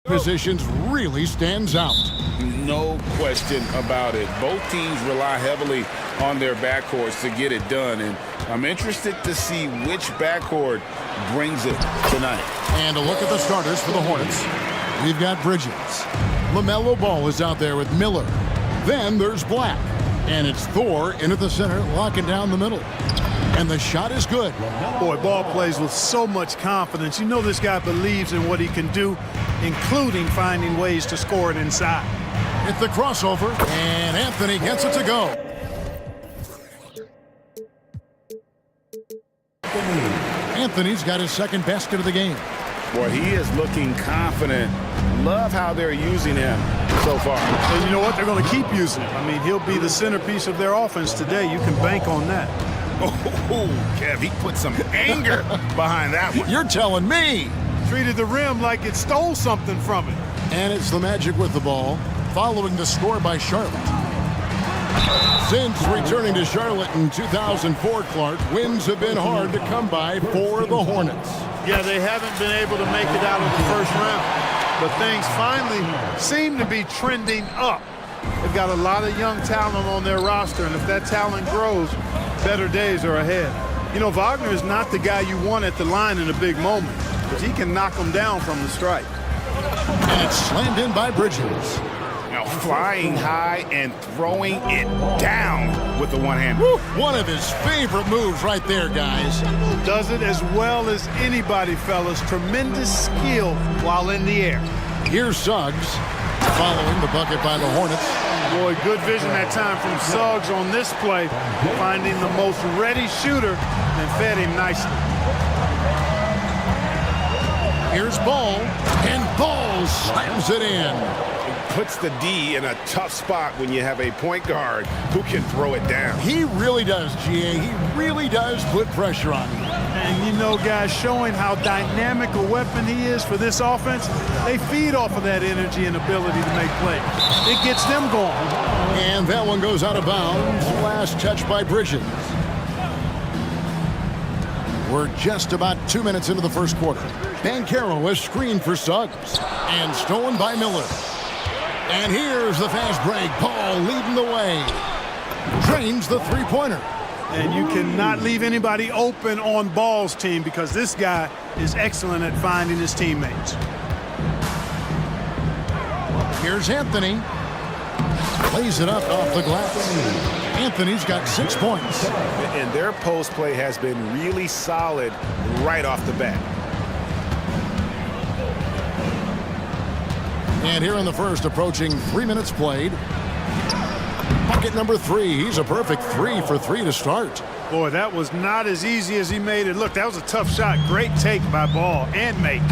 positions really stands out. No question about it. Both teams rely heavily on their backcourts to get it done, and I'm interested to see which backcourt brings it tonight. And a look at the starters for the Hornets. We've got Bridges. LaMelo Ball is out there with Miller. Then there's Black. And it's Thor in at the center, locking down the middle. And the shot is good. Boy, Ball plays with so much confidence. You know this guy believes in what he can do, including finding ways to score it inside. It's the crossover, and Anthony gets it to go. Anthony's got his second basket of the game. Boy, he is looking confident. Love how they're using him so far. And you know what? They're going to keep using him. I mean, he'll be the centerpiece of their offense today. You can bank on that. Oh, Kev, he put some anger behind that one. You're telling me. Treated the rim like it stole something from it. And it's the Magic with the ball, following the score by Charlotte. Since returning to Charlotte in 2004, Clark, wins have been hard to come by for the Hornets. Yeah, they haven't been able to make it out of the first round, but things finally seem to be trending up. They've got a lot of young talent on their roster, and if that talent grows, better days are ahead. You know, Wagner is not the guy you want at the line in a big moment, but he can knock them down from the stripe. And it's slammed in by Bridges. Now flying high and throwing it down with the one hand. Woo! One of his favorite moves right there, guys. Does it as well as anybody, fellas. Tremendous skill while in the air. Here's Suggs, following the bucket by the Hornets. Boy, good vision that time from Suggs on this play, finding the most ready shooter and fed him nicely. Here's Ball, and Ball slams it in. Puts the D in a tough spot when you have a point guard who can throw it down. He really does, GA. He really does put pressure on him. And you know, guys, showing how dynamic a weapon he is for this offense, they feed off of that energy and ability to make plays. It gets them going. And that one goes out of bounds. Last touch by Bridges. We're just about 2 minutes into the first quarter. Banchero is screened for Suggs and stolen by Miller. And here's the fast break. Ball leading the way. Drains the three-pointer. And you cannot leave anybody open on Ball's team because this guy is excellent at finding his teammates. Here's Anthony. Plays it up off the glass. Anthony's got 6 points. And their post play has been really solid right off the bat. And here in the first, approaching 3 minutes played. Bucket number 3. He's a perfect 3 for 3 to start. Boy, that was not as easy as he made it look. That was a tough shot. Great take by Ball and make.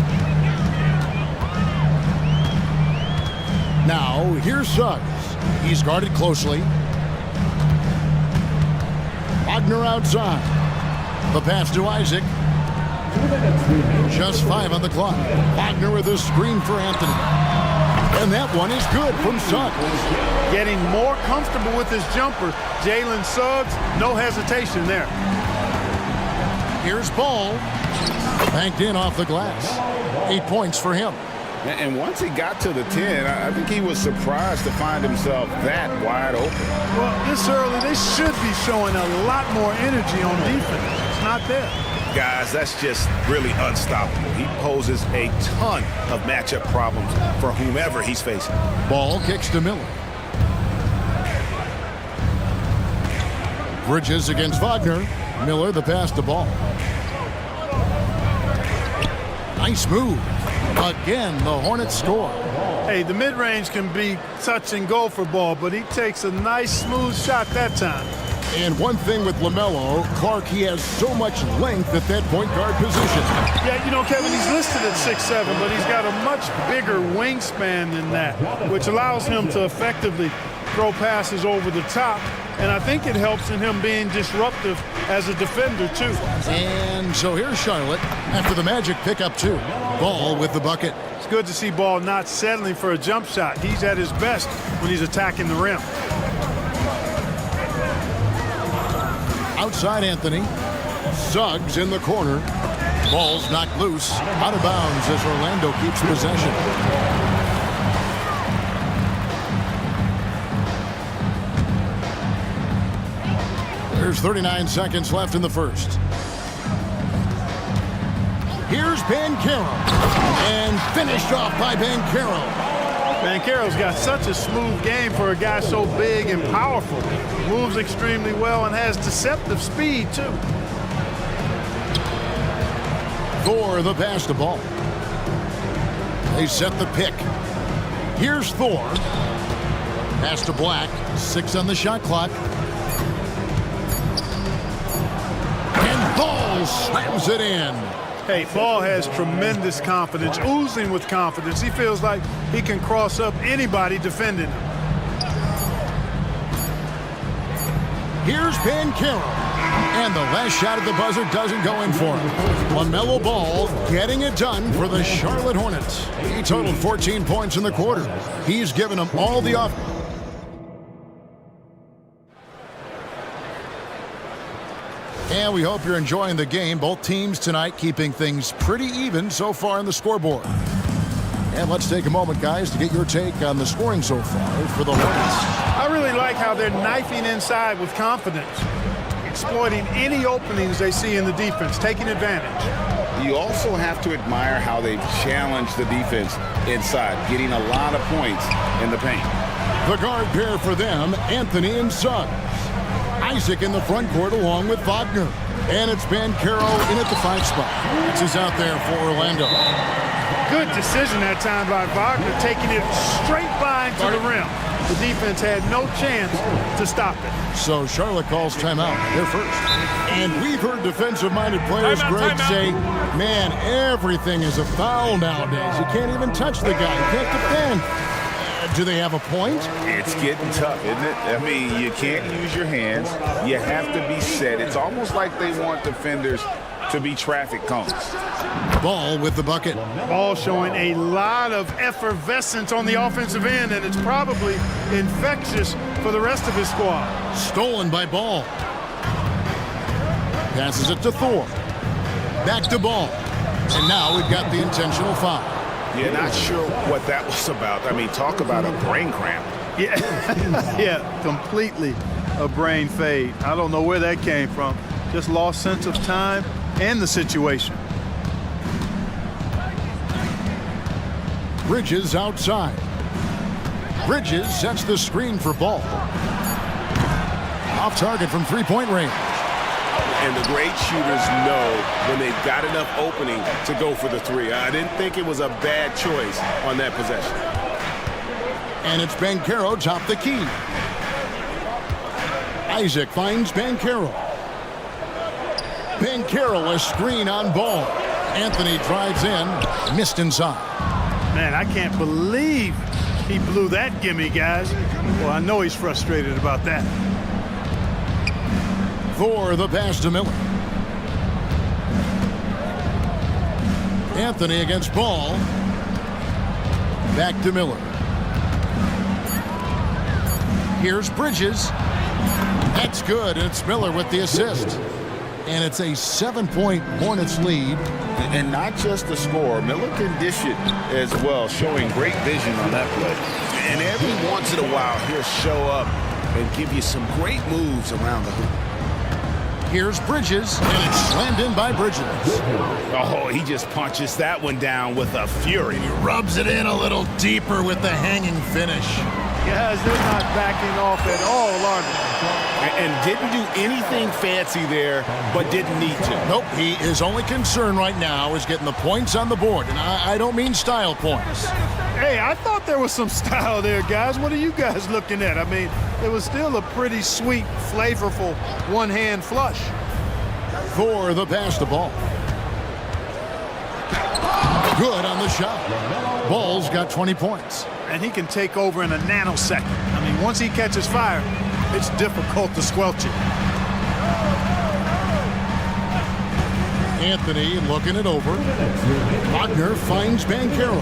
Now, here's Suggs. He's guarded closely. Wagner outside. The pass to Isaac. Just 5 on the clock. Wagner with a screen for Anthony. And that one is good from Suggs. Getting more comfortable with his jumper. Jalen Suggs, no hesitation there. Here's Ball. Banked in off the glass. 8 points for him. And once he got to the 10, I think he was surprised to find himself that wide open. Well, this early, they should be showing a lot more energy on defense. It's not there. Guys, that's just really unstoppable. He poses a ton of matchup problems for whomever he's facing. Ball kicks to Miller. Bridges against Wagner. Miller the pass to Ball. Nice move. Again, the Hornets score. Hey, the mid-range can be touch and go for Ball, but he takes a nice smooth shot that time. And one thing with LaMelo, Clark, he has so much length at that point guard position. Yeah, you know, Kevin, he's listed at 6'7", but he's got a much bigger wingspan than that, which allows him to effectively throw passes over the top. And I think it helps in him being disruptive as a defender, too. And so here's Charlotte after the Magic pick up 2. Ball with the bucket. It's good to see Ball not settling for a jump shot. He's at his best when he's attacking the rim. Outside Anthony. Suggs in the corner. Ball's knocked loose, out of bounds as Orlando keeps possession. There's 39 seconds left in the first. Here's Banchero, and finished off by Banchero. Banchero's got such a smooth game for a guy so big and powerful. Moves extremely well and has deceptive speed, too. Thor the pass to Ball. They set the pick. Here's Thor. Pass to Black. 6 on the shot clock. And Ball slams it in. Hey, Ball has tremendous confidence, oozing with confidence. He feels like he can cross up anybody defending him. Here's Banchero. And the last shot at the buzzer doesn't go in for him. LaMelo Ball getting it done for the Charlotte Hornets. He totaled 14 points in the quarter. He's given them all the offense. And we hope you're enjoying the game. Both teams tonight keeping things pretty even so far on the scoreboard. And let's take a moment, guys, to get your take on the scoring so far for the Hornets. I really like how they're knifing inside with confidence, exploiting any openings they see in the defense, taking advantage. You also have to admire how they've challenged the defense inside, getting a lot of points in the paint. The guard pair for them, Anthony and Suggs. Isaac in the front court along with Wagner. And it's Banchero in at the 5 spot. This is out there for Orlando. Good decision that time by Wagner, taking it straight by to the rim. The defense had no chance to stop it. So Charlotte calls timeout. They're first. And we've heard defensive-minded players, Greg, say, man, everything is a foul nowadays. You can't even touch the guy. You can't defend. Do they have a point? It's getting tough, isn't it? I mean, you can't use your hands. You have to be set. It's almost like they want defenders to be traffic cones. Ball with the bucket. Ball showing a lot of effervescence on the offensive end, and it's probably infectious for the rest of his squad. Stolen by Ball. Passes it to Thor. Back to Ball. And now we've got the intentional foul. Yeah, not sure what that was about. I mean, talk about a brain cramp. Yeah, yeah, completely a brain fade. I don't know where that came from. Just lost sense of time and the situation. Bridges outside. Bridges sets the screen for Ball. Off target from three-point range. And the great shooters know when they've got enough opening to go for the three. I didn't think it was a bad choice on that possession. And it's Banchero top the key. Isaac finds Banchero. Banchero a screen on Ball. Anthony drives in, missed inside. Man, I can't believe he blew that gimme, guys. Well, I know he's frustrated about that. For the pass to Miller. Anthony against Ball. Back to Miller. Here's Bridges. That's good, and it's Miller with the assist. And it's a 7-point Hornets lead. And not just the score, Miller can dish it as well, showing great vision on that play. And every once in a while, he'll show up and give you some great moves around the hoop. Here's Bridges, and it's slammed in by Bridges. Oh, he just punches that one down with a fury. He rubs it in a little deeper with the hanging finish. Guys, they're not backing off at all, are they? And didn't do anything fancy there, but didn't need to. Nope, his only concern right now is getting the points on the board, and I don't mean style points. Hey, I thought there was some style there, guys. What are you guys looking at? I mean, it was still a pretty sweet, flavorful one-hand flush. For the pass to Ball. Good on the shot. Ball's got 20 points. And he can take over in a nanosecond. I mean, once he catches fire, it's difficult to squelch it. Anthony looking it over. Wagner finds Banchero.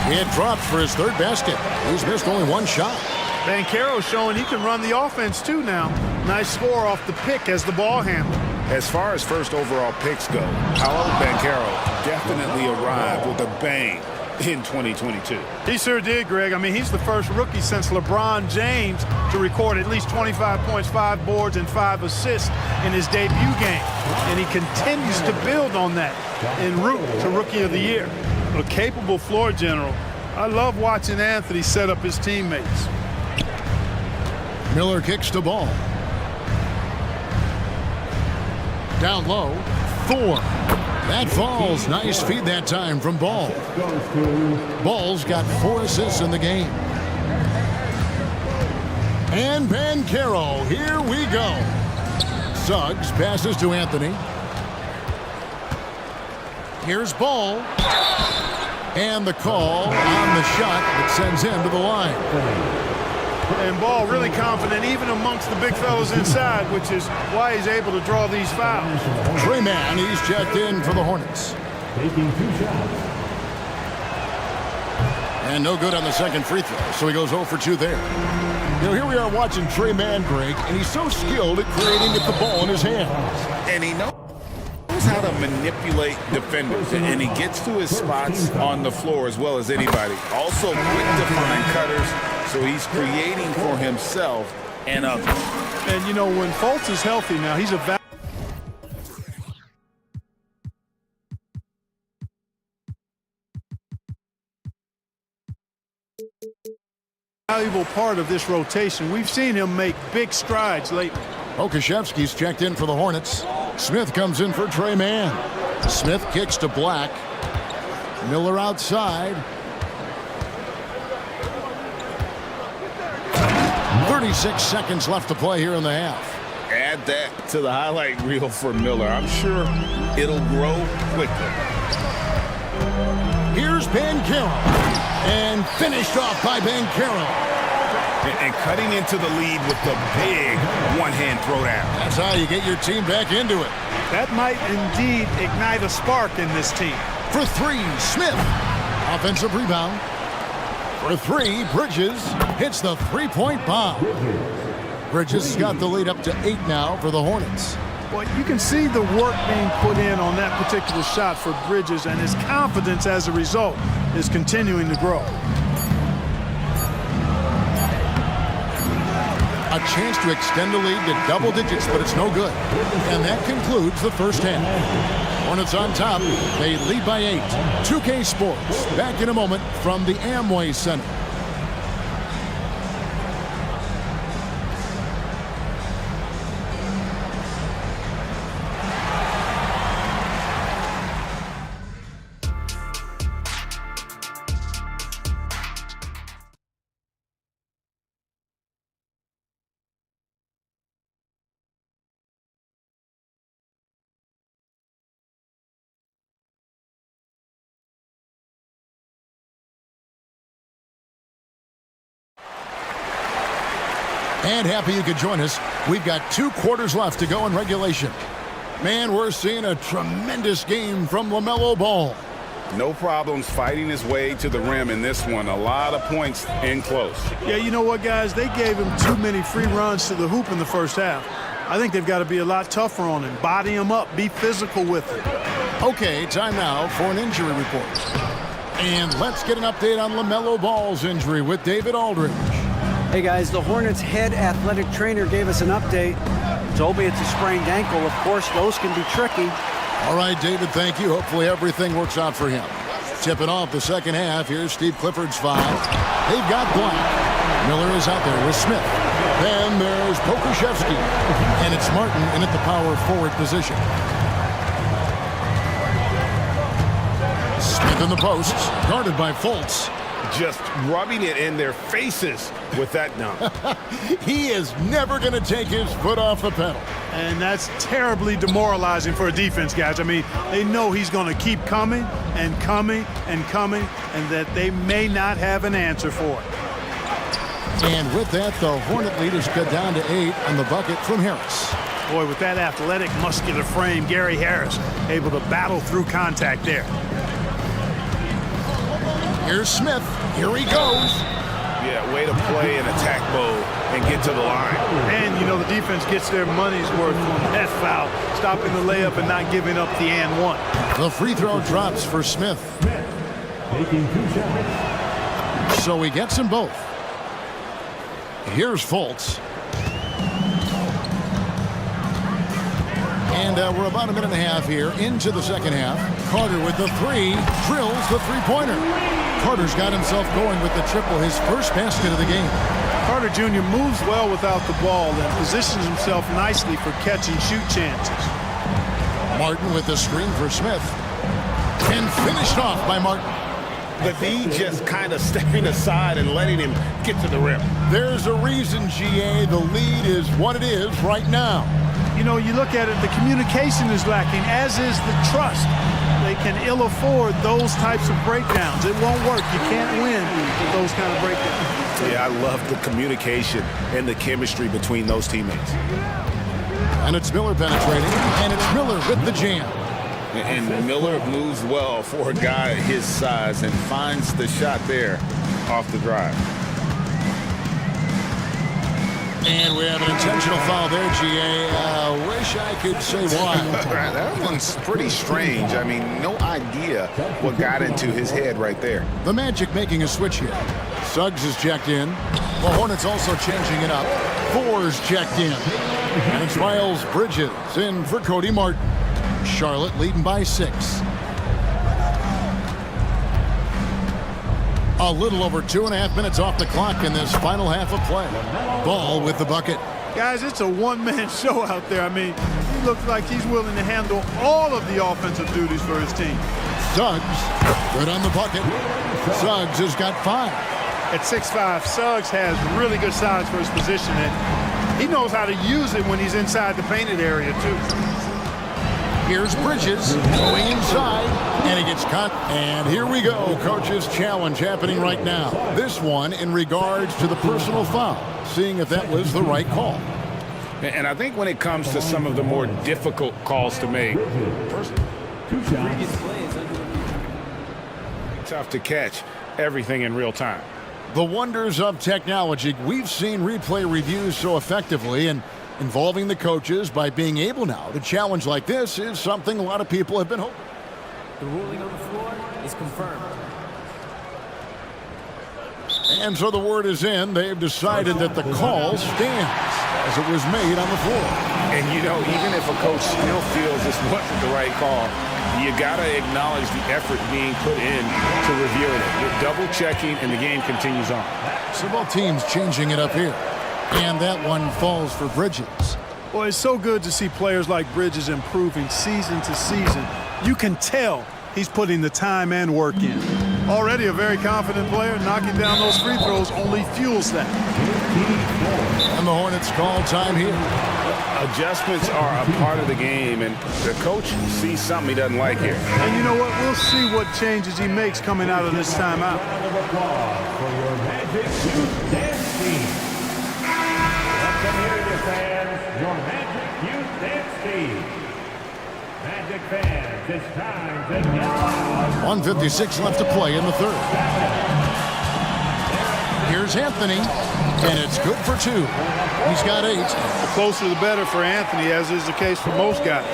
It drops for his third basket. He's missed only one shot. Banchero showing he can run the offense too now. Nice score off the pick as the ball handler. As far as first overall picks go, Paolo Banchero definitely arrived with a bang in 2022. He sure did, Greg. I mean, he's the first rookie since LeBron James to record at least 25 points, 5 boards, and 5 assists in his debut game. And he continues to build on that en route to Rookie of the Year. A capable floor general. I love watching Anthony set up his teammates. Miller kicks the ball. Down low, Thor. That falls. Nice feed that time from Ball. Ball's got 4 assists in the game. And Banchero, here we go. Suggs passes to Anthony. Here's Ball. And the call on the shot that sends him to the line. And Ball really confident even amongst the big fellas inside, which is why he's able to draw these fouls. Trey Mann, he's checked in for the Hornets. Taking 2 shots. And no good on the second free throw, so he goes 0 for 2 there. You know, here we are watching Trey Mann, Greg, and he's so skilled at creating with the ball in his hands. And he knows how to manipulate defenders, and he gets to his spots on the floor as well as anybody. Also quick to find cutters, so he's creating for himself and others. And, you know, when Fultz is healthy now, he's a valuable part of this rotation. We've seen him make big strides lately. Okashevsky's checked in for the Hornets. Smith comes in for Trey Mann. Smith kicks to Black. Miller outside. 36 seconds left to play here in the half. Add that to the highlight reel for Miller. I'm sure it'll grow quickly. Here's Banchero. And finished off by Banchero. And cutting into the lead with the big one-hand throwdown. That's how you get your team back into it. That might indeed ignite a spark in this team. For 3, Smith. Offensive rebound. For 3, Bridges hits the three-point bomb. Bridges has got the lead up to 8 now for the Hornets. Well, you can see the work being put in on that particular shot for Bridges, and his confidence as a result is continuing to grow. A chance to extend the lead to double digits, but it's no good. And that concludes the first half. Hornets on top. They lead by 8. 2K Sports back in a moment from the Amway Center. And happy you could join us. We've got 2 quarters left to go in regulation. Man, we're seeing a tremendous game from LaMelo Ball. No problems fighting his way to the rim in this one. A lot of points in close. Yeah, you know what, guys? They gave him too many free runs to the hoop in the first half. I think they've got to be a lot tougher on him. Body him up. Be physical with him. Okay, time now for an injury report. And let's get an update on LaMelo Ball's injury with David Aldridge. Hey guys, the Hornets head athletic trainer gave us an update. Told me it's a sprained ankle. Of course, those can be tricky. All right, David, thank you. Hopefully everything works out for him. Tipping off the second half, here's Steve Clifford's 5. They've got Black. Miller is out there with Smith. Then there's Okashevsky. And it's Martin in at the power forward position. Smith in the posts, guarded by Fultz. Just rubbing it in their faces with that dunk. He is never going to take his foot off the pedal. And that's terribly demoralizing for a defense, guys. I mean, they know he's going to keep coming and coming and coming, and that they may not have an answer for it. And with that, the Hornet leaders cut down to 8 on the bucket from Harris. Boy, with that athletic, muscular frame, Gary Harris able to battle through contact there. Here's Smith. Here he goes. Yeah, way to play in attack mode and get to the line. And, you know, the defense gets their money's worth from that foul, stopping the layup and not giving up the and one. The free throw drops for Smith. So he gets them both. Here's Fultz. And we're about a minute and a half here into the second half. Carter with the three, drills the three-pointer. Carter's got himself going with the triple, his first basket of the game. Carter Jr. moves well without the ball and positions himself nicely for catch and shoot chances. Martin with the screen for Smith. And finished off by Martin. The D just kind of stepping aside and letting him get to the rim. There's a reason, GA, the lead is what it is right now. You know, you look at it, the communication is lacking, as is the trust. They can ill afford those types of breakdowns. It won't work. You can't win with those kind of breakdowns. Yeah, I love the communication and the chemistry between those teammates. And it's Miller penetrating, and it's Miller with the jam. And Miller moves well for a guy his size and finds the shot there off the drive. And we have an intentional foul there, GA. Wish I could say why. That one's pretty strange. I mean, no idea what got into his head right there. The Magic making a switch here. Suggs is checked in. The Hornets also changing it up. Four's checked in. And it's Miles Bridges in for Cody Martin. Charlotte leading by 6. A little over 2.5 minutes off the clock in this final half of play. Ball with the bucket. Guys, it's a one-man show out there. I mean, he looks like he's willing to handle all of the offensive duties for his team. Suggs, good on the bucket. Suggs has got 5. At 6'5", Suggs has really good size for his position, and he knows how to use it when he's inside the painted area, too. Here's Bridges going inside, and he gets cut. And here we go, coach's challenge happening right now. This one in regards to the personal foul, seeing if that was the right call. And I think when it comes to some of the more difficult calls to make, tough to catch everything in real time. The wonders of technology. We've seen replay reviews so effectively, and involving the coaches by being able now to challenge like this is something a lot of people have been hoping. The ruling on the floor is confirmed. And so the word is in. They've decided that the call stands as it was made on the floor. And, you know, even if a coach still feels this wasn't the right call, you got to acknowledge the effort being put in to reviewing it. You're double-checking, and the game continues on. So both teams changing it up here. And that one falls for Bridges. Well, it's so good to see players like Bridges improving season to season. You can tell he's putting the time and work in. Already a very confident player, knocking down those free throws only fuels that. And the Hornets call time here. Adjustments are a part of the game, and the coach sees something he doesn't like here. And you know what? We'll see what changes he makes coming out of this timeout. For your Magic Youth Dance Team. Welcome here, your fans, your Magic Youth Dance Team. Magic fans, it's time to get loud. 1:56 left to play in the third. Here's Anthony, and it's good for 2. He's got 8. The closer the better for Anthony, as is the case for most guys.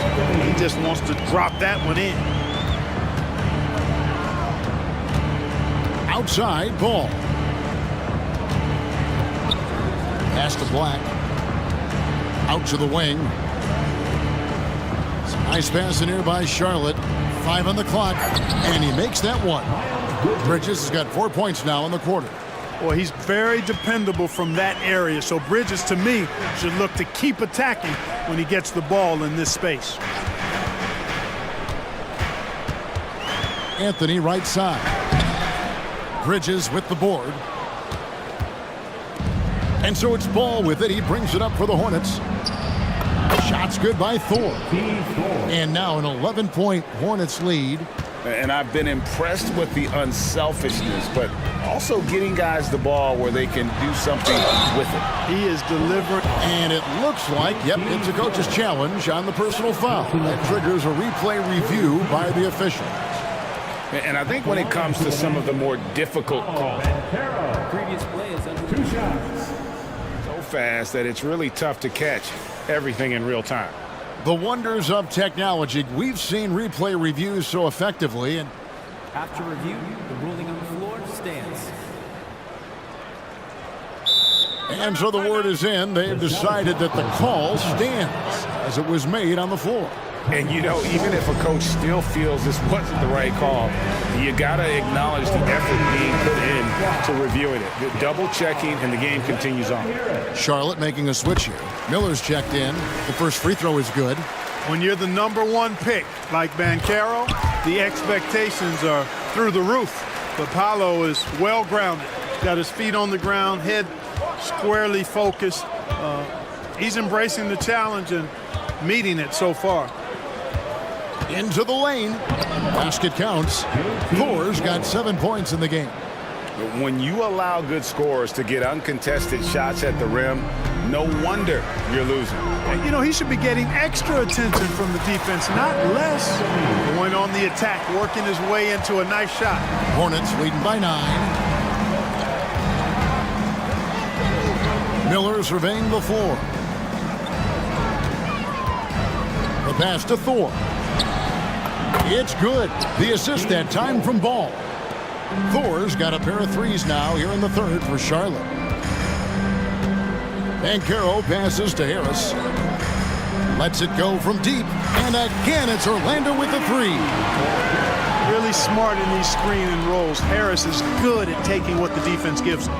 He just wants to drop that one in. Outside ball. Pass to Black. Out to the wing. Nice pass in here by Charlotte. 5 on the clock, and he makes that one. Bridges has got 4 points now in the quarter. Well, he's very dependable from that area, so Bridges, to me, should look to keep attacking when he gets the ball in this space. Anthony right side. Bridges with the board. And so it's Ball with it. He brings it up for the Hornets. Shot's good by Thor. And now an 11-point Hornets lead. And I've been impressed with the unselfishness, but also getting guys the ball where they can do something with it. He is delivering. And it looks like, yep, it's a coach's challenge on the personal foul. That triggers a replay review by the officials. And I think when it comes to some of the more difficult calls, Previous play is under 2 shots. so fast that it's really tough to catch everything in real time. The wonders of technology. We've seen replay reviews so effectively, and After review, the ruling on the floor stands. so the word is in. They've decided that the call stands as it was made on the floor. And you know, even if a coach still feels this wasn't the right call, you gotta acknowledge the effort being put in to reviewing it. The double checking, and the game continues on. Charlotte making a switch here. Miller's checked in. The first free throw is good. When you're the #1 pick like Banchero, the expectations are through the roof. But Paolo is well grounded, got his feet on the ground, head squarely focused. He's embracing the challenge and meeting it so far. Into the lane. Basket counts. Thor's got 7 points in the game. When you allow good scorers to get uncontested shots at the rim, no wonder you're losing. You know, he should be getting extra attention from the defense, not less. Going on the attack, working his way into a nice shot. Hornets leading by 9. Miller surveying the floor. The pass to Thor. It's good. The assist that time from Ball. Thor's got a pair of threes now here in the third for Charlotte. Banchero passes to Harris. Lets it go from deep. And again, it's Orlando with the three. Really smart in these screen and rolls. Harris is good at taking what the defense gives him.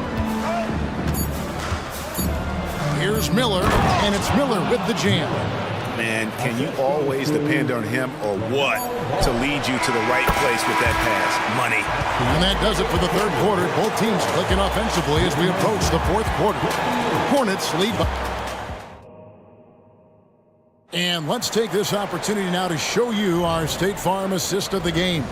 Here's Miller, and it's Miller with the jam. Man, can you always depend on him or what to lead you to the right place with that pass? Money. And that does it for the third quarter. Both teams clicking offensively as we approach the fourth quarter. Hornets lead by... And let's take this opportunity now to show you our State Farm assist of the game.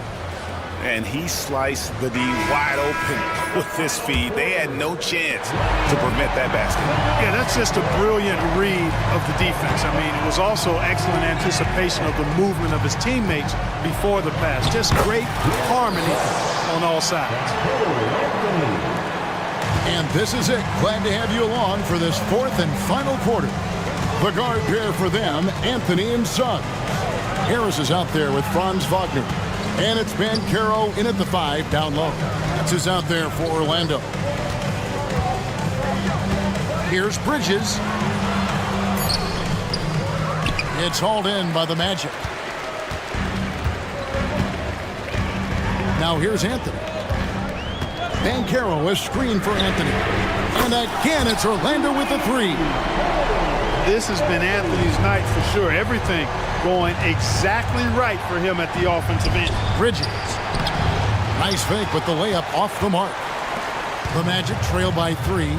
And he sliced the D wide open with this feed. They had no chance to prevent that basket. Yeah, that's just a brilliant read of the defense. I mean, it was also excellent anticipation of the movement of his teammates before the pass. Just great harmony on all sides. And this is it. Glad to have you along for this fourth and final quarter. The guard pair for them, Anthony and Suggs. Harris is out there with Franz Wagner. And it's Banchero in at the 5 down low. That's who's out there for Orlando. Here's Bridges. It's hauled in by the Magic. Now here's Anthony. Banchero is screened for Anthony. And again, it's Orlando with the 3. This has been Anthony's night for sure. Everything going exactly right for him at the offensive end. Bridges. Nice fake, but the layup off the mark. The Magic trail by 3.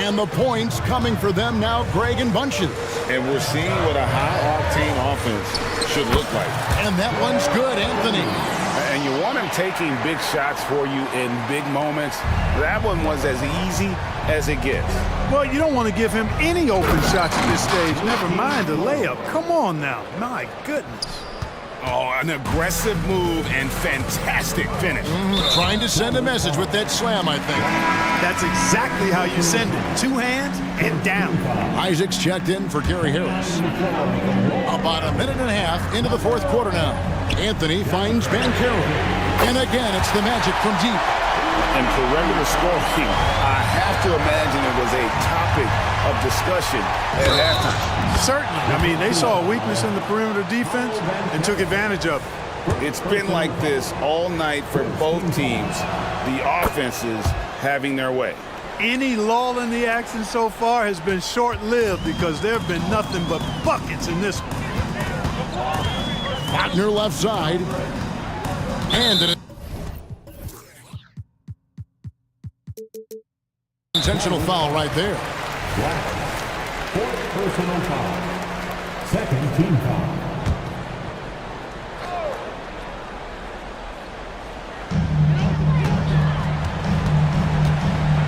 And the points coming for them now, Greg and Bunches. And we're seeing what a high-octane offense should look like. And that one's good, Anthony. And you want him taking big shots for you in big moments. That one was as easy as it gets. Well, you don't want to give him any open shots at this stage. Never mind a layup. Come on now. My goodness. Oh, an aggressive move and fantastic finish. Trying to send a message with that slam, I think. That's exactly how you send it. 2 hands and down. Isaac's checked in for Gary Harris. About a minute and a half into the fourth quarter now. Anthony finds Banchero. And again, it's the Magic from deep. And perimeter scoring, I have to imagine it was a topic of discussion at halftime. Certainly. I mean, they saw a weakness in the perimeter defense and took advantage of it. It's been like this all night for both teams. The offenses having their way. Any lull in the action so far has been short-lived because there have been nothing but buckets in this one. Wagner left side. And an intentional foul right there. Fourth personal foul. Second team foul.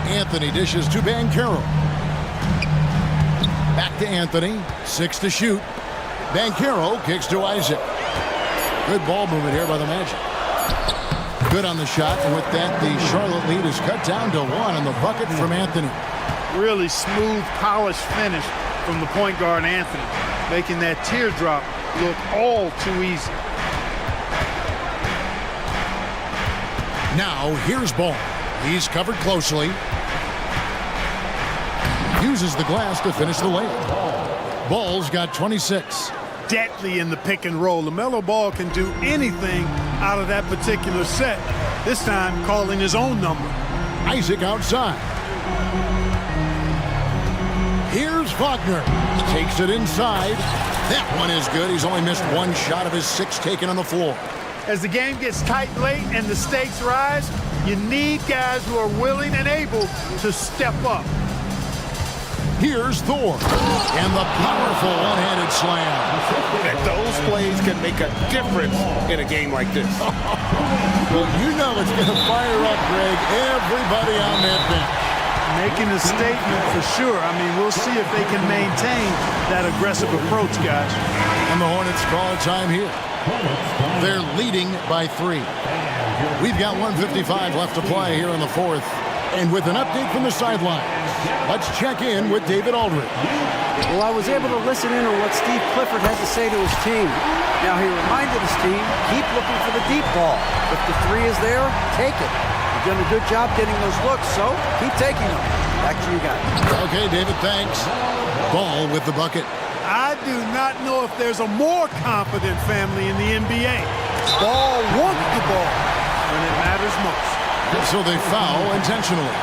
Anthony dishes to Banchero. Back to Anthony. 6 to shoot. Banchero kicks to Isaac. Good ball movement here by the Magic. Good on the shot, and with that, the Charlotte lead is cut down to 1 on the bucket from Anthony. Really smooth, polished finish from the point guard, Anthony, making that teardrop look all too easy. Now, here's Ball. He's covered closely. Uses the glass to finish the layup. Ball's got 26. Deadly in the pick and roll. LaMelo Ball can do anything out of that particular set. This time, calling his own number. Isaac outside. Here's Wagner. Takes it inside. That one is good. He's only missed 1 shot of his 6 taken on the floor. As the game gets tight late and the stakes rise, you need guys who are willing and able to step up. Here's Thor. And the powerful one-handed slam. And those plays can make a difference in a game like this. Well, you know it's going to fire up, Greg, everybody on that bench. Making a statement for sure. I mean, we'll see if they can maintain that aggressive approach, guys. And the Hornets call time here. They're leading by 3. We've got 1:55 left to play here in the 4th. And with an update from the sidelines, let's check in with David Aldridge. Well, I was able to listen in on what Steve Clifford had to say to his team. Now, he reminded his team, keep looking for the deep ball. If the 3 is there, take it. You've done a good job getting those looks, so keep taking them. Back to you guys. Okay, David, thanks. Ball with the bucket. I do not know if there's a more confident family in the NBA. Ball wants the ball when it matters most. So they foul intentionally.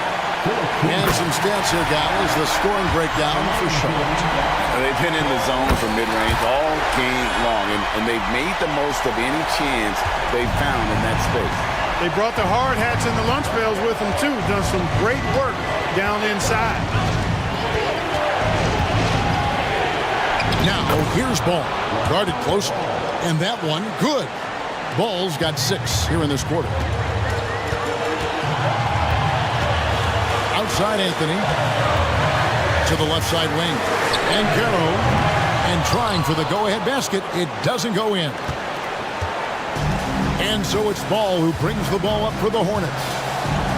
And some stats here, guys. The scoring breakdown for Charlotte. They've been in the zone for mid-range all game long, and they've made the most of any chance they've found in that space. They brought the hard hats and the lunch pails with them, too. Done some great work down inside. Now, here's Ball. Guarded closely. And that one, good. Ball's got 6 here in this quarter. Outside Anthony. To the left side wing. And Caro. And trying for the go-ahead basket. It doesn't go in. And so it's Ball who brings the ball up for the Hornets.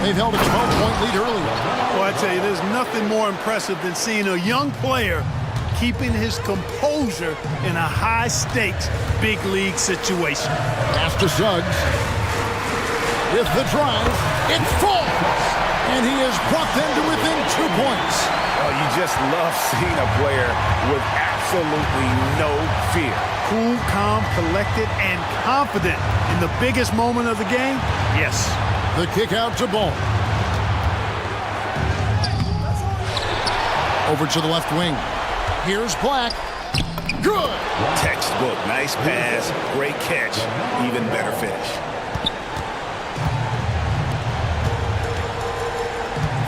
They've held a 12-point lead earlier. Well, I tell you, there's nothing more impressive than seeing a young player keeping his composure in a high-stakes, big-league situation. Pass to Suggs. With the drive, it falls! And he has brought them to within 2 points. Oh, you just love seeing a player with absolutely no fear. Cool, calm, collected, and confident in the biggest moment of the game? Yes. The kick out to Ball. Over to the left wing. Here's Black. Good. Textbook. Nice pass. Great catch. Even better finish.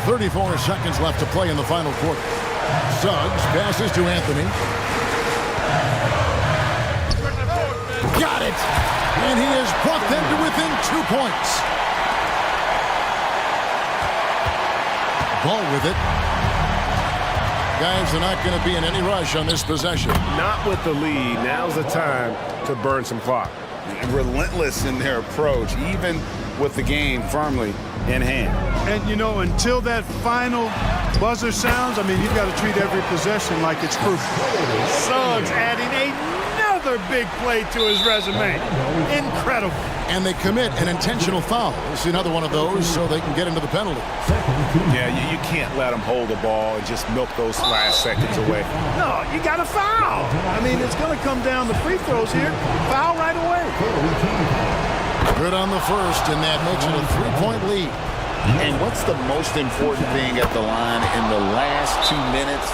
34 seconds left to play in the final quarter. Suggs passes to Anthony. Got it. And he has brought them to within 2 points. Ball with it. Guys are not going to be in any rush on this possession. Not with the lead. Now's the time to burn some clock. Relentless in their approach, even with the game firmly in hand. And, you know, until that final buzzer sounds, I mean, you've got to treat every possession like it's crucial. Suggs adding another big play to his resume. Incredible. And they commit an intentional foul. We'll see another one of those so they can get into the penalty. Yeah, you can't let them hold the ball and just milk those last seconds away. No, you got to foul. I mean, it's going to come down to free throws here. Foul right away. Good on the first, and that makes it a 3-point lead. And what's the most important thing at the line in the last 2 minutes?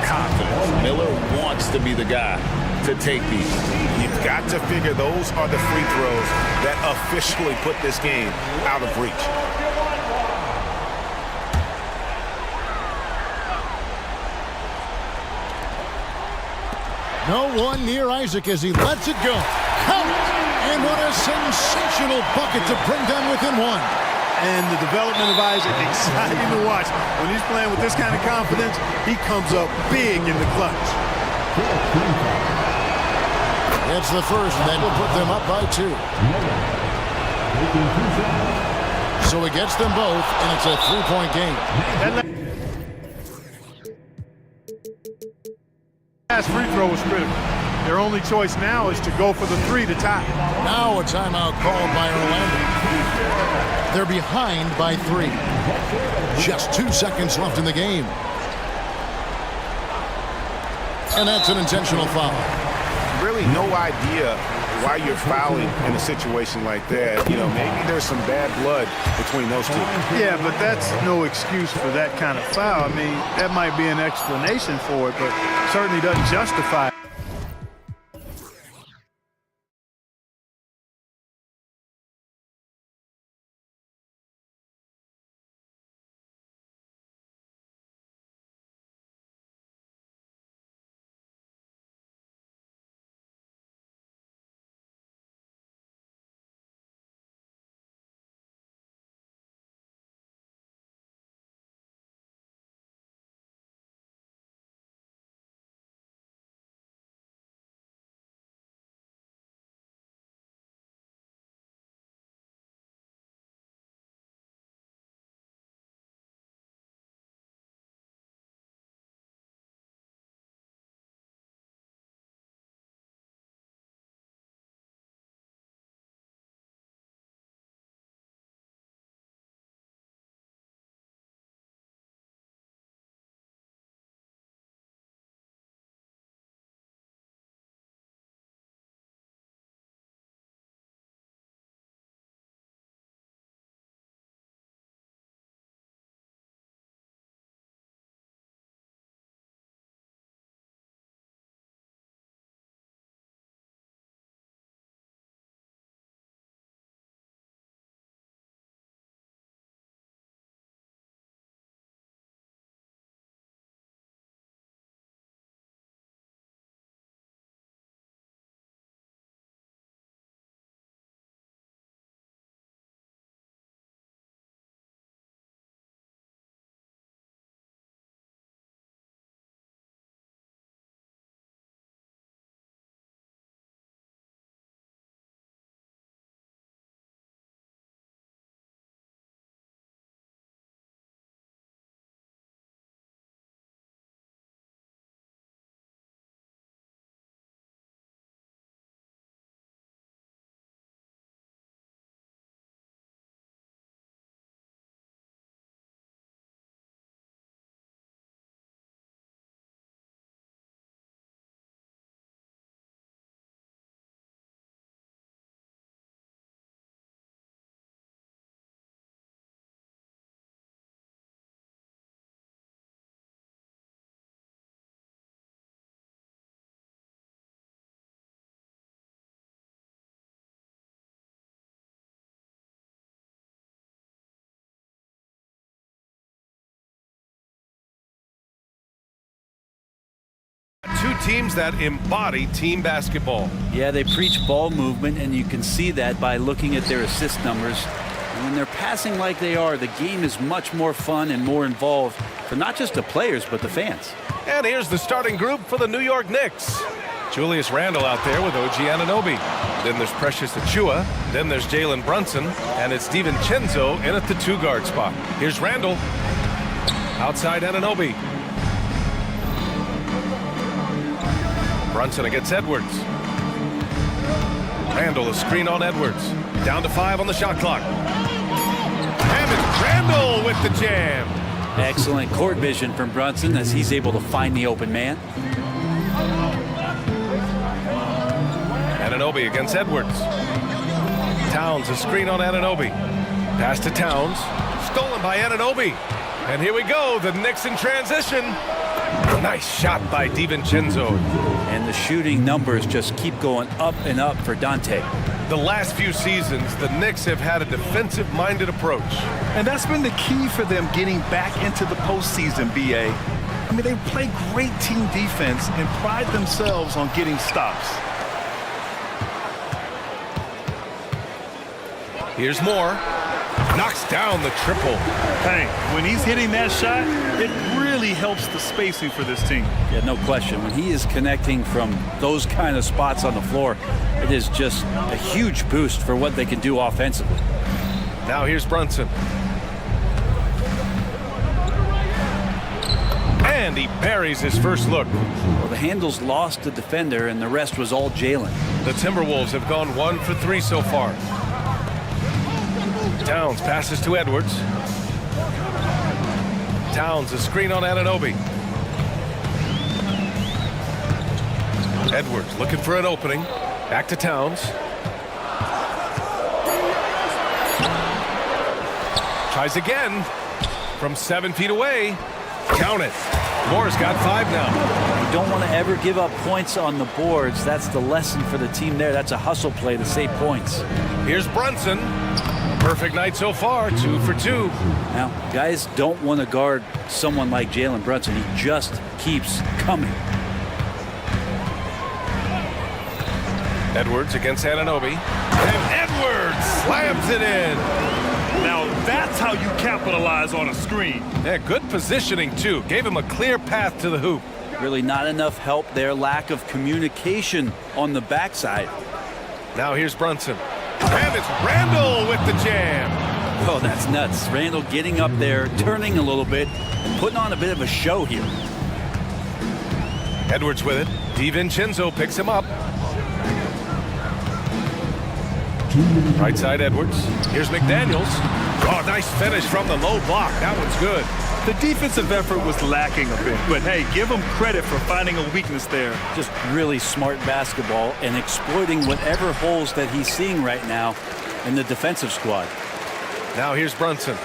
Confidence. Miller wants to be the guy to take these. You've got to figure those are the free throws that officially put this game out of reach. No one near Isaac as he lets it go. Count! And what a sensational bucket to bring them within 1. And the development of Isaac, exciting to watch. When he's playing with this kind of confidence, he comes up big in the clutch. It's the first, and that will put them up by 2. Making 2 shots. So he gets them both, and it's a 3-point game. Last free throw was critical. Their only choice now is to go for the 3 to tie. Now a timeout called by Orlando. They're behind by 3. Just 2 seconds left in the game. And that's an intentional foul. Really no idea why you're fouling in a situation like that. You know, maybe there's some bad blood between those two. Yeah, but that's no excuse for that kind of foul. I mean, that might be an explanation for it, but certainly doesn't justify it. Two teams that embody team basketball. Yeah, they preach ball movement, and you can see that by looking at their assist numbers. And when they're passing like they are, the game is much more fun and more involved for not just the players, but the fans. And here's the starting group for the New York Knicks. Julius Randle out there with OG Anunoby. Then there's Precious Achiuwa. Then there's Jalen Brunson. And it's DiVincenzo in at the 2-guard spot. Here's Randle. Outside Anunoby. Brunson against Edwards. Randle, a screen on Edwards. Down to 5 on the shot clock. And it's Randle with the jam. Excellent court vision from Brunson as he's able to find the open man. Anunoby against Edwards. Towns, a screen on Anunoby. Pass to Towns. Stolen by Anunoby. And here we go, the Knicks in transition. Nice shot by DiVincenzo. And the shooting numbers just keep going up and up for Dante. The last few seasons, the Knicks have had a defensive-minded approach. And that's been the key for them getting back into the postseason, B.A. I mean, they play great team defense and pride themselves on getting stops. Here's Moore. Knocks down the triple. Hey, when he's hitting that shot, it really really helps the spacing for this team. Yeah, no question. When he is connecting from those kind of spots on the floor, it is just a huge boost for what they can do offensively. Now here's Brunson. And he buries his first look. Well, the handles lost the defender, and the rest was all Jalen. The Timberwolves have gone 1 for 3 so far. Towns passes to Edwards. Towns, a screen on Anunoby. Edwards looking for an opening. Back to Towns. Tries again from 7 feet away. Count it. Moore's got 5 now. You don't want to ever give up points on the boards. That's the lesson for the team there. That's a hustle play to save points. Here's Brunson. Perfect night so far, 2 for 2. Now, guys don't want to guard someone like Jalen Brunson. He just keeps coming. Edwards against Anunoby. And Edwards slams it in. Now that's how you capitalize on a screen. Yeah, good positioning, too. Gave him a clear path to the hoop. Really not enough help there. Lack of communication on the backside. Now here's Brunson. And it's Randall with the jam. Oh, that's nuts. Randall getting up there, turning a little bit, and putting on a bit of a show here. Edwards with it. DiVincenzo picks him up. Right side Edwards. Here's McDaniels. Oh, nice finish from the low block. That one's good. The defensive effort was lacking a bit, but hey, give him credit for finding a weakness there. Just really smart basketball and exploiting whatever holes that he's seeing right now in the defensive squad. Now here's Brunson.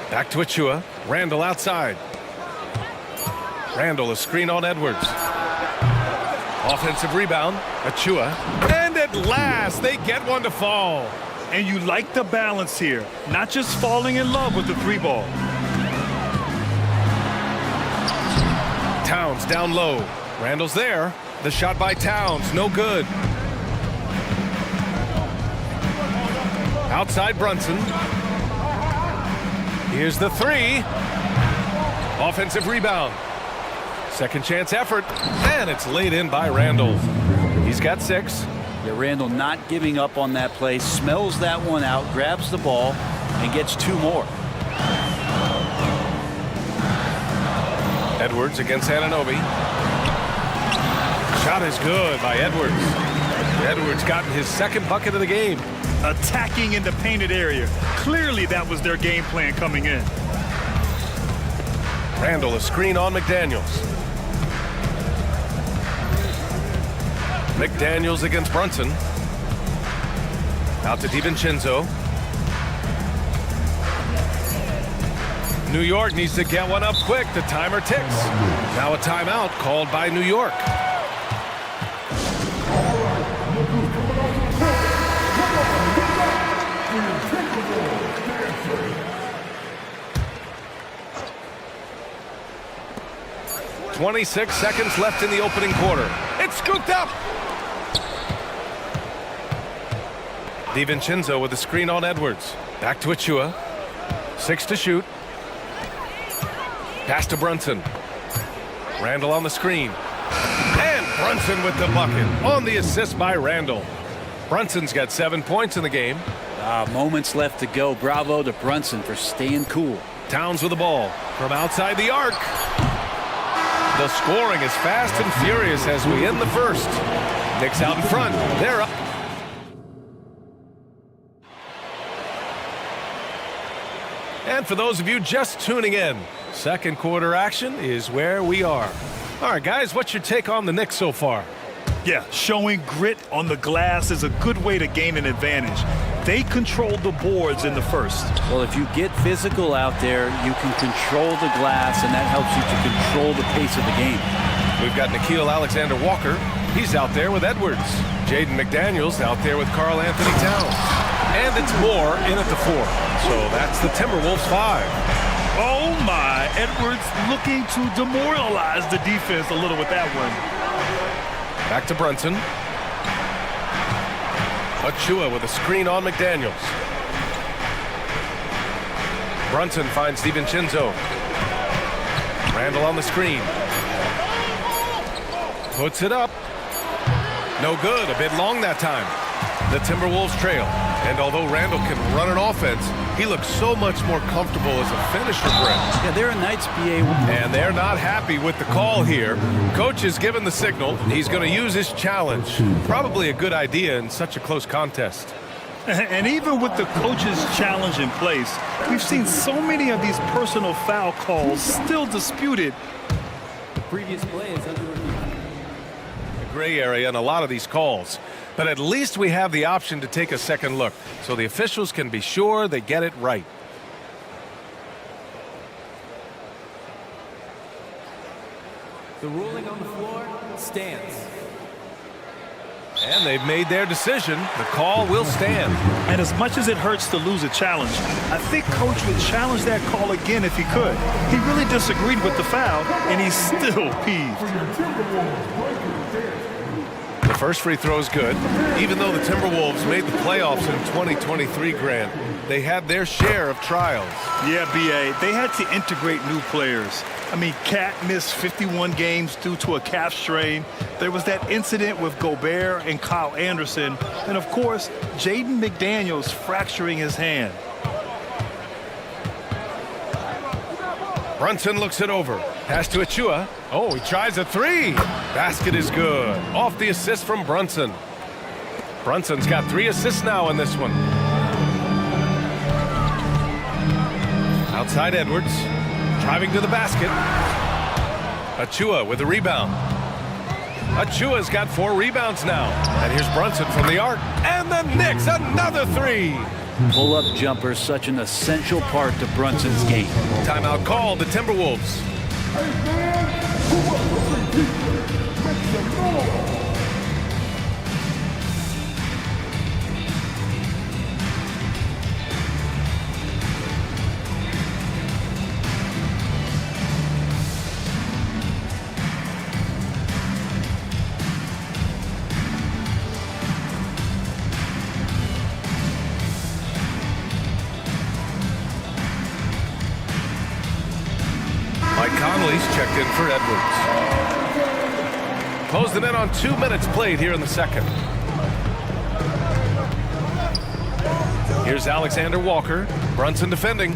Back to Achua. Randall outside. Randall, a screen on Edwards. Offensive rebound. Achua. And at last, they get one to fall. And you like the balance here, not just falling in love with the 3-ball. Towns down low. Randall's there. The shot by Towns, no good. Outside Brunson. Here's the 3. Offensive rebound. Second chance effort. And it's laid in by Randall. He's got 6. Yeah, Randall not giving up on that play, smells that one out, grabs the ball, and gets 2 more. Edwards against Anunoby. Shot is good by Edwards. Edwards gotten his second bucket of the game. Attacking in the painted area. Clearly that was their game plan coming in. Randall, a screen on McDaniels. McDaniels against Brunson. Out to DiVincenzo. New York needs to get one up quick. The timer ticks. Now a timeout called by New York. "26 seconds left in the opening quarter. It's scooped up. DiVincenzo with a screen on Edwards. Back to Achua. 6 to shoot. Pass to Brunson. Randall on the screen. And Brunson with the bucket on the assist by Randall. Brunson's got 7 points in the game. Moments left to go. Bravo to Brunson for staying cool. Towns with the ball from outside the arc. The scoring is fast and furious as we end the first. Knicks out in front. They're up. And for those of you just tuning in, second quarter action is where we are. All right, guys, what's your take on the Knicks so far? Yeah, showing grit on the glass is a good way to gain an advantage. They controlled the boards in the first. Well, if you get physical out there, you can control the glass, and that helps you to control the pace of the game. We've got Nickeil Alexander-Walker. He's out there with Edwards. Jaden McDaniels out there with Karl Anthony Towns. And it's Moore in at the 4. So that's the Timberwolves 5. Oh my, Edwards looking to demoralize the defense a little with that one. Back to Brunson. Achua with a screen on McDaniels. Brunson finds DiVincenzo. Randall on the screen. Puts it up. No good. A bit long that time. The Timberwolves trail. And although Randall can run an offense, he looks so much more comfortable as a finisher, Brent. Yeah, there are nights, BA. And they're not happy with the call here. Coach has given the signal. He's going to use his challenge. Probably a good idea in such a close contest. And even with the coach's challenge in place, we've seen so many of these personal foul calls still disputed. The previous play is under review. A gray area in a lot of these calls. But at least we have the option to take a second look, so the officials can be sure they get it right. The ruling on the floor stands. And they've made their decision. The call will stand. And as much as it hurts to lose a challenge, I think Coach would challenge that call again if he could. He really disagreed with the foul, and he's still peeved. The first free throw is good. Even though the Timberwolves made the playoffs in 2023, Grant, they had their share of trials. Yeah, B.A., they had to integrate new players. I mean, Cat missed 51 games due to a calf strain. There was that incident with Gobert and Kyle Anderson. And, of course, Jaden McDaniels fracturing his hand. Brunson looks it over. Pass to Achua. Oh, he tries a three. Basket is good. Off the assist from Brunson. Brunson's got 3 assists now in this one. Outside Edwards. Driving to the basket. Achua with a rebound. Achua's got 4 rebounds now. And here's Brunson from the arc. And the Knicks, another 3. Pull-up jumper, such an essential part to Brunson's game. Timeout called, the Timberwolves. Conley's checked in for Edwards. Close them in on 2 minutes played here in the second. Here's Alexander Walker. Brunson defending.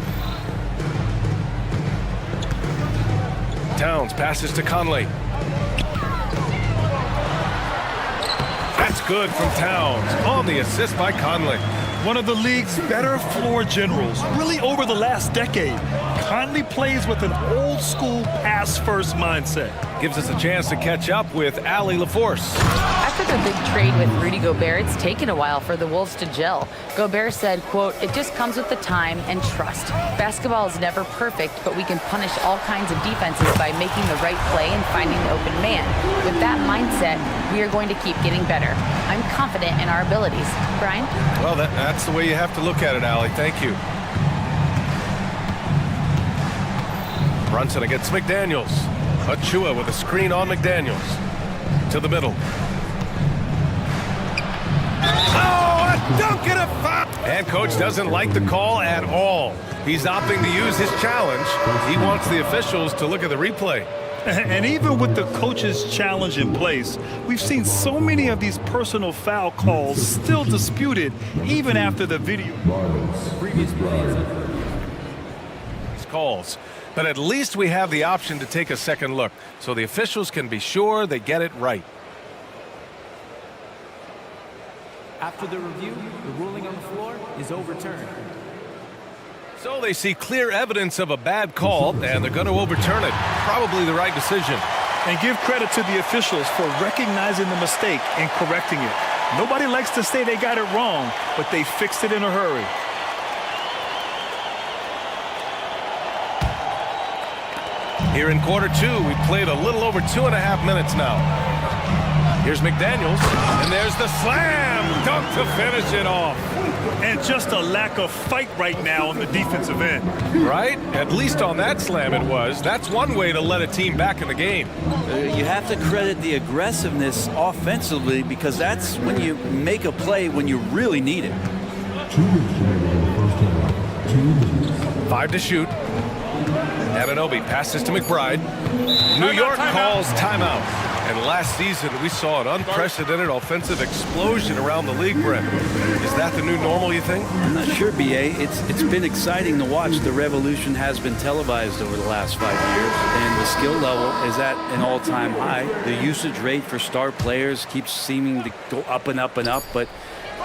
Towns passes to Conley. That's good from Towns on the assist by Conley. One of the league's better floor generals, really over the last decade. Conley plays with an old-school pass-first mindset. Gives us a chance to catch up with Allie LaForce. After the big trade with Rudy Gobert, it's taken a while for the Wolves to gel. Gobert said, quote, "It just comes with the time and trust. Basketball is never perfect, but we can punish all kinds of defenses by making the right play and finding the open man. With that mindset, we are going to keep getting better. I'm confident in our abilities." Brian? Well, that's the way you have to look at it, Allie. Thank you. Brunson against McDaniels. Achua with a screen on McDaniels. To the middle. Oh, a dunk and a foul! And coach doesn't like the call at all. He's opting to use his challenge. He wants the officials to look at the replay. And even with the coach's challenge in place, we've seen so many of these personal foul calls still disputed even after the video. Previous play is under review. These calls. But at least we have the option to take a second look, so the officials can be sure they get it right. After the review, the ruling on the floor is overturned. So they see clear evidence of a bad call, and they're going to overturn it. Probably the right decision. And give credit to the officials for recognizing the mistake and correcting it. Nobody likes to say they got it wrong, but they fixed it in a hurry. Here in quarter 2, we played a little over 2.5 minutes now. Here's McDaniels, and there's the slam dunk to finish it off. And just a lack of fight right now on the defensive end. Right? At least on that slam it was. That's one way to let a team back in the game. You have to credit the aggressiveness offensively, because that's when you make a play when you really need it. 5 to shoot. Anunoby passes to McBride. New York calls timeout. And last season, we saw an unprecedented offensive explosion around the league, Brett. Is that the new normal, you think? I'm not sure, B.A. It's been exciting to watch. The revolution has been televised over the last 5 years, and the skill level is at an all-time high. The usage rate for star players keeps seeming to go up and up and up, but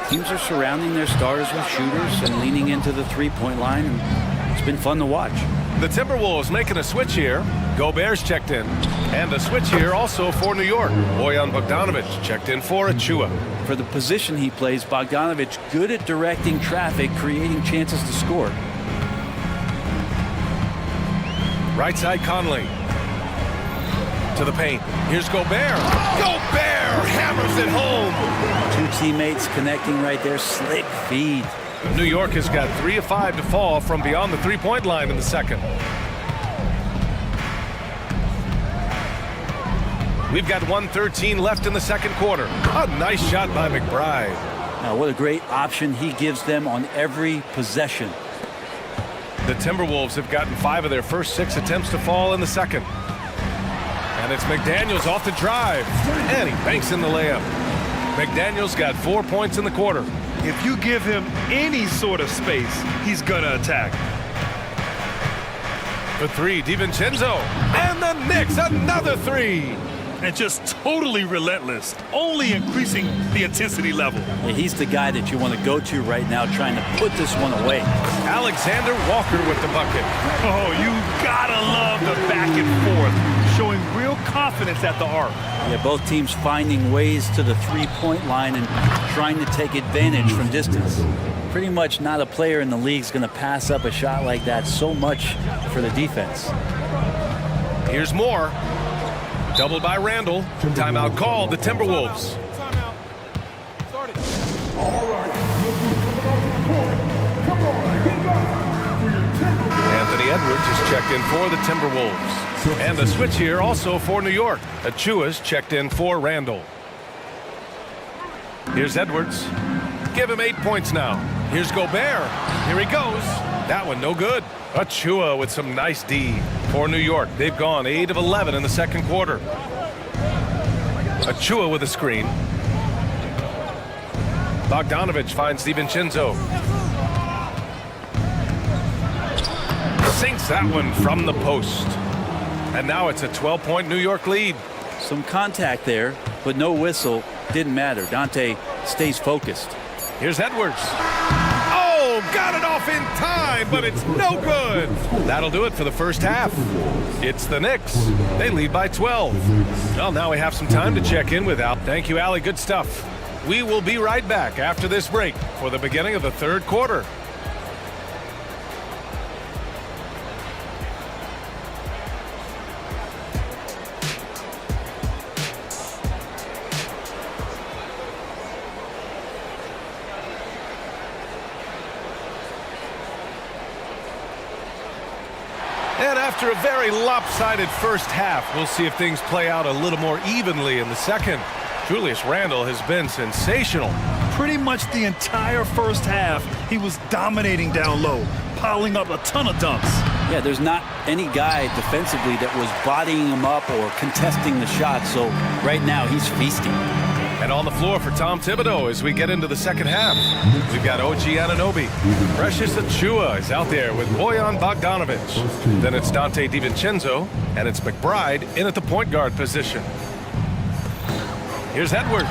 teams are surrounding their stars with shooters and leaning into the three-point line, and it's been fun to watch. The Timberwolves making a switch here. Gobert's checked in. And a switch here also for New York. Bojan Bogdanovic checked in for Achua. For the position he plays, Bogdanovic good at directing traffic, creating chances to score. Right side Conley. To the paint. Here's Gobert. Gobert hammers it home. Two teammates connecting right there. Slick feed. New York has got 3 of 5 to fall from beyond the three-point line in the second. We've got 1:13 left in the second quarter. A nice shot by McBride. Now, what a great option he gives them on every possession. The Timberwolves have gotten 5 of their first 6 attempts to fall in the second. And it's McDaniels off the drive. And he banks in the layup. McDaniels got 4 points in the quarter. If you give him any sort of space, he's gonna attack. For 3, DiVincenzo. And the Knicks, another 3. And just totally relentless, only increasing the intensity level. Yeah, he's the guy that you want to go to right now, trying to put this one away. Alexander Walker with the bucket. Oh, you gotta love the back and forth, showing real confidence at the arc. Yeah, both teams finding ways to the three-point line and trying to take advantage from distance. Pretty much not a player in the league is going to pass up a shot like that so much for the defense. Here's more. Doubled by Randall. Timeout called, the Timberwolves. Anthony Edwards is checked in for the Timberwolves. And a switch here also for New York. Achua's checked in for Randall. Here's Edwards. Give him 8 points now. Here's Gobert. Here he goes. That one no good. Achua with some nice D for New York. They've gone 8 of 11 in the second quarter. Achua with a screen. Bogdanovic finds DiVincenzo. Sinks that one from the post. And now it's a 12-point New York lead. Some contact there, but no whistle. Didn't matter. Dante stays focused. Here's Edwards. Oh, got it off in time, but it's no good. That'll do it for the first half. It's the Knicks. They lead by 12. Well, now we have some time to check in with Al. Thank you, Allie. Good stuff. We will be right back after this break for the beginning of the third quarter. And after a very lopsided first half, we'll see if things play out a little more evenly in the second. Julius Randle has been sensational. Pretty much the entire first half, he was dominating down low, piling up a ton of dunks. Yeah, there's not any guy defensively that was bodying him up or contesting the shot, so right now he's feasting. And on the floor for Tom Thibodeau as we get into the second half, we've got OG Anunoby. Precious Achua is out there with Bojan Bogdanovic. Then it's Dante DiVincenzo, and it's McBride in at the point guard position. Here's Edwards.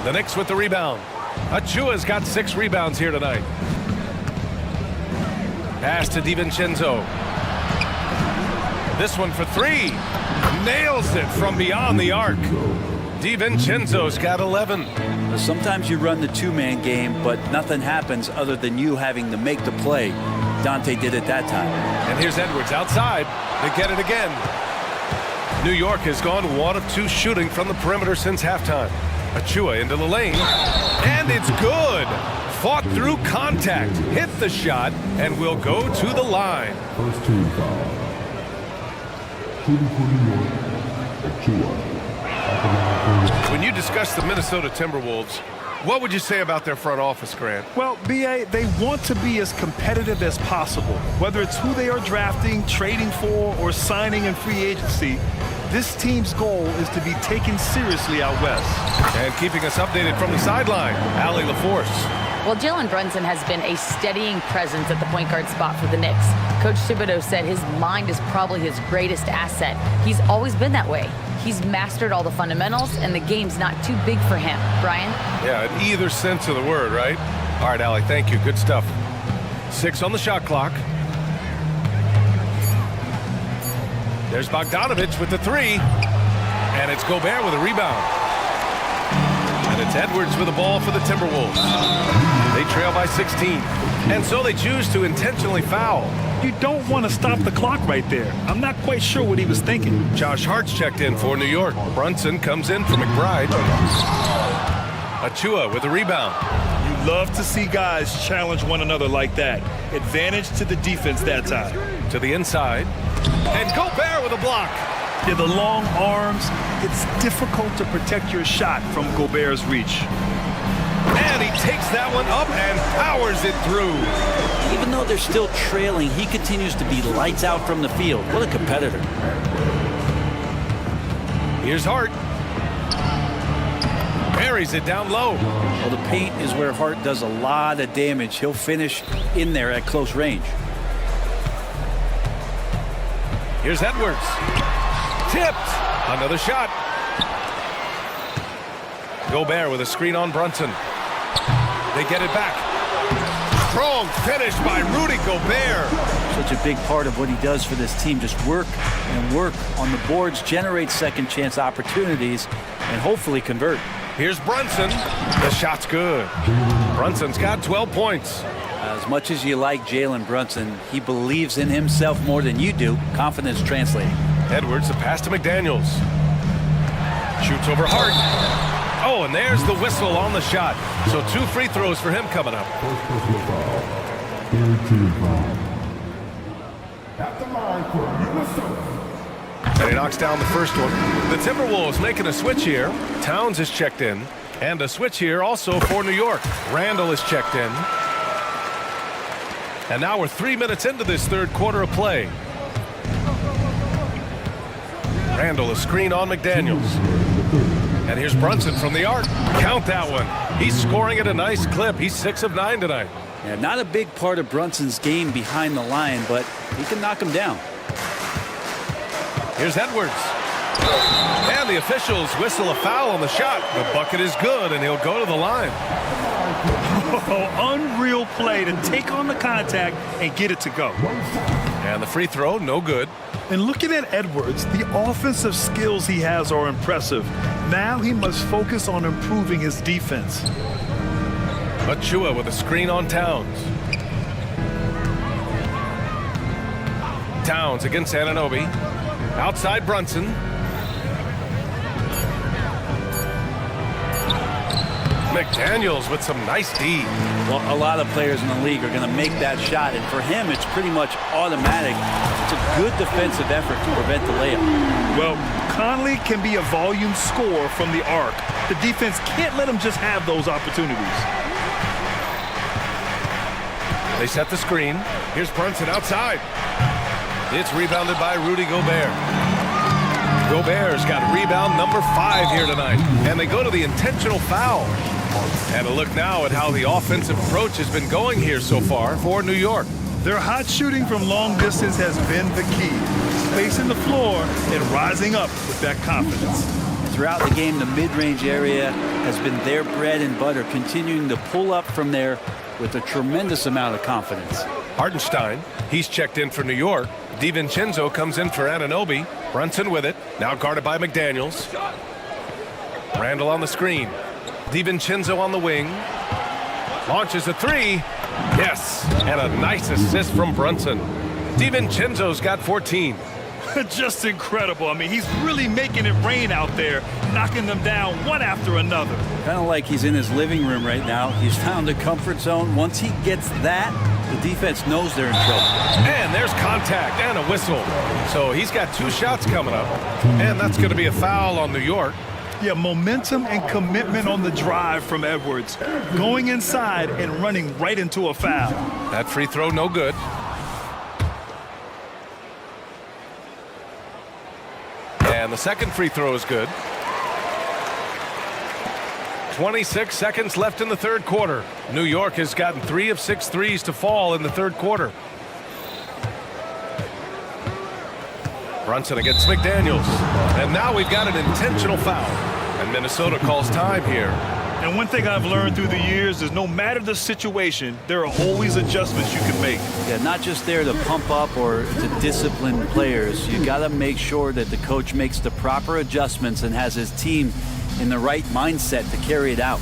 The Knicks with the rebound. Achua's got 6 rebounds here tonight. Pass to DiVincenzo. This one for 3. Nails it from beyond the arc. DiVincenzo's got 11. Sometimes you run the two-man game, but nothing happens other than you having to make the play. Dante did it that time. And here's Edwards outside. They get it again. New York has gone 1 of 2 shooting from the perimeter since halftime. Achua into the lane. And it's good. Fought through contact. Hit the shot and will go to the line. First team foul. Shooting for New York, Achua. When you discuss the Minnesota Timberwolves, What would you say about their front office, Grant? Well, B.A., they want to be as competitive as possible. Whether it's who they are drafting, trading for, or signing in free agency, this team's goal is to be taken seriously out west. And keeping us updated from the sideline, Allie LaForce. Well, Jalen Brunson has been a steadying presence at the point guard spot for the Knicks. Coach Thibodeau said his mind is probably his greatest asset. He's always been that way. He's mastered all the fundamentals, and the game's not too big for him. Brian? Yeah, in either sense of the word, right? All right, Allie, thank you. Good stuff. 6 on the shot clock. There's Bogdanovich with the 3. And it's Gobert with a rebound. And it's Edwards with the ball for the Timberwolves. They trail by 16. And so they choose to intentionally foul. You don't want to stop the clock right there. I'm not quite sure what he was thinking. Josh Hart's checked in for New York. Brunson comes in for McBride. Achua with a rebound. You love to see guys challenge one another like that. Advantage to the defense that time. To the inside. And Gobert with a block. Yeah, the long arms. It's difficult to protect your shot from Gobert's reach. And he takes that one up and powers it through. Even though they're still trailing, he continues to be lights out from the field. What a competitor. Here's Hart. Buries it down low. Well, the paint is where Hart does a lot of damage. He'll finish in there at close range. Here's Edwards. Tipped. Another shot. Gobert with a screen on Brunson. They get it back. Strong finish by Rudy Gobert. Such a big part of what he does for this team. Just work and work on the boards, generate second chance opportunities, and hopefully convert. Here's Brunson. The shot's good. Brunson's got 12 points. As much as you like Jalen Brunson, he believes in himself more than you do. Confidence translating. Edwards, the pass to McDaniels. Shoots over Hart. Oh, and there's the whistle on the shot. So 2 free throws for him coming up. And he knocks down the first one. The Timberwolves making a switch here. Towns is checked in. And a switch here also for New York. Randall is checked in. And now we're 3 minutes into this third quarter of play. Randall, a screen on McDaniels. And here's Brunson from the arc. Count that one. He's scoring at a nice clip. He's 6 of 9 tonight. Yeah, not a big part of Brunson's game behind the line, but he can knock him down. Here's Edwards. And the officials whistle a foul on the shot. The bucket is good, and he'll go to the line. Oh, unreal play to take on the contact and get it to go. And the free throw, no good. And looking at Edwards, the offensive skills he has are impressive. Now he must focus on improving his defense. Achua with a screen on Towns. Towns against Anunoby. Outside Brunson. McDaniels with some nice D. Well, a lot of players in the league are going to make that shot, and for him, it's pretty much automatic. It's a good defensive effort to prevent the layup. Well, Conley can be a volume scorer from the arc. The defense can't let him just have those opportunities. They set the screen. Here's Brunson outside. It's rebounded by Rudy Gobert. Gobert's got rebound number 5 here tonight. And they go to the intentional foul. And a look now at how the offensive approach has been going here so far for New York. Their hot shooting from long distance has been the key. Spacing the floor and rising up with that confidence. Throughout the game, the mid-range area has been their bread and butter, continuing to pull up from there with a tremendous amount of confidence. Hartenstein, he's checked in for New York. DiVincenzo comes in for Anunoby. Brunson with it, now guarded by McDaniels. Randall on the screen. DiVincenzo on the wing. Launches a 3. Yes, and a nice assist from Brunson. DiVincenzo's got 14. Just incredible. I mean, he's really making it rain out there, knocking them down one after another. Kind of like he's in his living room right now. He's found a comfort zone. Once he gets that, the defense knows they're in trouble. And there's contact and a whistle. So he's got 2 shots coming up. And that's going to be a foul on New York. Yeah, momentum and commitment on the drive from Edwards. Going inside and running right into a foul. That free throw no good. And the second free throw is good. 26 seconds left in the third quarter. New York has gotten 3 of 6 threes to fall in the third quarter. Brunson against McDaniels. And now we've got an intentional foul. And Minnesota calls time here. And one thing I've learned through the years is no matter the situation, there are always adjustments you can make. Yeah, not just there to pump up or to discipline players. You got to make sure that the coach makes the proper adjustments and has his team in the right mindset to carry it out.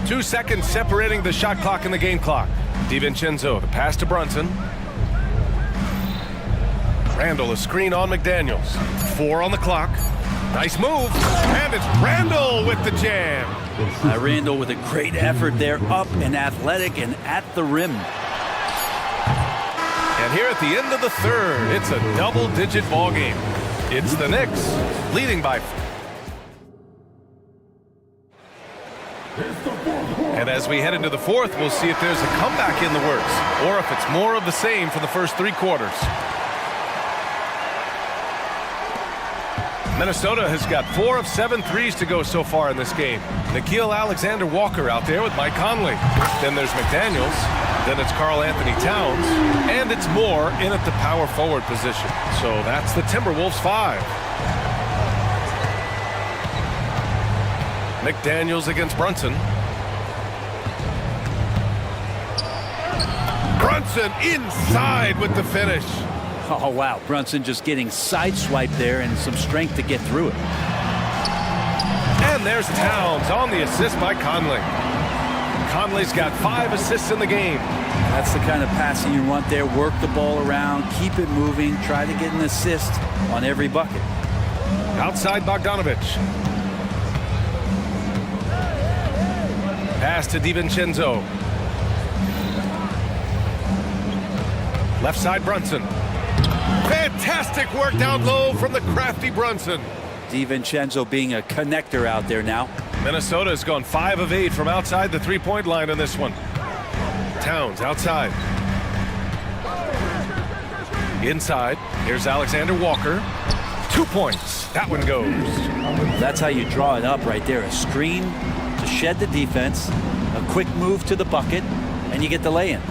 Two seconds separating the shot clock and the game clock. DiVincenzo, the pass to Brunson. Randall, a screen on McDaniels. 4 on the clock. Nice move. And it's Randall with the jam. Randall with a great effort there, up and athletic and at the rim. And here at the end of the third, it's a double-digit ball game. It's the Knicks leading by. And as we head into the fourth, we'll see if there's a comeback in the works or if it's more of the same for the first 3 quarters. Minnesota has got 4 of 7 threes to go so far in this game. Nickeil Alexander-Walker out there with Mike Conley. Then there's McDaniels. Then it's Karl Anthony Towns. And it's Moore in at the power forward position. So that's the Timberwolves 5. McDaniels against Brunson. Brunson inside with the finish. Oh, wow. Brunson just getting sideswiped there and some strength to get through it. And there's Towns on the assist by Conley. Conley's got 5 assists in the game. That's the kind of passing you want there. Work the ball around, keep it moving, try to get an assist on every bucket. Outside Bogdanovich. Pass to DiVincenzo. Left side Brunson. Fantastic work down low from the crafty Brunson. DiVincenzo being a connector out there now. Minnesota has gone 5 of 8 from outside the three-point line on this one. Towns outside. Inside. Here's Alexander Walker. 2 points. That one goes. That's how you draw it up right there. A screen to shed the defense, a quick move to the bucket, and you get the lay-in.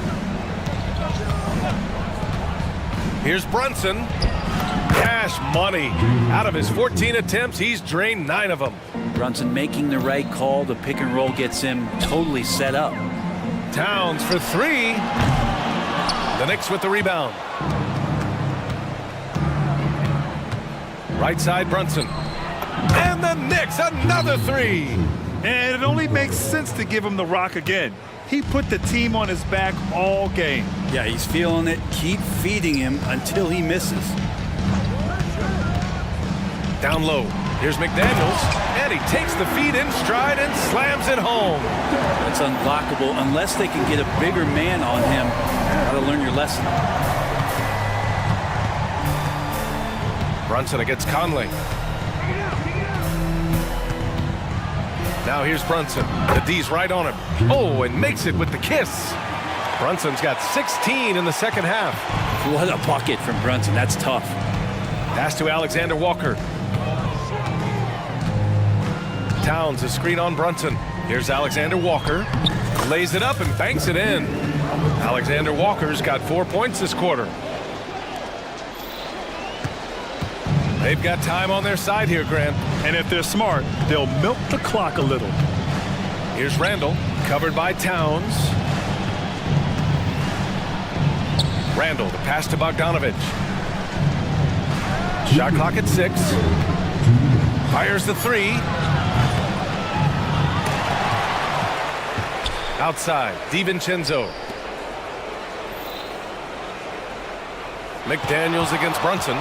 Here's Brunson. Cash money. Out of his 14 attempts, he's drained 9 of them. Brunson making the right call. The pick and roll gets him totally set up. Towns for 3. The Knicks with the rebound. Right side Brunson. And the Knicks another 3. And it only makes sense to give him the rock again. He put the team on his back all game. Yeah, he's feeling it. Keep feeding him until he misses. Down low. Here's McDaniels. And he takes the feed in stride and slams it home. That's unblockable unless they can get a bigger man on him. Got to learn your lesson. Brunson against Conley. Now here's Brunson. The D's right on him. Oh, and makes it with the kiss. Brunson's got 16 in the second half. What a bucket from Brunson. That's tough. Pass to Alexander Walker. Towns, a screen on Brunson. Here's Alexander Walker. Lays it up and banks it in. Alexander Walker's got 4 points this quarter. They've got time on their side here, Grant. And if they're smart, they'll milk the clock a little. Here's Randall, covered by Towns. Randall, the pass to Bogdanovich. Shot clock at 6. Fires the 3. Outside, DiVincenzo. McDaniels against Brunson.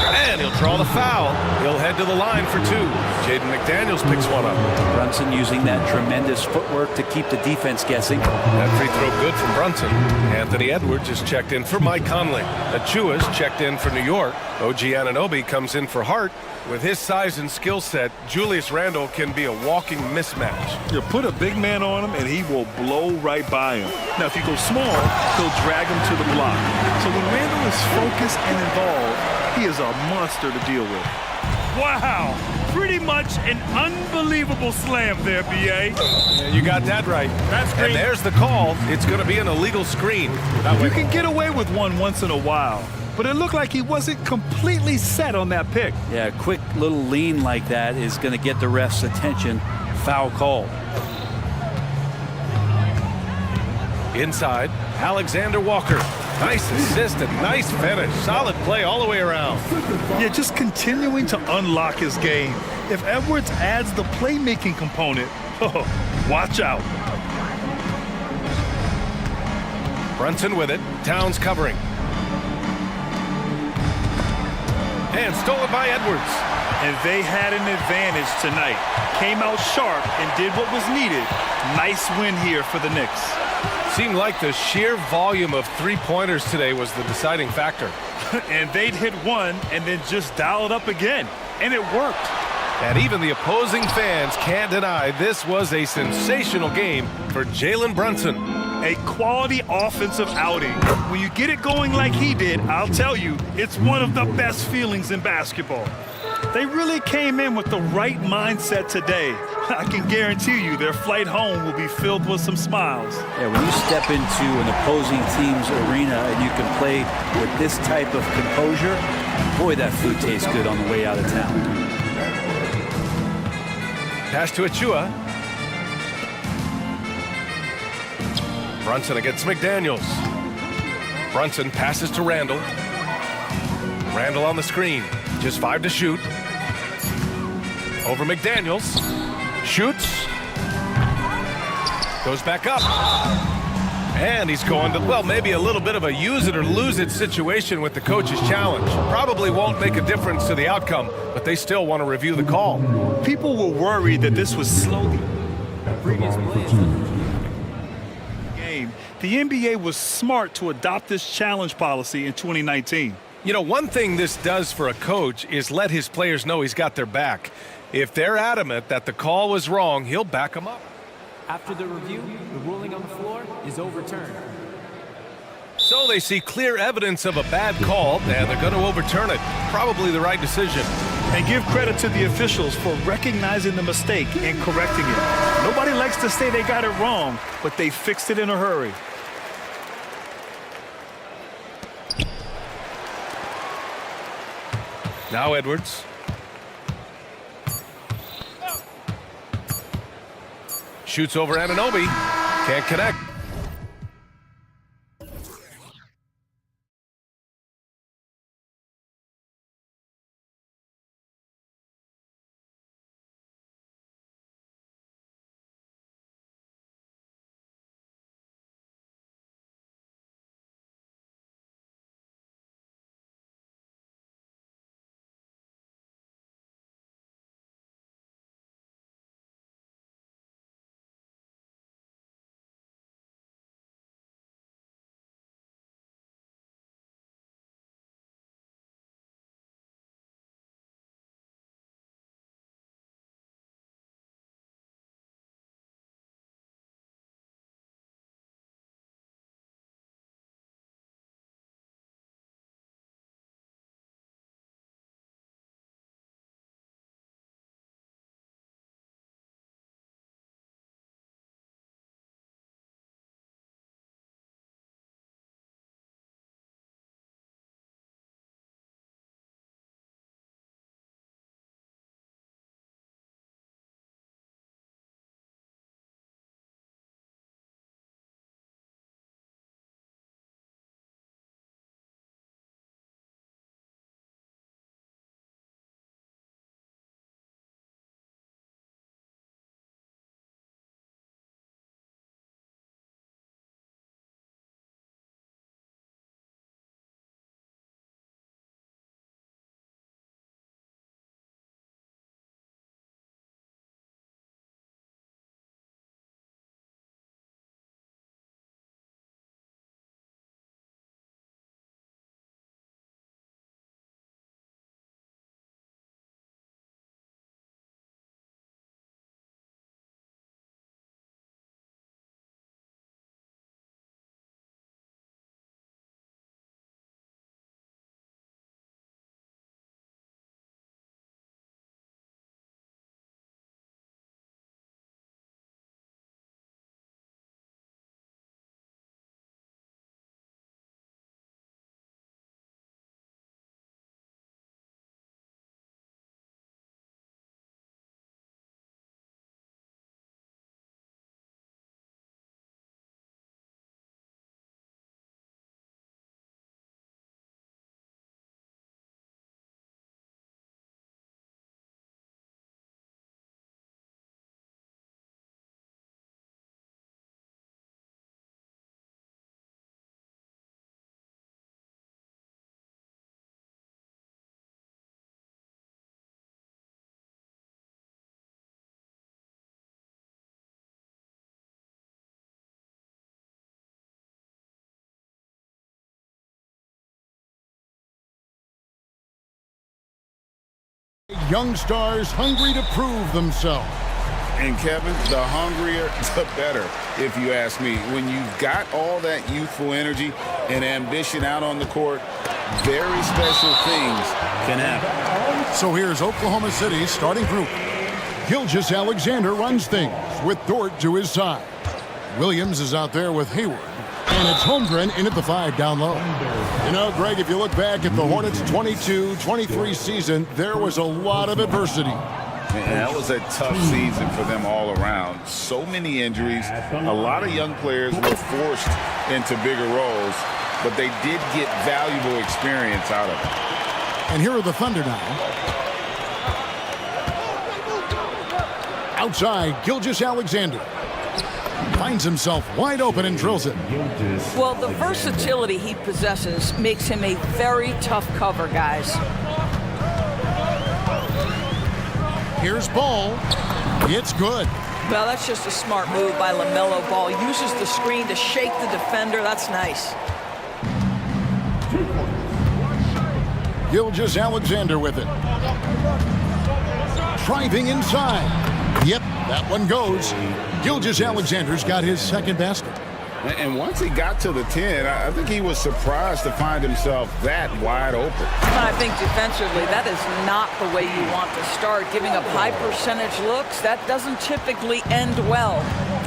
And he'll draw the foul. He'll head to the line for two. Jaden McDaniels picks one up. Brunson using that tremendous footwork to keep the defense guessing. That free throw good from Brunson. Anthony Edwards is checked in for Mike Conley. Achua's checked in for New York. OG Anunoby comes in for Hart. With his size and skill set, Julius Randle can be a walking mismatch. You put a big man on him, and he will blow right by him. Now, if you go small, he'll drag him to the block. So when Randle is focused and involved, he is a monster to deal with. Wow, pretty much an unbelievable slam there, B.A. Yeah, you got that right. That's great. And there's the call. It's going to be an illegal screen. You can get away with one once in a while, but it looked like he wasn't completely set on that pick. Yeah, a quick little lean like that is going to get the ref's attention. Foul call. Inside, Alexander Walker. Nice assist and nice finish. Solid play all the way around. Yeah, just continuing to unlock his game. If Edwards adds the playmaking component, watch out. Brunson with it. Towns covering. And stolen by Edwards. And they had an advantage tonight. Came out sharp and did what was needed. Nice win here for the Knicks. Seemed like the sheer volume of three-pointers today was the deciding factor. And they'd hit one and then just dial it up again. And it worked. And even the opposing fans can't deny this was a sensational game for Jalen Brunson. A quality offensive outing. When you get it going like he did, I'll tell you, it's one of the best feelings in basketball. They really came in with the right mindset today. I can guarantee you their flight home will be filled with some smiles. Yeah, when you step into an opposing team's arena and you can play with this type of composure, boy, that food tastes good on the way out of town. Pass to Achua. Brunson against McDaniels. Brunson passes to Randle. Randle on the screen. Just 5 to shoot. Over McDaniels. Shoots. Goes back up. And he's going to, well, maybe a little bit of a use it or lose it situation with the coach's challenge. Probably won't make a difference to the outcome, but they still want to review the call. People were worried that this was slowly. The NBA was smart to adopt this challenge policy in 2019. You know, one thing this does for a coach is let his players know he's got their back. If they're adamant that the call was wrong, he'll back them up. After the review, the ruling on the floor is overturned. So they see clear evidence of a bad call, and they're going to overturn it. Probably the right decision. And give credit to the officials for recognizing the mistake and correcting it. Nobody likes to say they got it wrong, but they fixed it in a hurry. Now Edwards. Shoots over Anunoby. Can't connect. young stars hungry to prove themselves. And Kevin, the hungrier, the better, if you ask me. When you've got all that youthful energy and ambition out on the court, very special things can happen. So here's Oklahoma City's starting group. Gilgeous-Alexander runs things with Dort to his side. Williams is out there with Hayward. And it's Holmgren in at the 5 down low. You know, Greg, if you look back at the Hornets' 22-23 season, there was a lot of adversity. And that was a tough season for them all around. So many injuries. A lot of young players were forced into bigger roles, but they did get valuable experience out of it. And here are the Thunder now. Outside, Gilgeous-Alexander finds himself wide open and drills it. Well, the versatility he possesses makes him a very tough cover, guys. Here's Ball. It's good. Well, that's just a smart move by LaMelo Ball. Uses the screen to shake the defender. That's nice. Gilgeous-Alexander with it. Driving inside. Yep, that one goes. Gilgeous-Alexander's got his second basket. And once he got to the 10, I think he was surprised to find himself that wide open. I think defensively, that is not the way you want to start. Giving up high percentage looks, that doesn't typically end well.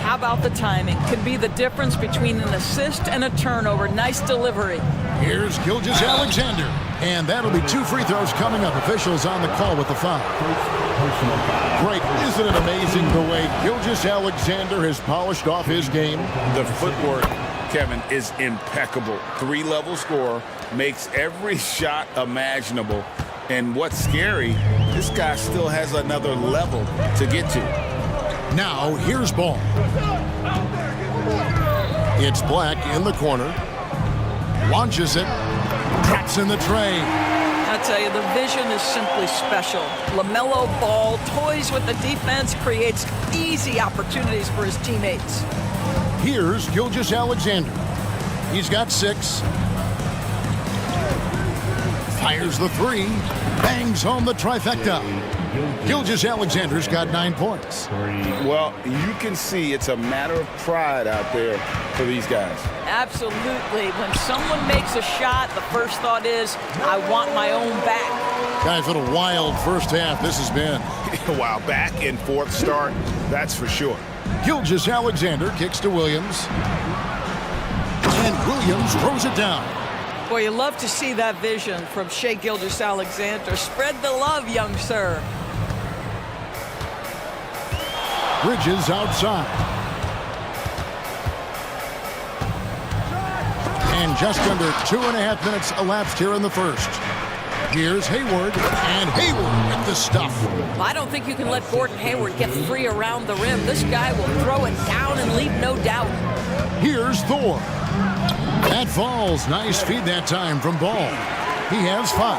How about the timing? Could be the difference between an assist and a turnover. Nice delivery. Here's Gilgeous-Alexander. And that'll be 2 free throws coming up. Officials on the call with the foul. Great. Isn't it amazing the way Gilgeous-Alexander has polished off his game? The footwork, Kevin, is impeccable. 3-level scorer, makes every shot imaginable. And what's scary, this guy still has another level to get to. Now, here's Ball. It's Black in the corner. Launches it. Drops in the tray. I tell you, the vision is simply special. LaMelo Ball toys with the defense, creates easy opportunities for his teammates. Here's Gilgeous-Alexander. He's got 6. Fires the 3. Bangs home the trifecta. Gilgeous-Alexander's got 9 points. Well, you can see it's a matter of pride out there for these guys. Absolutely. When someone makes a shot, the first thought is, I want my own back. Guys, what a wild first half this has been. Wow, back and forth start, that's for sure. Gilgeous-Alexander kicks to Williams. And Williams throws it down. Boy, you love to see that vision from Shai Gilgeous-Alexander. Spread the love, young sir. Bridges outside. And just under 2.5 minutes elapsed here in the first. Here's Hayward, and Hayward with the stuff. Well, I don't think you can let Gordon Hayward get free around the rim. This guy will throw it down and leave no doubt. Here's Thor. That falls. Nice feed that time from Ball. He has 5.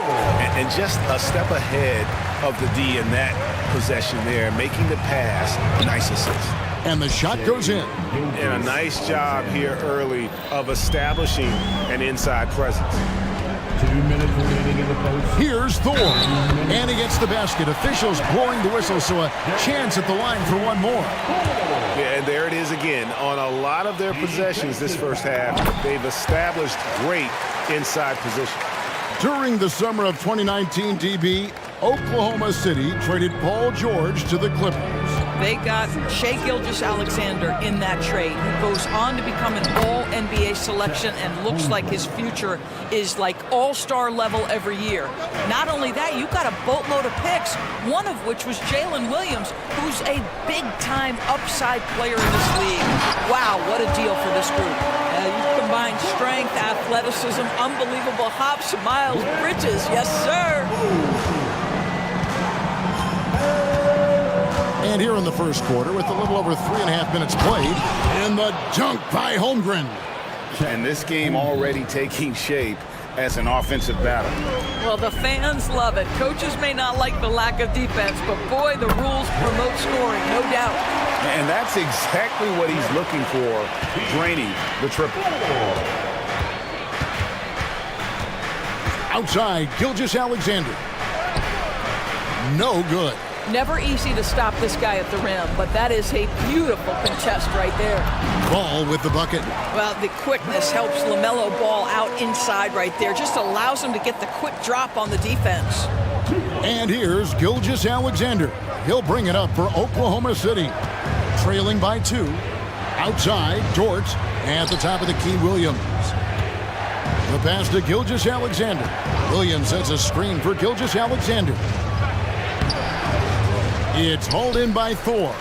And just a step ahead of the D in that possession there, making the pass. Nice assist. And the shot goes in. And a nice job here early of establishing an inside presence. 2 minutes remaining in the post. Here's Thor. And he gets the basket. Officials blowing the whistle, so a chance at the line for one more. Yeah, and there it is again. On a lot of their possessions this first half, they've established great inside position. During the summer of 2019, DB, Oklahoma City traded Paul George to the Clippers. They got Shai Gilgeous-Alexander in that trade, who goes on to become an all-NBA selection and looks like his future is like all-star level every year. Not only that, you've got a boatload of picks, one of which was Jalen Williams, who's a big-time upside player in this league. Wow, what a deal for this group. You combine strength, athleticism, unbelievable hops, Miles Bridges, yes, sir. And here in the first quarter, with a little over 3.5 minutes played, and the dunk by Holmgren. And this game already taking shape as an offensive battle. Well, the fans love it. Coaches may not like the lack of defense, but boy, the rules promote scoring, no doubt. And that's exactly what he's looking for, draining the triple. Outside, Gilgeous-Alexander. No good. Never easy to stop this guy at the rim, but that is a beautiful contest right there. Ball with the bucket. Well, the quickness helps LaMelo Ball out inside right there. Just allows him to get the quick drop on the defense. And here's Gilgeous-Alexander. He'll bring it up for Oklahoma City. Trailing by 2. Outside, Dort at the top of the key, Williams. The pass to Gilgeous-Alexander. Williams sets a screen for Gilgeous-Alexander. It's hauled in by Thor.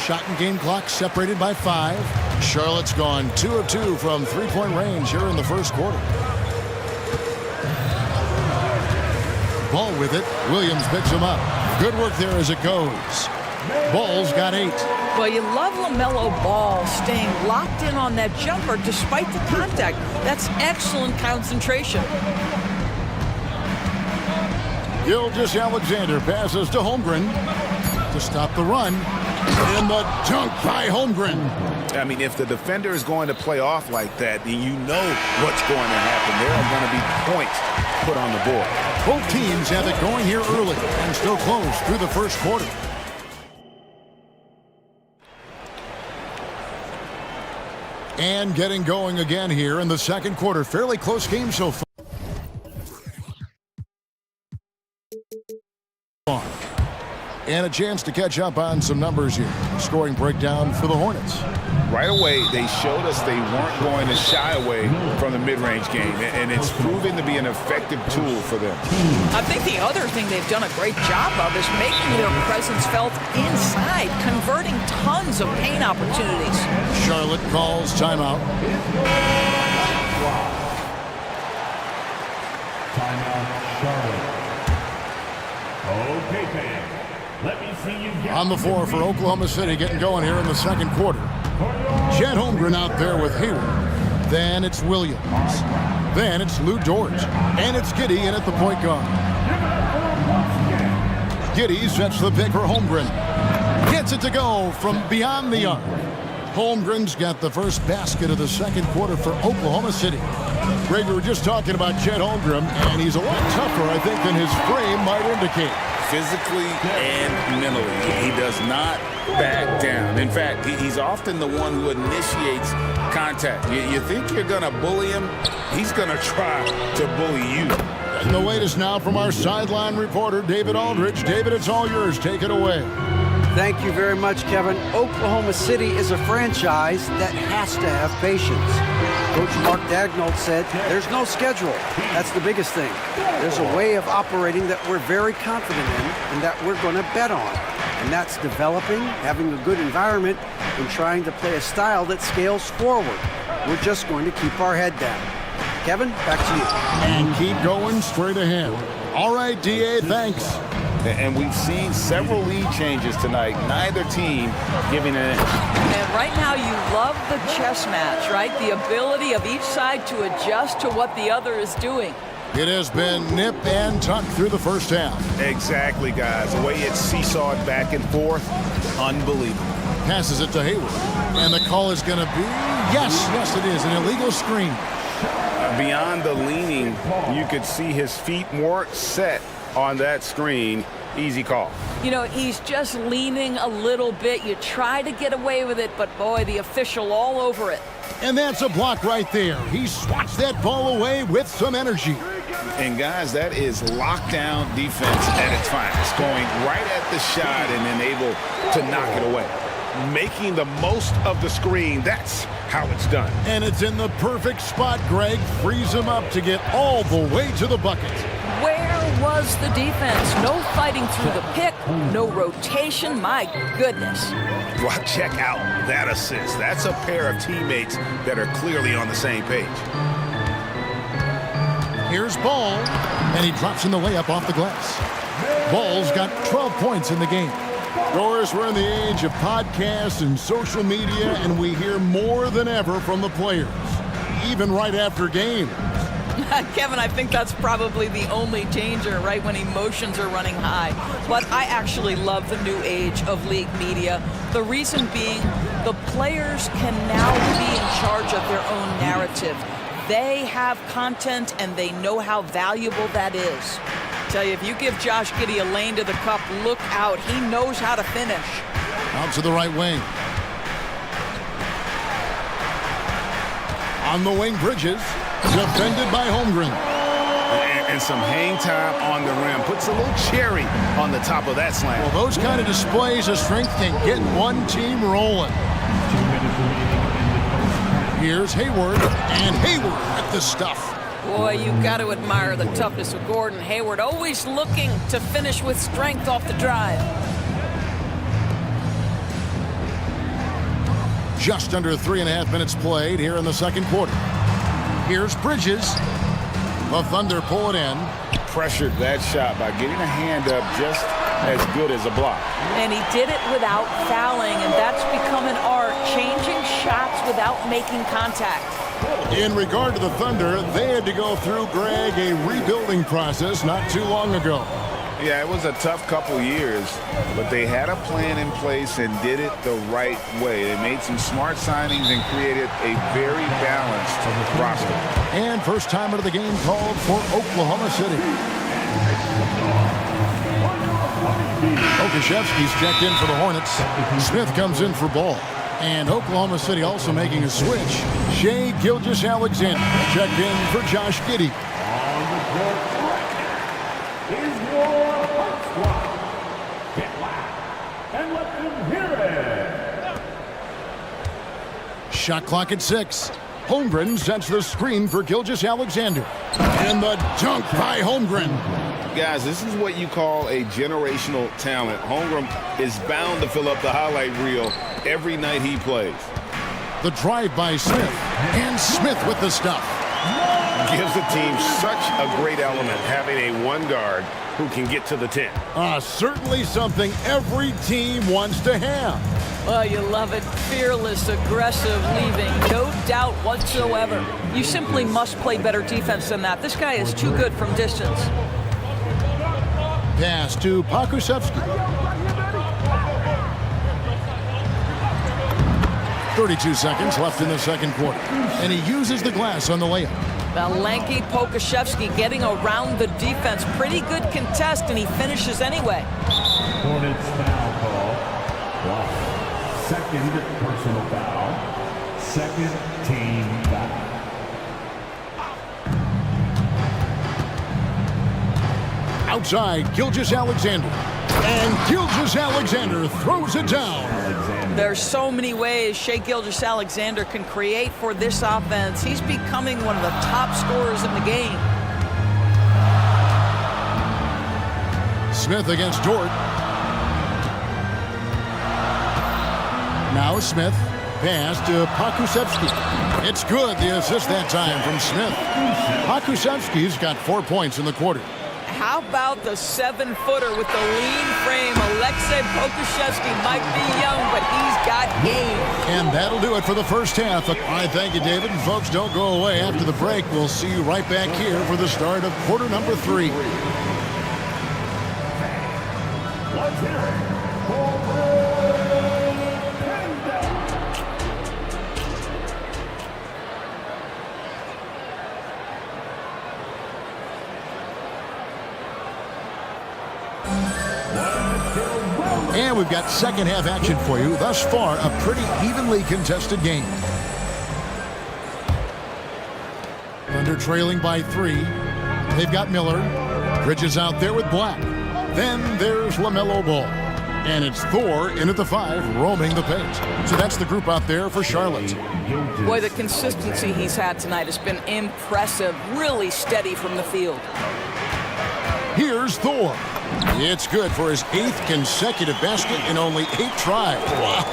Shot and game clock separated by 5. Charlotte's gone 2 of 2 from three-point range here in the first quarter. Ball with it. Williams picks him up. Good work there as it goes. Ball's got 8. Well, you love LaMelo Ball staying locked in on that jumper despite the contact. That's excellent concentration. Gilgeous-Alexander passes to Holmgren to stop the run. And the dunk by Holmgren. I mean, if the defender is going to play off like that, then you know what's going to happen. There are going to be points put on the board. Both teams have it going here early and still close through the first quarter. And getting going again here in the second quarter. Fairly close game so far. And a chance to catch up on some numbers here. Scoring breakdown for the Hornets. Right away, they showed us they weren't going to shy away from the mid-range game, and it's proven to be an effective tool for them. I think the other thing they've done a great job of is making their presence felt inside, converting tons of paint opportunities. Charlotte calls timeout. Timeout, Charlotte. Okay, fans. Let me see you get on the floor for Oklahoma City, getting going here in the second quarter. Chet Holmgren out there with Hayward. Then it's Williams. Then it's Lou Dort. And it's Giddey in at the point guard. Giddey sets the pick for Holmgren. Gets it to go from beyond the arc. Holmgren's got the first basket of the second quarter for Oklahoma City. Greg, we were just talking about Chet Holmgren, and he's a lot tougher, I think, than his frame might indicate. Physically and mentally, he does not back down. In fact, he's often the one who initiates contact. You think you're going to bully him, he's going to try to bully you. And the latest now from our sideline reporter, David Aldridge. David, it's all yours. Take it away. Thank you very much, Kevin. Oklahoma City is a franchise that has to have patience. Coach Mark Daigneault said, there's no schedule. That's the biggest thing. There's a way of operating that we're very confident in and that we're going to bet on. And that's developing, having a good environment, and trying to play a style that scales forward. We're just going to keep our head down. Kevin, back to you. And keep going straight ahead. All right, DA, thanks. And we've seen several lead changes tonight. Neither team giving an inch. And right now you love the chess match, right? The ability of each side to adjust to what the other is doing. It has been nip and tuck through the first half. Exactly, guys. The way it's seesawed back and forth, unbelievable. Passes it to Hayward. And the call is going to be, yes, it is, an illegal screen. Beyond the leaning, you could see his feet weren't set on that screen. Easy call. You know, he's just leaning a little bit. You try to get away with it, but boy, the official all over it. And that's a block right there. He swats that ball away with some energy. And guys, that is lockdown defense at its finest. Going right at the shot and then able to knock it away. Making the most of the screen. That's how it's done. And it's in the perfect spot, Greg. Frees him up to get all the way to the bucket. Where was the defense? No fighting through the pick, no rotation. My goodness. Well, check out that assist. That's a pair of teammates that are clearly on the same page. Here's Ball, and he drops in the layup off the glass. Ball's got 12 points in the game. Doris, we're in the age of podcasts and social media, and we hear more than ever from the players, even right after games. Kevin, I think that's probably the only danger, right, when emotions are running high. But I actually love the new age of league media. The reason being, the players can now be in charge of their own narrative. They have content, and they know how valuable that is. tell you, if you give Josh Giddey a lane to the cup, look out. He knows how to finish. Out to the right wing. On the wing, Bridges. Defended by Holmgren. And some hang time on the rim. Puts a little cherry on the top of that slam. Well, those kind of displays of strength can get one team rolling. Here's Hayward, and Hayward at the stuff. Boy, you've got to admire the toughness of Gordon Hayward, always looking to finish with strength off the drive. Just under 3.5 minutes played here in the second quarter. Here's Bridges. The Thunder pull it in. Pressured that shot by getting a hand up just as good as a block. And he did it without fouling, and that's become an art, changing shots without making contact. In regard to the Thunder, they had to go through, Greg, a rebuilding process not too long ago. Yeah, it was a tough couple years, but they had a plan in place and did it the right way. They made some smart signings and created a very balanced roster. And first time out of the game called for Oklahoma City. Okashevsky's checked in for the Hornets. Smith comes in for ball. And Oklahoma City also making a switch. Shai Gilgeous-Alexander checked in for Josh Giddey. On the court is your hot squad. Get loud and let them hear it. Shot clock at 6. Holmgren sets the screen for Gilgeous-Alexander. And the dunk by Holmgren. Guys, this is what you call a generational talent. Holmgren is bound to fill up the highlight reel every night he plays. The drive by Smith. And Smith with the stuff. Gives the team such a great element having a one guard who can get to the 10. Certainly something every team wants to have. Well, you love it. Fearless, aggressive, leaving. No doubt whatsoever. You simply must play better defense than that. This guy is too good from distance. Pass to Pakusevsky. 32 seconds left in the second quarter. And he uses the glass on the layup. The lanky Pokusevski getting around the defense. Pretty good contest, and he finishes anyway. Hornets foul call. Wow. Second personal foul. Second team foul. Outside, Gilgeous-Alexander. And Gilgeous-Alexander throws it down. There's so many ways Shai Gilgeous-Alexander can create for this offense. He's becoming one of the top scorers in the game. Smith against Dort. Now Smith. Pass to Pakusevsky. It's good, the assist that time from Smith. Pakusevsky's got 4 points in the quarter. How about the 7-footer with the lean frame? Alexei Pokusevski might be young, but he's got game. And that'll do it for the first half. I thank you, David. And folks, don't go away. After the break, we'll see you right back here for the start of quarter number 3. Let's hear it. And we've got second half action for you. Thus far, a pretty evenly contested game. Thunder trailing by 3. They've got Miller. Bridges out there with Black. Then there's LaMelo Ball. And it's Thor in at the 5, roaming the paint. So that's the group out there for Charlotte. Boy, the consistency he's had tonight has been impressive. Really steady from the field. Here's Thor. It's good for his 8th consecutive basket in only 8 tries. Wow.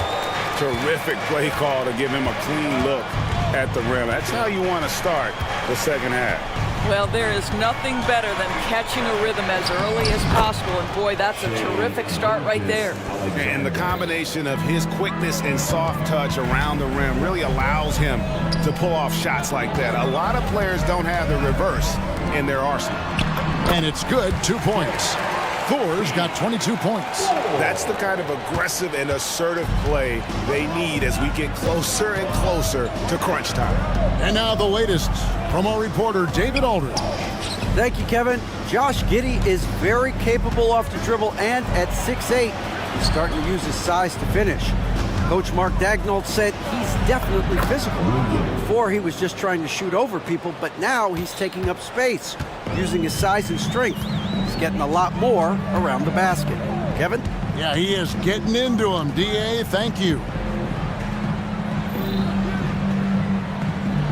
Terrific play call to give him a clean look at the rim. That's how you want to start the second half. Well, there is nothing better than catching a rhythm as early as possible. And boy, that's a terrific start right there. And the combination of his quickness and soft touch around the rim really allows him to pull off shots like that. A lot of players don't have the reverse in their arsenal. And it's good, 2 points. Thor's got 22 points. That's the kind of aggressive and assertive play they need as we get closer and closer to crunch time. And now the latest from our reporter, David Aldridge. Thank you, Kevin. Josh Giddey is very capable off the dribble, and at 6'8", he's starting to use his size to finish. Coach Mark Daignault said he's definitely physical. Before, he was just trying to shoot over people, but now he's taking up space, using his size and strength. He's getting a lot more around the basket. Kevin? Yeah, he is getting into him. D.A., thank you.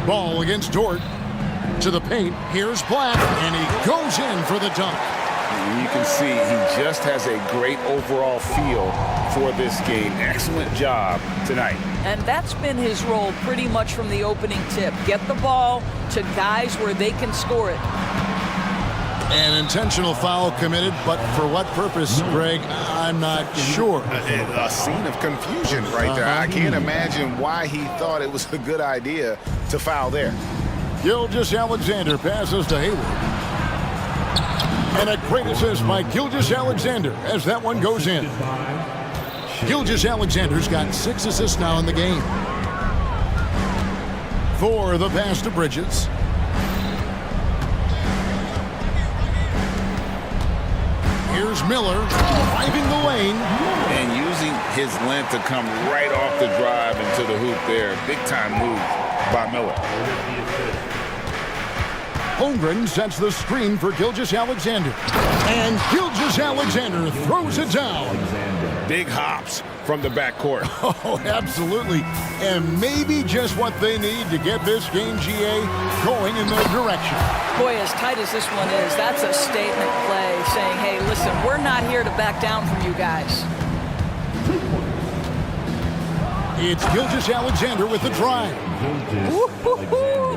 Ball against Dort. To the paint. Here's Black, and he goes in for the dunk. And you can see he just has a great overall feel for this game. Excellent job tonight. And that's been his role pretty much from the opening tip. Get the ball to guys where they can score it. An intentional foul committed, but for what purpose, Greg, I'm not sure. A scene of confusion right there. I can't imagine why he thought it was a good idea to foul there. Gilgeous-Alexander passes to Hayward. And a great assist by Gilgeous-Alexander as that one goes in. Gilgeous-Alexander's got 6 assists now in the game. For the pass to Bridges. Here's Miller driving the lane. And using his length to come right off the drive into the hoop there. Big time move by Miller. Holmgren sets the screen for Gilgeous-Alexander. And Gilgeous-Alexander throws it down. Big hops from the backcourt. Oh, absolutely. And maybe just what they need to get this game, GA, going in their direction. Boy, as tight as this one is, that's a statement play saying, hey, listen, we're not here to back down from you guys. It's Gilgeous-Alexander with the drive.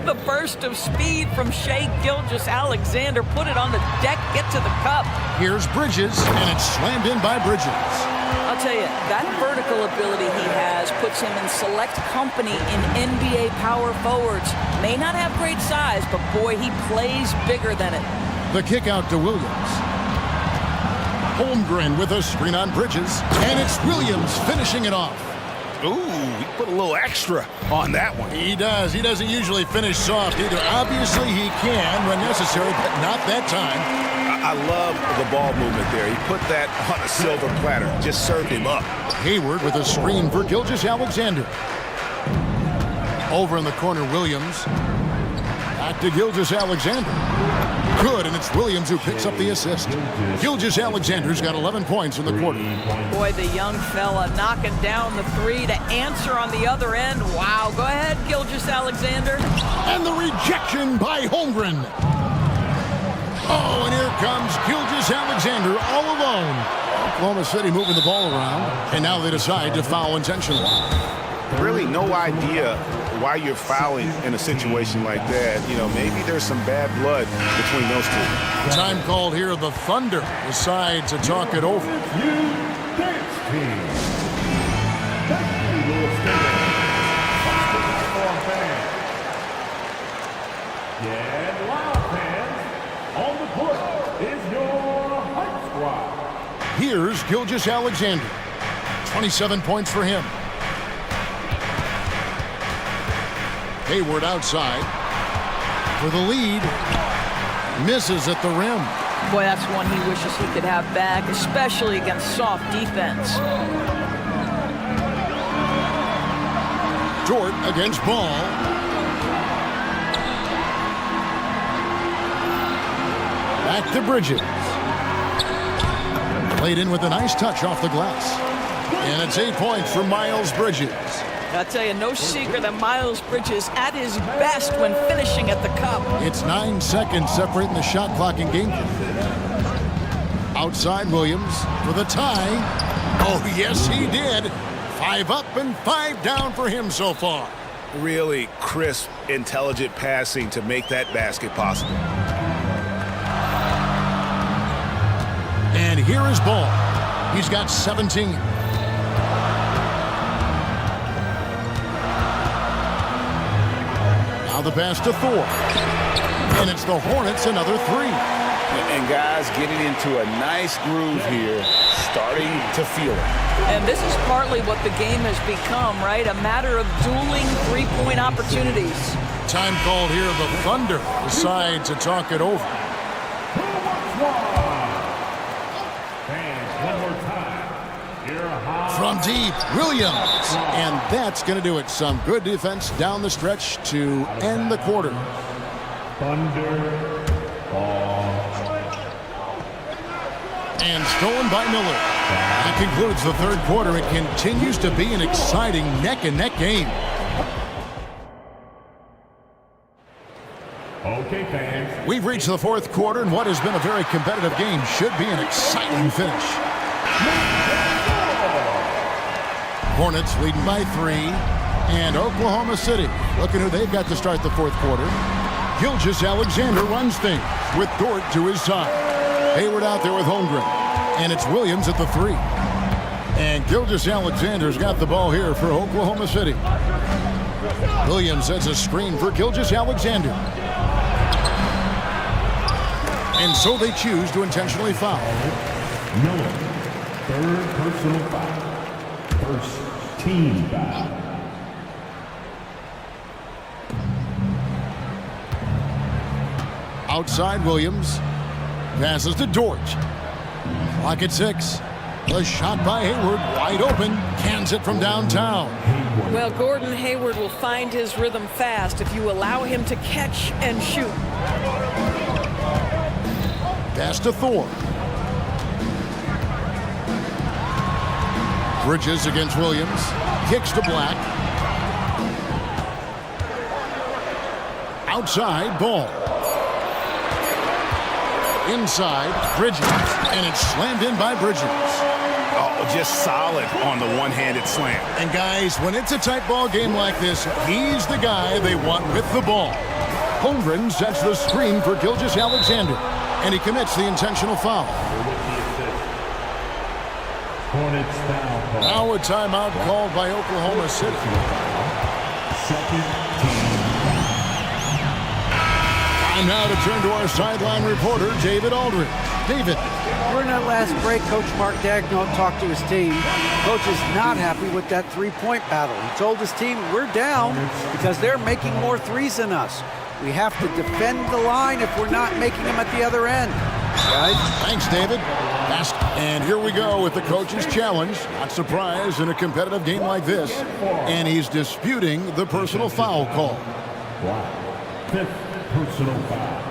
The burst of speed from Shai Gilgeous-Alexander. Put it on the deck, get to the cup. Here's Bridges, and it's slammed in by Bridges. I'll tell you, that vertical ability he has puts him in select company in NBA power forwards. May not have great size, but boy, he plays bigger than it. The kick out to Williams. Holmgren with a screen on Bridges, and it's Williams finishing it off. Ooh, he put a little extra on that one. He does. He doesn't usually finish soft either. Obviously, he can when necessary, but not that time. I love the ball movement there. He put that on a silver platter. Just served him up. Hayward with a screen for Gilgeous-Alexander. Over in the corner, Williams. Back to Gilgeous-Alexander. Good, and it's Williams who picks up the assist. Gilgeous-Alexander's got 11 points in the quarter. Boy, the young fella knocking down the three to answer on the other end. Wow, go ahead, Gilgeous-Alexander. And the rejection by Holmgren. Oh, and here comes Gilgeous-Alexander all alone. Oklahoma City moving the ball around, and now they decide to foul intentionally. Really no idea why you're fouling in a situation like that. You know, maybe there's some bad blood between those two. Time called here. The Thunder decide to talk it over. And Wild fans, on the court is your Hype Squad. Here's Gilgeous-Alexander. 27 points for him. Hayward outside for the lead. Misses at the rim. Boy, that's one he wishes he could have back, especially against soft defense. Dort against Ball. Back to Bridges. Played in with a nice touch off the glass. And it's 8 points for Miles Bridges. I'll tell you, no secret that Miles Bridges at his best when finishing at the cup. It's 9 seconds separating the shot clock in game. Outside Williams for the tie. Oh, yes, he did. 5 up and 5 down for him so far. Really crisp, intelligent passing to make that basket possible. And here is Ball. He's got 17. Now the pass to Thor. And it's the Hornets, another 3. And guys getting into a nice groove here, starting to feel it. And this is partly what the game has become, right? A matter of dueling three-point opportunities. Time called here. The Thunder decide to talk it over. One more time. From deep, Williams. And that's going to do it. Some good defense down the stretch to end the quarter. Thunder ball. And stolen by Miller. That concludes the third quarter. It continues to be an exciting neck-and-neck game. Okay, fans. We've reached the fourth quarter, and what has been a very competitive game should be an exciting finish. Hornets leading by 3. And Oklahoma City, looking who they've got to start the fourth quarter. Gilgeous-Alexander runs things with Dort to his side. Hayward out there with Holmgren. And it's Williams at the 3. And Gilgeous-Alexander's got the ball here for Oklahoma City. Williams sets a screen for Gilgeous-Alexander. And so they choose to intentionally foul. Miller, third personal foul. First team foul. Outside Williams. Passes to Dort. Clock at 6. The shot by Hayward, wide open. Cans it from downtown. Well, Gordon Hayward will find his rhythm fast if you allow him to catch and shoot. Pass to Thor. Bridges against Williams. Kicks to Black. Outside, ball. Inside, Bridges. And it's slammed in by Bridges. Oh, just solid on the one-handed slam. And guys, when it's a tight ball game like this, he's the guy they want with the ball. Holmgren sets the screen for Gilgeous-Alexander. And he commits the intentional foul. Hornets foul call. Now a timeout called by Oklahoma City. Second team. Time now to turn to our sideline reporter, David Aldridge. David. During that last break, Coach Mark Daigneault talked to his team. Coach is not happy with that three-point battle. He told his team, we're down because they're making more threes than us. We have to defend the line if we're not making them at the other end. Guys? Thanks, David. And here we go with the coach's challenge. Not surprised in a competitive game like this. And he's disputing the personal foul call. Fifth personal foul.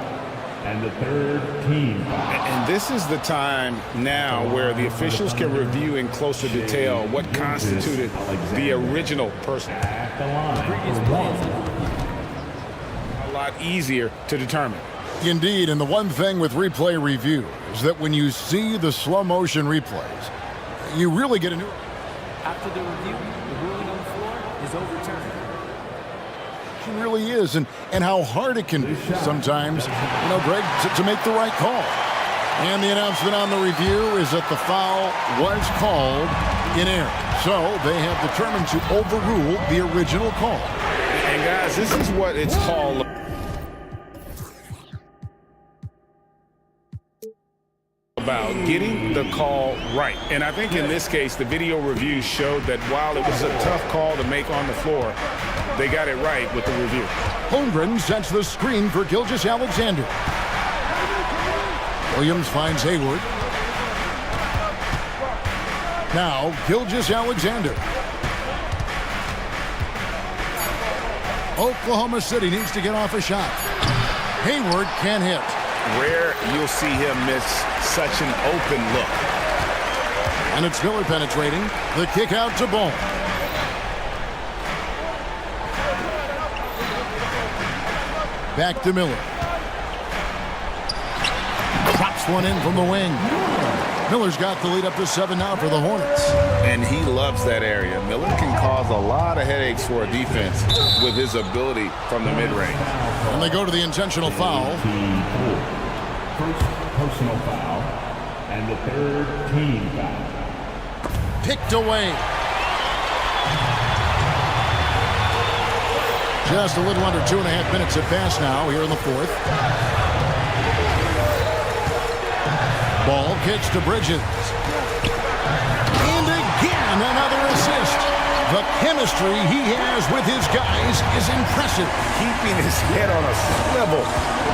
And the third team foul. And this is the time now where the officials can review in closer detail what constituted the original person. At the line. A lot easier to determine. Indeed, and the one thing with replay review is that when you see the slow motion replays, you really get a new... After the review, the ruling on the floor is overturned. It really is, and how hard it can be sometimes, Greg, to make the right call. And the announcement on the review is that the foul was called in error. So they have determined to overrule the original call. And guys, this is what it's called. About getting the call right. And I think in this case, the video review showed that while it was a tough call to make on the floor, they got it right with the review. Holmgren sets the screen for Gilgeous-Alexander. Williams finds Hayward. Now, Gilgeous-Alexander. Oklahoma City needs to get off a shot. Hayward can't hit. Rare you'll see him miss such an open look. And it's Miller penetrating. The kick out to Ball. Back to Miller. Drops one in from the wing. Miller's got the lead up to 7 now for the Hornets. And he loves that area. Miller can cause a lot of headaches for a defense with his ability from the mid-range. And they go to the intentional foul. First personal foul and the third team foul. Picked away. Just a little under 2.5 minutes have passed now here in the fourth. Ball kicks to Bridges. And again, another assist. The chemistry he has with his guys is impressive. Keeping his head on a swivel,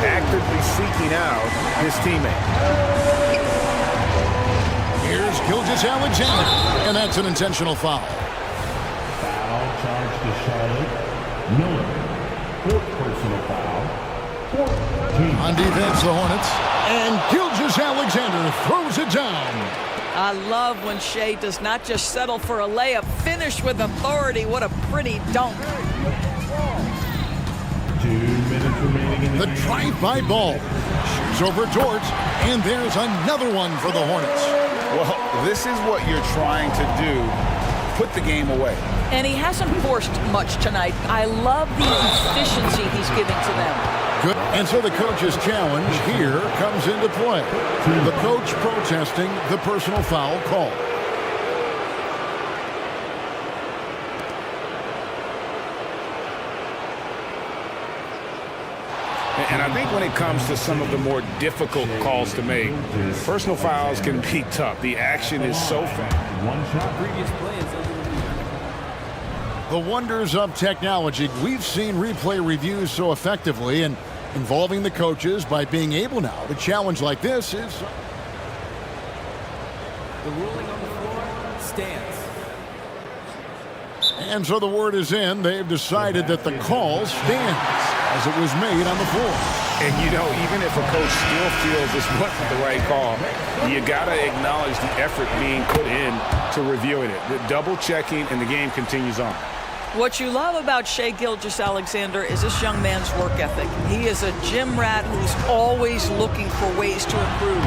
actively seeking out his teammate. Here's Gilgeous-Alexander, and that's an intentional foul. Foul charge to Charlotte. Miller. Fourth personal foul. 14. On defense, the Hornets. And Gilgeous-Alexander throws it down. I love when Shea does not just settle for a layup, finish with authority. What a pretty dunk. 2 minutes remaining in the game. drive-by ball. Shoots over George, and there's another one for the Hornets. Well, this is what you're trying to do. Put the game away. And he hasn't forced much tonight. I love the efficiency he's giving to them. Good. And so the coach's challenge here comes into play. The coach protesting the personal foul call. And I think when it comes to some of the more difficult calls to make, personal fouls can be tough. The action is so fast. One shot. Previous play is The wonders of technology. We've seen replay reviews so effectively, and involving the coaches by being able now to challenge like this is... the ruling on the floor stands. And so the word is in. They've decided that the call stands as it was made on the floor. And, you know, even if a coach still feels this wasn't the right call, you got to acknowledge the effort being put in to reviewing it. The double checking, and the game continues on. What you love about Shea Gilgeous-Alexander is this young man's work ethic. He is a gym rat who's always looking for ways to improve.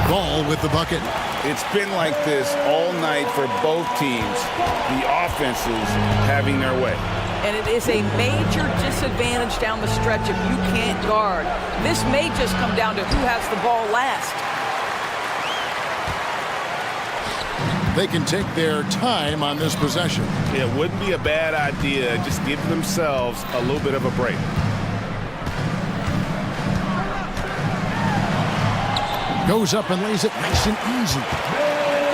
Ball with the bucket. It's been like this all night for both teams. The offenses having their way. And it is a major disadvantage down the stretch if you can't guard. This may just come down to who has the ball last. They can take their time on this possession. It wouldn't be a bad idea. Just give themselves a little bit of a break. Goes up and lays it nice and easy.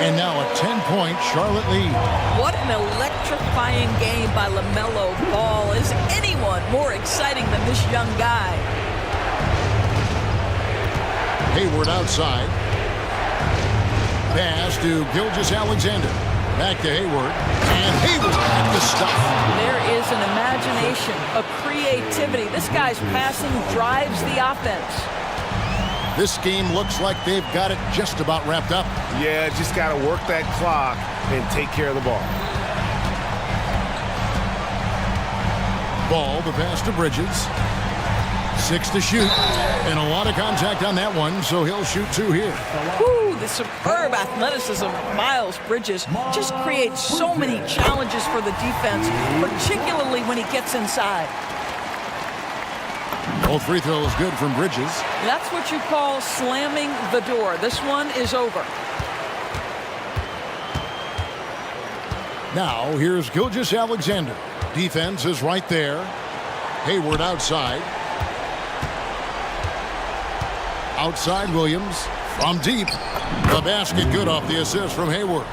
And now a 10-point Charlotte lead. What an electrifying game by LaMelo Ball. Is anyone more exciting than this young guy? Hayward outside. Pass to Gilgeous-Alexander. Back to Hayward. And Hayward at the stop. There is an imagination, a creativity. This guy's passing drives the offense. This game looks like they've got it just about wrapped up. Yeah, just got to work that clock and take care of the ball. Ball, the pass to Bridges. 6 to shoot. And a lot of contact on that one, so he'll shoot 2 here. Woo, the superb athleticism of Miles Bridges just creates so many challenges for the defense, particularly when he gets inside. Both free throws good from Bridges. That's what you call slamming the door. This one is over. Now, here's Gilgeous-Alexander. Defense is right there. Hayward outside. Outside Williams. From deep. The basket good off the assist from Hayward.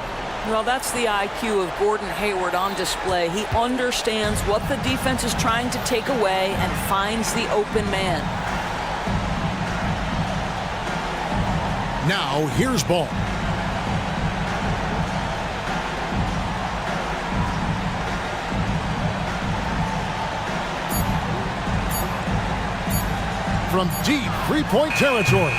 Well, that's the IQ of Gordon Hayward on display. He understands what the defense is trying to take away and finds the open man. Now, here's Ball. From deep three-point territory.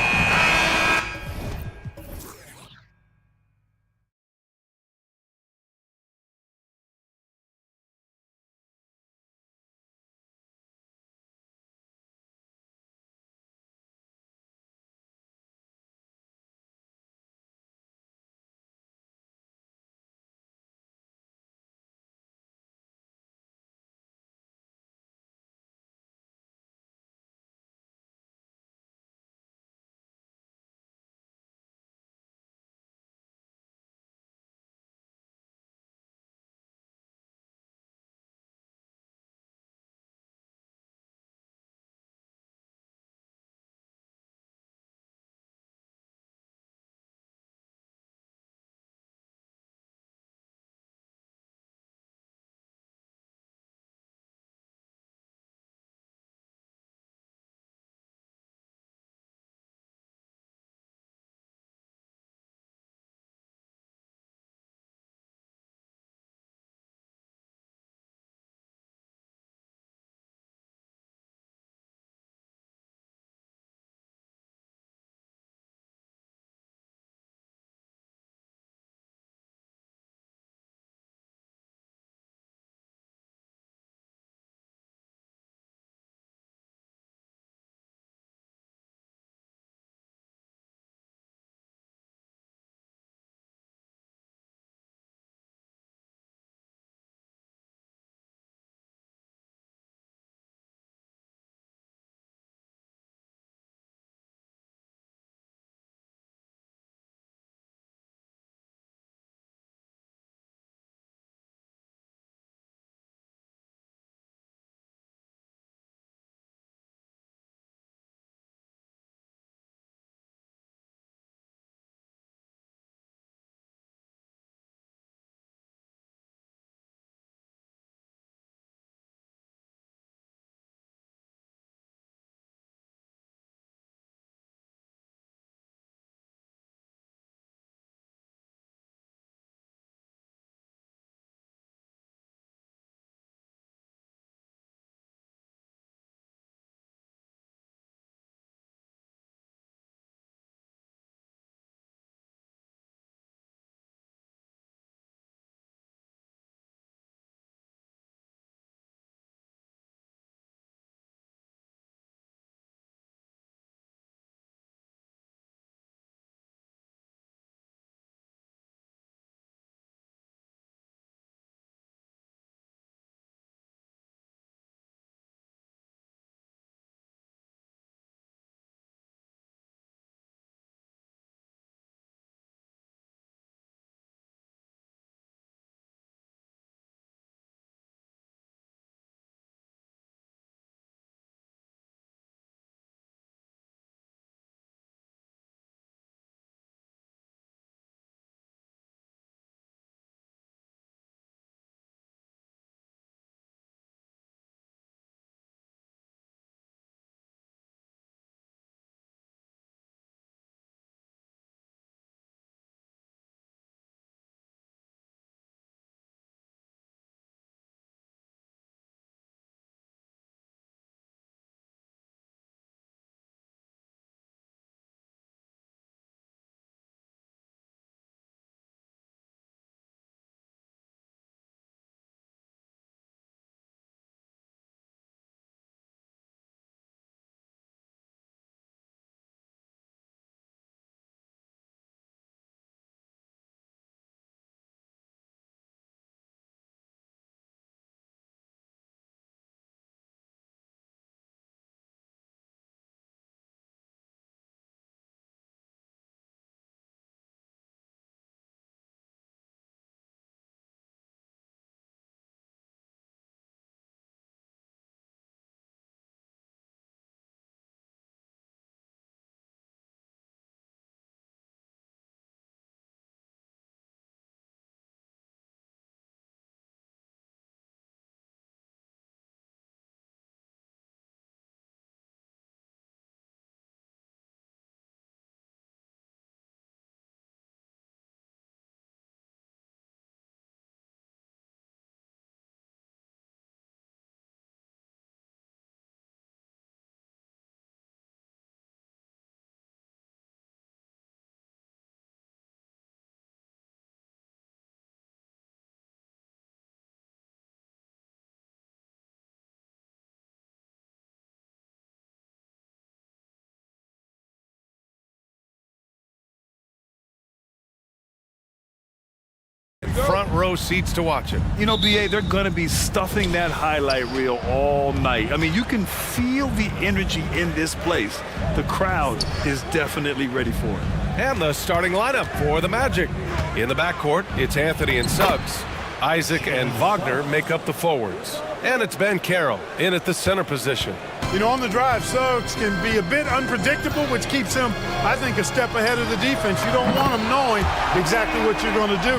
row seats to watch it. You know, BA, they're going to be stuffing that highlight reel all night. I mean, you can feel the energy in this place. The crowd is definitely ready for it. And the starting lineup for the Magic. In the backcourt, it's Anthony and Suggs. Isaac and Wagner make up the forwards. And it's Ben Carroll in at the center position. You know, on the drive, Suggs can be a bit unpredictable, which keeps him, I think, a step ahead of the defense. You don't want him knowing exactly what you're going to do.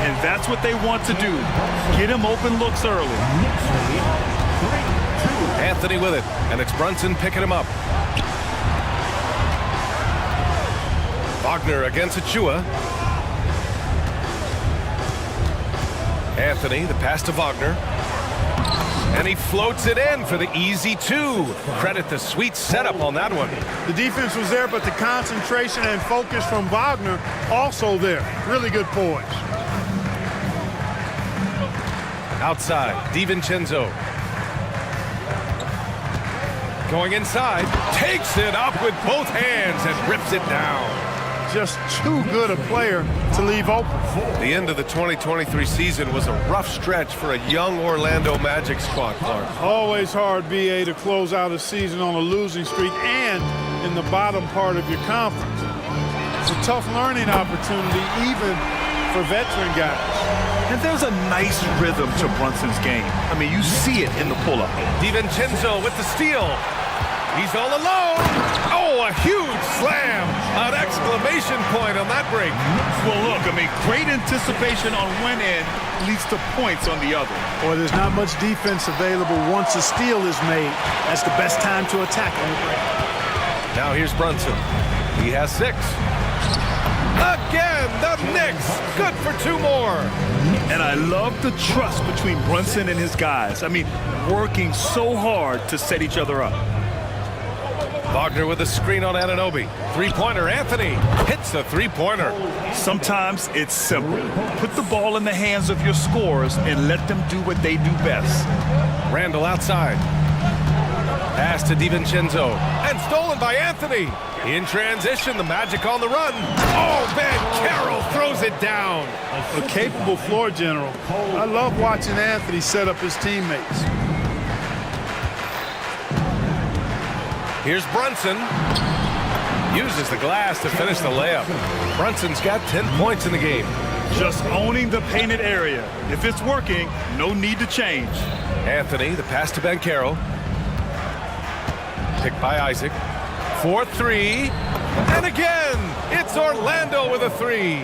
And that's what they want to do. Get him open looks early. Anthony with it, and it's Brunson picking him up. Wagner against Achua. Anthony, the pass to Wagner. And he floats it in for the easy two. Credit the sweet setup on that one. The defense was there, but the concentration and focus from Wagner also there. Really good poise. Outside, DiVincenzo. Going inside, takes it up with both hands and rips it down. Just too good a player to leave open. The end of the 2023 season was a rough stretch for a young Orlando Magic squad, Clark. Always hard, BA, to close out a season on a losing streak and in the bottom part of your conference. It's a tough learning opportunity, even for veteran guys. And there's a nice rhythm to Brunson's game. I mean, you see it in the pull-up. DiVincenzo with the steal. He's all alone. Oh, a huge slam. An exclamation point on that break. Well, look, I mean, great anticipation on one end leads to points on the other. Boy, there's not much defense available once a steal is made. That's the best time to attack on the break. Now here's Brunson. He has 6. Again, the Knicks. Good for 2 more. And I love the trust between Brunson and his guys. I mean, working so hard to set each other up. Wagner with a screen on Anunoby. Three-pointer, Anthony hits the three-pointer. Sometimes it's simple. Put the ball in the hands of your scorers and let them do what they do best. Randall outside. Pass to DiVincenzo. And stolen by Anthony. In transition, the Magic on the run. Oh, Ben Carroll throws it down. A capable floor general. I love watching Anthony set up his teammates. Here's Brunson. Uses the glass to finish the layup. Brunson's got 10 points in the game. Just owning the painted area. If it's working, no need to change. Anthony, the pass to Ben Carroll. Picked by Isaac. 4-3. And again, it's Orlando with a 3.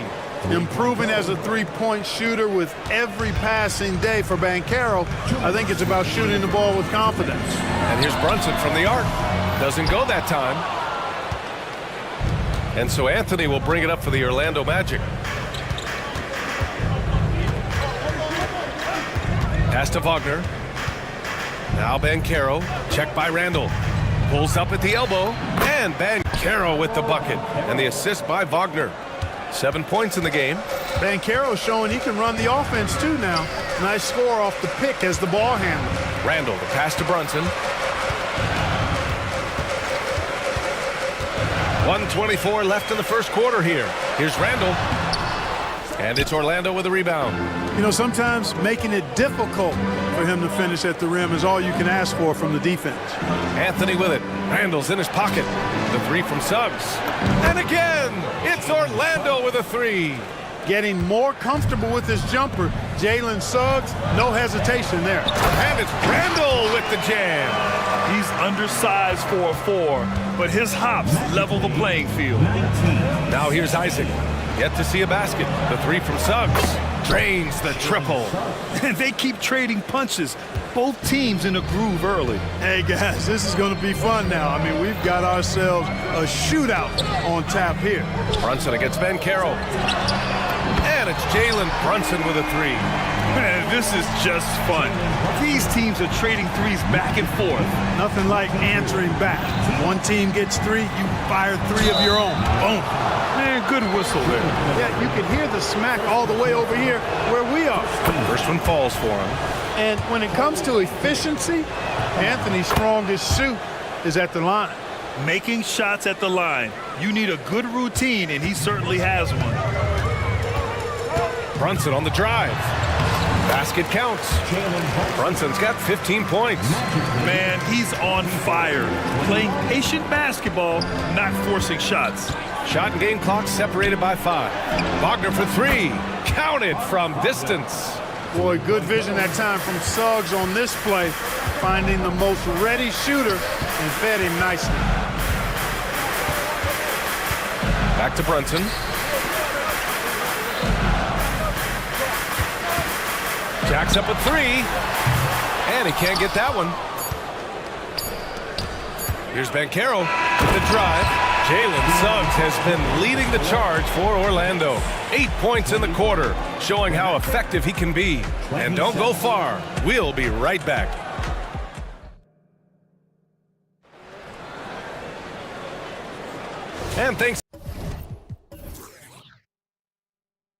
Improving as a three-point shooter with every passing day for Banchero. I think it's about shooting the ball with confidence. And here's Brunson from the arc. Doesn't go that time. And so Anthony will bring it up for the Orlando Magic. Pass to Wagner. Now Banchero, checked by Randall. Pulls up at the elbow, and Banchero with the bucket. And the assist by Wagner. 7 points in the game. Banchero showing he can run the offense too now. Nice score off the pick as the ball handler. Randall, the pass to Brunson. 1:24 left in the first quarter here. Here's Randall. And it's Orlando with a rebound. You know, sometimes making it difficult for him to finish at the rim is all you can ask for from the defense. Anthony with it. Randall's in his pocket. The 3 from Suggs. And again, it's Orlando with a 3. Getting more comfortable with his jumper. Jalen Suggs, no hesitation there. And it's Randall with the jam. He's undersized for a 4, but his hops level the playing field. Now here's Isaac. Yet to see a basket. The 3 from Suggs. Drains the triple. And they keep trading punches. Both teams in a groove early. Hey, guys, this is going to be fun now. I mean, we've got ourselves a shootout on tap here. Brunson against Ben Carroll. And it's Jalen Brunson with a 3. Man, this is just fun. These teams are trading threes back and forth. Nothing like answering back. One team gets 3, you fire 3 of your own. Boom. Man, good whistle there. Yeah, you can hear the smack all the way over here where we are. First one falls for him. And when it comes to efficiency, Anthony's strongest suit is at the line. Making shots at the line. You need a good routine, and he certainly has one. Brunson on the drive. Basket counts. Brunson's got 15 points. Man, he's on fire. Playing patient basketball, not forcing shots. Shot and game clock separated by 5. Wagner for 3. Counted from distance. Boy, good vision that time from Suggs on this play, finding the most ready shooter and fed him nicely. Back to Brunson. Jacks up a 3. And he can't get that one. Here's Banchero with the drive. Jalen Suggs has been leading the charge for Orlando. 8 points in the quarter, showing how effective he can be. And don't go far. We'll be right back. And thanks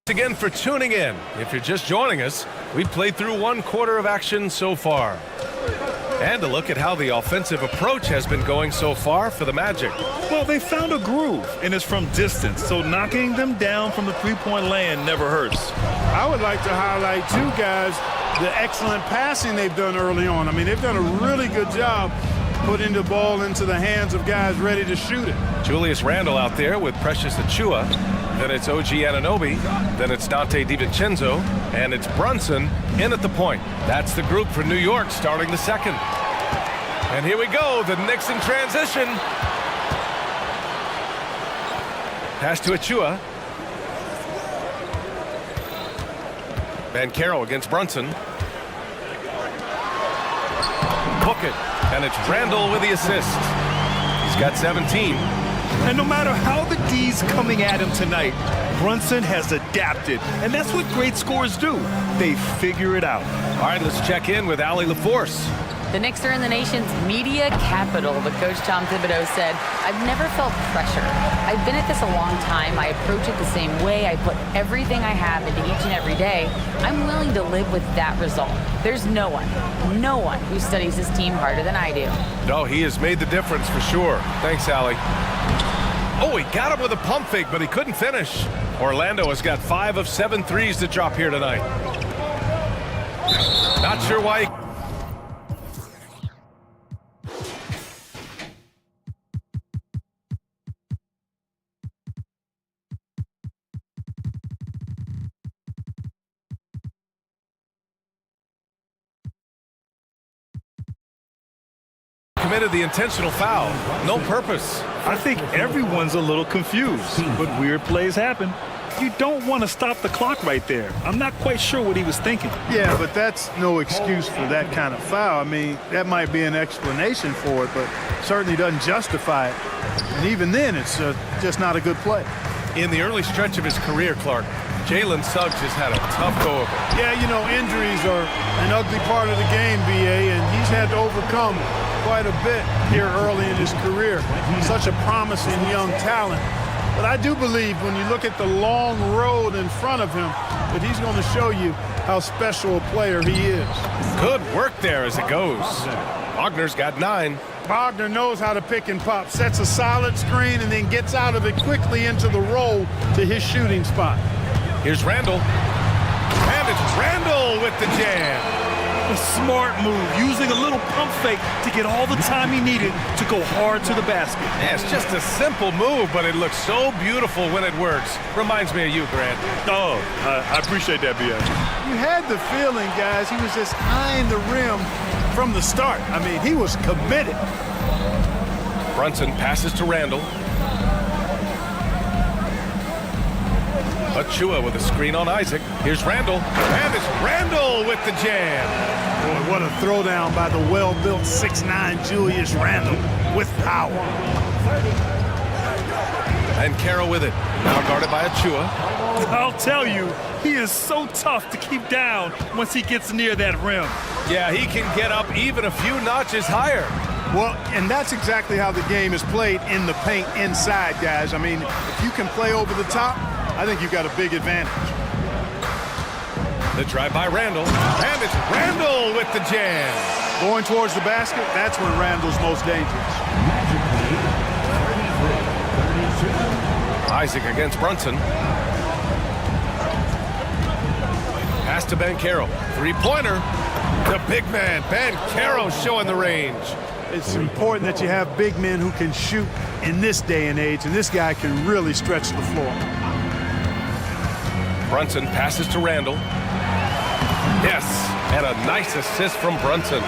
again for tuning in. If you're just joining us, we played through 1 quarter of action so far. And a look at how the offensive approach has been going so far for the Magic. Well, they found a groove, and it's from distance, so knocking them down from the three-point land never hurts. I would like to highlight, too, guys, the excellent passing they've done early on. I mean, they've done a really good job putting the ball into the hands of guys ready to shoot it. Julius Randle out there with Precious Achiuwa. Then it's OG Anunoby. Then it's Dante DiVincenzo. And it's Brunson in at the point. That's the group for New York starting the second. And here we go, the Knicks in transition. Pass to Achiuwa. Banchero against Brunson. Book it. And it's Randle with the assist. He's got 17. And no matter how the D's coming at him tonight, Brunson has adapted. And that's what great scorers do. They figure it out. All right, let's check in with Allie LaForce. The Knicks are in the nation's media capital, but Coach Tom Thibodeau said, I've never felt pressure. I've been at this a long time. I approach it the same way. I put everything I have into each and every day. I'm willing to live with that result. There's no one who studies his team harder than I do. No, he has made the difference for sure. Thanks, Allie. Oh, he got him with a pump fake, but he couldn't finish. Orlando has got 5 of 7 threes to drop here tonight. Not sure why he... committed the intentional foul. No purpose. I think everyone's a little confused, but weird plays happen. You don't want to stop the clock right there. I'm not quite sure what he was thinking. Yeah, but that's no excuse for that kind of foul. I mean, that might be an explanation for it, but certainly doesn't justify it. And even then, it's just not a good play. In the early stretch of his career, Clark, Jalen Suggs has had a tough go of it. Yeah, you know, injuries are an ugly part of the game, BA, and he's had to overcome quite a bit here early in his career. Such a promising young talent. But I do believe when you look at the long road in front of him that he's going to show you how special a player he is. Good work there as it goes. Wagner's got 9. Wagner knows how to pick and pop, sets a solid screen, and then gets out of it quickly into the roll to his shooting spot. Here's Randle. And it's Randle with the jam. A smart move, using a little pump fake to get all the time he needed to go hard to the basket. Yeah, it's just a simple move, but it looks so beautiful when it works. Reminds me of you, Grant. Oh, I appreciate that, B.A. You had the feeling, guys, he was just eyeing the rim from the start. I mean, he was committed. Brunson passes to Randle. Achiuwa with a screen on Isaac. Here's Randle. And it's Randle with the jam. Boy, what a throwdown by the well-built 6'9" Julius Randle with power. And Carroll with it. Now guarded by Achiuwa. I'll tell you, he is so tough to keep down once he gets near that rim. Yeah, he can get up even a few notches higher. Well, and that's exactly how the game is played in the paint inside, guys. I mean, if you can play over the top, I think you've got a big advantage. The drive by Randle. And it's Randle with the jam. Going towards the basket, that's when Randle's most dangerous. Isaac against Brunson. Pass to Banchero. Three-pointer. The big man, Banchero, showing the range. It's important that you have big men who can shoot in this day and age, and this guy can really stretch the floor. Brunson passes to Randall. Yes, and a nice assist from Brunson.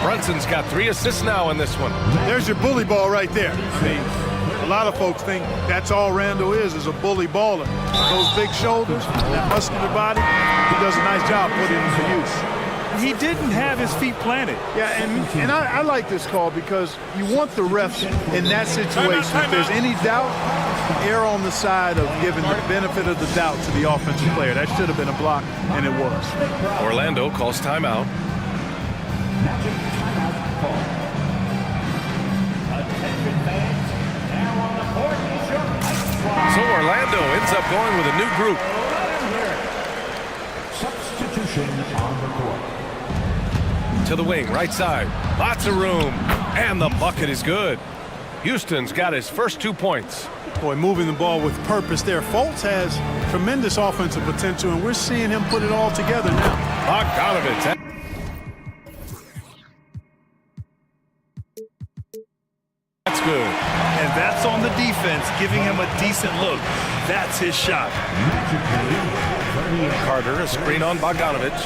Brunson's got 3 assists now in this one. There's your bully ball right there. I mean, a lot of folks think that's all Randall is a bully baller. Those big shoulders, that muscular body, he does a nice job putting it to use. He didn't have his feet planted. Yeah, and I like this call because you want the refs in that situation. If there's any doubt, err on the side of giving the benefit of the doubt to the offensive player. That should have been a block, and it was. Orlando calls timeout. Magic timeout call. Attention fans, now on the court is your ice squad. So Orlando ends up going with a new group. Substitution on the court. To the wing, right side. Lots of room. And the bucket is good. Houston's got his first 2 points. Boy, moving the ball with purpose there. Fultz has tremendous offensive potential, and we're seeing him put it all together now. Bogdanovich. That's good. And that's on the defense, giving him a decent look. That's his shot. Carter, a screen on Bogdanovich.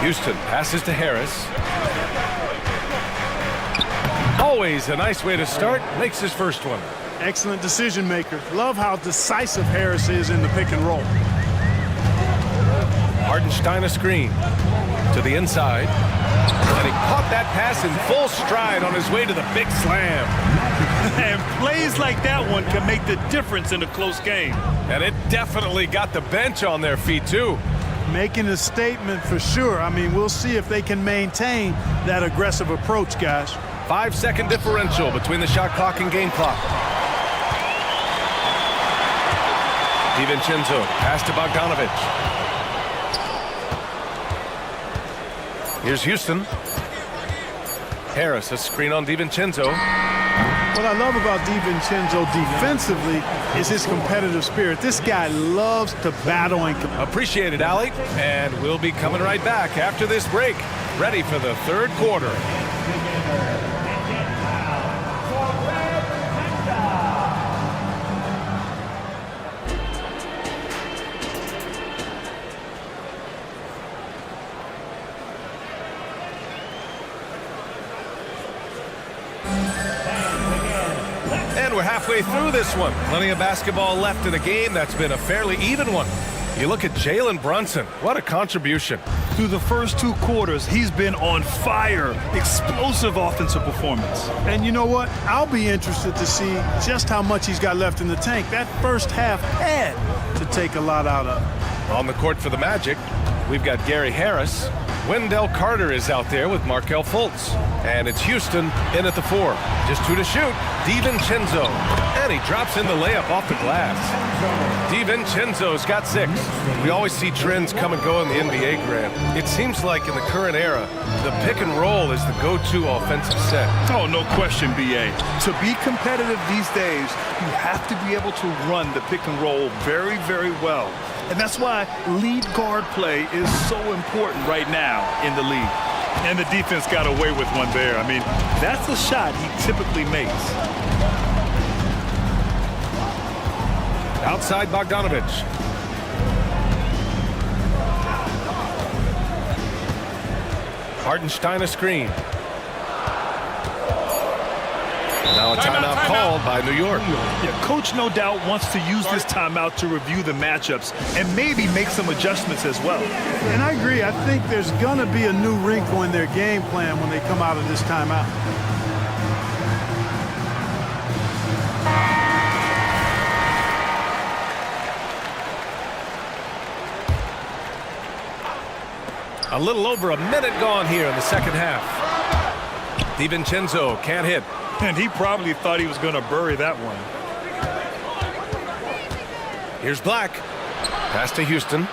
Houston passes to Harris. Always a nice way to start. Makes his first one. Excellent decision maker. Love how decisive Harris is in the pick and roll. Hardenstein a screen to the inside. And he caught that pass in full stride on his way to the big slam. And plays like that one can make the difference in a close game. And it definitely got the bench on their feet, too. Making a statement for sure. I mean, we'll see if they can maintain that aggressive approach, guys. 5-second differential between the shot clock and game clock. DiVincenzo, pass to Bogdanovich. Here's Houston. Harris, a screen on DiVincenzo. What I love about DiVincenzo defensively is his competitive spirit. This guy loves to battle and compete. Appreciate it, Allie. And we'll be coming right back after this break. Ready for the third quarter. And we're halfway through this one. Plenty of basketball left in a game that's been a fairly even one. You look at Jalen Brunson. What a contribution. Through the first 2 quarters, he's been on fire. Explosive offensive performance. And you know what? I'll be interested to see just how much he's got left in the tank. That first half had to take a lot out of. On the court for the Magic, we've got Gary Harris. Wendell Carter is out there with Markelle Fultz. And it's Houston in at the 4. Just 2 to shoot. DiVincenzo. And he drops in the layup off the glass. DiVincenzo's got 6. We always see trends come and go in the NBA, Grant. It seems like in the current era, the pick and roll is the go-to offensive set. Oh, no question, B.A. To be competitive these days, you have to be able to run the pick and roll very, very well. And that's why lead guard play is so important right now in the league. And the defense got away with one there. I mean, that's a shot he typically makes. Outside Bogdanovich. Hardenstein a screen. Now a timeout called by New York. Yeah, coach no doubt wants to use this timeout to review the matchups and maybe make some adjustments as well. And I agree. I think there's going to be a new wrinkle in their game plan when they come out of this timeout. A little over a minute gone here in the second half. DiVincenzo can't hit. And he probably thought he was going to bury that one. Here's Black. Pass to Houston.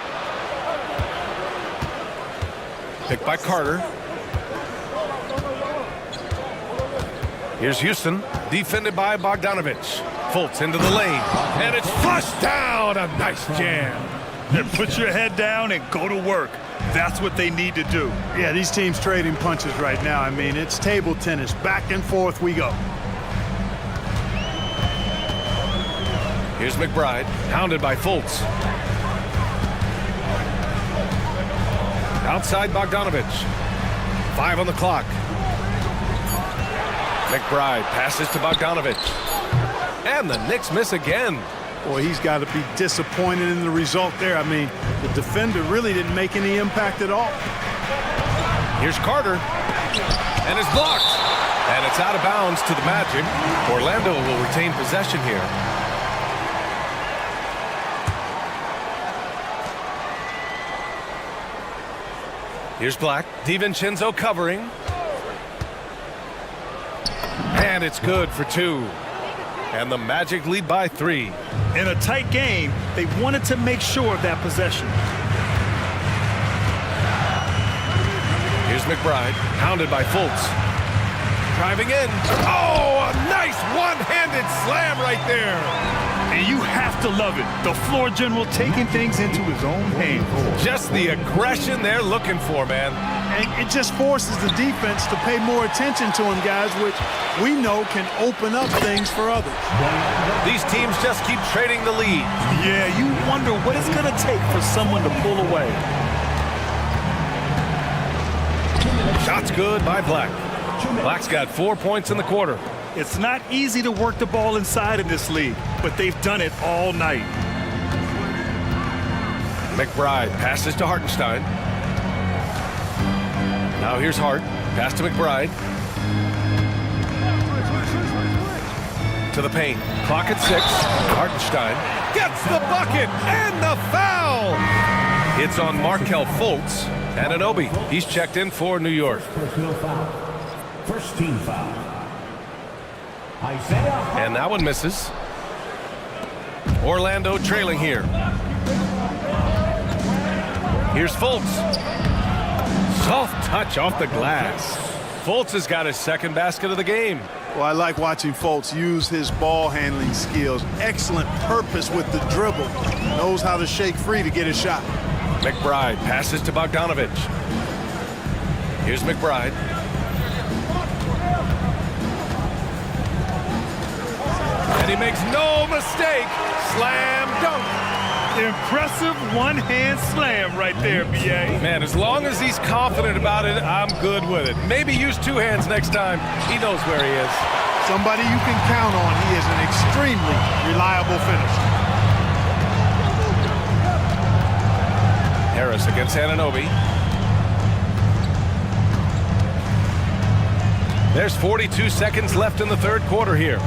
Picked by Carter. Here's Houston. Defended by Bogdanovich. Fultz into the lane. And it's flushed down. A nice jam. And put your head down and go to work. That's what they need to do. Yeah, these teams trading punches right now. I mean, it's table tennis. Back and forth we go. Here's McBride, hounded by Fultz. Outside Bogdanovich. 5 on the clock. McBride passes to Bogdanovich. And the Knicks miss again. Boy, he's got to be disappointed in the result there. I mean, the defender really didn't make any impact at all. Here's Carter. And it's blocked. And it's out of bounds to the Magic. Orlando will retain possession here. Here's Black. DiVincenzo covering. And it's good for 2. And the Magic lead by 3. In a tight game, they wanted to make sure of that possession. Here's McBride, hounded by Fultz. Driving in. Oh, a nice one-handed slam right there. And you have to love it. The floor general taking things into his own hands. Just the aggression they're looking for, man. And it just forces the defense to pay more attention to him, guys, which we know can open up things for others. These teams just keep trading the lead. Yeah, you wonder what it's going to take for someone to pull away. Shot's good by Black. Black's got 4 points in the quarter. It's not easy to work the ball inside in this league, but they've done it all night. McBride passes to Hartenstein. Now here's Hart. Pass to McBride. To the paint. Clock at 6. Hartenstein gets the bucket and the foul. It's on Markelle Fultz. Anunoby. He's checked in for New York. Personal foul. First team foul. Isaiah. And that one misses. Orlando trailing here. Here's Fultz. Soft touch off the glass. Fultz has got his second basket of the game. Well, I like watching Fultz use his ball handling skills. Excellent purpose with the dribble. Knows how to shake free to get a shot. McBride passes to Bogdanovich. Here's McBride. And he makes no mistake. Slam dunk. Impressive one-hand slam right there, B.A. Man, as long as he's confident about it, I'm good with it. Maybe use 2 hands next time. He knows where he is. Somebody you can count on. He is an extremely reliable finisher. Harris against Anunoby. There's 42 seconds left in the third quarter here.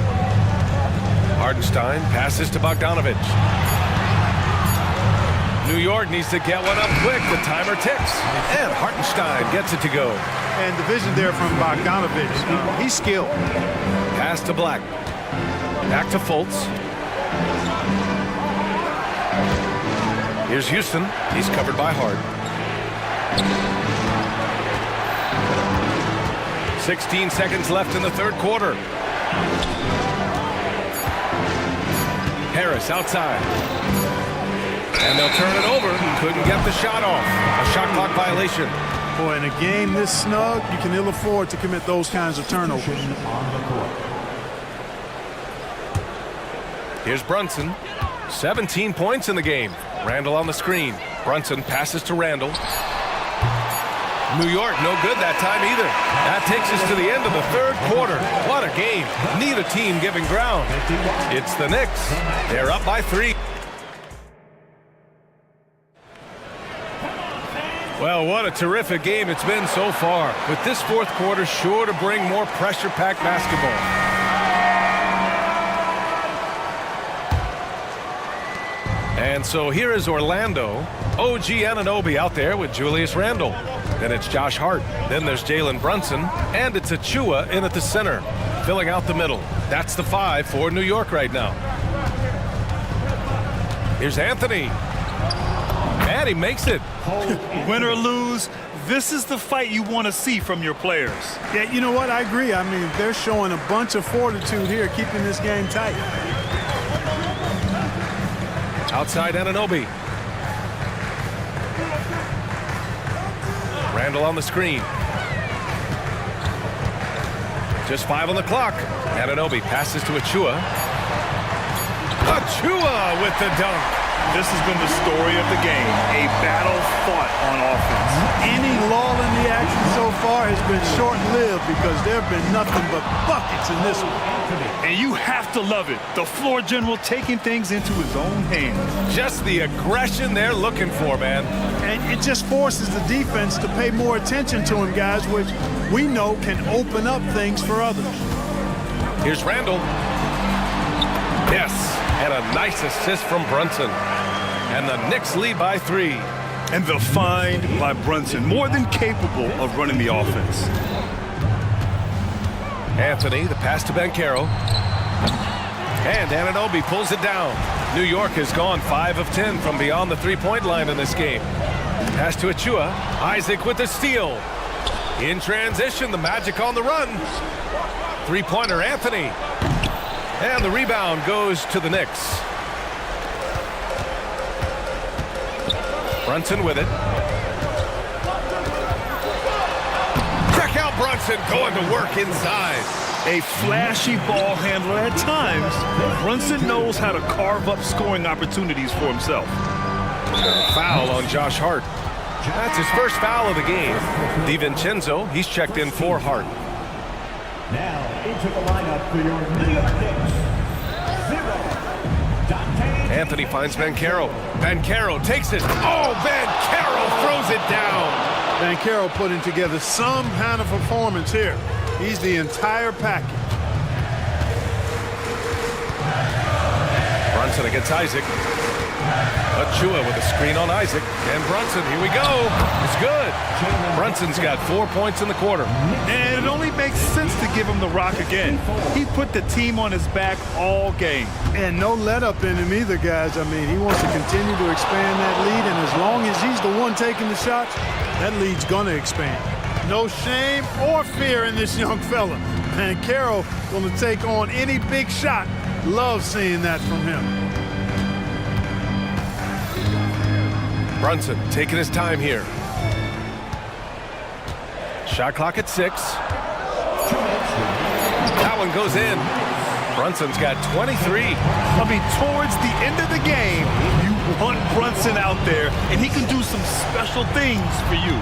Hartenstein passes to Bogdanovich. New York needs to get one up quick. The timer ticks. And Hartenstein gets it to go. And the vision there from Bogdanovich. He's skilled. Pass to Black. Back to Fultz. Here's Houston. He's covered by Hart. 16 seconds left in the third quarter. Harris outside. And they'll turn it over. Couldn't get the shot off. A shot clock violation. Boy, in a game this snug, you can ill afford to commit those kinds of turnovers. Here's Brunson. 17 points in the game. Randall on the screen. Brunson passes to Randall. New York, no good that time either. That takes us to the end of the third quarter. What a game. Neither team giving ground. It's the Knicks. They're up by 3. Well, what a terrific game it's been so far. With this fourth quarter sure to bring more pressure-packed basketball. And so here is Orlando. OG Anunoby out there with Julius Randle. Then it's Josh Hart. Then there's Jalen Brunson. And it's Achua in at the center, filling out the middle. That's the 5 for New York right now. Here's Anthony. And he makes it. Win or lose, this is the fight you want to see from your players. Yeah, you know what? I agree. I mean, they're showing a bunch of fortitude here, keeping this game tight. Outside Anunoby. Randall on the screen. Just 5 on the clock. Anunoby passes to Achua. Achua with the dunk. This has been the story of the game, a battle fought on offense. Any lull in the action so far has been short-lived because there have been nothing but buckets in this one. And you have to love it. The floor general taking things into his own hands. Just the aggression they're looking for, man. And it just forces the defense to pay more attention to him, guys, which we know can open up things for others. Here's Randall. Yes, and a nice assist from Brunson. And the Knicks lead by 3. And the find by Brunson, more than capable of running the offense. Anthony, the pass to Banchero. And Anunoby pulls it down. New York has gone 5 of 10 from beyond the three-point line in this game. Pass to Achua. Isaac with the steal. In transition, the Magic on the run. Three-pointer, Anthony. And the rebound goes to the Knicks. Brunson with it. Check out Brunson going to work inside. A flashy ball handler at times. Brunson knows how to carve up scoring opportunities for himself. Foul on Josh Hart. That's his first foul of the game. DiVincenzo, he's checked in for Hart. Now into the lineup for your New York Knicks. 0. Dante. Anthony finds Banchero. Banchero takes it. Oh, Banchero throws it down. Banchero putting together some kind of performance here. He's the entire package. Brunson against Isaac. Achua with a screen on Isaac. And Brunson, here we go. It's good. Brunson's got 4 points in the quarter. And it only makes sense to give him the rock again. He put the team on his back all game. And no let up in him either, guys. I mean, he wants to continue to expand that lead, and as long as he's the one taking the shots, that lead's going to expand. No shame or fear in this young fella. And Carroll going to take on any big shot. Love seeing that from him. Brunson taking his time here. Shot clock at 6. That one goes in. Brunson's got 23. I mean, towards the end of the game, you want Brunson out there, and he can do some special things for you.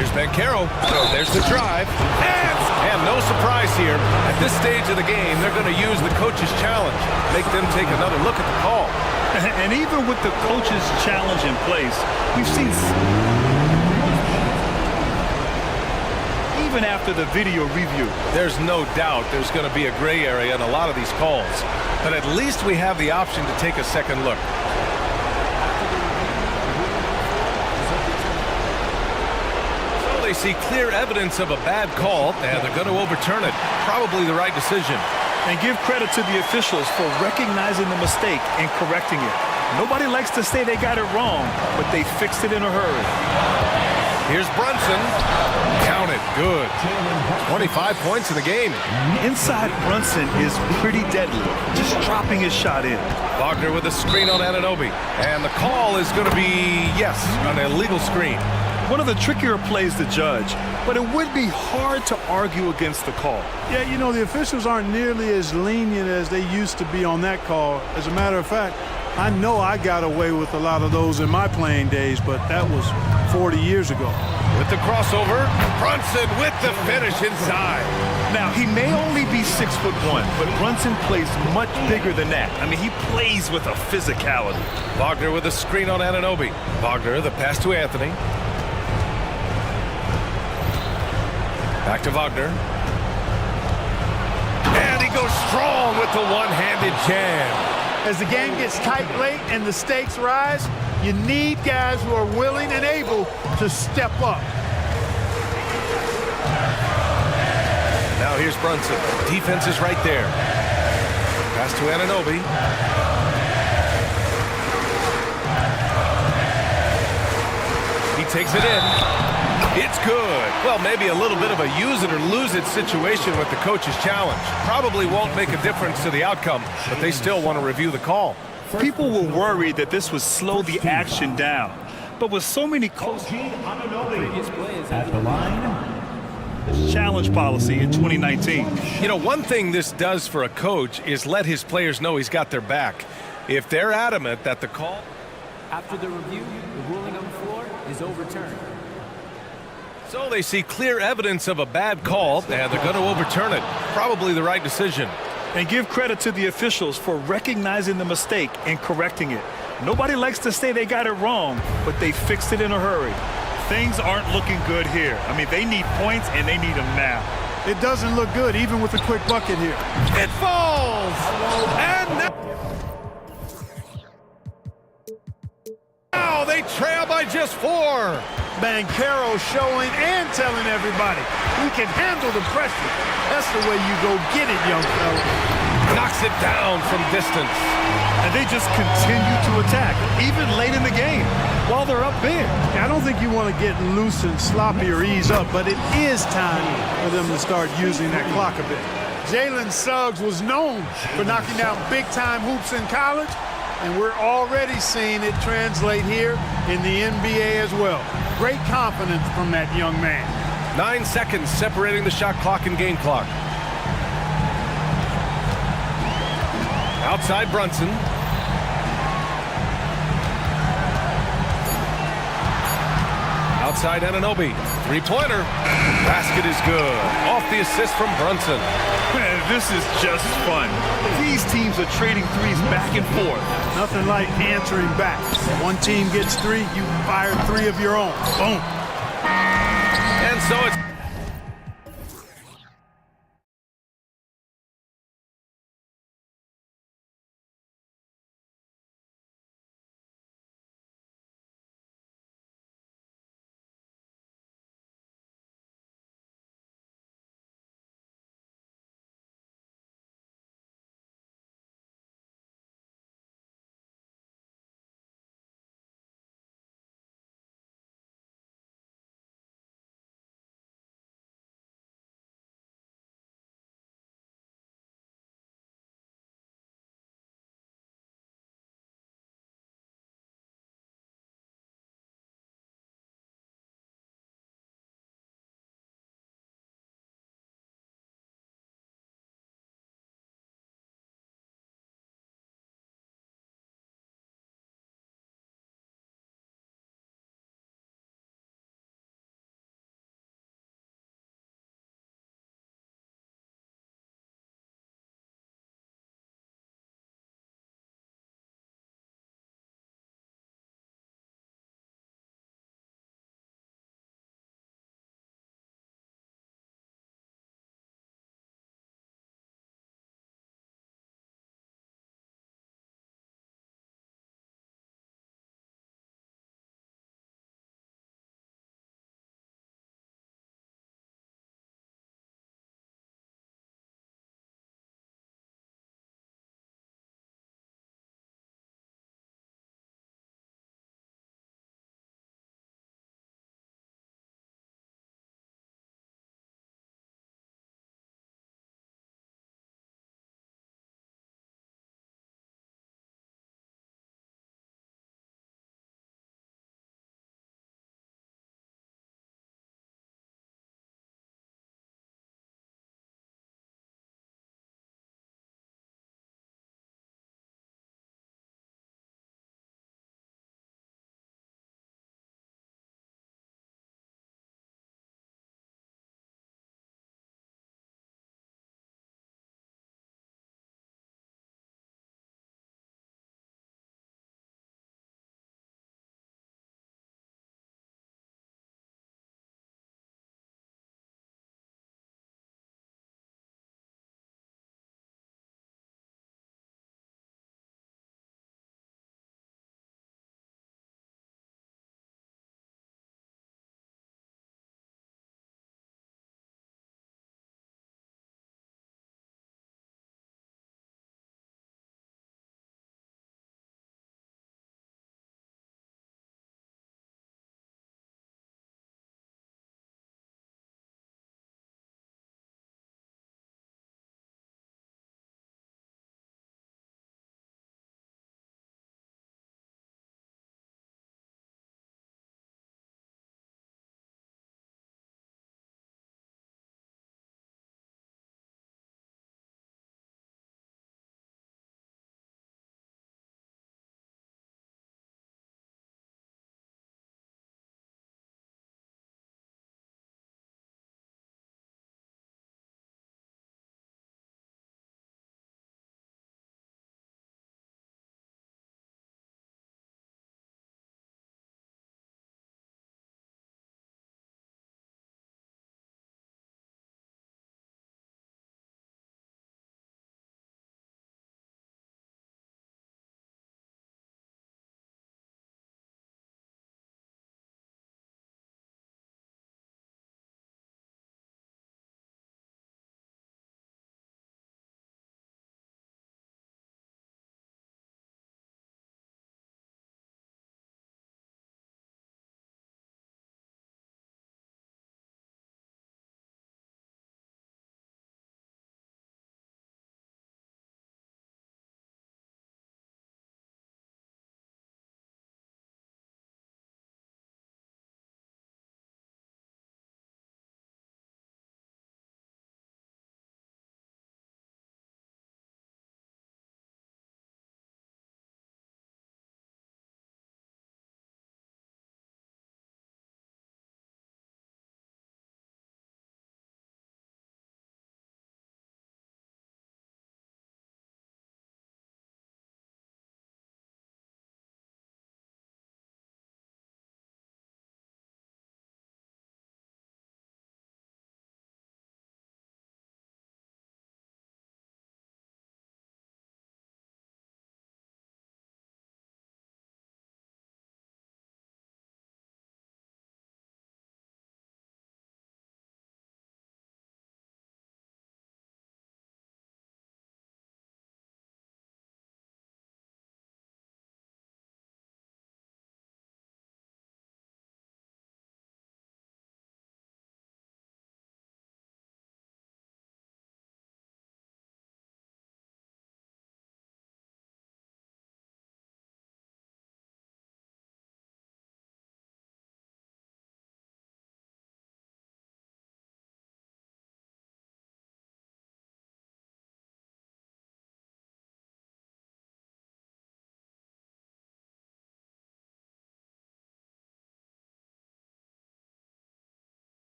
Here's Banchero. There's the drive. And no surprise here. At this stage of the game, they're going to use the coach's challenge. Make them take another look at the call. And even with the coach's challenge in place, we've seen... Even after the video review, there's no doubt there's going to be a gray area in a lot of these calls. But at least we have the option to take a second look. So they see clear evidence of a bad call, and they're going to overturn it. Probably the right decision. And give credit to the officials for recognizing the mistake and correcting it. Nobody likes to say they got it wrong, but they fixed it in a hurry. Here's Brunson. Count it. Good. 25 points in the game. Inside Brunson is pretty deadly. Just dropping his shot in. Wagner with a screen on Anunoby. And the call is going to be, yes, an illegal screen. One of the trickier plays to judge, but it would be hard to argue against the call. Yeah, you know, the officials aren't nearly as lenient as they used to be on that call. As a matter of fact, I know I got away with a lot of those in my playing days, but that was 40 years ago. With the crossover, Brunson with the finish inside. Now, he may only be 6'1", but Brunson plays much bigger than that. I mean, he plays with a physicality. Wagner with a screen on Anunoby. Wagner, the pass to Anthony. Back to Wagner. And he goes strong with the one-handed jam. As the game gets tight late and the stakes rise, you need guys who are willing and able to step up. Now here's Brunson. Defense is right there. Pass to Anunoby. He takes it in. It's good. Well, maybe a little bit of a use it or lose it situation with the coach's challenge. Probably won't make a difference to the outcome, but they still want to review the call. People were worried that this would slow the action down. But with so many close Previous play is at the line. challenge policy in 2019. You know, one thing this does for a coach is let his players know he's got their back. If they're adamant that the call... After the review, the ruling on the floor is overturned. So they see clear evidence of a bad call, and they're going to overturn it. Probably the right decision. And give credit to the officials for recognizing the mistake and correcting it. Nobody likes to say they got it wrong, but they fixed it in a hurry. Things aren't looking good here. I mean, they need points, and they need them now. It doesn't look good, even with a quick bucket here. It falls! And now they trail by just 4. Banchero showing and telling everybody, we can handle the pressure. That's the way you go get it, young fella. Knocks it down from distance. And they just continue to attack, even late in the game, while they're up big. I don't think you want to get loose and sloppy or ease up, but it is time for them to start using that clock a bit. Jalen Suggs was known for knocking down big-time hoops in college, and we're already seeing it translate here in the NBA as well. Great confidence from that young man. 9 seconds separating the shot clock and game clock. Outside Brunson. Outside Anunoby. Three-pointer. Basket is good. Off the assist from Brunson. Man, this is just fun. These teams are trading threes back and forth. Nothing like answering back. One team gets 3, you fire 3 of your own. Boom. And so it's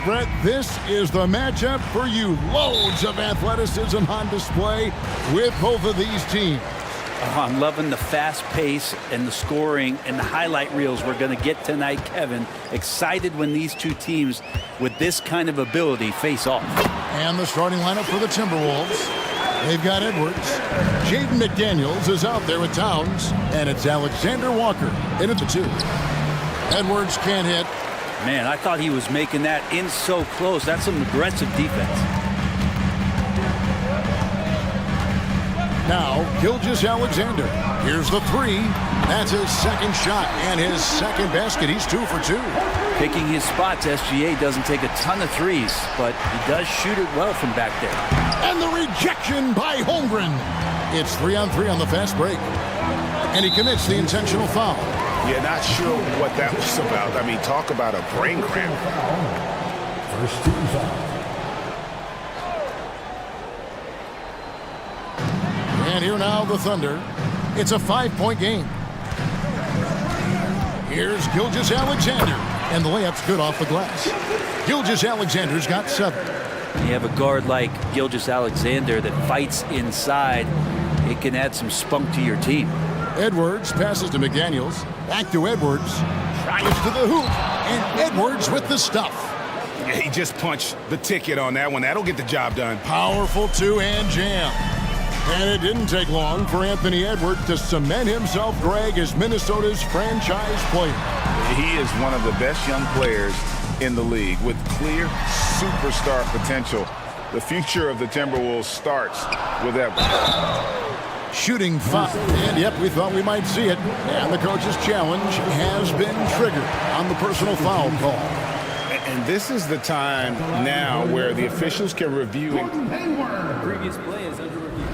Brett, this is the matchup for you. Loads of athleticism on display with both of these teams. Oh, I'm loving the fast pace and the scoring and the highlight reels we're going to get tonight, Kevin. Excited when these two teams with this kind of ability face off. And the starting lineup for the Timberwolves. They've got Edwards. Jaden McDaniels is out there with Towns. And it's Alexander Walker in at the 2. Edwards can't hit. Man, I thought he was making that in so close. That's some aggressive defense. Now, Gilgeous-Alexander. Here's the 3. That's his second shot and his second basket. He's 2 for 2. Picking his spots, SGA doesn't take a ton of threes, but he does shoot it well from back there. And the rejection by Holmgren. It's 3-on-3 on the fast break. And he commits the intentional foul. Yeah, not sure what that was about. I mean, talk about a brain cramp. First team foul. And here now the Thunder. It's a 5-point game. Here's Gilgeous-Alexander. And the layup's good off the glass. Gilgeous-Alexander's got 7. You have a guard like Gilgeous-Alexander that fights inside. It can add some spunk to your team. Edwards passes to McDaniels. Back to Edwards. Tries to the hoop. And Edwards with the stuff. Yeah, he just punched the ticket on that one. That'll get the job done. Powerful two-hand jam. And it didn't take long for Anthony Edwards to cement himself, Greg, as Minnesota's franchise player. He is one of the best young players in the league with clear superstar potential. The future of the Timberwolves starts with Edwards. Shooting 5. And yep, we thought we might see it. And the coach's challenge has been triggered on the personal foul call. And this is the time now where the officials can review. The previous play is under review.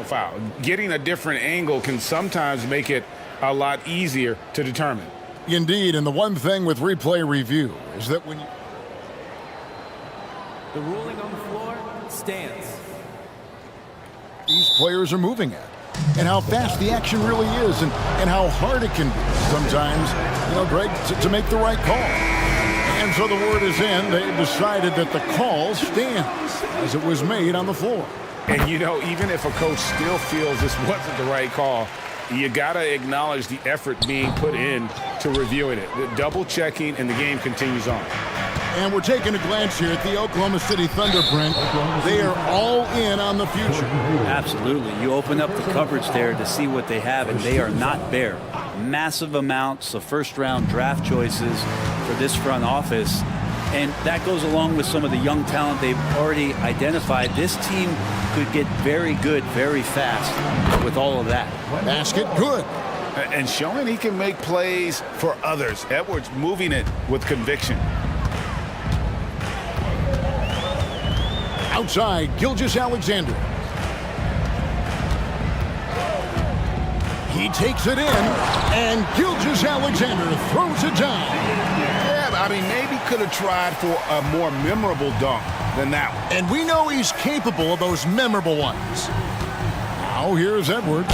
Foul. Getting a different angle can sometimes make it a lot easier to determine. Indeed, and the one thing with replay review is that when you... The ruling on the floor stands. These players are moving at, and how fast the action really is, and how hard it can be sometimes, Greg, to make the right call. And so the word is in. They've decided that the call stands as it was made on the floor. And, even if a coach still feels this wasn't the right call, you got to acknowledge the effort being put in to reviewing it. The double checking, and the game continues on. And we're taking a glance here at the Oklahoma City Thunder, Brent. They are all in on the future. Absolutely. You open up the coverage there to see what they have, and they are not bare. Massive amounts of first-round draft choices for this front office. And that goes along with some of the young talent they've already identified. This team could get very good very fast with all of that. Basket good. And showing he can make plays for others. Edwards moving it with conviction. Outside, Gilgeous-Alexander. He takes it in, and Gilgeous-Alexander throws it down. I mean, maybe could have tried for a more memorable dunk than that one. And we know he's capable of those memorable ones. Now here's Edwards.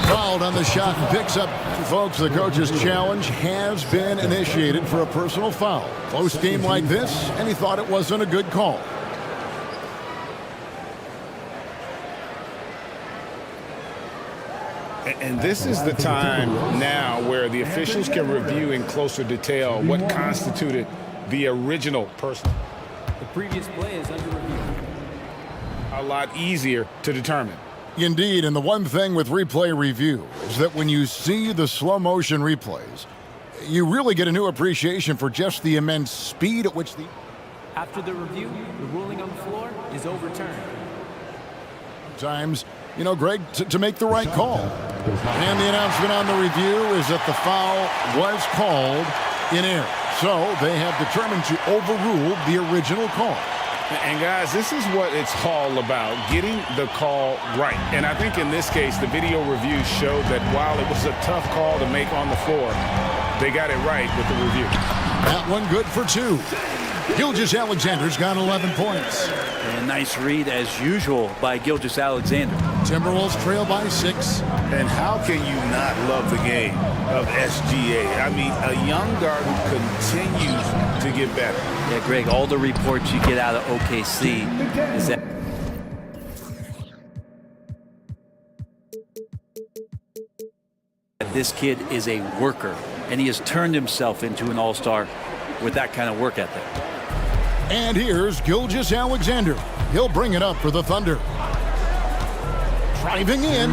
Fouled on the shot and picks up. Folks, the coach's challenge has been initiated for a personal foul. Close game like this, and he thought it wasn't a good call. And this is the time now where the officials can review in closer detail what constituted the original personal. The previous play is under review. A lot easier to determine. Indeed, and the one thing with replay review is that when you see the slow motion replays, you really get a new appreciation for just the immense speed at which the... After the review, the ruling on the floor is overturned. Times, Greg, to make the right call. And the announcement on the review is that the foul was called in error. So they have determined to overrule the original call. And guys, this is what it's all about, getting the call right. And I think in this case, the video review showed that while it was a tough call to make on the floor, they got it right with the review. That one good for 2. Gilgeous-Alexander's got 11 points. And a nice read, as usual, by Gilgeous-Alexander. Timberwolves trail by 6. And how can you not love the game of SGA? I mean, a young guard who continues to get better. Yeah, Greg, all the reports you get out of OKC is that this kid is a worker, and he has turned himself into an all-star with that kind of work ethic. And here's Gilgeous-Alexander. He'll bring it up for the Thunder. Driving in,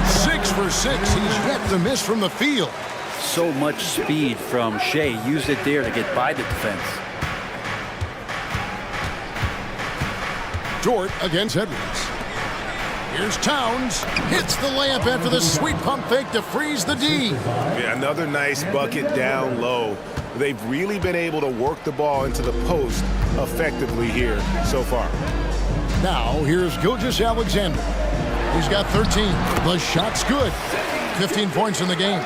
6 for 6. He's yet to miss from the field. So much speed from Shea. Used it there to get by the defense. Dort against Edwards. Here's Towns. Hits the layup after the sweet pump fake to freeze the D. Yeah, another nice bucket down low. They've really been able to work the ball into the post effectively here so far. Now, here's Gilgeous-Alexander. He's got 13. The shot's good. 15 points in the game.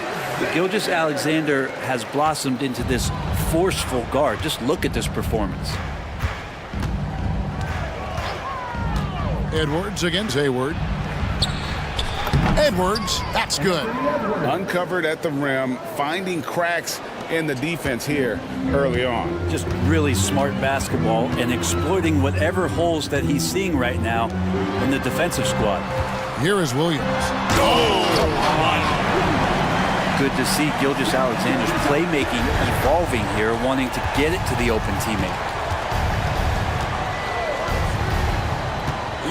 Gilgeous-Alexander has blossomed into this forceful guard. Just look at this performance. Edwards against Hayward. Edwards, that's good. Uncovered at the rim, finding cracks in the defense here early on. Just really smart basketball and exploiting whatever holes that he's seeing right now in the defensive squad. Here is Williams. Good to see Gilgeous-Alexander's playmaking evolving here, wanting to get it to the open teammate.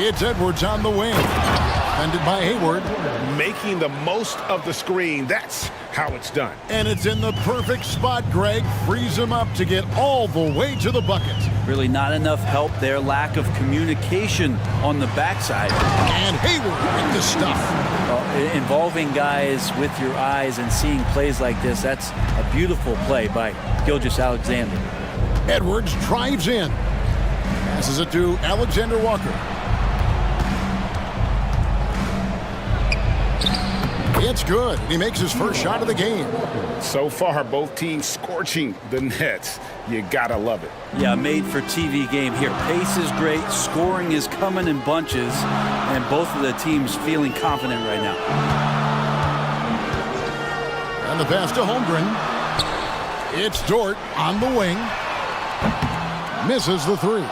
It's Edwards on the wing. Defended by Hayward. Making the most of the screen. That's how it's done. And it's in the perfect spot, Greg. Frees him up to get all the way to the bucket. Really not enough help there. Lack of communication on the backside. And Hayward with the stuff. Well, involving guys with your eyes and seeing plays like this, that's a beautiful play by Gilgeous-Alexander. Edwards drives in. Passes it to Alexander Walker. It's good. He makes his first shot of the game. So far, both teams scorching the Nets. You gotta love it. Yeah, made for TV game here. Pace is great. Scoring is coming in bunches. And both of the teams feeling confident right now. And the pass to Holmgren. It's Dort on the wing. Misses the three.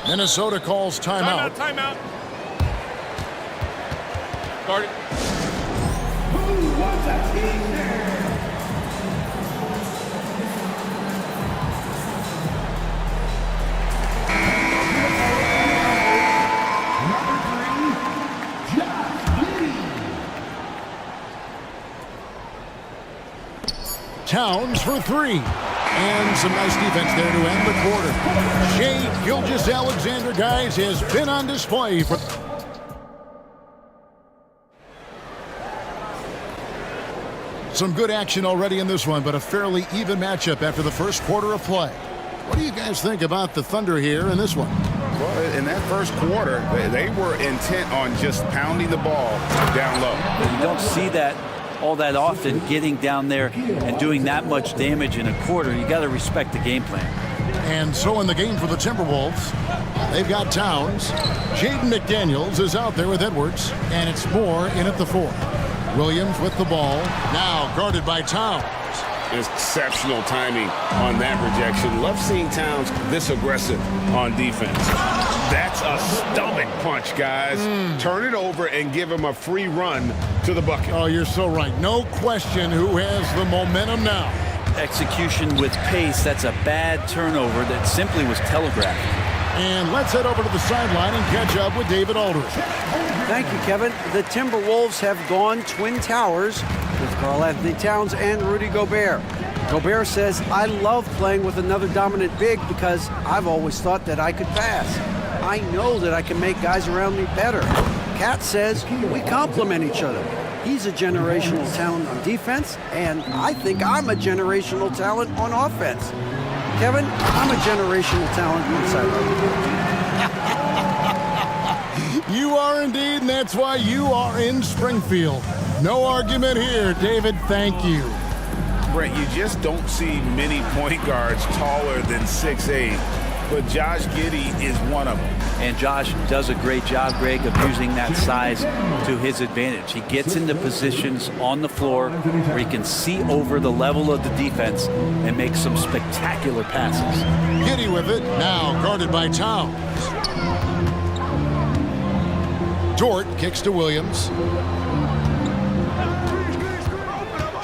Minnesota calls timeout. Timeout. Start it. Who wants a team there? Towns for three. And some nice defense there to end the quarter. Shea Gilgeous-Alexander, guys, has been on display for... Some good action already in this one, but a fairly even matchup after the first quarter of play. What do you guys think about the Thunder here in this one? Well, in that first quarter, they were intent on just pounding the ball down low. You don't see that all that often, getting down there and doing that much damage in a quarter. You got to respect the game plan. And so in the game for the Timberwolves, they've got Towns. Jaden McDaniels is out there with Edwards, and it's Moore in at the 4. Williams with the ball, now guarded by Towns. Exceptional timing on that rejection. Love seeing Towns this aggressive on defense. That's a stomach punch, guys. Turn it over and give him a free run to the bucket. Oh, you're so right. No question who has the momentum now. Execution with pace, that's a bad turnover that simply was telegraphed. And let's head over to the sideline and catch up with David Aldridge. Thank you, Kevin. The Timberwolves have gone Twin Towers with Karl-Anthony Towns and Rudy Gobert. Gobert says, I love playing with another dominant big because I've always thought that I could pass. I know that I can make guys around me better. Cat says, we complement each other. He's a generational talent on defense, and I think I'm a generational talent on offense. Kevin, I'm a generational talent on You are indeed, and that's why you are in Springfield. No argument here, David. Thank you. Brent, you just don't see many point guards taller than 6'8", but Josh Giddey is one of them. And Josh does a great job, Greg, of using that size to his advantage. He gets into positions on the floor where he can see over the level of the defense and make some spectacular passes. Giddey with it, now guarded by Towns. Dort kicks to Williams.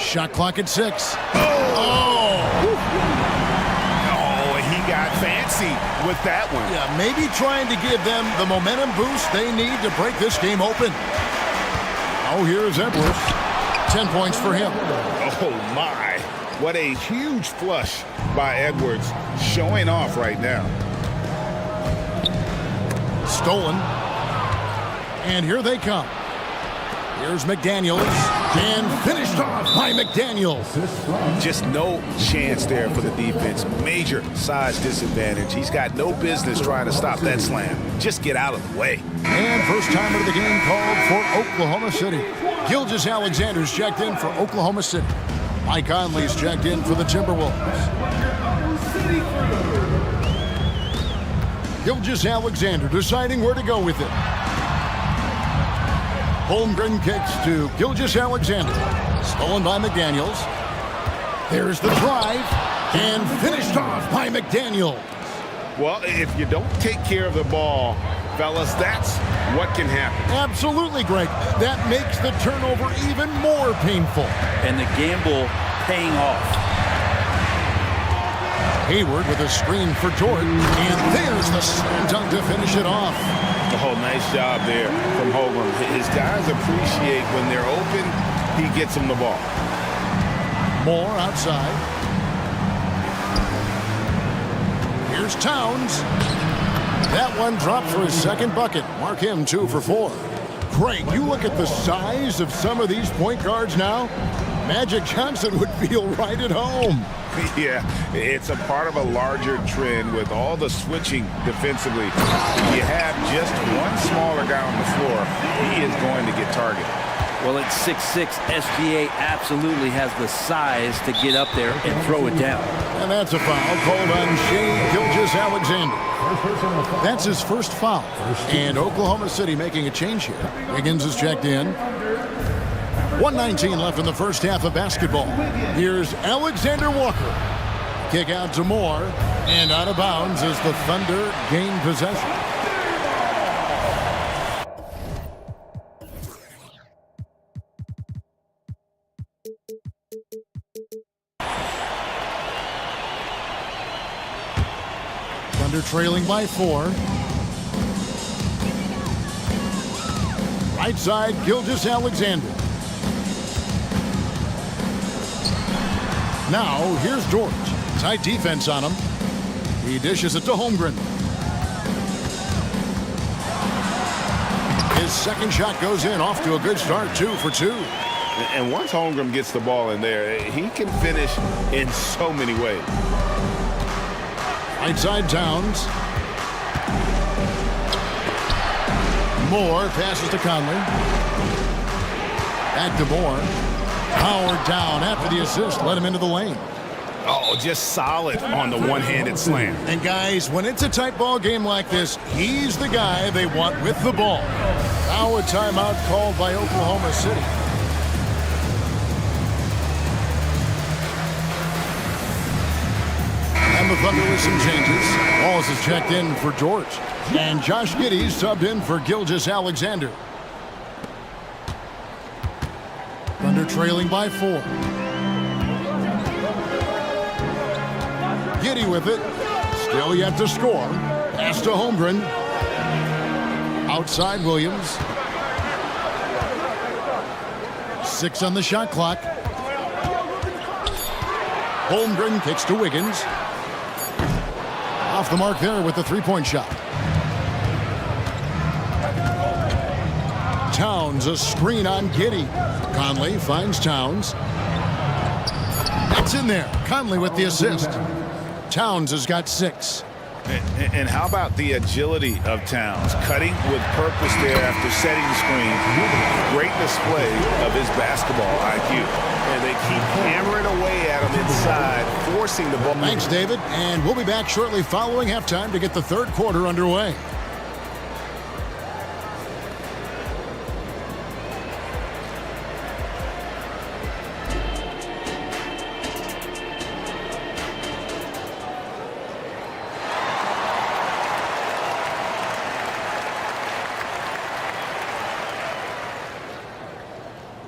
Shot clock at 6. Oh, he got fancy with that one. Yeah, maybe trying to give them the momentum boost they need to break this game open. Oh, here's Edwards. 10 points for him. Oh, my. What a huge flush by Edwards, showing off right now. Stolen. And here they come. Here's McDaniels. And finished off by McDaniels. Just no chance there for the defense. Major size disadvantage. He's got no business trying to stop that slam. Just get out of the way. And first timer of the game called for Oklahoma City. Gilgeous-Alexander's checked in for Oklahoma City. Mike Conley's checked in for the Timberwolves. Gilgeous-Alexander deciding where to go with it. Holmgren kicks to Gilgeous-Alexander. Stolen by McDaniels. There's the drive. And finished off by McDaniels. Well, if you don't take care of the ball, fellas, that's what can happen. Absolutely, Greg. That makes the turnover even more painful. And the gamble paying off. Hayward with a screen for Jordan. And there's the slam dunk to finish it off. Oh, nice job there from Holmgren. His guys appreciate when they're open, he gets them the ball. Moore outside. Here's Towns. That one dropped for his second bucket. Mark him 2 for 4. Greg, you look at the size of some of these point guards now. Magic Johnson would feel right at home. Yeah, it's a part of a larger trend with all the switching defensively. You have just one smaller guy on the floor, he is going to get targeted. Well, at 6'6", SGA absolutely has the size to get up there and throw it down. And that's a foul called on Shai Gilgeous-Alexander. That's his first foul. And Oklahoma City making a change here. Wiggins is checked in. 1:19 left in the first half of basketball. Here's Alexander Walker. Kick out to Moore. And out of bounds as the Thunder gain possession. Thunder trailing by 4. Right side, Gilgeous-Alexander. Now, here's George. Tight defense on him. He dishes it to Holmgren. His second shot goes in, off to a good start, 2 for 2. And once Holmgren gets the ball in there, he can finish in so many ways. Right side, Towns. Moore passes to Conley. Back to Moore. Howard down after the assist, let him into the lane. Oh, just solid on the one-handed slam. And guys, when it's a tight ball game like this, he's the guy they want with the ball. Now a timeout called by Oklahoma City. And the Thunder with some changes. Wallace is checked in for George. And Josh Giddey subbed in for Gilgeous-Alexander. Thunder trailing by 4. Giddey with it. Still yet to score. Pass to Holmgren. Outside Williams. 6 on the shot clock. Holmgren kicks to Wiggins. Off the mark there with the three-point shot. Towns, a screen on Giddey. Conley finds Towns. That's in there. Conley with the assist. Towns has got 6. And how about the agility of Towns? Cutting with purpose there after setting the screen. Great display of his basketball IQ. And they keep hammering away at him inside, forcing the ball. Thanks, David. And we'll be back shortly following halftime to get the third quarter underway.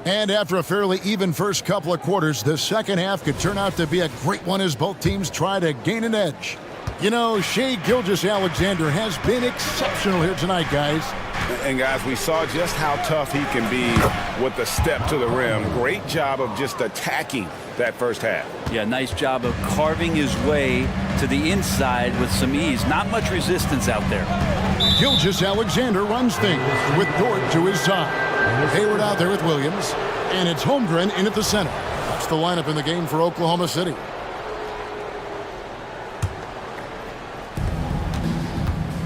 And after a fairly even first couple of quarters, the second half could turn out to be a great one as both teams try to gain an edge. You know, Shai Gilgeous-Alexander has been exceptional here tonight, guys. And guys, we saw just how tough he can be with the step to the rim. Great job of just attacking that first half. Yeah, nice job of carving his way to the inside with some ease. Not much resistance out there. Gilgeous-Alexander runs things with Dort to his side. Hayward out there with Williams, and it's Holmgren in at the center. That's the lineup in the game for Oklahoma City.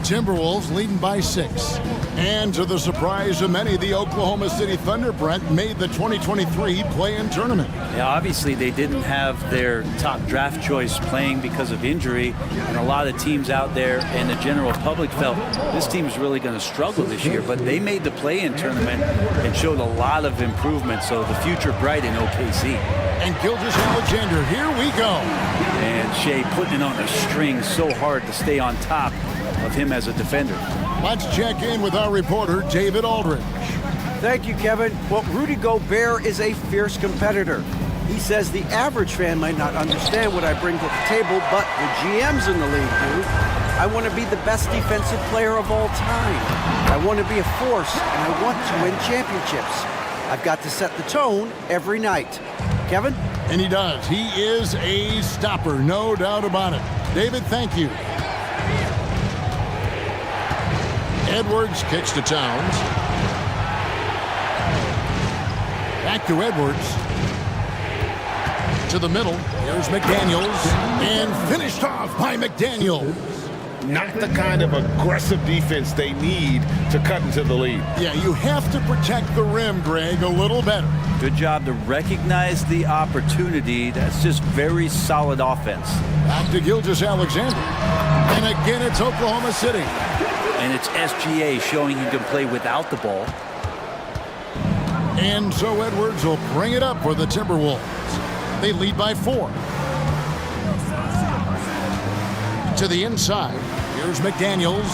Timberwolves leading by 6. And to the surprise of many, the Oklahoma City Thunder, Brent, made the 2023 play-in tournament. Yeah, obviously they didn't have their top draft choice playing because of injury, and a lot of teams out there and the general public felt this team's really going to struggle this year, but they made the play-in tournament and showed a lot of improvement, so the future bright in OKC. And Gilgeous-Alexander, here we go. And Shai putting it on a string so hard to stay on top of him as a defender. Let's check in with our reporter, David Aldridge. Thank you, Kevin. Well, Rudy Gobert is a fierce competitor. He says the average fan might not understand what I bring to the table, but the GMs in the league do. I want to be the best defensive player of all time. I want to be a force, and I want to win championships. I've got to set the tone every night. Kevin? And he does. He is a stopper, no doubt about it. David, thank you. Edwards kicks to Towns. Back to Edwards. To the middle. Here's McDaniels. And finished off by McDaniels. Not the kind of aggressive defense they need to cut into the lead. Yeah, you have to protect the rim, Greg, a little better. Good job to recognize the opportunity. That's just very solid offense. Back to Gilgeous-Alexander. And again, it's Oklahoma City. And it's SGA showing he can play without the ball. And so Edwards will bring it up for the Timberwolves. They lead by 4. To the inside. Here's McDaniels.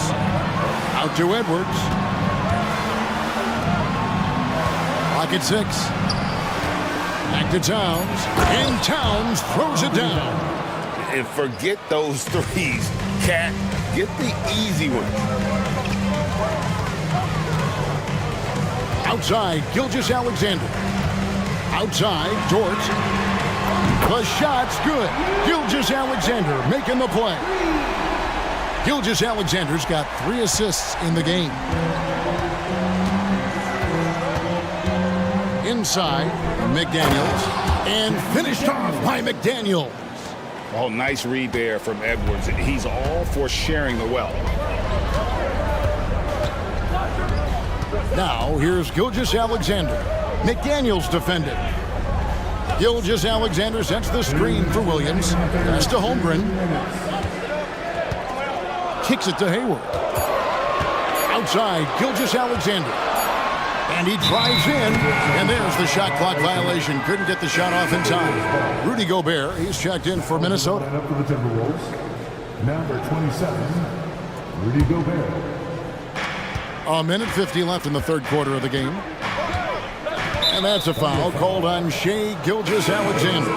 Out to Edwards. Clock at 6. Back to Towns. And Towns throws it down. And forget those threes. Cat, get the easy one. Outside, Gilgeous-Alexander. Outside, Dort. The shot's good. Gilgeous-Alexander making the play. Gilgeous-Alexander's got 3 assists in the game. Inside, McDaniels. And finished off by McDaniels. Oh, nice read there from Edwards. He's all for sharing the wealth. Now, here's Gilgeous-Alexander. McDaniels defended. Gilgeous-Alexander sets the screen for Williams. Pass to Holmgren. Kicks it to Hayward. Outside, Gilgeous-Alexander. And he drives in. And there's the shot clock violation. Couldn't get the shot off in time. Rudy Gobert, he's checked in for Minnesota. Up for the Timberwolves, number 27, Rudy Gobert. A minute 50 left in the third quarter of the game. And that's a foul called on Shai Gilgeous-Alexander.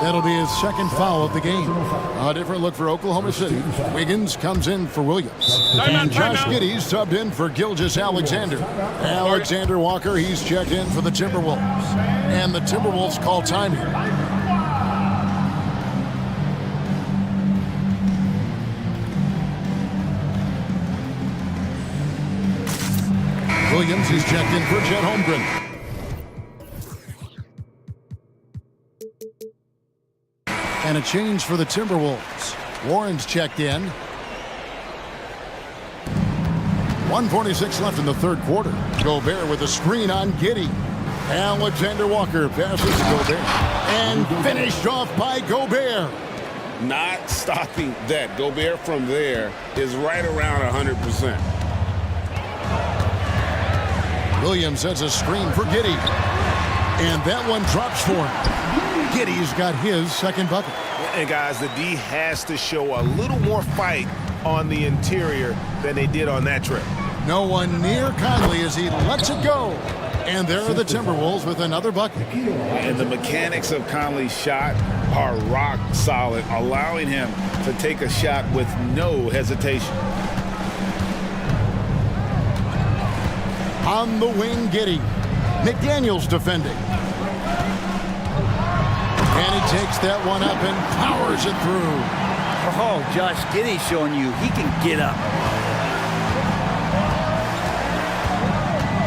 That'll be his second foul of the game. A different look for Oklahoma City. Wiggins comes in for Williams. And Josh Giddey subbed in for Gilgeous-Alexander. Alexander Walker, he's checked in for the Timberwolves. And the Timberwolves call time here. Williams, he's checked in for Chet Holmgren. And a change for the Timberwolves. Warren's checked in. 1:46 left in the third quarter. Gobert with a screen on Giddey. Alexander Walker passes to Gobert. And finished off by Gobert. Not stopping that. Gobert from there is right around 100%. Williams sets a screen for Giddey. And that one drops for him. Giddey's got his second bucket. And guys, the D has to show a little more fight on the interior than they did on that trip. No one near Conley as he lets it go. And there are the Timberwolves with another bucket. And the mechanics of Conley's shot are rock solid, allowing him to take a shot with no hesitation. On the wing, Giddey. McDaniels defending. And he takes that one up and powers it through. Oh, Josh Giddey showing you he can get up.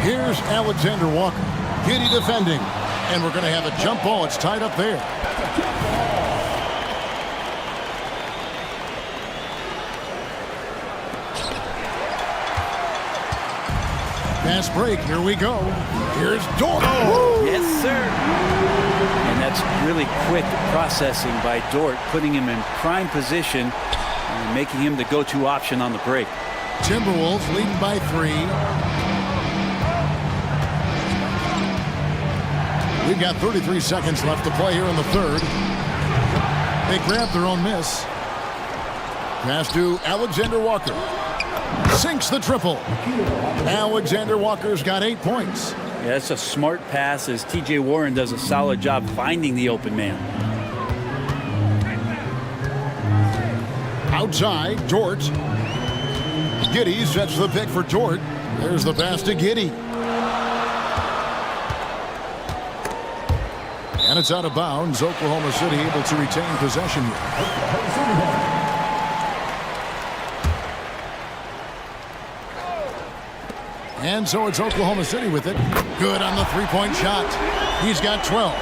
Here's Alexander Walker. Giddey defending. And we're going to have a jump ball. It's tied up there. Fast break. Here we go. Here's Dort. Oh, yes, sir. And that's really quick processing by Dort, putting him in prime position and making him the go-to option on the break. Timberwolves leading by 3. We've got 33 seconds left to play here in the third. They grab their own miss. Pass to Alexander Walker. Sinks the triple. Alexander Walker's got 8 points. Yeah, that's a smart pass as T.J. Warren does a solid job finding the open man. Outside, Dort. Giddey sets the pick for Dort. There's the pass to Giddey. And it's out of bounds. Oklahoma City able to retain possession here. And so it's Oklahoma City with it. Good on the three-point shot. He's got 12.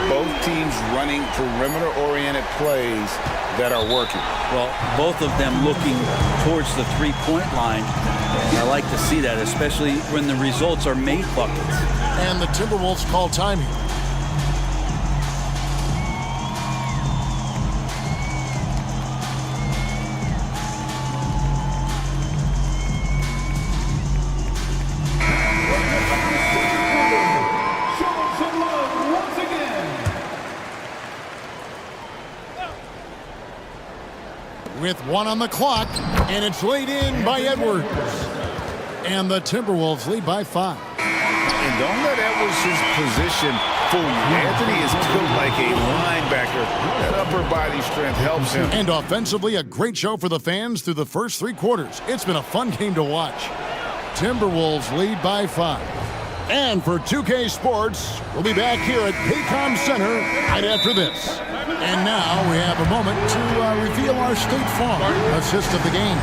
Both teams running perimeter-oriented plays that are working. Well, both of them looking towards the three-point line. I like to see that, especially when the results are made buckets. And the Timberwolves call time here. With 1 on the clock, and it's laid in by Edwards. And the Timberwolves lead by 5. And don't let Edwards' position fool you. Anthony is built like a linebacker. That upper body strength helps him. And offensively, a great show for the fans through the first 3 quarters. It's been a fun game to watch. Timberwolves lead by 5. And for 2K Sports, we'll be back here at Paycom Center right after this. And now we have a moment to reveal our State Farm assist of the game.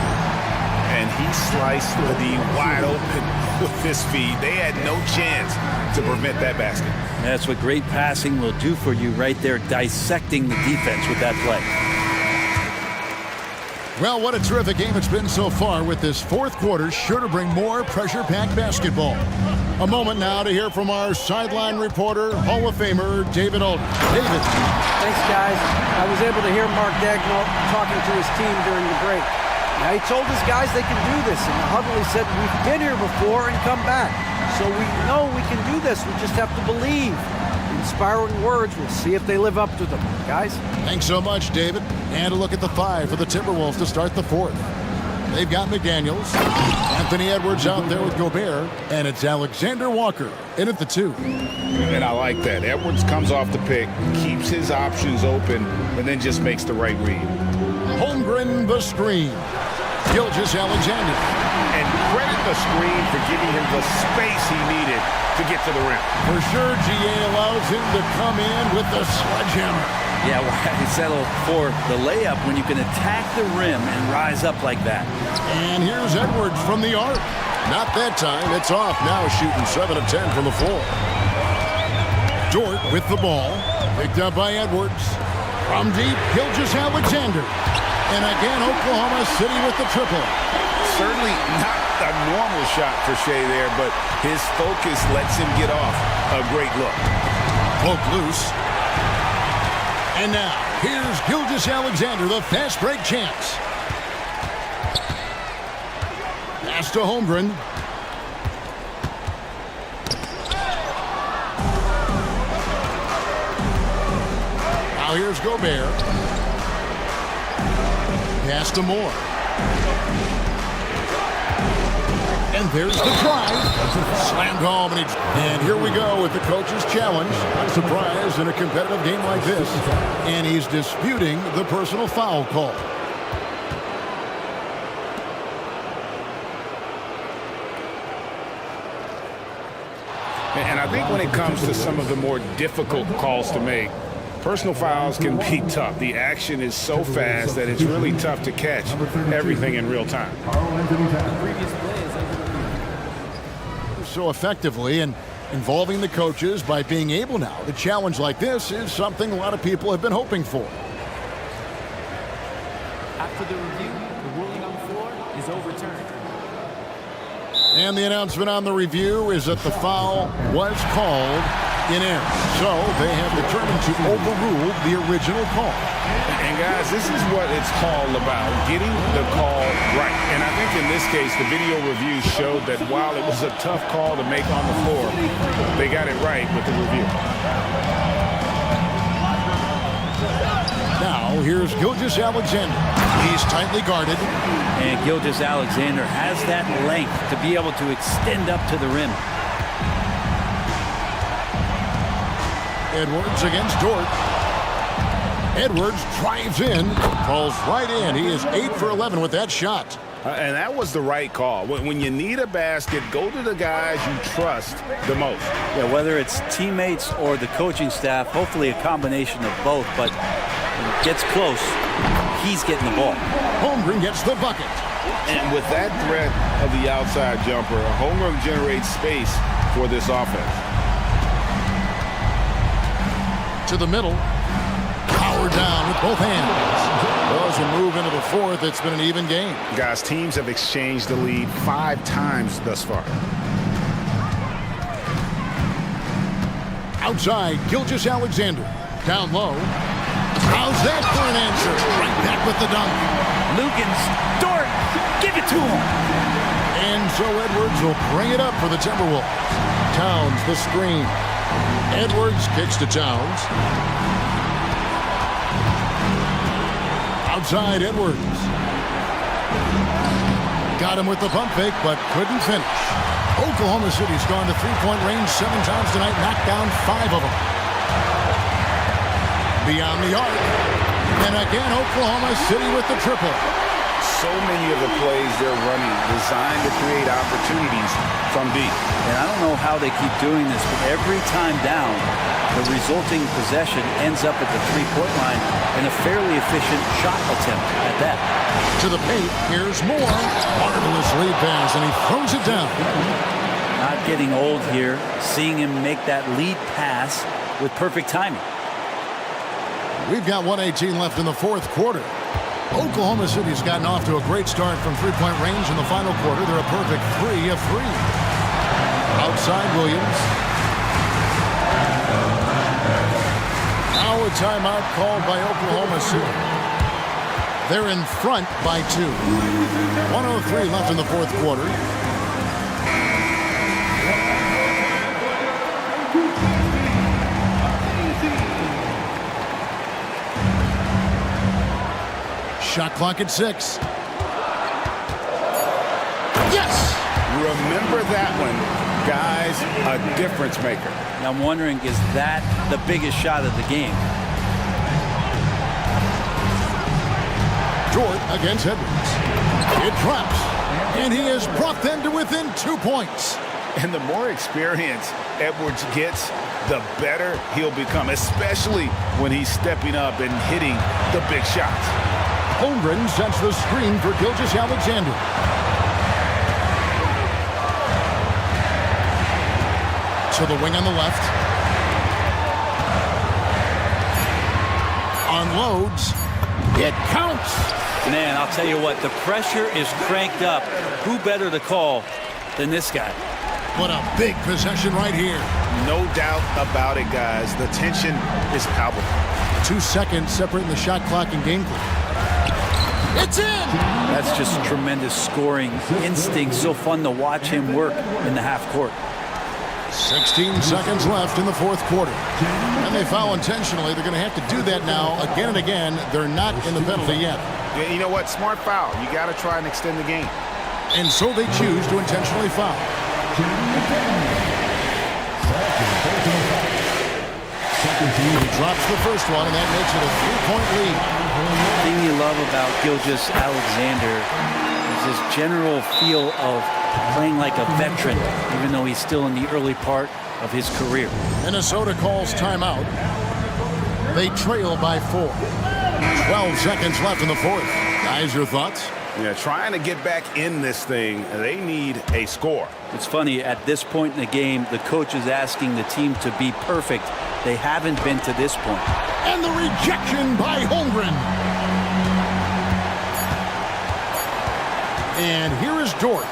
And he sliced the wide open with his feet. They had no chance to prevent that basket. That's what great passing will do for you right there, dissecting the defense with that play. Well, what a terrific game it's been so far, with this fourth quarter sure to bring more pressure-packed basketball. A moment now to hear from our sideline reporter, Hall of Famer David Alden. David. Thanks, guys. I was able to hear Mark Dagnall talking to his team during the break. Now, he told his guys they can do this. In the huddle, he said, we've been here before and come back. So we know we can do this. We just have to believe. Inspiring words. We'll see if they live up to them. Guys? Thanks so much, David. And a look at the 5 for the Timberwolves to start the fourth. They've got McDaniels, Anthony Edwards out there with Gobert, and it's Alexander Walker in at the 2. And I like that. Edwards comes off the pick, keeps his options open, and then just makes the right read. Holmgren the screen. Gilgeous Alexander. And credit the screen for giving him the space he needed to get to the rim. For sure, GA allows him to come in with the sledgehammer. Yeah, why settle for the layup when you can attack the rim and rise up like that? And here's Edwards from the arc. Not that time. It's off. Now shooting 7 of 10 from the floor. Dort with the ball. Picked up by Edwards. From deep, Gilgeous Alexander. And again, Oklahoma City with the triple. Certainly not a normal shot for Shea there, but his focus lets him get off a great look. Poke loose. And now, here's Gilgeous-Alexander, the fast break champs. Pass to Holmgren. Now here's Gobert. Pass to Moore. And there's the drive. Slammed home. And here we go with the coach's challenge. Not a surprise in a competitive game like this. And he's disputing the personal foul call. And I think when it comes to some of the more difficult calls to make, personal fouls can be tough. The action is so fast that it's really tough to catch everything in real time. So effectively and involving the coaches by being able now to challenge like this is something a lot of people have been hoping for. After the review, the ruling on the floor is overturned. And the announcement on the review is that the foul was called in error. So they have determined to overrule the original call. And guys, this is what it's all about, getting the call right. And I think in this case, the video review showed that while it was a tough call to make on the floor, they got it right with the review. Now, here's Gilgeous-Alexander. He's tightly guarded. And Gilgeous-Alexander has that length to be able to extend up to the rim. Edwards against Dort. Edwards drives in, falls right in. He is 8 for 11 with that shot. And that was the right call. When you need a basket, go to the guys you trust the most. Yeah, whether it's teammates or the coaching staff, hopefully a combination of both, but when it gets close, he's getting the ball. Holmgren gets the bucket. And with that threat of the outside jumper, Holmgren generates space for this offense. To the middle. Power down with both hands. Well, as we move into the fourth, it's been an even game. Guys, teams have exchanged the lead 5 times thus far. Outside, Gilgeous-Alexander. Down low. How's that for an answer? Right back with the dunk. Lukens, Dort, give it to him. And so Edwards will bring it up for the Timberwolves. Towns, the screen. Edwards kicks to Towns. Outside, Edwards. Got him with the pump fake, but couldn't finish. Oklahoma City's gone to three-point range 7 times tonight, knocked down 5 of them. Beyond the arc. And again, Oklahoma City with the triple. So many of the plays they're running designed to create opportunities from deep. And I don't know how they keep doing this, but every time down, the resulting possession ends up at the three-point line in a fairly efficient shot attempt at that. To the paint, here's Moore. Marvelous lead pass, and he throws it down. Not getting old here, seeing him make that lead pass with perfect timing. We've got 1:18 left in the fourth quarter. Oklahoma City's gotten off to a great start from three-point range in the final quarter. They're a perfect 3 of 3. Outside Williams. Now a timeout called by Oklahoma City. They're in front by 2. 1:03 left in the fourth quarter. Shot clock at 6. Yes! Remember that one, guys, a difference maker. Now I'm wondering, is that the biggest shot of the game? Dort against Edwards. It drops. And he has brought them to within 2 points. And the more experience Edwards gets, the better he'll become, especially when he's stepping up and hitting the big shots. Holmgren sets the screen for Gilgeous-Alexander. To the wing on the left. Unloads. It counts. Man, I'll tell you what, the pressure is cranked up. Who better to call than this guy? What a big possession right here. No doubt about it, guys. The tension is palpable. 2 seconds separating the shot clock and game clock. It's in! That's just tremendous scoring instinct. So fun to watch him work in the half court. 16 seconds left in the fourth quarter. And they foul intentionally. They're going to have to do that now again and again. They're not in the penalty yet. Yeah, you know what? Smart foul. You got to try and extend the game. And so they choose to intentionally foul. He drops the first one, and that makes it a 3-point lead. The thing you love about Gilgeous-Alexander is his general feel of playing like a veteran, even though he's still in the early part of his career. Minnesota calls timeout. They trail by 4. 12 seconds left in the fourth. Guys, your thoughts? Yeah, trying to get back in this thing, they need a score. It's funny, at this point in the game, the coach is asking the team to be perfect. They haven't been to this point. And the rejection by Holmgren. And here is Dort.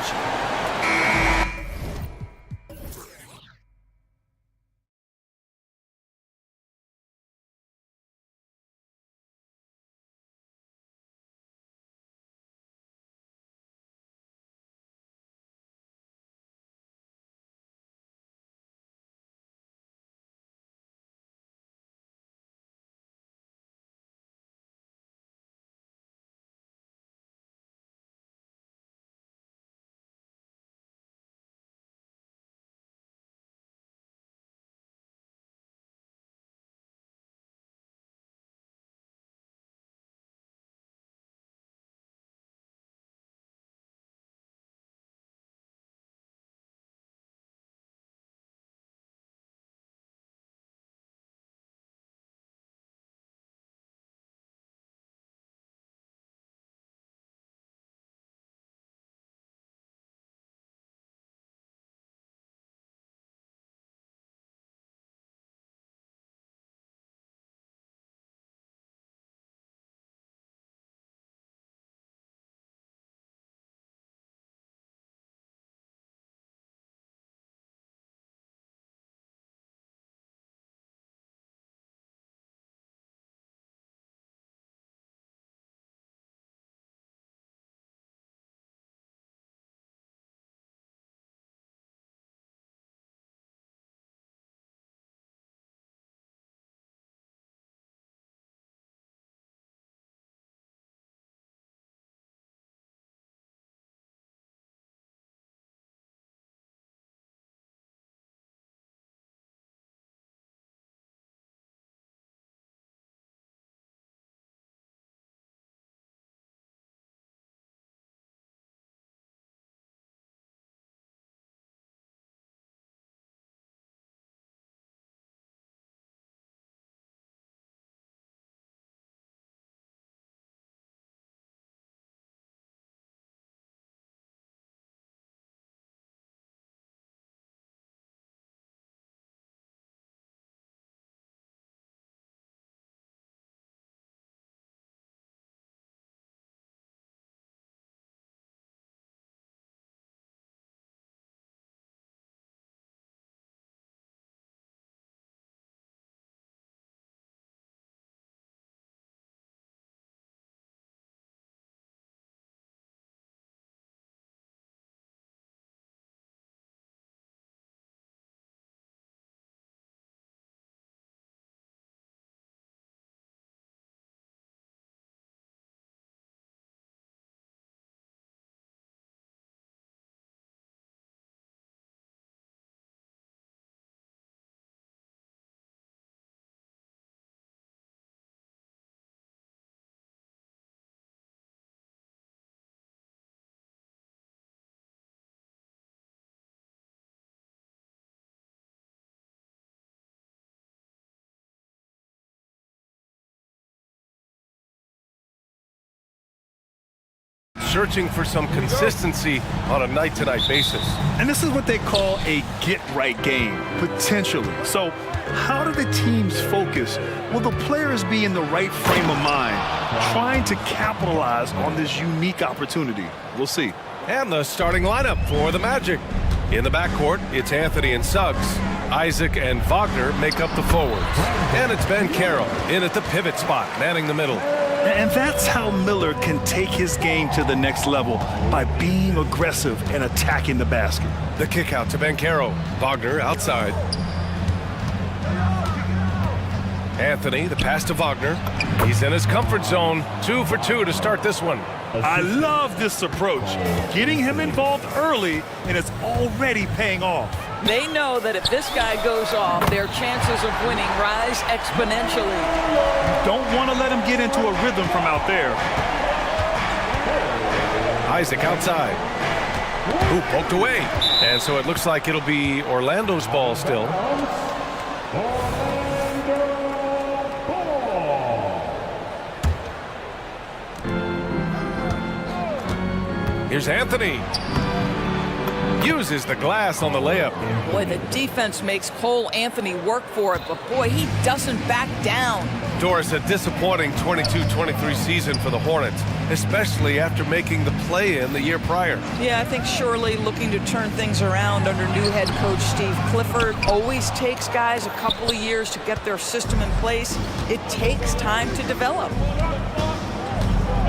Searching for some consistency on a night-to-night basis. And this is what they call a get-right game, potentially. So how do the teams focus? Will the players be in the right frame of mind, trying to capitalize on this unique opportunity? We'll see. And the starting lineup for the Magic. In the backcourt, it's Anthony and Suggs. Isaac and Wagner make up the forwards. And it's Ben Carroll in at the pivot spot, manning the middle. And that's how Miller can take his game to the next level, by being aggressive and attacking the basket. The kick out to Ben Carroll. Wagner outside. Anthony, the pass to Wagner. He's in his comfort zone. 2 for 2 to start this one. I love this approach. Getting him involved early, and it's already paying off. They know that if this guy goes off, their chances of winning rise exponentially. Don't want to let him get into a rhythm from out there. Isaac outside. Ooh, poked away. And so it looks like it'll be Orlando's ball still. Here's Anthony. Uses the glass on the layup. Boy, the defense makes Cole Anthony work for it, but boy, he doesn't back down. Doris, a disappointing 22-23 season for the Hornets, especially after making the play-in the year prior. Yeah, I think surely looking to turn things around under new head coach Steve Clifford. Always takes guys a couple of years to get their system in place. It takes time to develop.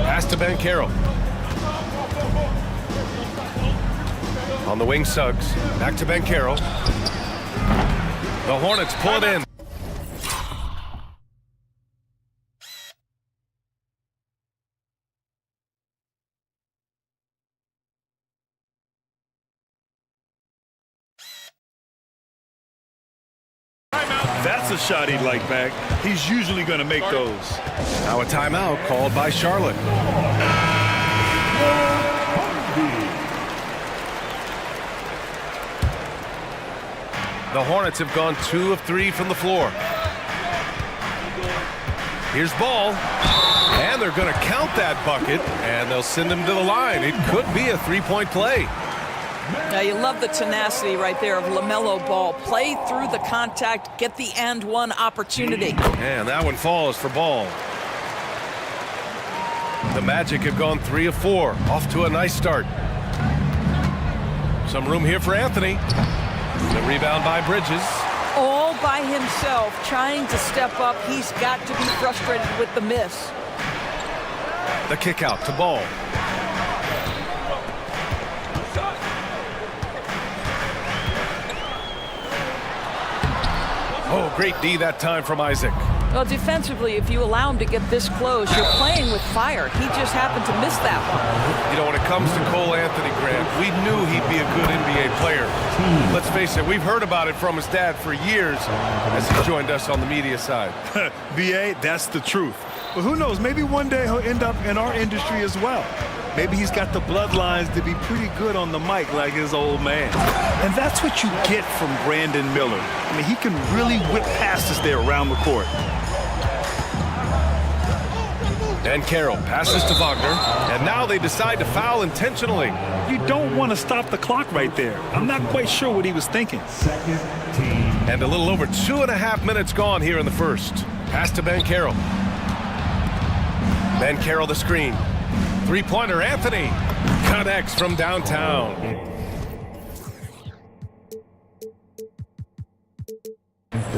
Pass to Ben Carroll. On the wing, Suggs. Back to Ben Carroll. The Hornets pull it in. That's a shot he'd like back. He's usually going to make those. Now a timeout called by Charlotte. The Hornets have gone 2 of 3 from the floor. Here's Ball. And they're going to count that bucket, and they'll send him to the line. It could be a three-point play. Now, you love the tenacity right there of LaMelo Ball. Play through the contact, get the and one opportunity. And that one falls for Ball. The Magic have gone 3 of 4. Off to a nice start. Some room here for Anthony. The rebound by Bridges. All by himself, trying to step up. He's got to be frustrated with the miss. The kick out to Ball. Oh, great D that time from Isaac. Well, defensively, if you allow him to get this close, you're playing with fire. He just happened to miss that one. You know, when it comes to Cole Anthony, Grant, we knew he'd be a good NBA player. Let's face it, we've heard about it from his dad for years as he joined us on the media side. B.A., that's the truth. But who knows, maybe one day he'll end up in our industry as well. Maybe he's got the bloodlines to be pretty good on the mic like his old man. And that's what you get from Brandon Miller. I mean, he can really whip passes there around the court. And Carroll passes to Wagner, and now they decide to foul intentionally. You don't want to stop the clock right there. I'm not quite sure what he was thinking. And a little over 2.5 minutes gone here in the first. Pass to Ben Carroll. Ben Carroll the screen. Three-pointer, Anthony connects from downtown.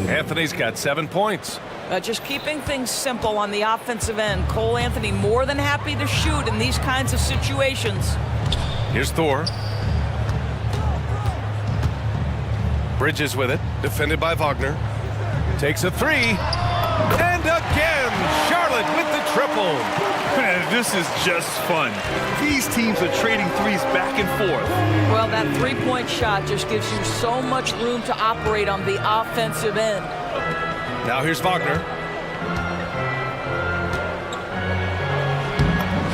Anthony's got 7 points. Just keeping things simple on the offensive end. Cole Anthony more than happy to shoot in these kinds of situations. Here's Thor. Bridges with it, defended by Wagner. Takes a three. And again, Charlotte with the triple. Man, this is just fun. These teams are trading threes back and forth. Well, that three-point shot just gives you so much room to operate on the offensive end. Now here's Wagner.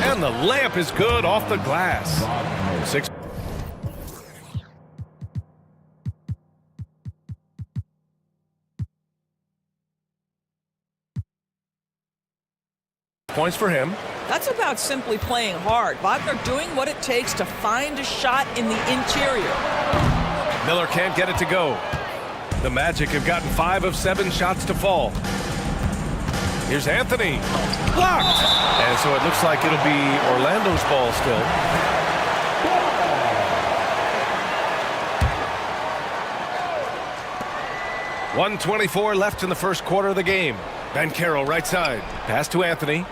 And the layup is good off the glass. 6 points for him. That's about simply playing hard. Wagner doing what it takes to find a shot in the interior. Miller can't get it to go. The Magic have gotten 5 of 7 shots to fall. Here's Anthony. Blocked! And so it looks like it'll be Orlando's ball still. 1:24 left in the first quarter of the game. Banchero right side. Pass to Anthony.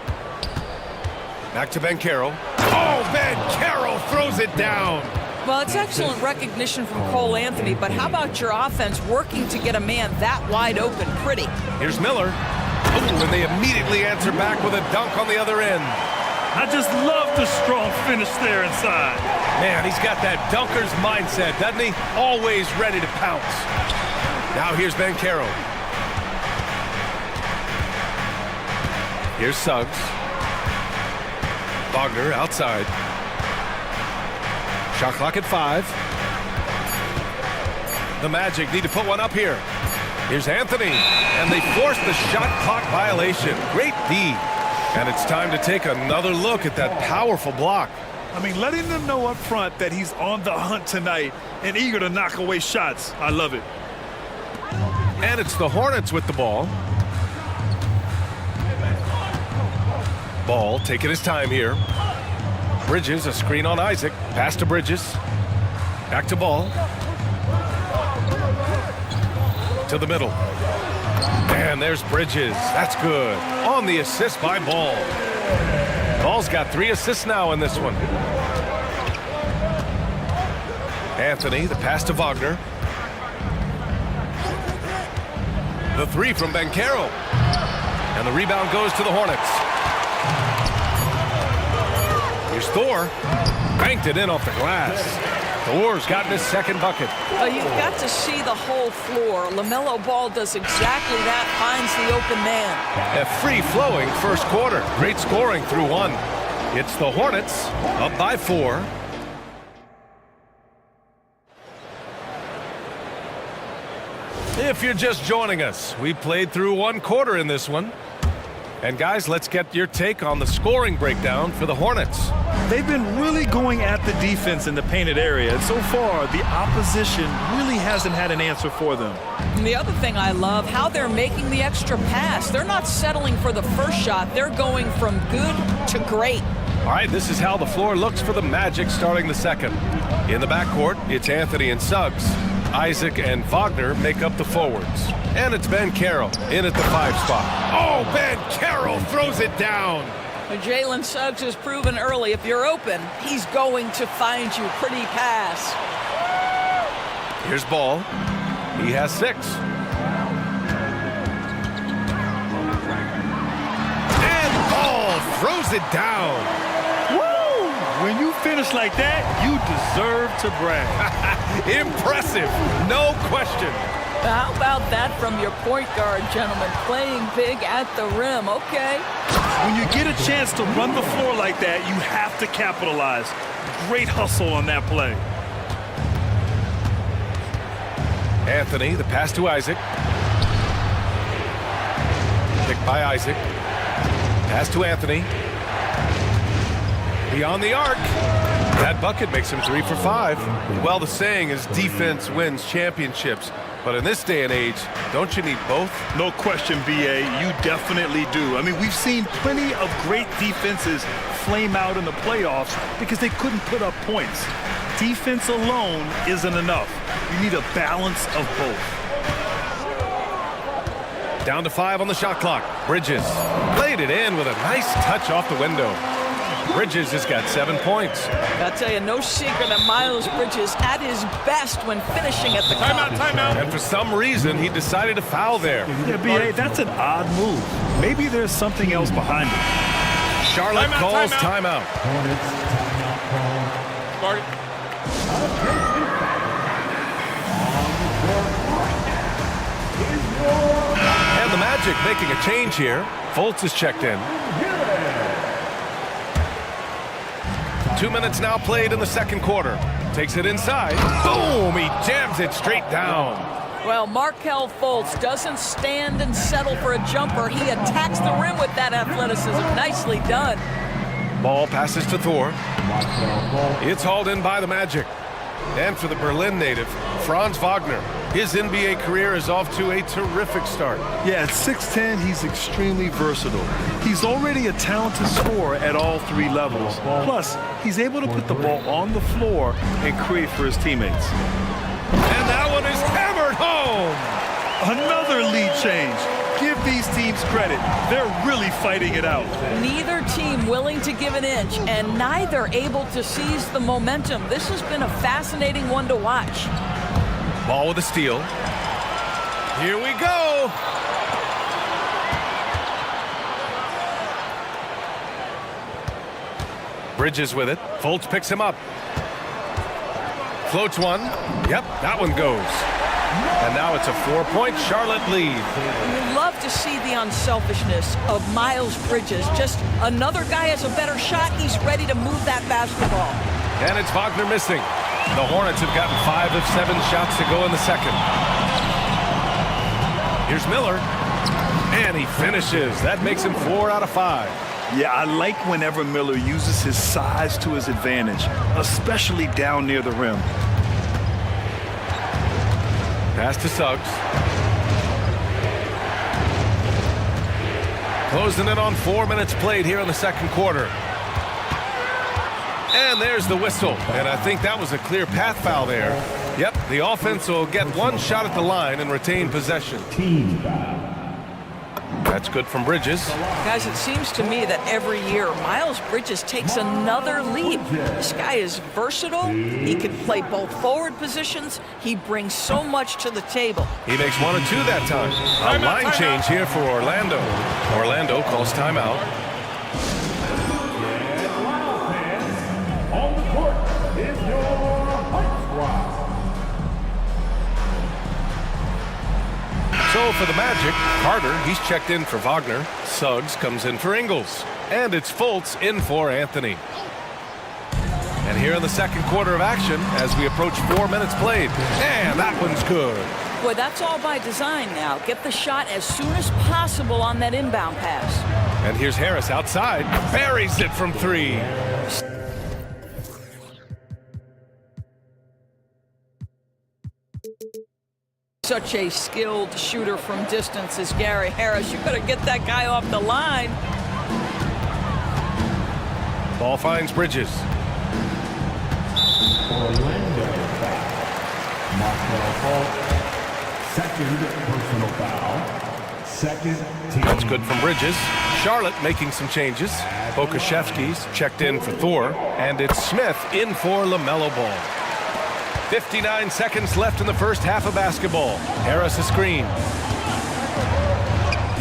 Back to Banchero. Oh, Banchero throws it down. Well, it's excellent recognition from Cole Anthony, but how about your offense working to get a man that wide open? Pretty. Here's Miller. Ooh, and they immediately answer back with a dunk on the other end. I just love the strong finish there inside. Man, he's got that dunker's mindset, doesn't he? Always ready to pounce. Now here's Banchero. Here's Suggs. Wagner outside. Shot clock at 5. The Magic need to put one up here. Here's Anthony. And they force the shot clock violation. Great D. And it's time to take another look at that powerful block. I mean, letting them know up front that he's on the hunt tonight and eager to knock away shots. I love it. And it's the Hornets with the ball. Ball taking his time here. Bridges, a screen on Isaac. Pass to Bridges. Back to Ball. To the middle. And there's Bridges. That's good. On the assist by Ball. Ball's got 3 assists now in this one. Anthony, the pass to Wagner. The 3 from Banchero. And the rebound goes to the Hornets. Here's Thor. Banked it in off the glass. Thor's gotten his second bucket. Well, you've got to see the whole floor. LaMelo Ball does exactly that, finds the open man. A free-flowing first quarter. Great scoring through 1. It's the Hornets up by 4. If you're just joining us, we played through 1 quarter in this one. And guys, let's get your take on the scoring breakdown for the Hornets. They've been really going at the defense in the painted area, and so far, the opposition really hasn't had an answer for them. And the other thing I love, how they're making the extra pass. They're not settling for the first shot. They're going from good to great. All right, this is how the floor looks for the Magic starting the second. In the backcourt, it's Anthony and Suggs. Isaac and Wagner make up the forwards. And it's Banchero in at the 5 spot. Oh, Banchero throws it down. Jalen Suggs has proven early, if you're open, he's going to find you. Pretty pass. Here's Ball. He has 6. And Ball throws it down. Woo! When you finish like that, you deserve to brag. Impressive, no question. How about that from your point guard, gentlemen? Playing big at the rim, okay. When you get a chance to run the floor like that, you have to capitalize. Great hustle on that play. Anthony, the pass to Isaac. Picked by Isaac. Pass to Anthony. Beyond the arc. That bucket makes him 3 for 5. Well, the saying is defense wins championships. But in this day and age, don't you need both? No question, B.A. You definitely do. I mean, we've seen plenty of great defenses flame out in the playoffs because they couldn't put up points. Defense alone isn't enough. You need a balance of both. Down to 5 on the shot clock. Bridges played it in with a nice touch off the window. Bridges has got 7 points. I'll tell you, no secret that Miles Bridges at his best when finishing at the cup. Timeout. And for some reason, he decided to foul there. Yeah, B.A., that's an odd move. Maybe there's something else behind it. Charlotte calls timeout. And the Magic making a change here. Fultz is checked in. 2 minutes now played in the second quarter. Takes it inside. Boom! He jams it straight down. Well, Markelle Fultz doesn't stand and settle for a jumper. He attacks the rim with that athleticism. Nicely done. Ball passes to Thor. It's hauled in by the Magic. And for the Berlin native, Franz Wagner. His NBA career is off to a terrific start. Yeah, at 6'10", he's extremely versatile. He's already a talented scorer at all 3 levels. Plus, he's able to put the ball on the floor and create for his teammates. And that one is hammered home. Another lead change. Give these teams credit. They're really fighting it out. Neither team willing to give an inch, and neither able to seize the momentum. This has been a fascinating one to watch. Ball with a steal. Here we go. Bridges with it. Fultz picks him up. Floats one. Yep, that one goes. And now it's a 4-point Charlotte lead. You love to see the unselfishness of Miles Bridges. Just another guy has a better shot. He's ready to move that basketball. And it's Wagner missing. The Hornets have gotten 5 of 7 shots to go in the second. Here's Miller. And he finishes. That makes him 4 out of 5. Yeah, I like whenever Miller uses his size to his advantage, especially down near the rim. Pass to Suggs. Closing in on 4 minutes played here in the second quarter. And there's the whistle. And I think that was a clear path foul there. Yep, the offense will get one shot at the line and retain possession. Team foul. That's good from Bridges. Guys, it seems to me that every year Miles Bridges takes another leap. This guy is versatile. He can play both forward positions. He brings so much to the table. He makes 1 or 2 that time. A line change here for Orlando. Orlando calls timeout. On the court is your Hike Squad. So for the Magic, Carter, he's checked in for Wagner. Suggs comes in for Ingles. And it's Fultz in for Anthony. And here in the second quarter of action, as we approach 4 minutes played. And that one's good. Boy, that's all by design now. Get the shot as soon as possible on that inbound pass. And here's Harris outside. Buries it from 3. Such a skilled shooter from distance is Gary Harris. You better get that guy off the line. Ball finds Bridges. Orlando foul. Markel Fultz. Second personal foul. Second team. That's good from Bridges. Charlotte making some changes. Bokashevsky's checked in for Thor. And it's Smith in for LaMelo Ball. 59 seconds left in the first half of basketball. Harris a screen.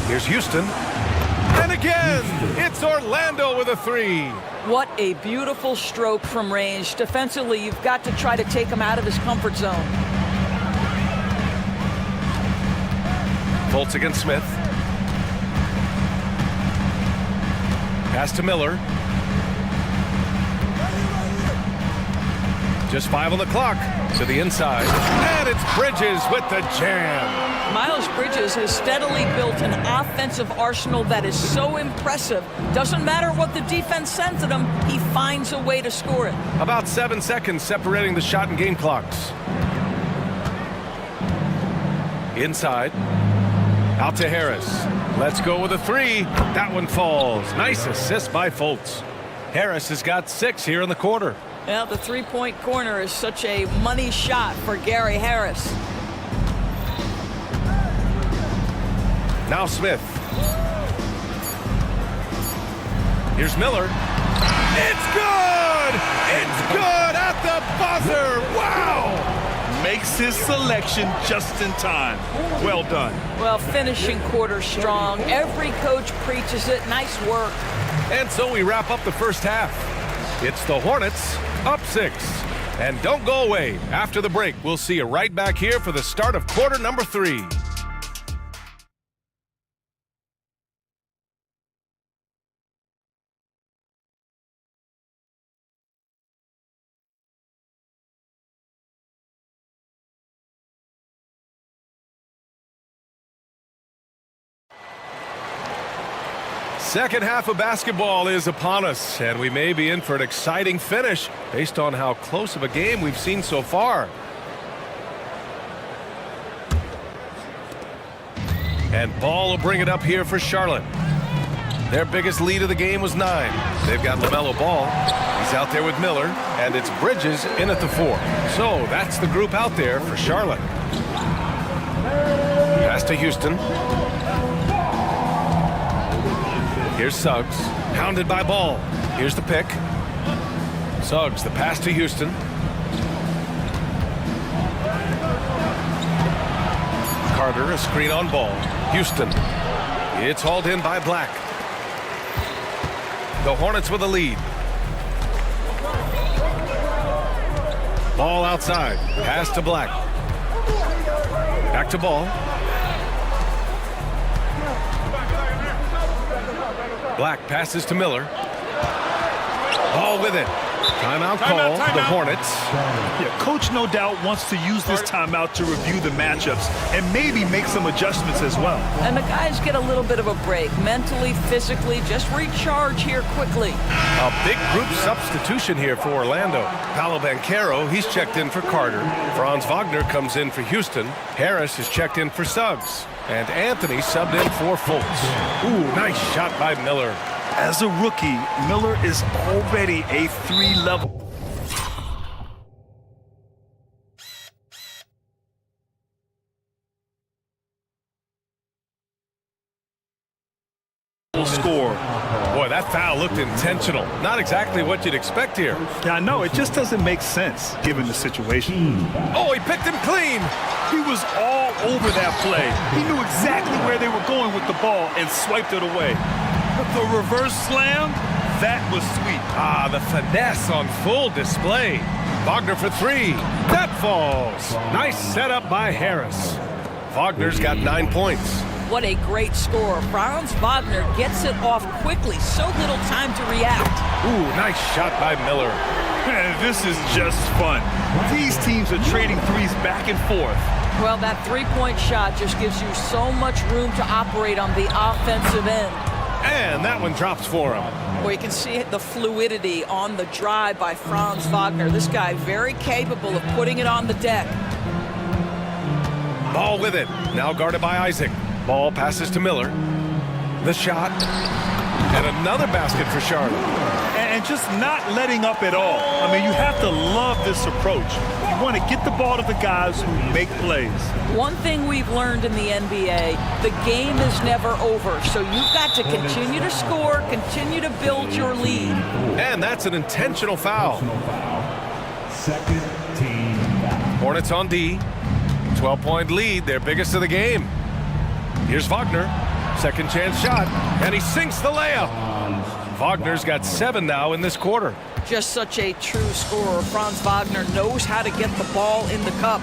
Here's Houston. And again, it's Orlando with a 3. What a beautiful stroke from range. Defensively, you've got to try to take him out of his comfort zone. Fultz against Smith. Pass to Miller. Just 5 on the clock. To the inside. And it's Bridges with the jam. Miles Bridges has steadily built an offensive arsenal that is so impressive. Doesn't matter what the defense sends at him, he finds a way to score it. About 7 seconds separating the shot and game clocks. Inside. Out to Harris. Let's go with a 3. That one falls. Nice assist by Fultz. Harris has got 6 here in the quarter. Well, the three-point corner is such a money shot for Gary Harris. Now Smith. Here's Miller. It's good! It's good at the buzzer! Wow! Makes his selection just in time. Well done. Well, finishing quarter strong. Every coach preaches it. Nice work. And so we wrap up the first half. It's the Hornets up 6. And don't go away. After the break, we'll see you right back here for the start of quarter number 3. Second half of basketball is upon us, and we may be in for an exciting finish based on how close of a game we've seen so far. And Ball will bring it up here for Charlotte. Their biggest lead of the game was 9. They've got LaMelo Ball. He's out there with Miller, and it's Bridges in at the 4. So that's the group out there for Charlotte. Pass to Houston. Here's Suggs. Hounded by Ball. Here's the pick. Suggs, the pass to Houston. Carter, a screen on Ball. Houston. It's hauled in by Black. The Hornets with a lead. Ball outside. Pass to Black. Back to Ball. Black passes to Miller. Ball with it. Timeout call, the Hornets. Yeah, coach no doubt wants to use this timeout to review the matchups and maybe make some adjustments as well. And the guys get a little bit of a break, mentally, physically, just recharge here quickly. A big group substitution here for Orlando. Paolo Banchero, he's checked in for Carter. Franz Wagner comes in for Houston. Harris is checked in for Suggs. And Anthony subbed in for Fultz. Ooh, nice shot by Miller. As a rookie, Miller is already a 3-level score. Boy, that foul looked intentional. Not exactly what you'd expect here. Yeah, I know. It just doesn't make sense given the situation. Oh, he picked him clean. He was all over that play. He knew exactly where they were going with the ball and swiped it away. The reverse slam, that was sweet. Ah, the finesse on full display. Wagner for three. That falls. Nice setup by Harris. Wagner's got 9 points. What a great score. Franz Wagner gets it off quickly. So little time to react. Ooh, nice shot by Miller. This is just fun. These teams are trading threes back and forth. Well, that three-point shot just gives you so much room to operate on the offensive end. And that one drops for him. Well, you can see the fluidity on the drive by Franz Wagner. This guy very capable of putting it on the deck. Ball with it. Now guarded by Isaac. Ball passes to Miller. The shot. And another basket for Charlotte. And just not letting up at all. I mean, you have to love this approach. You want to get the ball to the guys who make plays. One thing we've learned in the NBA, the game is never over. So you've got to continue to score, continue to build your lead. And that's an intentional foul. Second team foul. Hornets on D. 12-point lead, their biggest of the game. Here's Wagner. Second chance shot. And he sinks the layup. Wagner's got 7 now in this quarter. Just such a true scorer. Franz Wagner knows how to get the ball in the cup.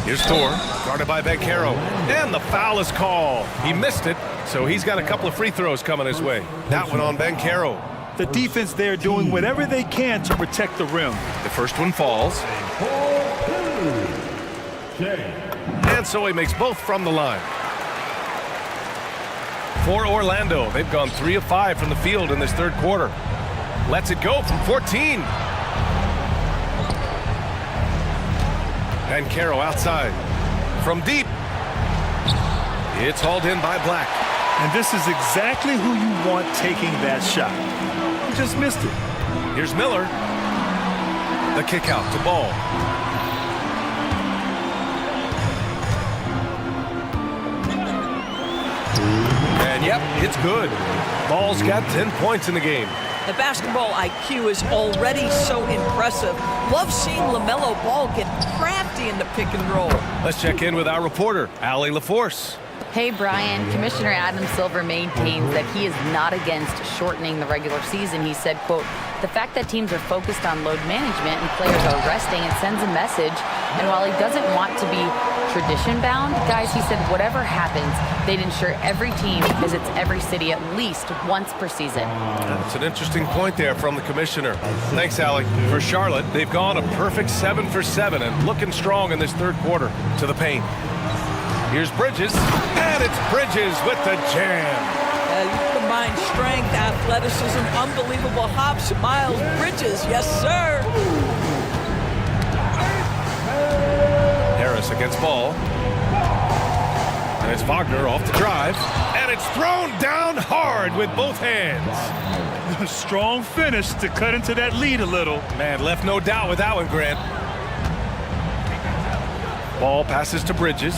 Here's Thor, guarded by Banchero. And the foul is called. He missed it, so he's got a couple of free throws coming his way. That one on Banchero. The defense there doing whatever they can to protect the rim. The first one falls. And so he makes both from the line. For Orlando, they've gone 3 of 5 from the field in this third quarter. Lets it go from 14. Banchero outside. From deep. It's hauled in by Black. And this is exactly who you want taking that shot. He just missed it. Here's Miller. The kick out to Ball. And yep, it's good. Ball's got 10 points in the game. The basketball IQ is already so impressive. Love seeing LaMelo Ball get crafty in the pick and roll. Let's check in with our reporter, Allie LaForce. Hey, Brian. Commissioner Adam Silver maintains that he is not against shortening the regular season. He said, quote, the fact that teams are focused on load management and players are resting, it sends a message. And while he doesn't want to be tradition-bound, guys, he said whatever happens, they'd ensure every team visits every city at least once per season. That's an interesting point there from the commissioner. Thanks, Allie. For Charlotte, they've gone a perfect 7 for 7 and looking strong in this third quarter. To the paint. Here's Bridges, and it's Bridges with the jam. You combine strength, athleticism, unbelievable hops. Miles Bridges, yes, sir. Harris against Ball. And it's Wagner off the drive. And it's thrown down hard with both hands. Strong finish to cut into that lead a little. Man, left no doubt with that one, Grant. Ball passes to Bridges.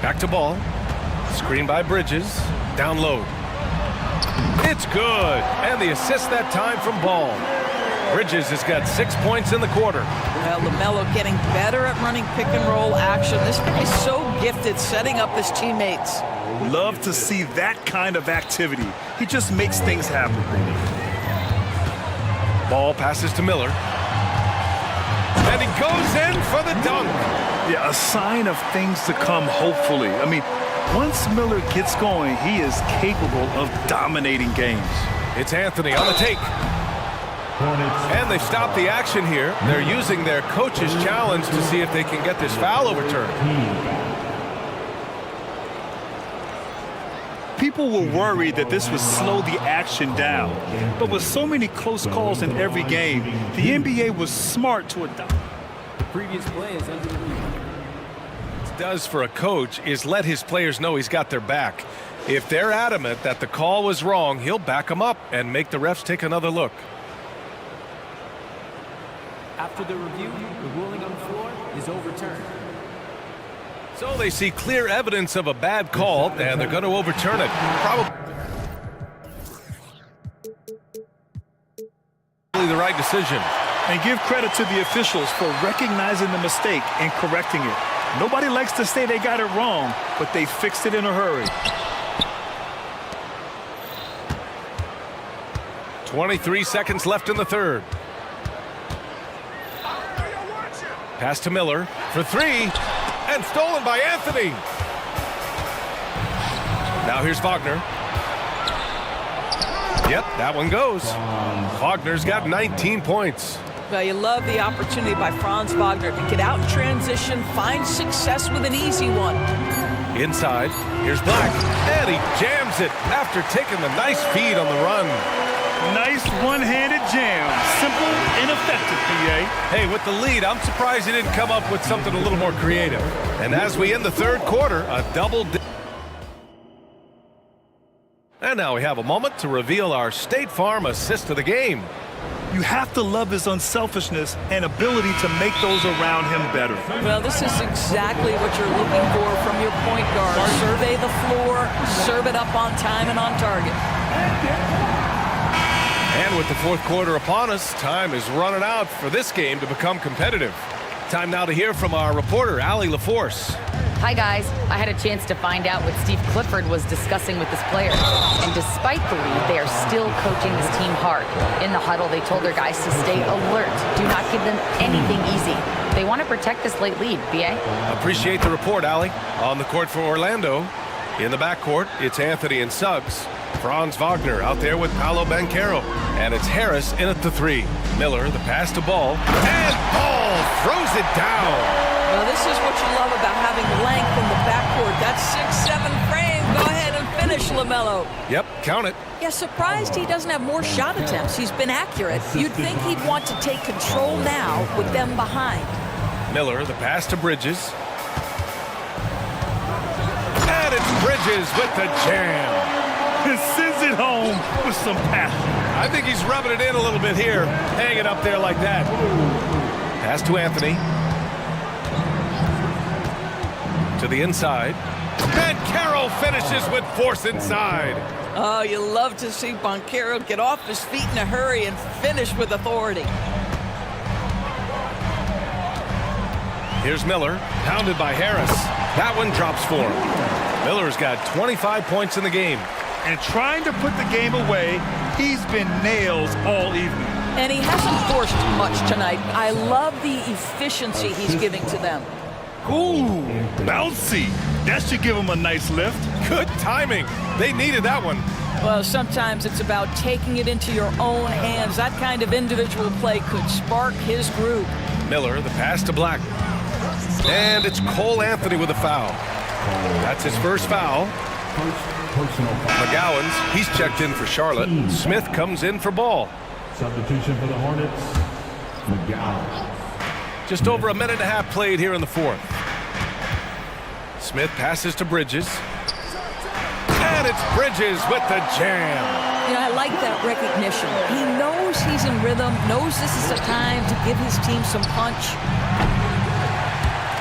Back to ball. Screen by Bridges. Down low. It's good. And the assist that time from Ball. Bridges has got 6 points in the quarter. Well, LaMelo getting better at running pick and roll action. This guy's so gifted setting up his teammates. Love to see that kind of activity. He just makes things happen. Ball passes to Miller. And he goes in for the dunk. Yeah, a sign of things to come, hopefully. I mean, once Miller gets going, he is capable of dominating games. It's Anthony on the take. And they stop the action here. They're using their coach's challenge to see if they can get this foul overturned. People were worried that this would slow the action down. But with so many close calls in every game, the NBA was smart to adopt. The previous play is under the review. What it does for a coach is let his players know he's got their back. If they're adamant that the call was wrong, he'll back them up and make the refs take another look. After the review, the ruling on the floor is overturned. So they see clear evidence of a bad call, and they're going to overturn it. Probably the right decision. And give credit to the officials for recognizing the mistake and correcting it. Nobody likes to say they got it wrong, but they fixed it in a hurry. 23 seconds left in the third. Pass to Miller for three, and stolen by Anthony. Now here's Wagner. Yep, that one goes. Wagner's got 19 points. Well, you love the opportunity by Franz Wagner to get out in transition, find success with an easy one. Inside, here's Black, and he jams it after taking the nice feed on the run. Nice one-handed jam. Simple and effective, PA. Hey, with the lead, I'm surprised he didn't come up with something a little more creative. And as we end the third quarter, a double. And now we have a moment to reveal our State Farm assist of the game. You have to love his unselfishness and ability to make those around him better. Well, this is exactly what you're looking for from your point guard. Survey the floor, serve it up on time and on target. And with the fourth quarter upon us, time is running out for this game to become competitive. Time now to hear from our reporter, Allie LaForce. Hi, guys. I had a chance to find out what Steve Clifford was discussing with his players. And despite the lead, they are still coaching this team hard. In the huddle, they told their guys to stay alert. Do not give them anything easy. They want to protect this late lead, BA. Appreciate the report, Allie. On the court for Orlando. In the backcourt, it's Anthony and Suggs. Franz Wagner out there with Paolo Banchero. And it's Harris in at the three. Miller, the pass to Ball. And Ball throws it down. Well, this is what you love about having length in the backcourt. That 6'7" frame. Go ahead and finish, LaMelo. Yep, count it. Yeah, surprised he doesn't have more shot attempts. He's been accurate. You'd think he'd want to take control now with them behind. Miller, the pass to Bridges. And it's Bridges with the jam. And sends it home with some passion. I think he's rubbing it in a little bit here. Hang it up there like that. Pass to Anthony. To the inside. And Carroll finishes with force inside. Oh, you love to see Banchero get off his feet in a hurry and finish with authority. Here's Miller, pounded by Harris. That one drops for him. Miller's got 25 points in the game. And trying to put the game away, he's been nails all evening. And he hasn't forced much tonight. I love the efficiency he's giving to them. Ooh, bouncy. That should give him a nice lift. Good timing. They needed that one. Well, sometimes it's about taking it into your own hands. That kind of individual play could spark his group. Miller, the pass to Black. And it's Cole Anthony with a foul. That's his first foul. McGowan's, he's checked in for Charlotte. Smith comes in for Ball. Substitution for the Hornets, McGowan. Just over a minute and a half played here in the fourth. Smith passes to Bridges. And it's Bridges with the jam. You know, I like that recognition. He knows he's in rhythm, knows this is the time to give his team some punch.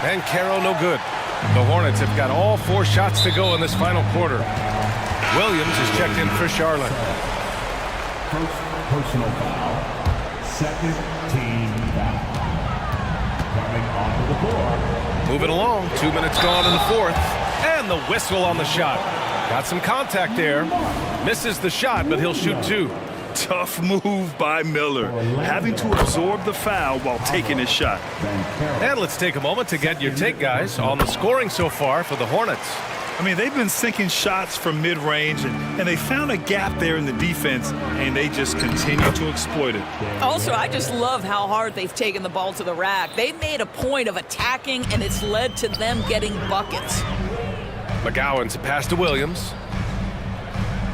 Bankero, no good. The Hornets have got all 4 shots to go in this final quarter. Williams is checked in for Charlotte. First personal foul. Second team foul. Coming onto the floor. Moving along, 2 minutes gone in the fourth. And the whistle on the shot. Got some contact there. Misses the shot, but he'll shoot 2. Tough move by Miller, having to absorb the foul while taking his shot. And let's take a moment to get your take, guys, on the scoring so far for the Hornets. I mean, they've been sinking shots from mid-range, and they found a gap there in the defense, and they just continue to exploit it. Also, I just love how hard they've taken the ball to the rack. They've made a point of attacking, and it's led to them getting buckets. McGowan's a pass to Williams.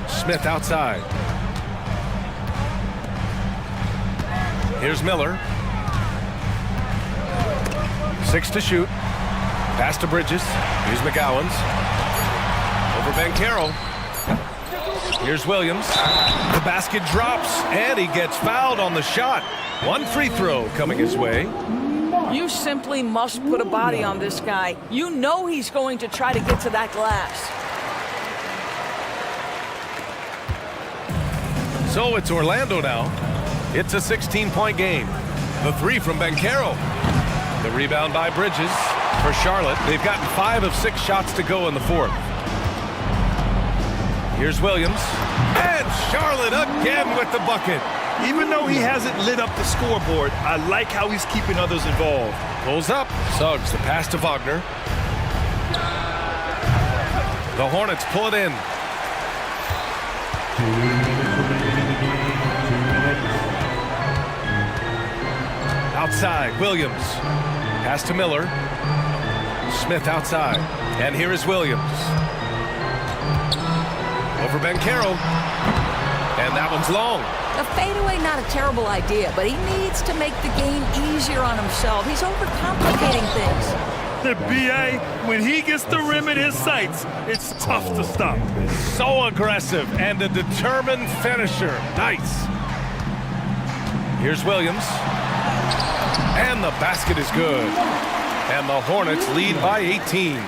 Smith outside. Here's Miller. 6 to shoot. Pass to Bridges. Here's McGowan's. Over Bankero. Here's Williams. The basket drops, and he gets fouled on the shot. 1 free throw coming his way. You simply must put a body on this guy. You know he's going to try to get to that glass. So it's Orlando now. It's a 16-point game. The 3 from Bankero. The rebound by Bridges for Charlotte. They've gotten 5 of 6 shots to go in the fourth. Here's Williams. And Charlotte again with the bucket. Even though he hasn't lit up the scoreboard, I like how he's keeping others involved. Pulls up. Suggs the pass to Wagner. The Hornets pull it in. 2 minutes remaining in the game. 2 minutes. Outside, Williams. Pass to Miller. Smith outside. And here is Williams. Over Bankero. And that one's long. A fadeaway, not a terrible idea, but he needs to make the game easier on himself. He's overcomplicating things. The BA, when he gets the rim in his sights, it's tough to stop. So aggressive and a determined finisher. Nice. Here's Williams. And the basket is good. And the Hornets lead by 18.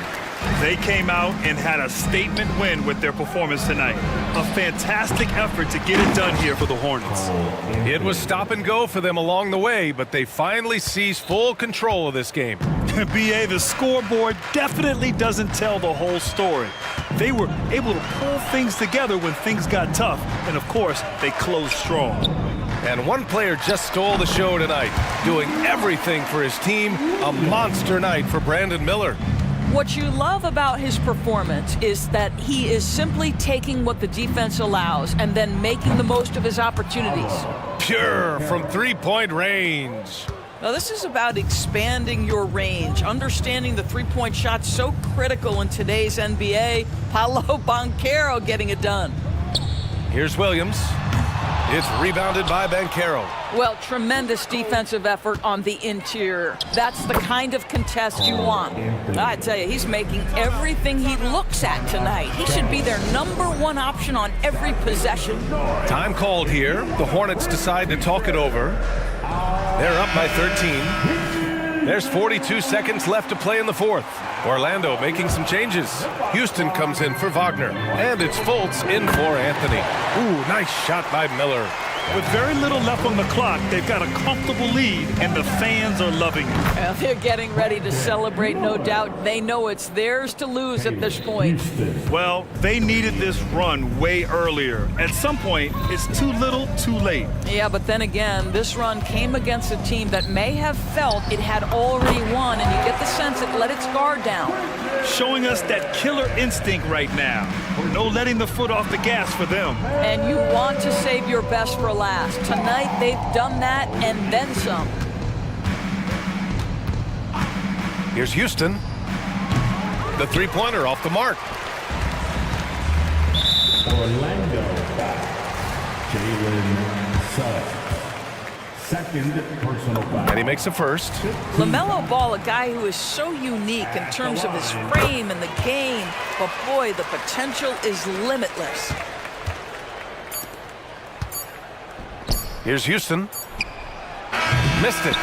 They came out and had a statement win with their performance tonight. A fantastic effort to get it done here for the Hornets. It was stop and go for them along the way, but they finally seized full control of this game. BA, the scoreboard definitely doesn't tell the whole story. They were able to pull things together when things got tough, and of course, they closed strong. And one player just stole the show tonight, doing everything for his team. A monster night for Brandon Miller. What you love about his performance is that he is simply taking what the defense allows and then making the most of his opportunities. Pure from three-point range. Now, this is about expanding your range, understanding the three-point shot so critical in today's NBA. Paolo Bankero getting it done. Here's Williams. It's rebounded by Bankero. Well, tremendous defensive effort on the interior. That's the kind of contest you want. I tell you, he's making everything he looks at tonight. He should be their #1 option on every possession. Time called here. The Hornets decide to talk it over. They're up by 13. There's 42 seconds left to play in the fourth. Orlando making some changes. Houston comes in for Wagner. And it's Fultz in for Anthony. Ooh, nice shot by Miller. With very little left on the clock, they've got a comfortable lead, and the fans are loving it. Well, they're getting ready to celebrate, no doubt. They know it's theirs to lose at this point. Well, they needed this run way earlier. At some point, it's too little, too late. Yeah, but then again, this run came against a team that may have felt it had already won, and you get the sense it let its guard down. Showing us that killer instinct right now. No letting the foot off the gas for them. And you want to save your best for last. Tonight, they've done that and then some. Here's Houston. The three-pointer off the mark. Orlando back. Jalen Suggs. Second personal foul. And he makes a first. LaMelo Ball, a guy who is so unique in terms of his frame and the game, but boy, the potential is limitless. Here's Houston. Missed it.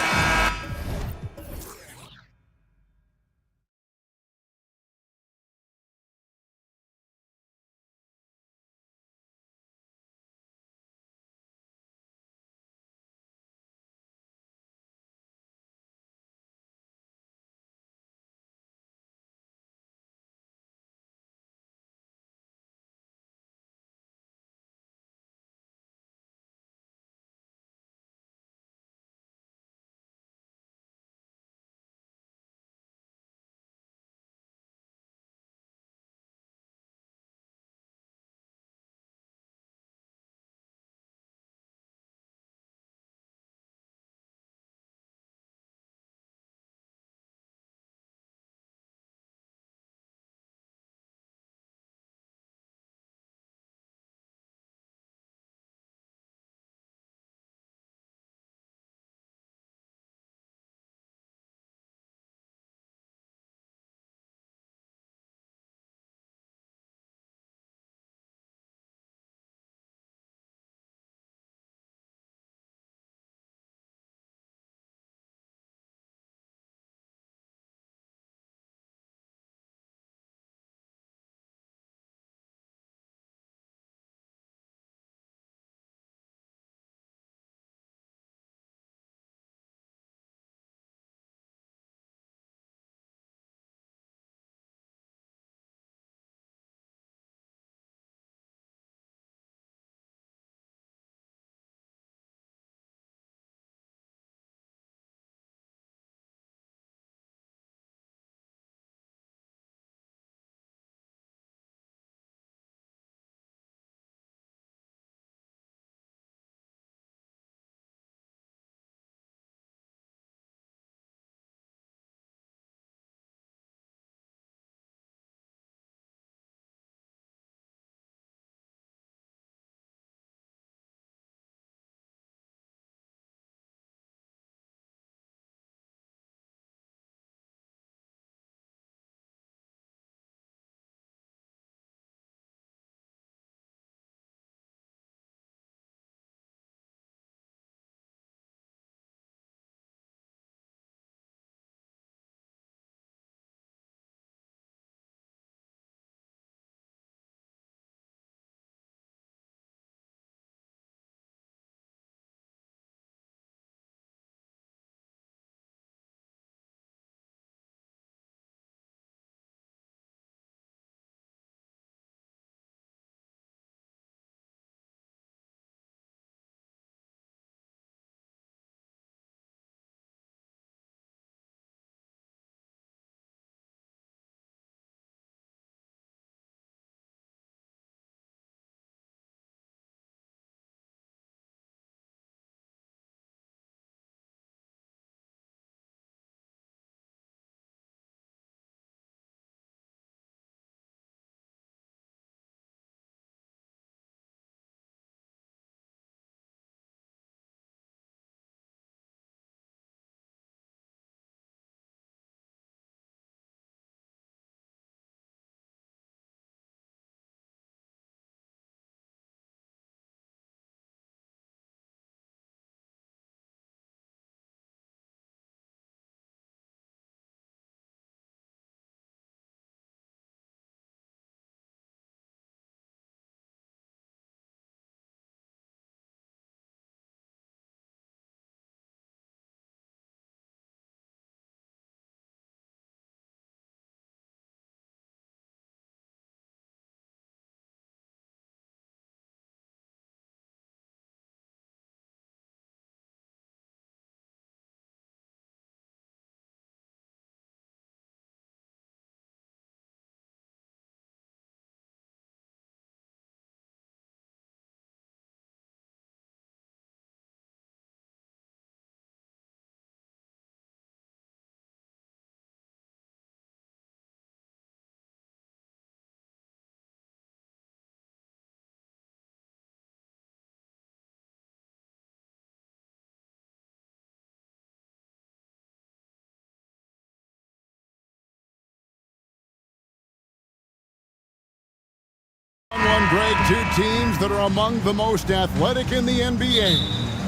Greg, two teams that are among the most athletic in the NBA.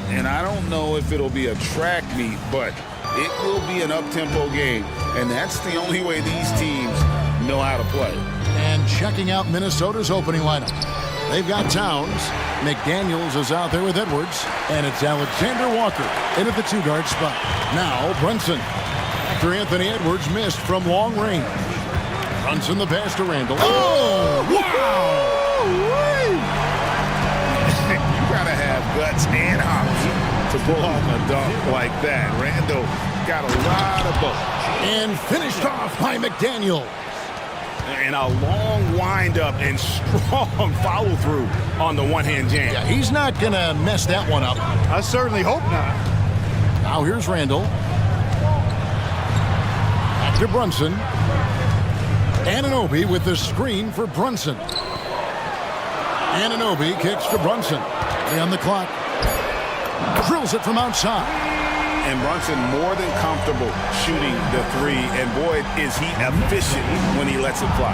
And I don't know if it'll be a track meet, but it will be an up-tempo game. And that's the only way these teams know how to play. And checking out Minnesota's opening lineup. They've got Towns. McDaniels is out there with Edwards. And it's Alexander Walker in at the two-guard spot. Now Brunson. After Anthony Edwards missed from long range. Brunson the pass to Randall. Oh, wow! You gotta have guts and hops to pull off a dunk like that. Randall got a lot of both. And finished off by McDaniel. And a long wind-up and strong follow-through on the one-hand jam. Yeah, he's not going to mess that one up. I certainly hope not. Now here's Randall. Back to Brunson. Anunoby with the screen for Brunson. Anunoby kicks to Brunson. 3 on the clock. Drills it from outside. And Brunson more than comfortable shooting the three. And boy, is he efficient when he lets it fly.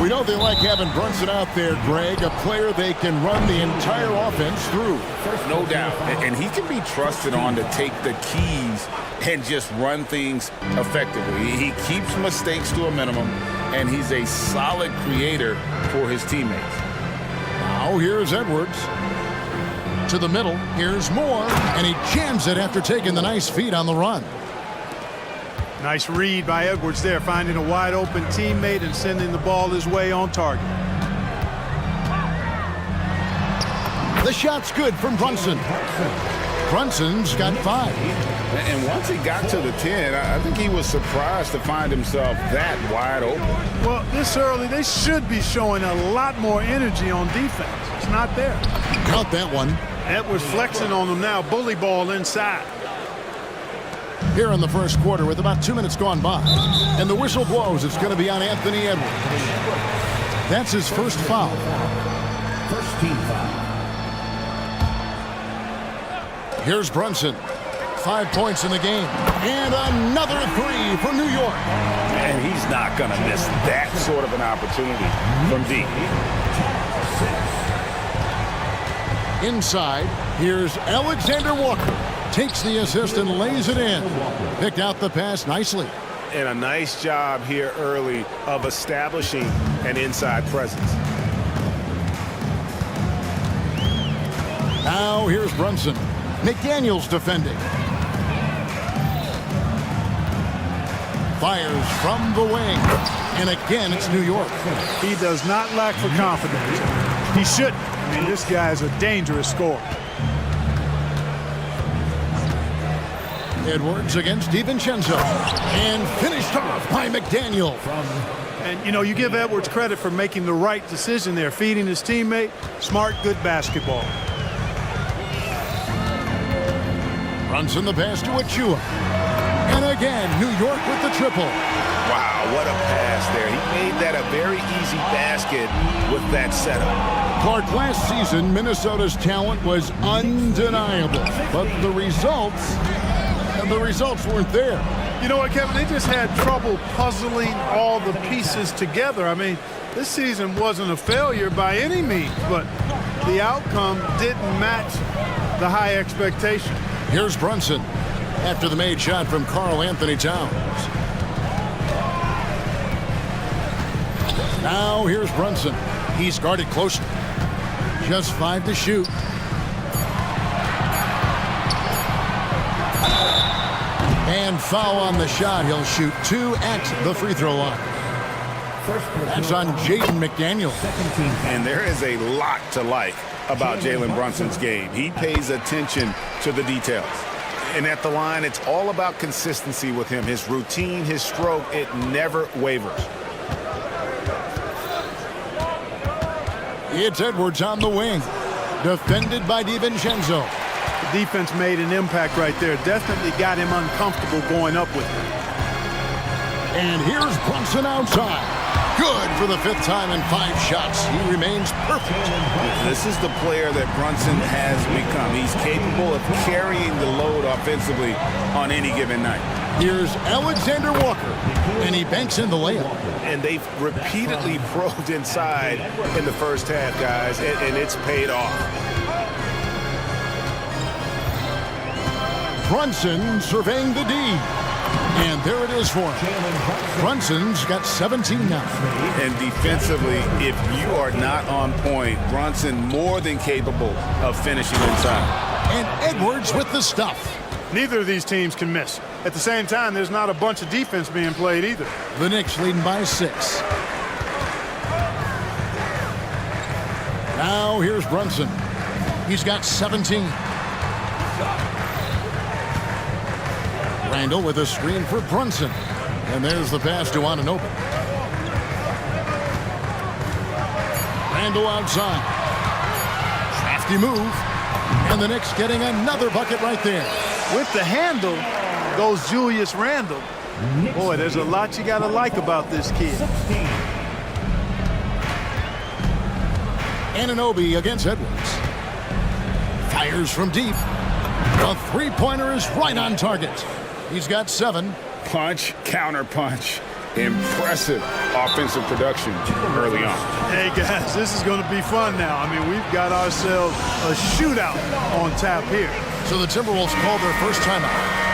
We know they like having Brunson out there, Greg, a player they can run the entire offense through. No doubt. And he can be trusted on to take the keys and just run things effectively. He keeps mistakes to a minimum, and he's a solid creator for his teammates. Now here's Edwards. To the middle, here's Moore, and he jams it after taking the nice feed on the run. Nice read by Edwards there, finding a wide open teammate and sending the ball his way on target. The shot's good from Brunson. Brunson's got 5. And once he got to the 10, I think he was surprised to find himself that wide open. Well, this early, they should be showing a lot more energy on defense. It's not there. Count that one. Edwards flexing on them now, bully ball inside. Here in the first quarter with about 2 minutes gone by. And the whistle blows. It's going to be on Anthony Edwards. That's his first foul. First team foul. Here's Brunson. 5 points in the game. And another 3 for New York. And he's not going to miss that sort of an opportunity from deep. Inside, here's Alexander Walker. Takes the assist and lays it in. Picked out the pass nicely. And a nice job here early of establishing an inside presence. Now here's Brunson. McDaniels defending. Fires from the wing. And again, it's New York. He does not lack for confidence. He shouldn't. I mean, this guy is a dangerous scorer. Edwards against DiVincenzo. And finished off by McDaniel. And, you know, you give Edwards credit for making the right decision there, feeding his teammate. Smart, good basketball. Brunson the pass to Achua. And again, New York with the triple. Wow, what a pass there. He made that a very easy basket with that setup. Clark, last season, Minnesota's talent was undeniable. But the results weren't there. You know what, Kevin? They just had trouble puzzling all the pieces together. I mean, this season wasn't a failure by any means, but the outcome didn't match the high expectation. Here's Brunson after the made shot from Karl Anthony Towns. Now here's Brunson. He's guarded closely. Just 5 to shoot. And foul on the shot. He'll shoot 2 at the free throw line. That's on Jaden McDaniel. And there is a lot to like about Jalen Brunson's game. He pays attention to the details. And at the line, it's all about consistency with him. His routine, his stroke, it never wavers. It's Edwards on the wing. Defended by DiVincenzo. The defense made an impact right there. Definitely got him uncomfortable going up with it. And here's Brunson outside. Good for the 5th time in 5 shots. He remains perfect. This is the player that Brunson has become. He's capable of carrying the load offensively on any given night. Here's Alexander Walker, and he banks in the layup. And they've repeatedly probed inside in the first half, guys, and it's paid off. Brunson surveying the D. And there it is for him. Brunson's got 17 now. And defensively, if you are not on point, Brunson more than capable of finishing inside. And Edwards with the stuff. Neither of these teams can miss. At the same time, there's not a bunch of defense being played either. The Knicks leading by 6. Now here's Brunson. He's got 17. Randall with a screen for Brunson. And there's the pass to Anunoby. Randall outside. Crafty move. And the Knicks getting another bucket right there. With the handle goes Julius Randle. Boy, there's a lot you got to like about this kid. Anunoby against Edwards. Fires from deep. The three-pointer is right on target. He's got 7. Punch, counter punch. Impressive offensive production early on. Hey, guys, this is going to be fun now. I mean, we've got ourselves a shootout on tap here. So the Timberwolves call their first timeout.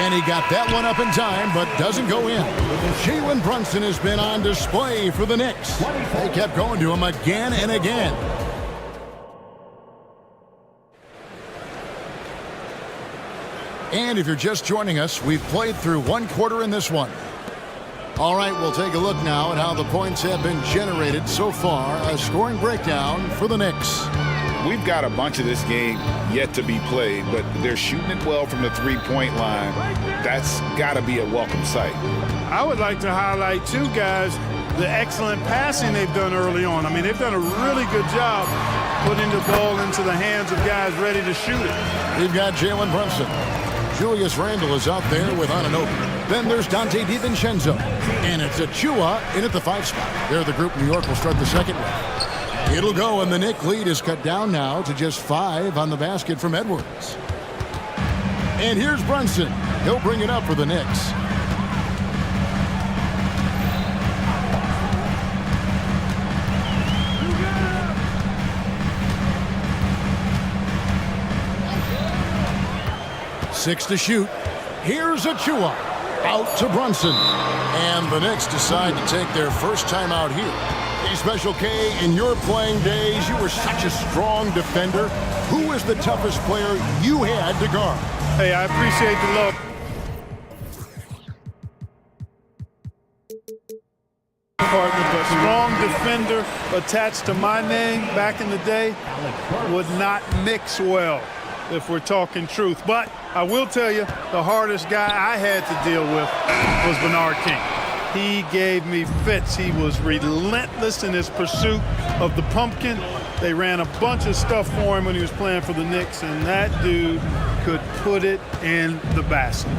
And he got that one up in time, but doesn't go in. Jalen Brunson has been on display for the Knicks. They kept going to him again and again. And if you're just joining us, we've played through 1 quarter in this one. All right, we'll take a look now at how the points have been generated so far. A scoring breakdown for the Knicks. We've got a bunch of this game yet to be played, but they're shooting it well from the three-point line. That's got to be a welcome sight. I would like to highlight, too, guys, the excellent passing they've done early on. I mean, they've done a really good job putting the ball into the hands of guys ready to shoot it. We've got Jalen Brunson. Julius Randle is out there with Anunoby. Then there's Dante DiVincenzo. And it's Achua in at the 5 spot. They're the group New York will start the second one. It'll go, and the Knick lead is cut down now to just 5 on the basket from Edwards. And here's Brunson. He'll bring it up for the Knicks. Six to shoot. Here's Achua. Out to Brunson. And the Knicks decide to take their first time out here. Hey, Special K, in your playing days, you were such a strong defender. Who was the toughest player you had to guard? Hey, I appreciate the love. Partner, but strong defender attached to my name back in the day would not mix well, if we're talking truth. But I will tell you, the hardest guy I had to deal with was Bernard King. He gave me fits. He was relentless in his pursuit of the pumpkin. They ran a bunch of stuff for him when he was playing for the Knicks, and that dude could put it in the basket.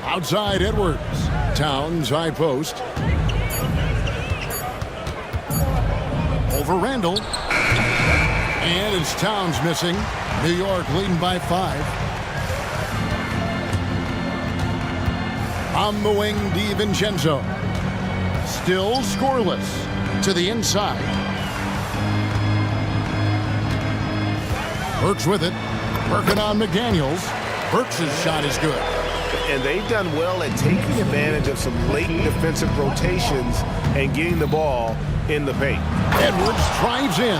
Outside Edwards. Towns high post. Over Randall. And it's Towns missing. New York leading by 5. On the wing, DiVincenzo. Still scoreless. To the inside. Burks with it. Working on McDaniels. Burks' shot is good. And they've done well at taking advantage of some late defensive rotations and getting the ball in the paint. Edwards drives in.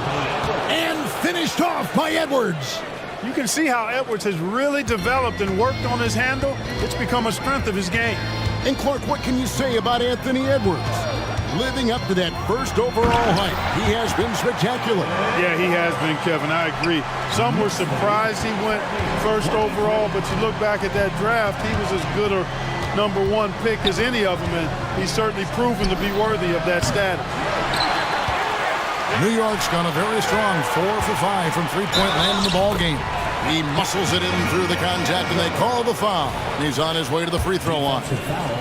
And finished off by Edwards. You can see how Edwards has really developed and worked on his handle. It's become a strength of his game. And Clark, what can you say about Anthony Edwards? Living up to that first overall hype, he has been spectacular. Yeah, he has been, Kevin. I agree. Some were surprised he went first overall, but you look back at that draft, he was as good a #1 pick as any of them, and he's certainly proven to be worthy of that status. New York's gone a very strong 4 for 5 from three-point land in the ball game. He muscles it in through the contact, and they call the foul. He's on his way to the free throw line.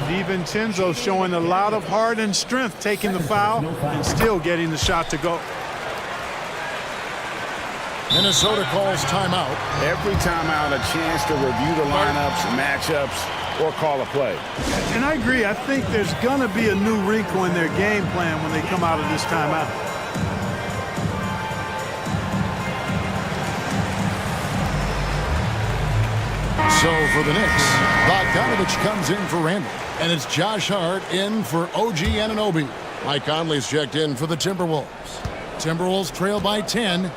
DiVincenzo showing a lot of heart and strength taking the foul and still getting the shot to go. Minnesota calls timeout. Every timeout, a chance to review the lineups, matchups, or call a play. And I agree. I think there's going to be a new wrinkle in their game plan when they come out of this timeout. So for the Knicks, Bogdanovich comes in for Randall. And it's Josh Hart in for OG Anunoby. Mike Conley's checked in for the Timberwolves. Timberwolves trail by 10.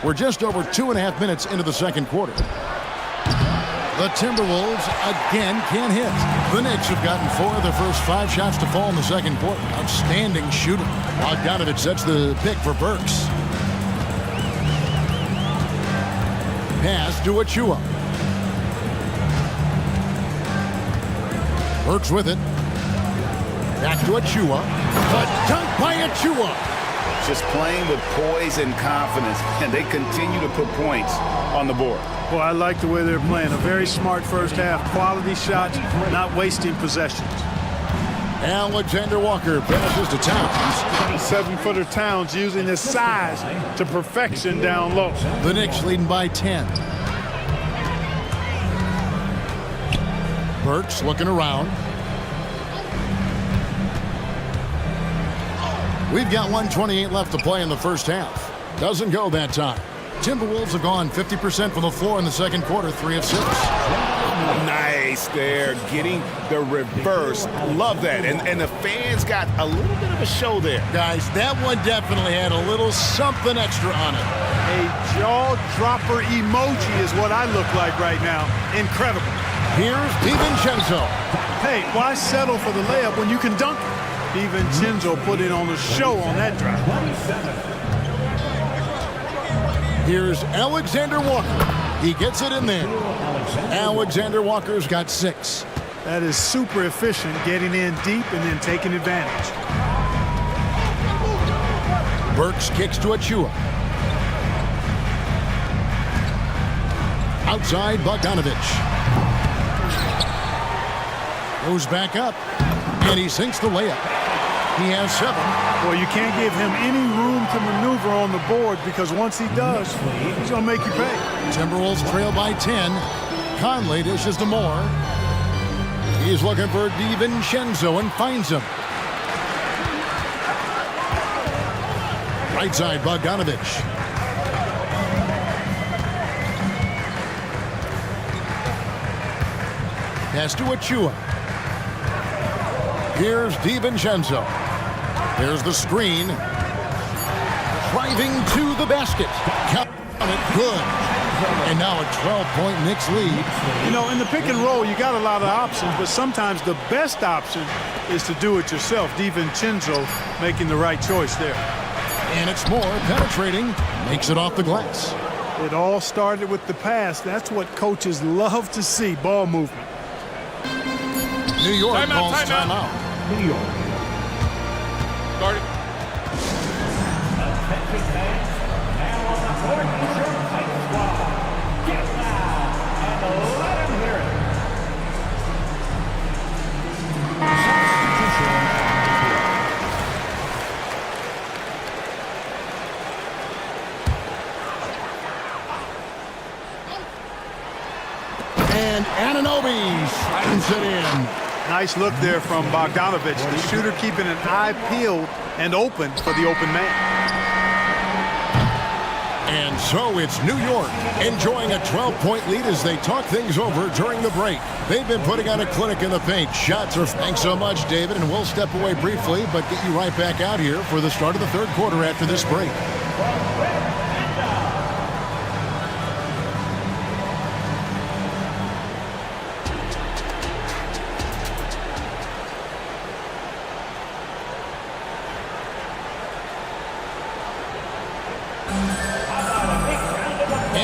We're just over 2.5 minutes into the second quarter. The Timberwolves again can't hit. The Knicks have gotten 4 of their first 5 shots to fall in the second quarter. Outstanding shooting. Bogdanovich sets the pick for Burks. Pass to Achua. Burks with it. Back to Achua. The dunk by Achua. Just playing with poise and confidence, and they continue to put points on the board. Well, I like the way they're playing. A very smart first half. Quality shots, not wasting possessions. Alexander Walker passes to Towns. 7-footer Towns using his size to perfection down low. The Knicks leading by 10. Burks looking around. We've got 1:28 left to play in the first half. Doesn't go that time. Timberwolves have gone 50% from the floor in the second quarter, 3 of 6. Nice there, getting the reverse. Love that. And the fans got a little bit of a show there. Guys, that one definitely had a little something extra on it. A jaw-dropper emoji is what I look like right now. Incredible. Here's DiVincenzo. Hey, why settle for the layup when you can dunk it? DiVincenzo put in on the show on that drive. Here's Alexander Walker. He gets it in there. Alexander Walker's got 6. That is super efficient, getting in deep and then taking advantage. Burks kicks to Achua. Outside Bogdanovich. Goes back up. And he sinks the layup. He has 7. Well, you can't give him any room to maneuver on the board because once he does, he's going to make you pay. Timberwolves trail by 10. Conley dishes to Moore. He's looking for DiVincenzo and finds him. Right side, Bogdanovich. Pass to Achua. Here's DiVincenzo. There's the screen. Driving to the basket. Count it good. And now a 12-point Knicks lead. You know, in the pick and roll, you got a lot of options, but sometimes the best option is to do it yourself. DiVincenzo making the right choice there. And it's Moore penetrating. Makes it off the glass. It all started with the pass. That's what coaches love to see, ball movement. New York calls timeout. New York. Started. Attention fans, now on the court, your fight squad. Get loud and let them hear it. And Anunoby slams it in. Nice look there from Bogdanovich. The shooter keeping an eye peeled and open for the open man. And so it's New York enjoying a 12-point lead as they talk things over during the break. They've been putting on a clinic in the paint. Shots are... Thanks so much, David, and we'll step away briefly, but get you right back out here for the start of the third quarter after this break.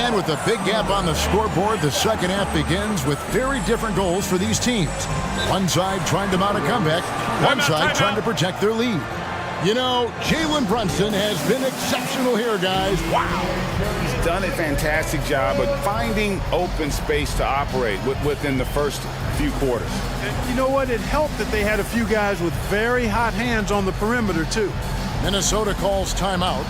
And with a big gap on the scoreboard, the second half begins with very different goals for these teams. One side trying to mount a comeback, one side trying to protect their lead. You know, Jalen Brunson has been exceptional here, guys. Wow. He's done a fantastic job of finding open space to operate within the first few quarters. And you know what? It helped that they had a few guys with very hot hands on the perimeter, too. Minnesota calls timeout.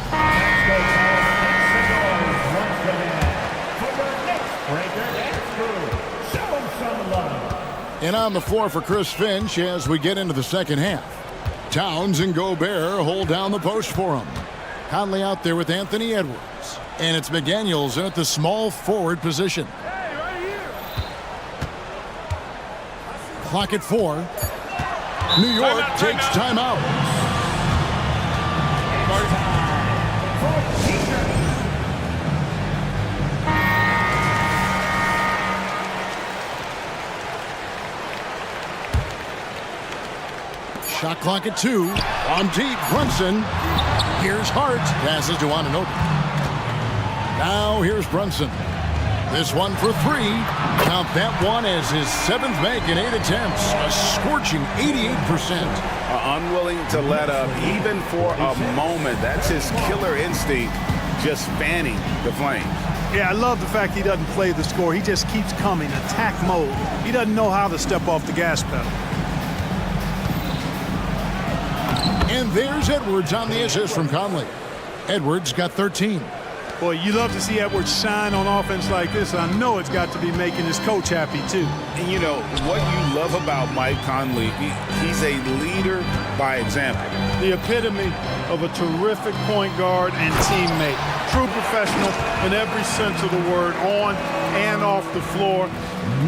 And on the floor for Chris Finch as we get into the second half. Towns and Gobert hold down the post for him. Conley out there with Anthony Edwards. And it's McDaniels in at the small forward position. Clock at 4. New York takes timeout. Shot clock at 2. On deep, Brunson. Here's Hart. Passes to Anunoby. Now here's Brunson. This one for 3. Count that one as his 7th make in 8 attempts. A scorching 88%. Unwilling to let up even for a moment. That's his killer instinct, just fanning the flames. Yeah, I love the fact he doesn't play the score. He just keeps coming, attack mode. He doesn't know how to step off the gas pedal. And there's Edwards on the assist from Conley. Edwards got 13. Boy, you love to see Edwards shine on offense like this. I know it's got to be making his coach happy, too. And you know, what you love about Mike Conley, he's a leader by example. The epitome of a terrific point guard and teammate. True professional in every sense of the word, on and off the floor.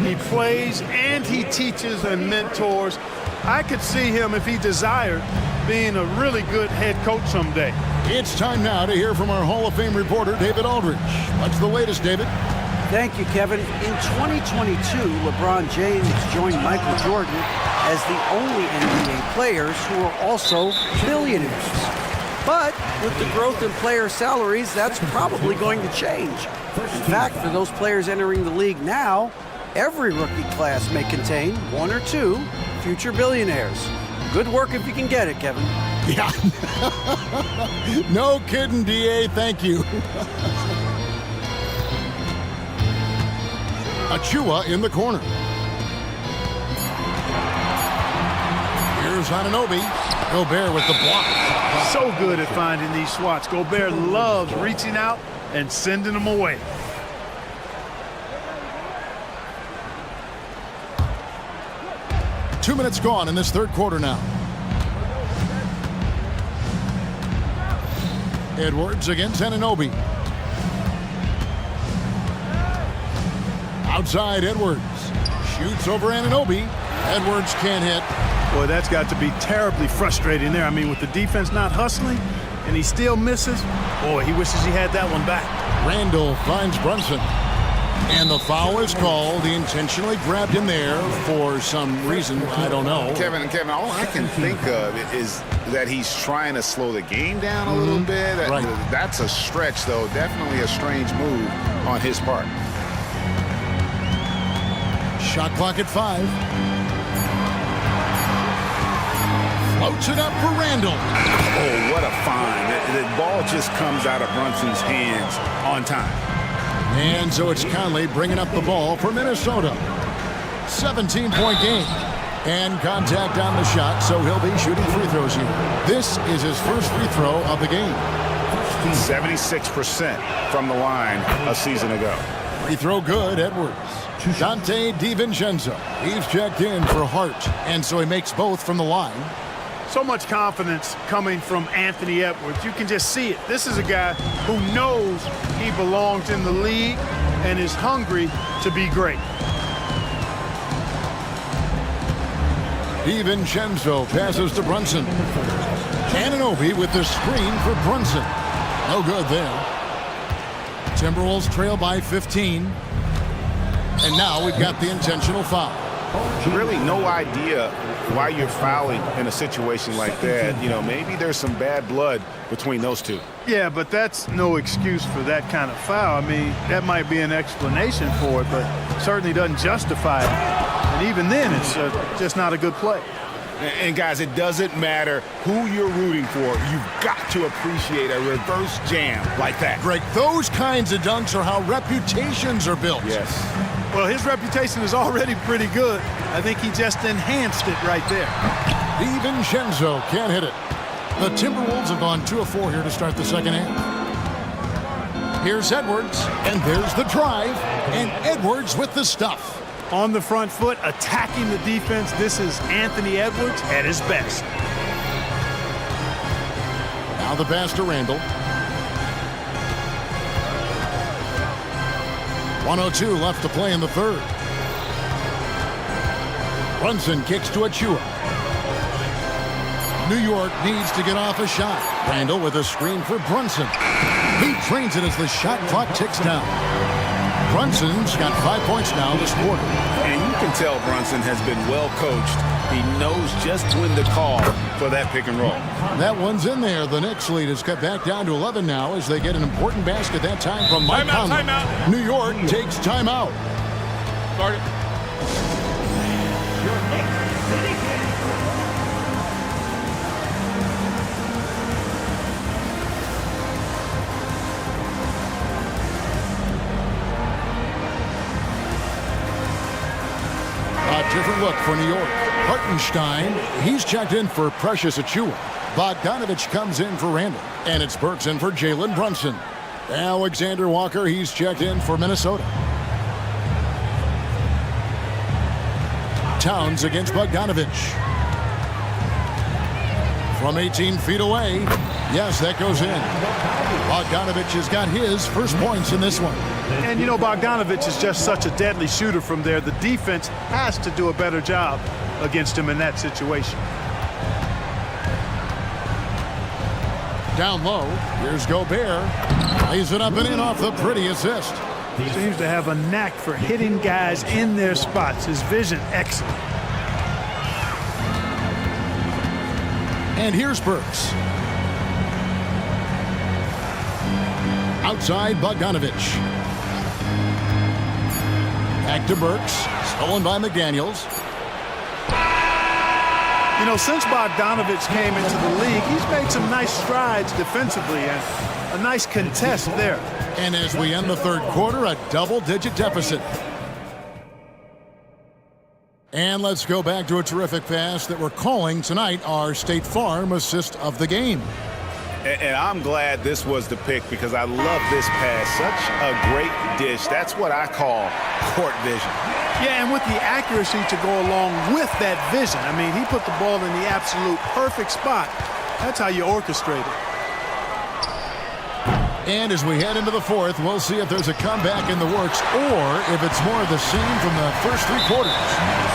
He plays and he teaches and mentors. I could see him, if he desired, being a really good head coach someday. It's time now to hear from our Hall of Fame reporter, David Aldridge. What's the latest, David? Thank you, Kevin. In 2022, LeBron James joined Michael Jordan as the only NBA players who are also billionaires. But with the growth in player salaries, that's probably going to change. In fact, for those players entering the league now, every rookie class may contain 1 or 2 future billionaires. Good work if you can get it, Kevin. Yeah. No kidding, DA. Thank you. Achua in the corner. Here's Anunoby. Gobert with the block. So good at finding these swats. Gobert loves reaching out and sending them away. Two minutes gone in this third quarter now. Edwards against Anunoby. Outside Edwards. Shoots over Anunoby. Edwards can't hit. Boy, that's got to be terribly frustrating there. I mean, with the defense not hustling and he still misses, boy, he wishes he had that one back. Randall finds Brunson. And the foul is called. He intentionally grabbed him there for some reason. I don't know. Kevin, all I can think of is that he's trying to slow the game down a little bit. Right. That's a stretch, though. Definitely a strange move on his part. Shot clock at 5. Floats it up for Randall. Oh, what a find. The ball just comes out of Brunson's hands on time. And so it's Conley bringing up the ball for Minnesota. 17-point game. And contact on the shot, so he'll be shooting free throws here. This is his first free throw of the game. 76% from the line a season ago. Free throw good, Edwards. Dante DiVincenzo. He's checked in for Hart, and so he makes both from the line. So much confidence coming from Anthony Edwards. You can just see it. This is a guy who knows he belongs in the league and is hungry to be great. DiVincenzo passes to Brunson. Anunoby with the screen for Brunson. No good there. Timberwolves trail by 15. And now we've got the intentional foul. Really no idea why you're fouling in a situation like that. You know, maybe there's some bad blood between those two. Yeah, but that's no excuse for that kind of foul. I mean, that might be an explanation for it, but certainly doesn't justify it. And even then, it's just not a good play. And guys, it doesn't matter who you're rooting for. You've got to appreciate a reverse jam like that. Greg, those kinds of dunks are how reputations are built. Yes. Well, his reputation is already pretty good. I think he just enhanced it right there. DiVincenzo can't hit it. The Timberwolves have gone 2 of 4 here to start the second half. Here's Edwards, and there's the drive, and Edwards with the stuff. On the front foot, attacking the defense. This is Anthony Edwards at his best. Now the pass to Randall. 1:02 left to play in the third. Brunson kicks to Achua. New York needs to get off a shot. Randall with a screen for Brunson. He trains it as the shot clock ticks down. Brunson's got 5 points now this quarter. And you can tell Brunson has been well coached. He knows just when to call for that pick and roll. That one's in there. The Knicks lead is cut back down to 11 now as they get an important basket that time from Mike Conley. Timeout. New York takes timeout. Start it. Different look for New York. Hartenstein, he's checked in for Precious Achua. Bogdanovich comes in for Randall. And it's Burks in for Jalen Brunson. Alexander Walker, he's checked in for Minnesota. Towns against Bogdanovich. From 18 feet away. Yes, that goes in. Bogdanovich has got his first points in this one. And, you know, Bogdanovich is just such a deadly shooter from there. The defense has to do a better job against him in that situation. Down low, here's Gobert. Lays it up and in off the pretty assist. He seems to have a knack for hitting guys in their spots. His vision, excellent. And here's Burks. Outside Bogdanovich. Back to Burks. Stolen by McDaniels. You know, since Bogdanovich came into the league, he's made some nice strides defensively and a nice contest there. And as we end the third quarter, a double-digit deficit. And let's go back to a terrific pass that we're calling tonight our State Farm assist of the game. And I'm glad this was the pick because I love this pass. Such a great dish. That's what I call court vision. Yeah, and with the accuracy to go along with that vision. I mean, he put the ball in the absolute perfect spot. That's how you orchestrate it. And as we head into the fourth, we'll see if there's a comeback in the works or if it's more of the same from the first 3 quarters.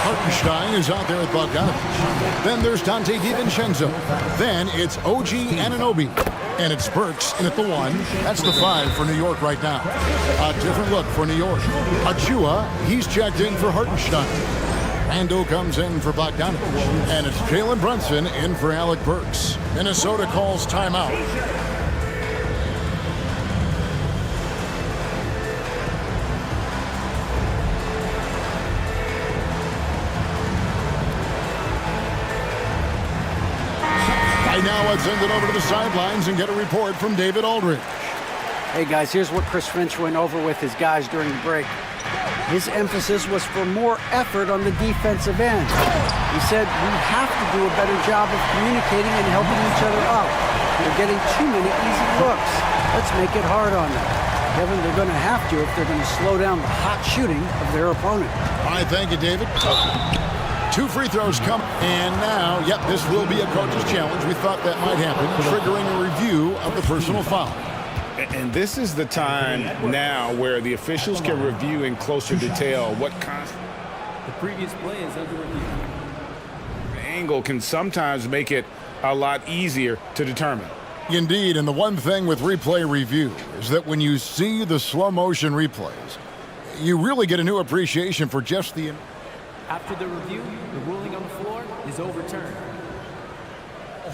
Hartenstein is out there with Bogdanovich. Then there's Dante DiVincenzo. Then it's OG Anunoby. And it's Burks in at the 1. That's the 5 for New York right now. A different look for New York. Achua, he's checked in for Hartenstein. Randall comes in for Bogdanovich. And it's Jalen Brunson in for Alec Burks. Minnesota calls timeout. Now let's send it over to the sidelines and get a report from David Aldridge. Hey guys, here's what Chris Finch went over with his guys during the break. His emphasis was for more effort on the defensive end. He said we have to do a better job of communicating and helping each other out. They're getting too many easy looks. Let's make it hard on them. Kevin, they're going to have to if they're going to slow down the hot shooting of their opponent. All right, thank you, David. 2 free throws come, and now, yep, this will be a coach's challenge. We thought that might happen, triggering a review of the personal foul. And this is the time now where the officials can review in closer detail what the previous play is under review. The angle can sometimes make it a lot easier to determine. Indeed, and the one thing with replay review is that when you see the slow motion replays, you really get a new appreciation for just the... After the review, the ruling on the floor is overturned.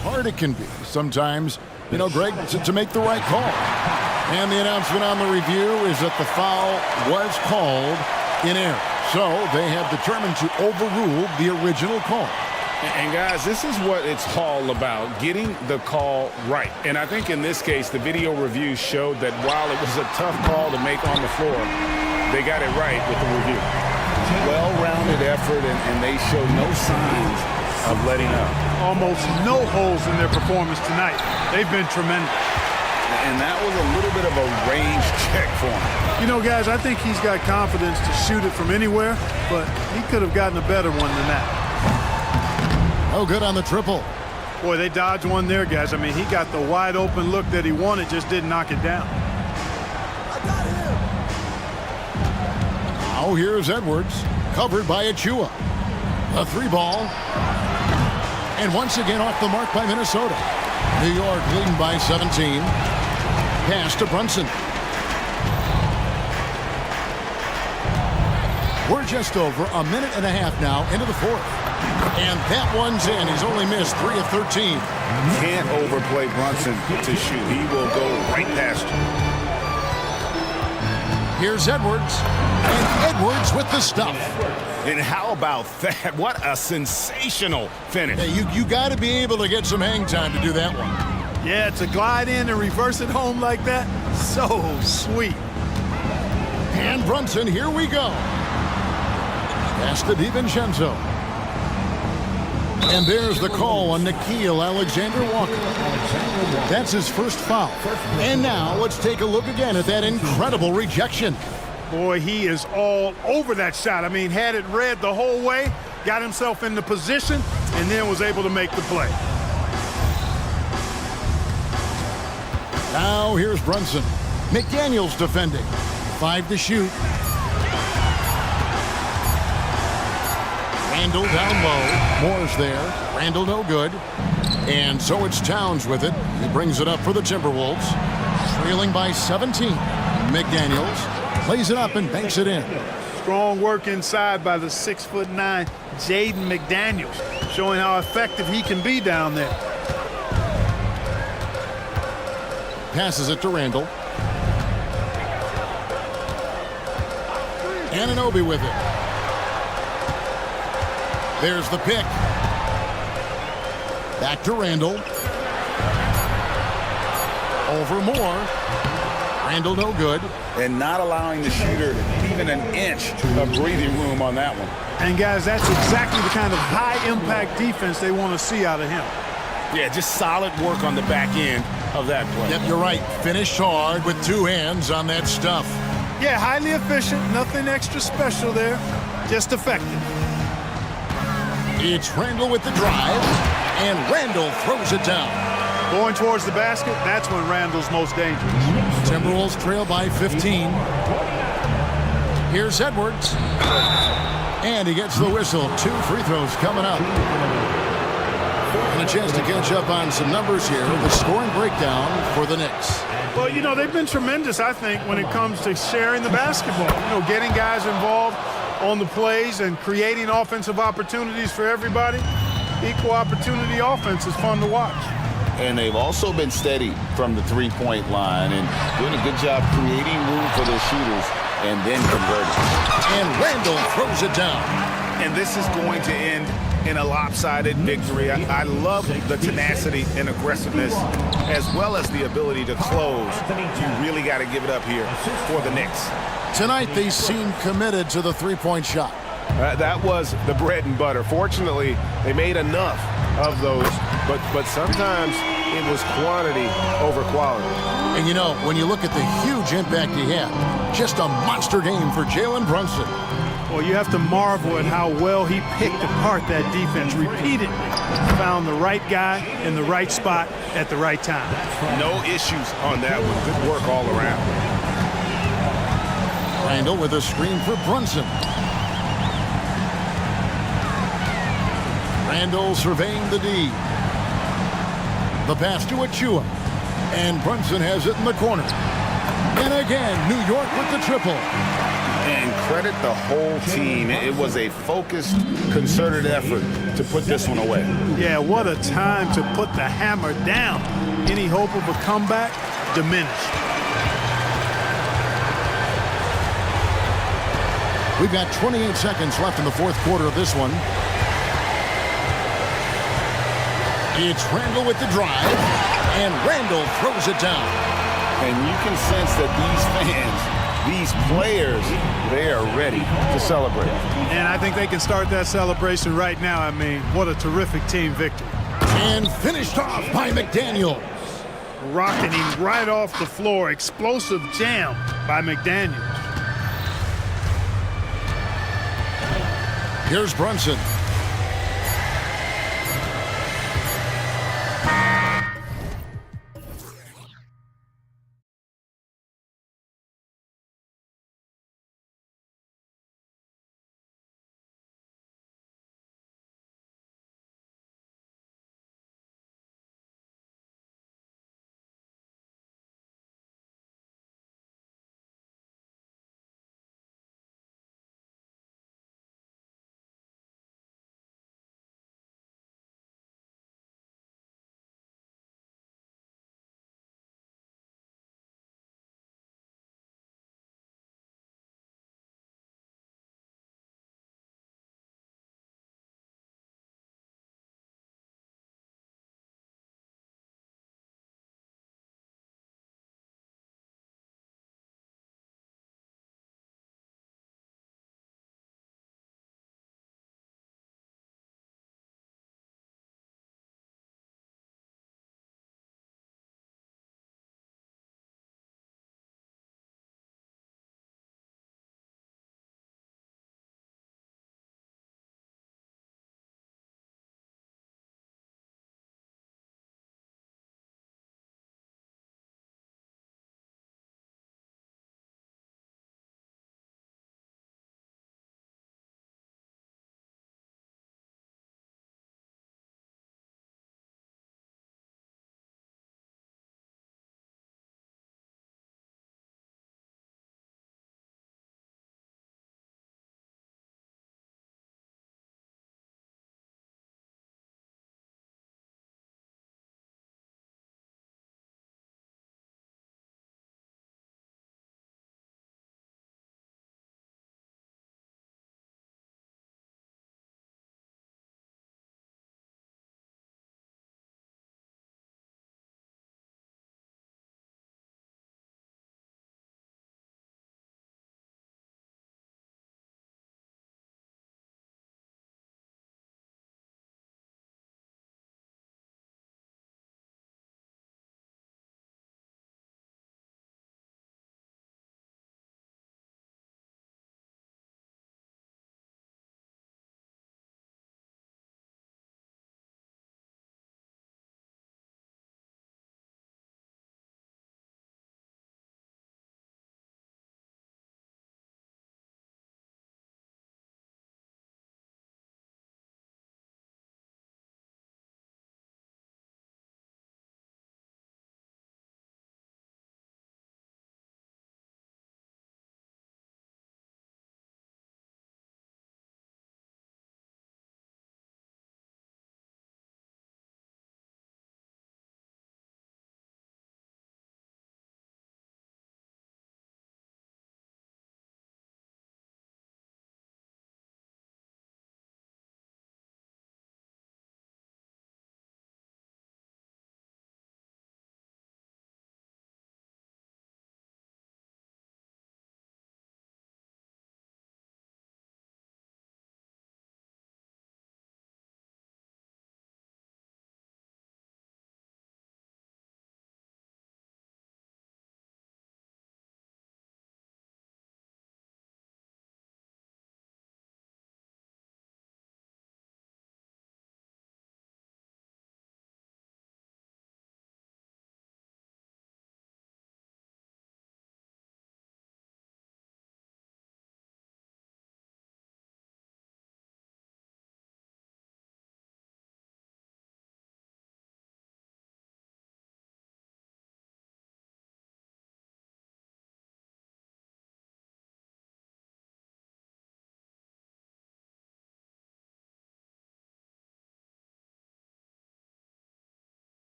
Hard it can be sometimes, you know, Greg, to make the right call. And the announcement on the review is that the foul was called in error. So they have determined to overrule the original call. And guys, this is what it's all about, getting the call right. And I think in this case, the video review showed that while it was a tough call to make on the floor, they got it right with the review. Well-rounded effort, and they show no signs of letting up. Almost no holes in their performance tonight. They've been tremendous. And that was a little bit of a range check for him. You know, guys, I think he's got confidence to shoot it from anywhere, but he could have gotten a better one than that. Oh, good on the triple. Boy, they dodged one there, guys. I mean, he got the wide open look that he wanted, just didn't knock it down. Now here's Edwards, covered by Achua. A three ball. And once again off the mark by Minnesota. New York leading by 17. Pass to Brunson. We're just over a minute and a half now into the fourth. And that one's in. He's only missed 3 of 13. Can't overplay Brunson to shoot. He will go right past you. Here's Edwards. And Edwards with the stuff. And how about that? What a sensational finish. Hey, you got to be able to get some hang time to do that one. Yeah, to glide in and reverse it home like that, so sweet. And Brunson, here we go. Pass to DiVincenzo. And there's the call on Nickeil Alexander-Walker. That's his first foul. And now let's take a look again at that incredible rejection. Boy, he is all over that shot. I mean, had it read the whole way, got himself in the position, and then was able to make the play. Now here's Brunson. McDaniels defending. 5 to shoot. Randall down low. Moore's there. Randall no good. And so it's Towns with it. He brings it up for the Timberwolves. Trailing by 17. McDaniels plays it up and banks it in. Strong work inside by the 6'9" Jaden McDaniels, showing how effective he can be down there. Passes it to Randall. Anunoby with it. There's the pick. Back to Randall. Over Moore. Randall no good. And not allowing the shooter even an inch of breathing room on that one. And guys, that's exactly the kind of high-impact defense they want to see out of him. Yeah, just solid work on the back end of that play. Yep, you're right. Finished hard with 2 hands on that stuff. Yeah, highly efficient. Nothing extra special there. Just effective. It's Randall with the drive, and Randall throws it down. Going towards the basket, that's when Randall's most dangerous. Timberwolves trail by 15. Here's Edwards. And he gets the whistle. 2 free throws coming up. And a chance to catch up on some numbers here. The scoring breakdown for the Knicks. Well, you know, they've been tremendous, I think, when it comes to sharing the basketball. You know, getting guys involved on the plays and creating offensive opportunities for everybody. Equal opportunity offense is fun to watch. And they've also been steady from the three-point line and doing a good job creating room for their shooters and then converting. And Randall throws it down. And this is going to end in a lopsided victory. I love the tenacity and aggressiveness as well as the ability to close. You really got to give it up here for the Knicks. Tonight they seem committed to the three-point shot. That was the bread and butter. Fortunately, they made enough of those, but sometimes it was quantity over quality. And you know, when you look at the huge impact he had, just a monster game for Jalen Brunson. Well, you have to marvel at how well he picked apart that defense repeatedly. Found the right guy in the right spot at the right time. No issues on that one. Good work all around. Randall with a screen for Brunson. Randall surveying the D. The pass to Achua. And Brunson has it in the corner. And again, New York with the triple. And credit the whole team. It was a focused, concerted effort to put this one away. Yeah, what a time to put the hammer down. Any hope of a comeback diminished. We've got 28 seconds left in the fourth quarter of this one. It's Randall with the drive, and Randall throws it down. And you can sense that these fans, these players, they are ready to celebrate. And I think they can start that celebration right now. I mean, what a terrific team victory. And finished off by McDaniel. Rocking him right off the floor. Explosive jam by McDaniel. Here's Brunson.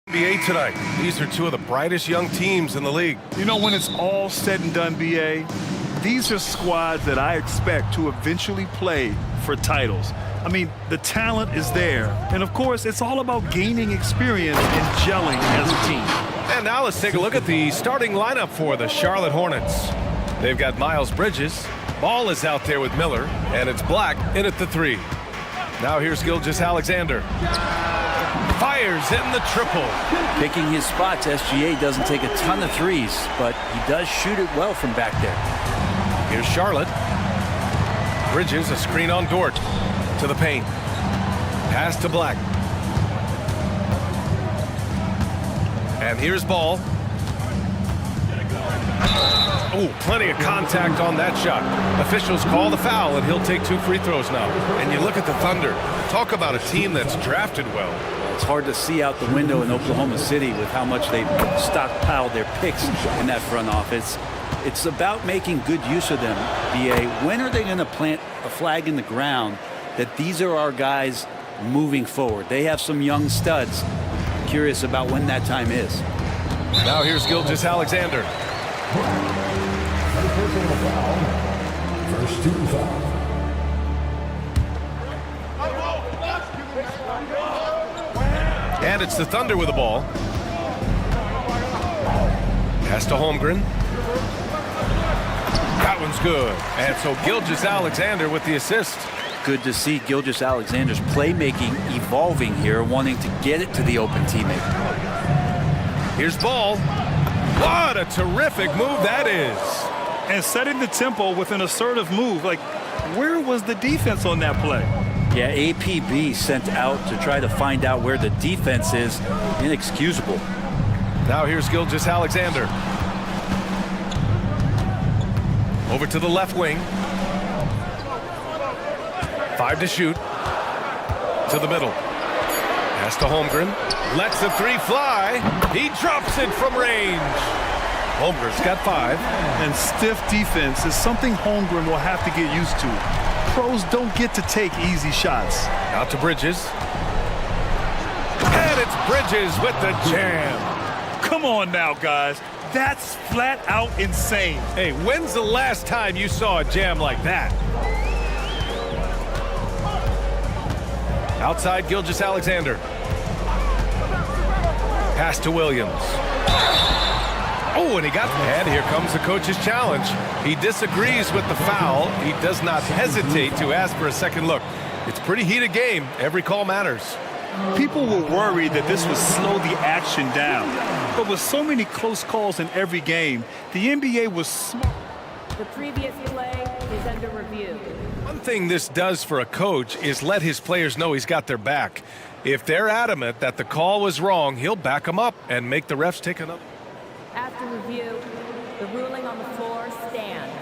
NBA tonight. These are two of the brightest young teams in the league. You know, when it's all said and done, BA, these are squads that I expect to eventually play for titles. I mean, the talent is there. And, of course, it's all about gaining experience and gelling as a team. And now let's take a look at the starting lineup for the Charlotte Hornets. They've got Miles Bridges. Ball is out there with Miller, and it's Black in at the 3. Now here's Gilgeous-Alexander. Fires in the triple. Picking his spots, SGA doesn't take a ton of threes, but he does shoot it well from back there. Here's Charlotte. Bridges, a screen on Dort. To the paint. Pass to Black. And here's Ball. Oh, plenty of contact on that shot. Officials call the foul, and he'll take 2 free throws now. And you look at the Thunder. Talk about a team that's drafted well. It's hard to see out the window in Oklahoma City with how much they've stockpiled their picks in that front office. It's about making good use of them, BA. When are they going to plant a flag in the ground that these are our guys moving forward? They have some young studs. I'm curious about when that time is. Now here's Gilgeous-Alexander. First team foul. And it's the Thunder with the ball. Pass to Holmgren. That one's good. And so Gilgeous-Alexander with the assist. Good to see Gilgeous-Alexander's playmaking evolving here, wanting to get it to the open teammate. Here's Ball. What a terrific move that is. And setting the tempo with an assertive move. Like, where was the defense on that play? Yeah, APB sent out to try to find out where the defense is. Inexcusable. Now here's Gilgeous-Alexander. Over to the left wing. 5 to shoot. To the middle. Pass to Holmgren. Lets the 3 fly. He drops it from range. Holmgren's got 5. And stiff defense is something Holmgren will have to get used to. Pros don't get to take easy shots. Out to Bridges. And it's Bridges with the jam. Come on now, guys. That's flat out insane. Hey, when's the last time you saw a jam like that? Outside Gilgeous-Alexander. Pass to Williams. Oh, and he got the head. Here comes the coach's challenge. He disagrees with the foul. He does not hesitate to ask for a second look. It's a pretty heated game. Every call matters. People were worried that this would slow the action down. But with so many close calls in every game, the NBA was smart. The previous play is under review. One thing this does for a coach is let his players know he's got their back. If they're adamant that the call was wrong, he'll back them up and make the refs take another. After review, the ruling on the floor stands.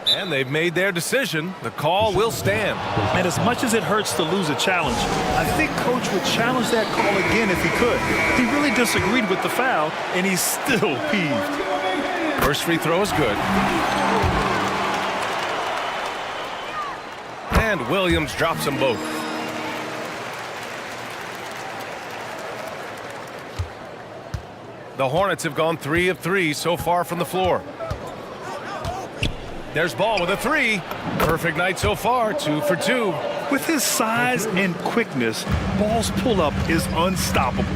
And they've made their decision. The call will stand. And as much as it hurts to lose a challenge, I think Coach would challenge that call again if he could. He really disagreed with the foul, and he's still peeved. First free throw is good. And Williams drops them both. The Hornets have gone 3 of 3 so far from the floor. There's Ball with a 3. Perfect night so far, 2 for 2. With his size and quickness, Ball's pull-up is unstoppable.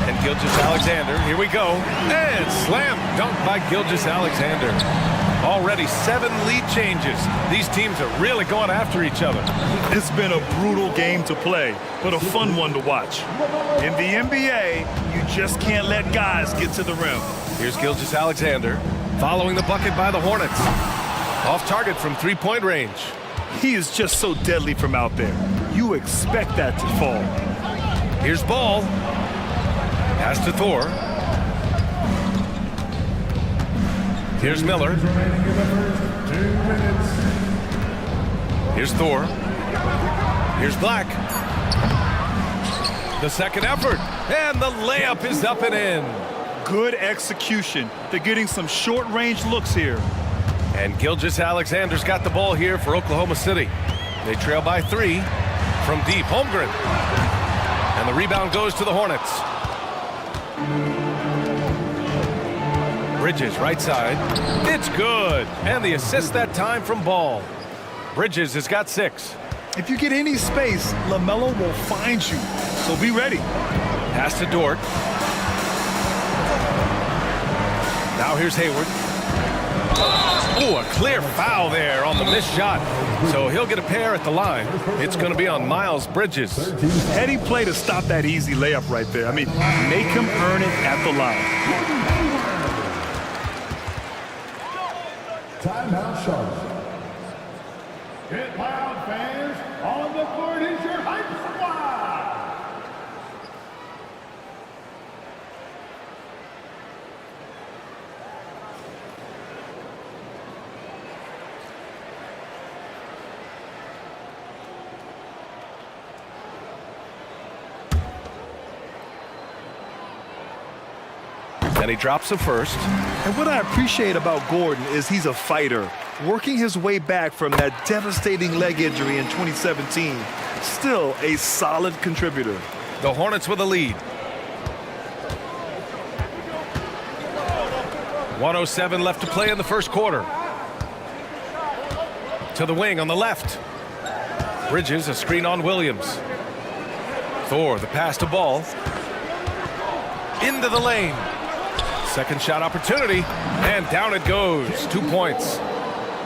And Gilgeous-Alexander, here we go. And slam dunk by Gilgeous-Alexander. Already 7 lead changes. These teams are really going after each other. It's been a brutal game to play, but a fun one to watch. In the NBA, you just can't let guys get to the rim. Here's Gilgeous-Alexander following the bucket by the Hornets. Off target from 3-point range. He is just so deadly from out there. You expect that to fall. Here's Ball. Pass to Thor. Here's Miller. Here's Thor. Here's Black. The second effort. And the layup is up and in. Good execution. They're getting some short-range looks here. And Gilgeous-Alexander's got the ball here for Oklahoma City. They trail by 3. From deep, Holmgren. And the rebound goes to the Hornets. Bridges, right side. It's good. And the assist that time from Ball. Bridges has got 6. If you get any space, LaMelo will find you. So be ready. Pass to Dort. Now here's Hayward. Oh, a clear foul there on the missed shot. So he'll get a pair at the line. It's going to be on Miles Bridges. Heady play to stop that easy layup right there. I mean, make him earn it at the line. Timeout, Charlotte. Get loud, fans. On the court is your hype squad. And he drops the first. And what I appreciate about Gordon is he's a fighter, working his way back from that devastating leg injury in 2017. Still a solid contributor. The Hornets with a lead. 1:07 left to play in the first quarter. To the wing on the left. Bridges, a screen on Williams. Thor, the pass to Ball. Into the lane. Second shot opportunity, and down it goes. 2 points.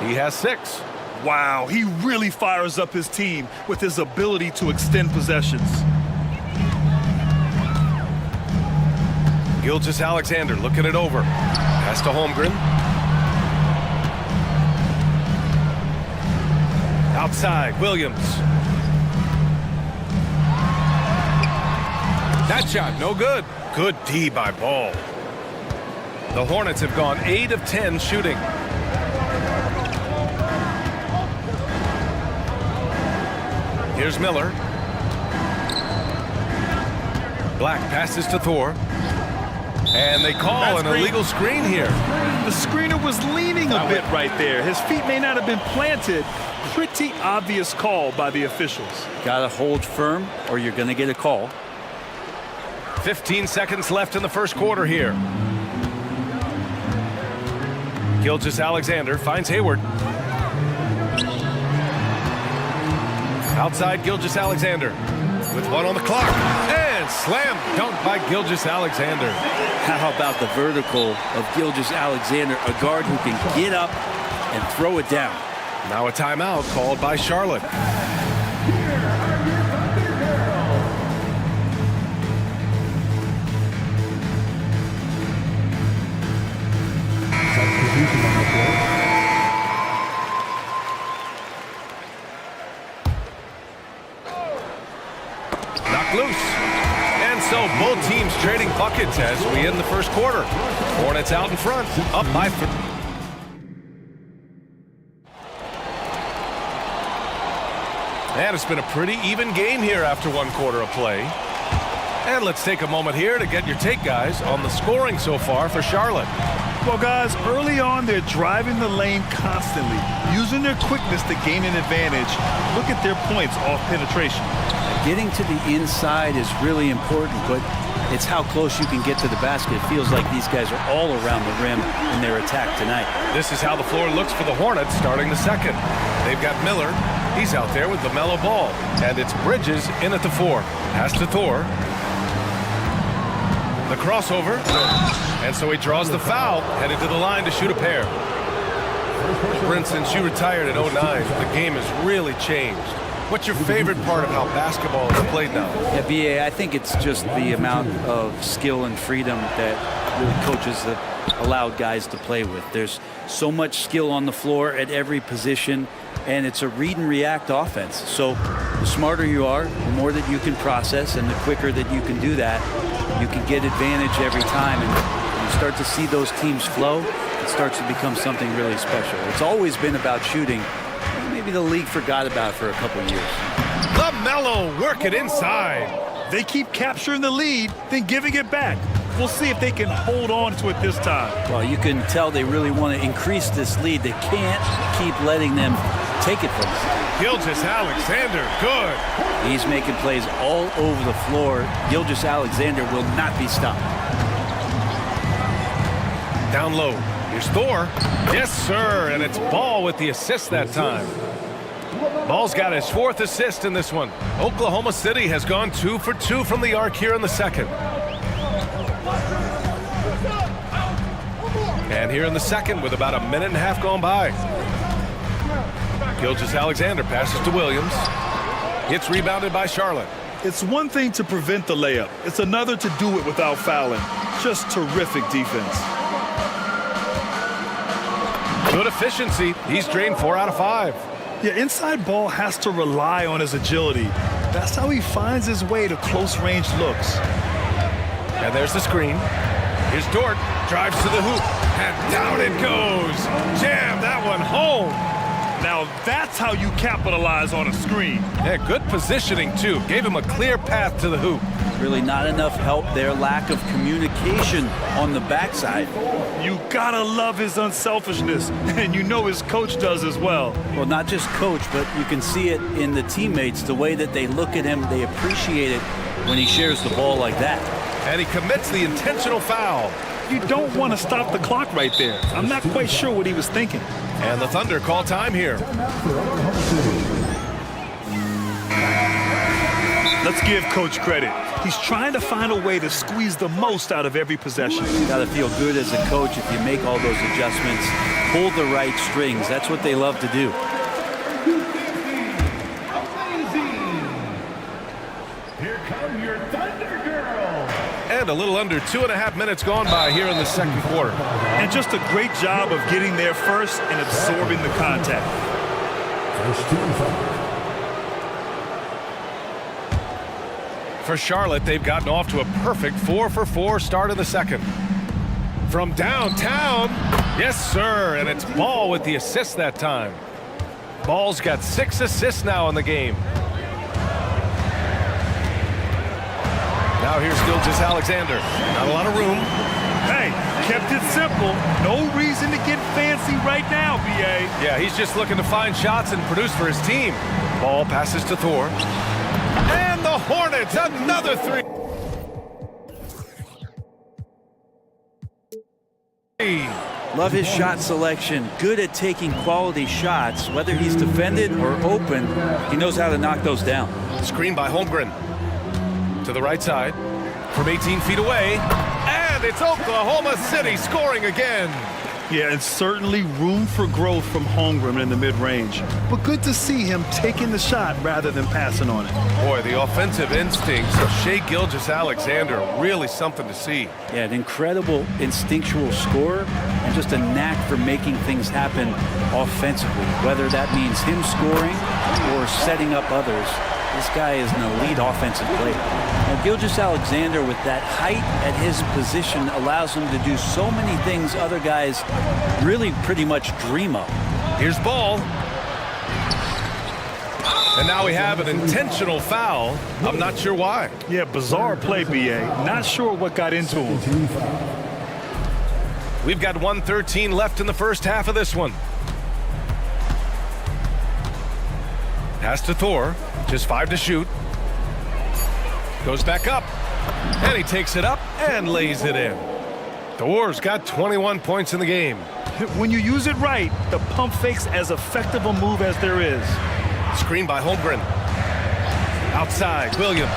He has 6. Wow, he really fires up his team with his ability to extend possessions. Gilgeous-Alexander looking it over. Pass to Holmgren. Outside, Williams. That shot, no good. Good D by Ball. The Hornets have gone 8 of 10 shooting. Here's Miller. Black passes to Thor. And they call an illegal screen here. The screener was leaning a bit right there. His feet may not have been planted. Pretty obvious call by the officials. Got to hold firm or you're going to get a call. 15 seconds left in the first quarter here. Gilgeous-Alexander finds Hayward. Outside Gilgeous-Alexander with 1 on the clock. And slam dunk by Gilgeous-Alexander. How about the vertical of Gilgeous-Alexander, a guard who can get up and throw it down. Now a timeout called by Charlotte. Knocked loose. And so both teams trading buckets as we end the first quarter. Hornets out in front, up by 3. And it's been a pretty even game here after 1 quarter of play. And let's take a moment here to get your take, guys, on the scoring so far for Charlotte. Well, guys, early on, they're driving the lane constantly, using their quickness to gain an advantage. Look at their points off penetration. Getting to the inside is really important, but it's how close you can get to the basket. It feels like these guys are all around the rim in their attack tonight. This is how the floor looks for the Hornets starting the second. They've got Miller. He's out there with the mellow Ball. And it's Bridges in at the 4. Pass to Thor. The crossover. And so he draws the foul, headed to the line to shoot a pair. Brent, since you retired at 09, the game has really changed. What's your favorite part of how basketball is played now? Yeah, BA, I think it's just the amount of skill and freedom that really coaches have allowed guys to play with. There's so much skill on the floor at every position, and it's a read and react offense. So the smarter you are, the more that you can process, and the quicker that you can do that, you can get advantage every time. And when you start to see those teams flow, it starts to become something really special. It's always been about shooting. Maybe the league forgot about it for a couple of years. LaMelo working inside. They keep capturing the lead, then giving it back. We'll see if they can hold on to it this time. Well, you can tell they really want to increase this lead. They can't keep letting them take it from him. Gilgeous-Alexander, good. He's making plays all over the floor. Gilgeous-Alexander will not be stopped. Down low. Here's Thor. Yes, sir. And it's Ball with the assist that time. Ball's got his 4th assist in this one. Oklahoma City has gone 2 for 2 from the arc here in the second. And here in the second with about a minute and a half gone by. Gilgeous-Alexander passes to Williams. It's rebounded by Charlotte. It's one thing to prevent the layup. It's another to do it without fouling. Just terrific defense. Good efficiency. He's drained 4 out of 5. Yeah, inside Ball has to rely on his agility. That's how he finds his way to close-range looks. And there's the screen. Here's Dort. Drives to the hoop. And down it goes. Jam that one home. Now that's how you capitalize on a screen. Yeah, good positioning, too. Gave him a clear path to the hoop. Really not enough help there. Lack of communication on the backside. You gotta love his unselfishness, and you know his coach does as well. Well, not just coach, but you can see it in the teammates, the way that they look at him. They appreciate it when he shares the ball like that. And he commits the intentional foul. You don't want to stop the clock right there. I'm not quite sure what he was thinking. And the Thunder call time here. Let's give Coach credit. He's trying to find a way to squeeze the most out of every possession. You got to feel good as a coach if you make all those adjustments, pull the right strings. That's what they love to do. Here come your Thunder Girls. And a little under 2.5 minutes gone by here in the second quarter. And just a great job of getting there first and absorbing the contact. For Charlotte, they've gotten off to a perfect 4 for 4 start in the second. From downtown, yes, sir, and it's Ball with the assist that time. Ball's got 6 assists now in the game. Now here's Gilgeous-Alexander. Not a lot of room. Hey, kept it simple. No reason to get fancy right now, B.A. Yeah, he's just looking to find shots and produce for his team. Ball passes to Thor. And the Hornets, another 3. Love his shot selection. Good at taking quality shots. Whether he's defended or open, he knows how to knock those down. Screen by Holmgren. To the right side. From 18 feet away. And it's Oklahoma City scoring again. Yeah, and certainly room for growth from Holmgren in the mid-range. But good to see him taking the shot rather than passing on it. Boy, the offensive instincts of Shai Gilgeous-Alexander, really something to see. Yeah, an incredible instinctual scorer and just a knack for making things happen offensively. Whether that means him scoring or setting up others, this guy is an elite offensive player. Now, Gilgeous-Alexander, with that height at his position, allows him to do so many things other guys really pretty much dream of. Here's Ball. And now we have an intentional foul. I'm not sure why. Yeah, bizarre play, B.A. Not sure what got into him. We've got 1:13 left in the first half of this one. Pass to Thor. Just 5 to shoot. Goes back up. And he takes it up and lays it in. Thor's got 21 points in the game. When you use it right, the pump fake's as effective a move as there is. Screen by Holmgren. Outside, Williams.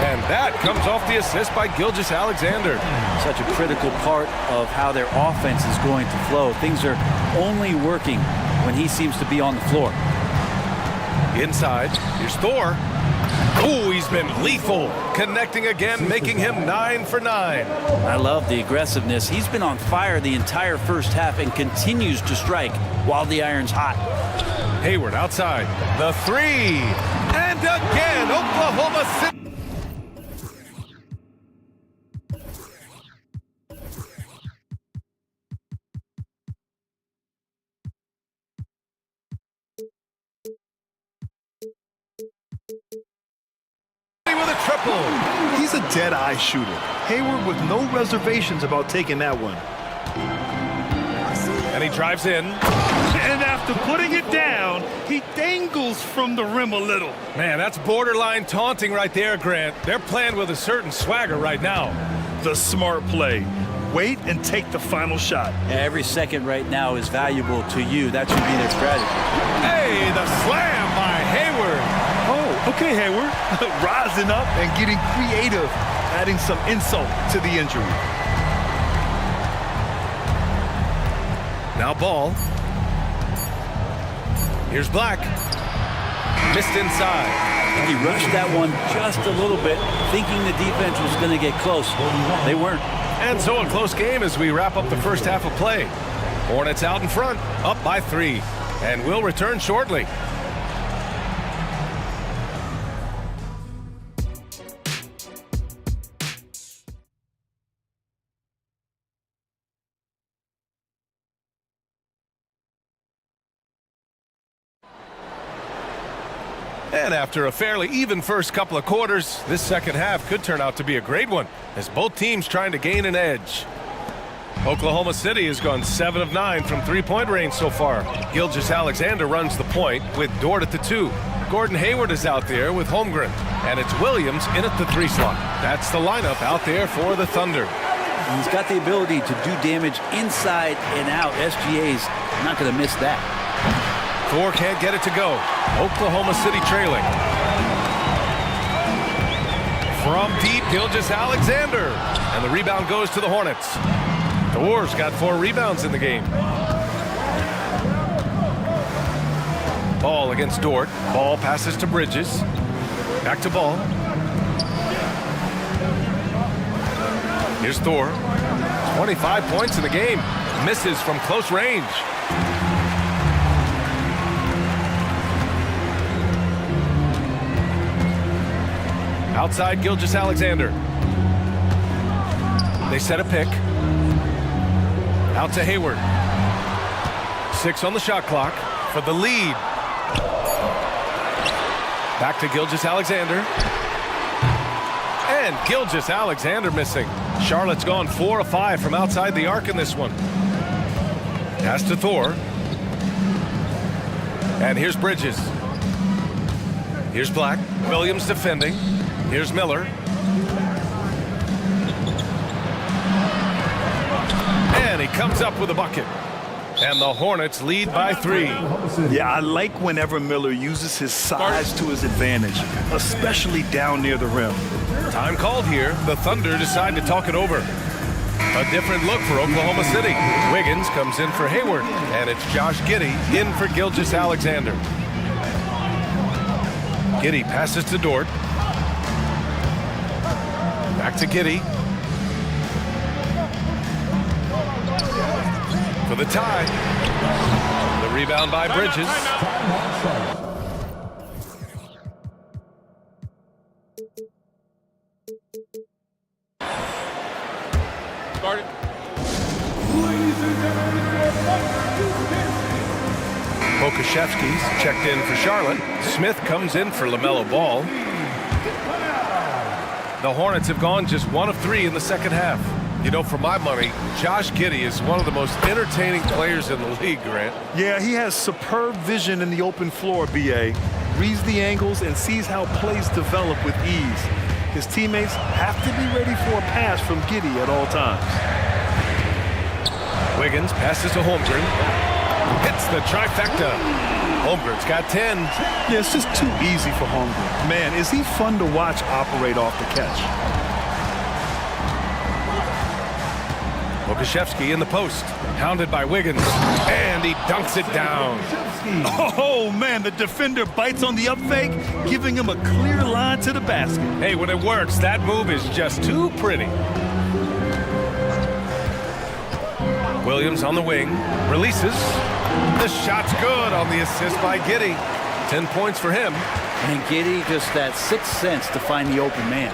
And that comes off the assist by Gilgeous-Alexander. Such a critical part of how their offense is going to flow. Things are only working when he seems to be on the floor. Inside, here's Thor. Oh, he's been lethal. Connecting again, making him 9 for 9. I love the aggressiveness. He's been on fire the entire first half and continues to strike while the iron's hot. Hayward outside. The 3. And again, Oklahoma City. With a triple. He's a dead-eye shooter. Hayward with no reservations about taking that one. And he drives in. And after putting it down, he dangles from the rim a little. Man, that's borderline taunting right there, Grant. They're playing with a certain swagger right now. The smart play. Wait and take the final shot. Every second right now is valuable to you. That should be their strategy. Hey, the slam by Hayward. Oh, okay, Hayward. Rising up and getting creative, adding some insult to the injury. Now ball. Here's Black. Missed inside. He rushed that one just a little bit, thinking the defense was going to get close. They weren't. And so a close game as we wrap up the first half of play. Hornets out in front, up by 3. And we'll return shortly. And after a fairly even first couple of quarters, this second half could turn out to be a great one, as both teams trying to gain an edge. Oklahoma City has gone 7 of 9 from three-point range so far. Gilgeous-Alexander runs the point with Dort at the 2. Gordon Hayward is out there with Holmgren, and it's Williams in at the 3 slot. That's the lineup out there for the Thunder. And he's got the ability to do damage inside and out. SGA's not going to miss that. Thor can't get it to go. Oklahoma City trailing. From deep, Gilgeous-Alexander. And the rebound goes to the Hornets. Thor's got 4 rebounds in the game. Ball against Dort. Ball passes to Bridges. Back to Ball. Here's Thor. 25 points in the game. Misses from close range. Outside Gilgeous-Alexander. They set a pick. Out to Hayward. 6 on the shot clock for the lead. Back to Gilgeous-Alexander. And Gilgeous-Alexander missing. Charlotte's gone 4 of 5 from outside the arc in this one. Pass to Thor. And here's Bridges. Here's Black. Williams defending. Here's Miller. And he comes up with a bucket. And the Hornets lead by 3. Yeah, I like whenever Miller uses his size to his advantage, especially down near the rim. Time called here. The Thunder decide to talk it over. A different look for Oklahoma City. Wiggins comes in for Hayward. And it's Josh Giddey in for Gilgeous-Alexander. Giddey passes to Dort. Back to Giddey. For the tie. The rebound by Bridges. Started. Pokashevsky's checked in for Charlotte. Smith comes in for LaMelo Ball. The Hornets have gone just 1 of 3 in the second half. You know, for my money, Josh Giddey is one of the most entertaining players in the league, Grant. Yeah, he has superb vision in the open floor, B.A. Reads the angles and sees how plays develop with ease. His teammates have to be ready for a pass from Giddey at all times. Wiggins passes to Holmgren. Hits the trifecta. Holmgren's got 10. Yeah, it's just too easy for Holmgren. Man, is he fun to watch operate off the catch. Pokashevsky in the post. Hounded by Wiggins. And he dunks it down. Oh, man, the defender bites on the up fake, giving him a clear line to the basket. Hey, when it works, that move is just too pretty. Williams on the wing. Releases. The shot's good on the assist by Giddey. 10 points for him. And Giddey just that 6th sense to find the open man.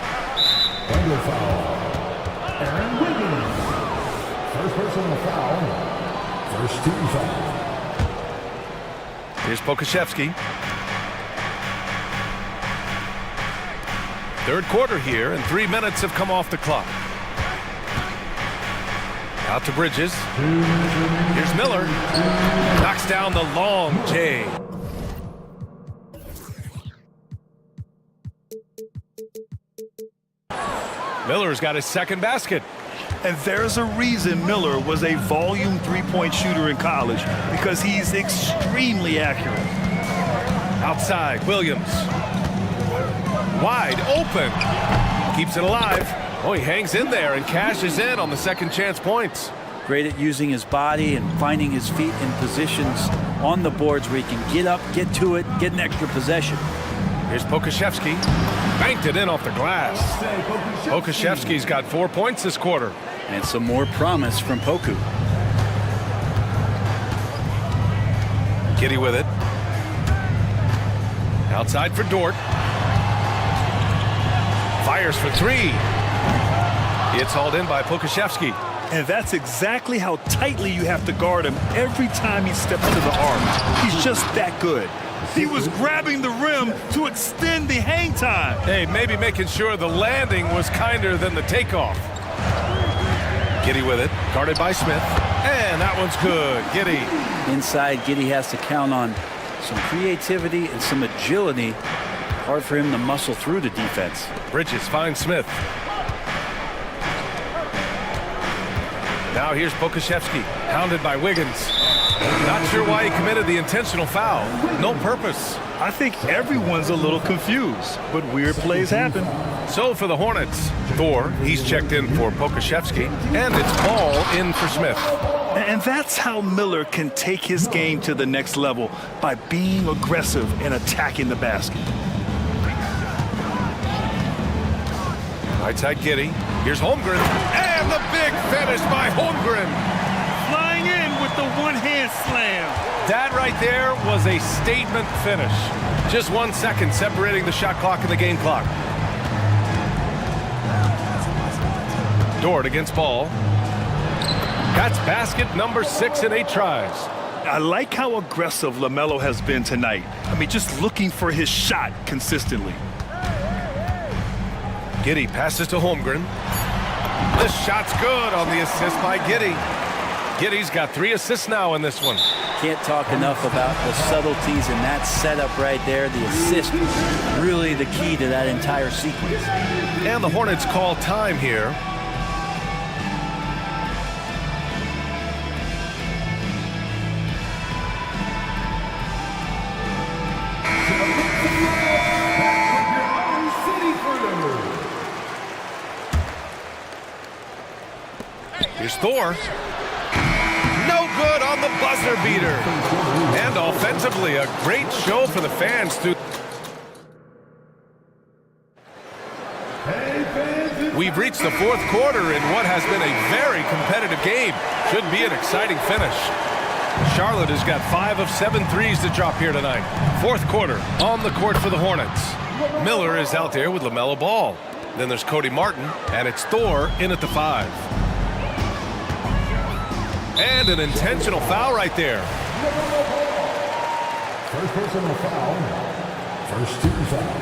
Aaron Wiggins. First personal foul. First team foul. Here's Pokashevsky. Third quarter here, and 3 minutes have come off the clock. Out to Bridges. Here's Miller. Knocks down the long J. Miller's got his second basket. And there's a reason Miller was a volume three-point shooter in college, because he's extremely accurate. Outside, Williams. Wide open. Keeps it alive. Oh, he hangs in there and cashes in on the second chance points. Great at using his body and finding his feet in positions on the boards where he can get up, get to it, get an extra possession. Here's Pokusevski. Banked it in off the glass. Pokusevski's got 4 points this quarter. And some more promise from Poku. Giddey with it. Outside for Dort. Fires for three. It's hauled in by Pokusevski. And that's exactly how tightly you have to guard him every time he steps to the arc. He's just that good. He was grabbing the rim to extend the hang time. Hey, maybe making sure the landing was kinder than the takeoff. Giddey with it, guarded by Smith. And that one's good. Giddey. Inside, Giddey has to count on some creativity and some agility. Hard for him to muscle through the defense. Bridges finds Smith. Now here's Pokusevski, hounded by Wiggins. Not sure why he committed the intentional foul. No purpose. I think everyone's a little confused, but weird plays happen. So for the Hornets, Thor, he's checked in for Pokusevski, and it's Ball in for Smith. And that's how Miller can take his game to the next level, by being aggressive and attacking the basket. Right side Giddey. Here's Holmgren. And the big finish by Holmgren. Flying in with the one-hand slam. That right there was a statement finish. Just 1 second separating the shot clock and the game clock. Dort against Ball. That's basket number 6 in 8 tries. I like how aggressive LaMelo has been tonight. I mean, just looking for his shot consistently. Giddey passes to Holmgren. The shot's good on the assist by Giddey. Giddey's got 3 assists now in this one. Can't talk enough about the subtleties in that setup right there. The assist, really the key to that entire sequence. And the Hornets call time here. Here's Thor. No good on the buzzer beater. And offensively, a great show for the fans. We've reached the 4th quarter in what has been a very competitive game. Should be an exciting finish. Charlotte has got 5 of 7 threes to drop here tonight. 4th quarter on the court for the Hornets. Miller is out there with LaMelo Ball. Then there's Cody Martin, and it's Thor in at the 5. And an intentional foul right there. First personal foul. First team foul.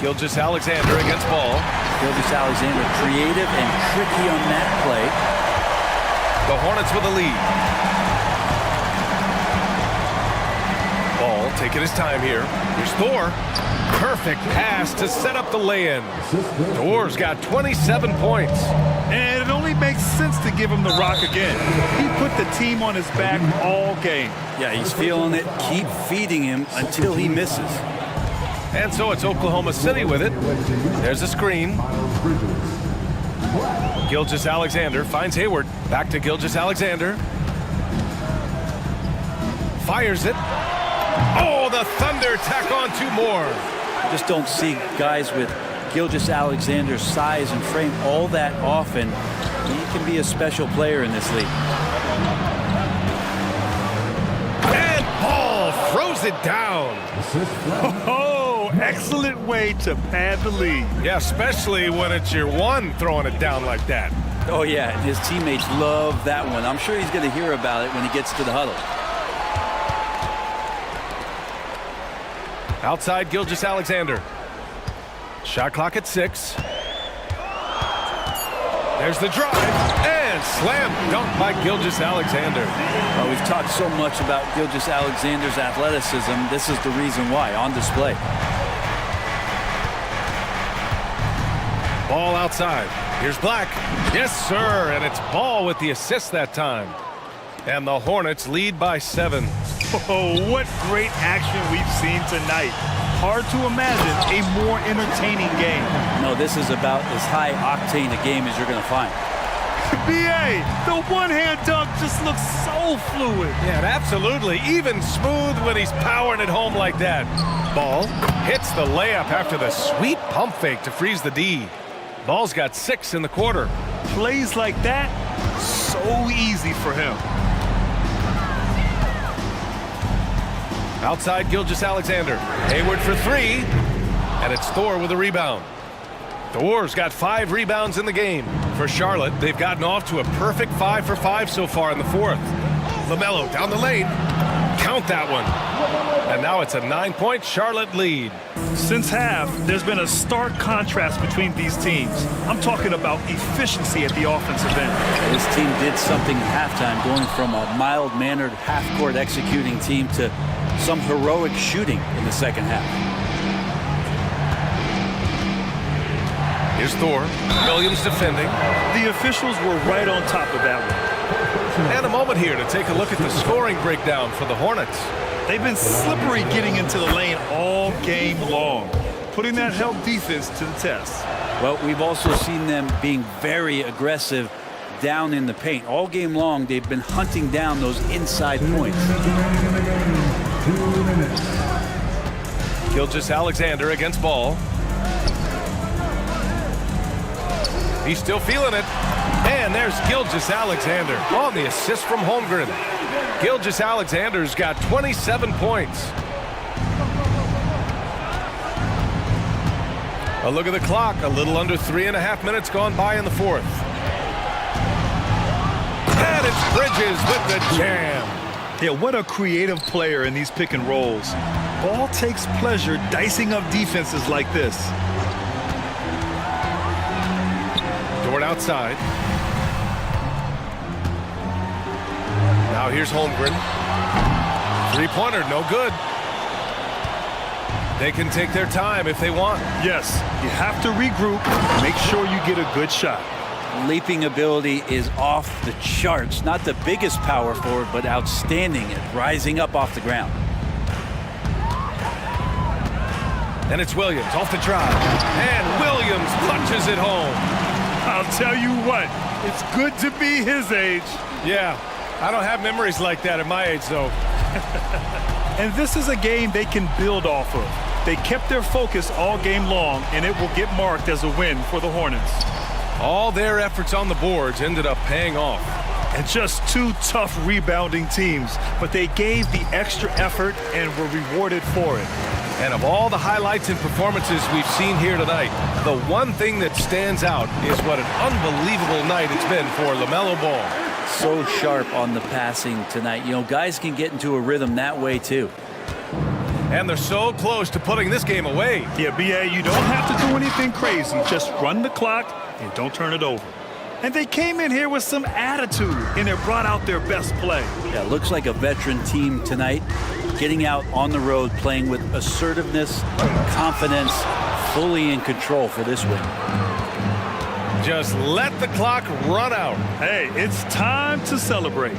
Gilgeous-Alexander against Ball. Gilgeous-Alexander creative and tricky on that play. The Hornets with a lead. Ball taking his time here. Here's Thor. Perfect pass to set up the lay-in. Thor's got 27 points. And it only makes sense to give him the rock again. He put the team on his back all game. Yeah, he's feeling it. Keep feeding him until he misses. And so it's Oklahoma City with it. There's a screen. Gilgeous-Alexander finds Hayward. Back to Gilgeous-Alexander. Fires it. Oh, the Thunder tack on 2 more. Just don't see guys with Gilgeous-Alexander's size and frame all that often. He can be a special player in this league. And Ball throws it down. Oh, excellent way to pad the lead. Yeah, especially when it's your one throwing it down like that. Oh, yeah, his teammates love that one. I'm sure he's going to hear about it when he gets to the huddle. Outside Gilgeous-Alexander. Shot clock at 6. There's the drive, and slam dunk by Gilgeous-Alexander. We've talked so much about Gilgeous-Alexander's athleticism. This is the reason why, on display. Ball outside. Here's Black. Yes, sir, and it's Ball with the assist that time. And the Hornets lead by 7. Oh, what great action we've seen tonight. Hard to imagine a more entertaining game. No, this is about as high octane a game as you're going to find. BA, the one-hand dunk just looks so fluid. Yeah, absolutely. Even smooth when he's powering it home like that. Ball hits the layup after the sweet pump fake to freeze the D. Ball's got 6 in the quarter. Plays like that, so easy for him. Outside Gilgeous-Alexander. Hayward for 3. And it's Thor with a rebound. Thor's got 5 rebounds in the game. For Charlotte, they've gotten off to a perfect 5 for 5 so far in the 4th. LaMelo down the lane. Count that one. And now it's a 9-point Charlotte lead. Since half, there's been a stark contrast between these teams. I'm talking about efficiency at the offensive end. This team did something at halftime, going from a mild-mannered half-court executing team to some heroic shooting in the second half. Here's Thor. Williams defending. The officials were right on top of that one. And a moment here to take a look at the scoring breakdown for the Hornets. They've been slippery getting into the lane all game long, putting that help defense to the test. Well, we've also seen them being very aggressive down in the paint. All game long, they've been hunting down those inside points. Gilgeous-Alexander against Ball. He's still feeling it. And there's Gilgeous-Alexander on the assist from Holmgren. Gilgeous-Alexander's got 27 points. A look at the clock. A little under 3.5 minutes gone by in the 4th. And it's Bridges with the jam. Yeah, what a creative player in these pick and rolls. Ball takes pleasure dicing up defenses like this. Dort outside. Now here's Holmgren. Three-pointer, no good. They can take their time if they want. Yes, you have to regroup, make sure you get a good shot. Leaping ability is off the charts. Not the biggest power forward, but outstanding at rising up off the ground. And it's Williams off the drive. And Williams punches it home. I'll tell you what, it's good to be his age. Yeah, I don't have memories like that at my age, though. And this is a game they can build off of. They kept their focus all game long, and it will get marked as a win for the Hornets. All their efforts on the boards ended up paying off. And just 2 tough rebounding teams, but they gave the extra effort and were rewarded for it. And of all the highlights and performances we've seen here tonight, the one thing that stands out is what an unbelievable night it's been for LaMelo Ball. So sharp on the passing tonight. You know, guys can get into a rhythm that way, too. And they're so close to putting this game away. Yeah, BA, you don't have to do anything crazy. Just run the clock and don't turn it over. And they came in here with some attitude, and they brought out their best play. Yeah, looks like a veteran team tonight, getting out on the road, playing with assertiveness, confidence, fully in control for this win. Just let the clock run out. Hey, it's time to celebrate.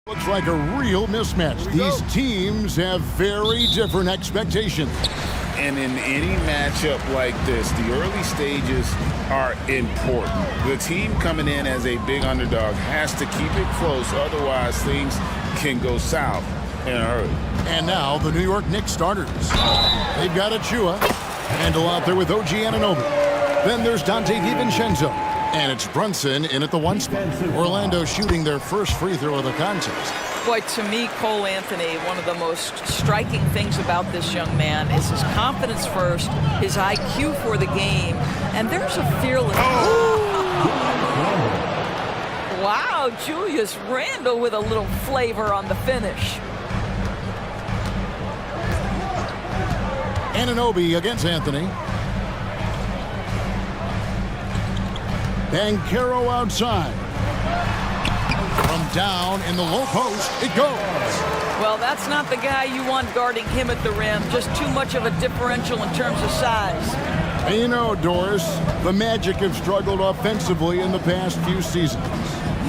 Looks like a real mismatch. These teams have very different expectations. And in any matchup like this, the early stages are important. The team coming in as a big underdog has to keep it close, otherwise things can go south in a hurry. And now the New York Knicks starters. They've got Achua, Randall out there with OG Anunoby. Then there's Dante DiVincenzo. And it's Brunson in at the 1 spot. Orlando shooting their first free throw of the contest. Boy, to me, Cole Anthony, one of the most striking things about this young man is his confidence first, his IQ for the game, and there's a fearless... Wow, Julius Randle with a little flavor on the finish. Anunoby against Anthony. Banchero outside. From down in the low post, it goes. Well, that's not the guy you want guarding him at the rim. Just too much of a differential in terms of size. And you know, Doris, the Magic have struggled offensively in the past few seasons.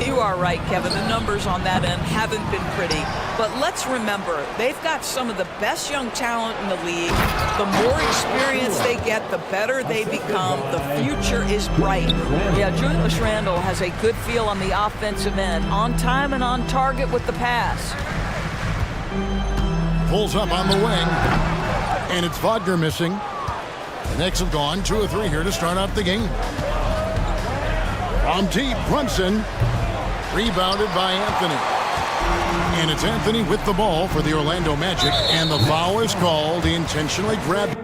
You are right, Kevin. The numbers on that end haven't been pretty. But let's remember, they've got some of the best young talent in the league. The more experience they get, the better they become. The future is bright. Yeah, Julius Randle has a good feel on the offensive end. On time and on target with the pass. Pulls up on the wing. And it's Wagner missing. The Knicks have gone 2 of 3 here to start out the game. From deep, Brunson. Rebounded by Anthony. And it's Anthony with the ball for the Orlando Magic. And the foul is called. He intentionally grabbed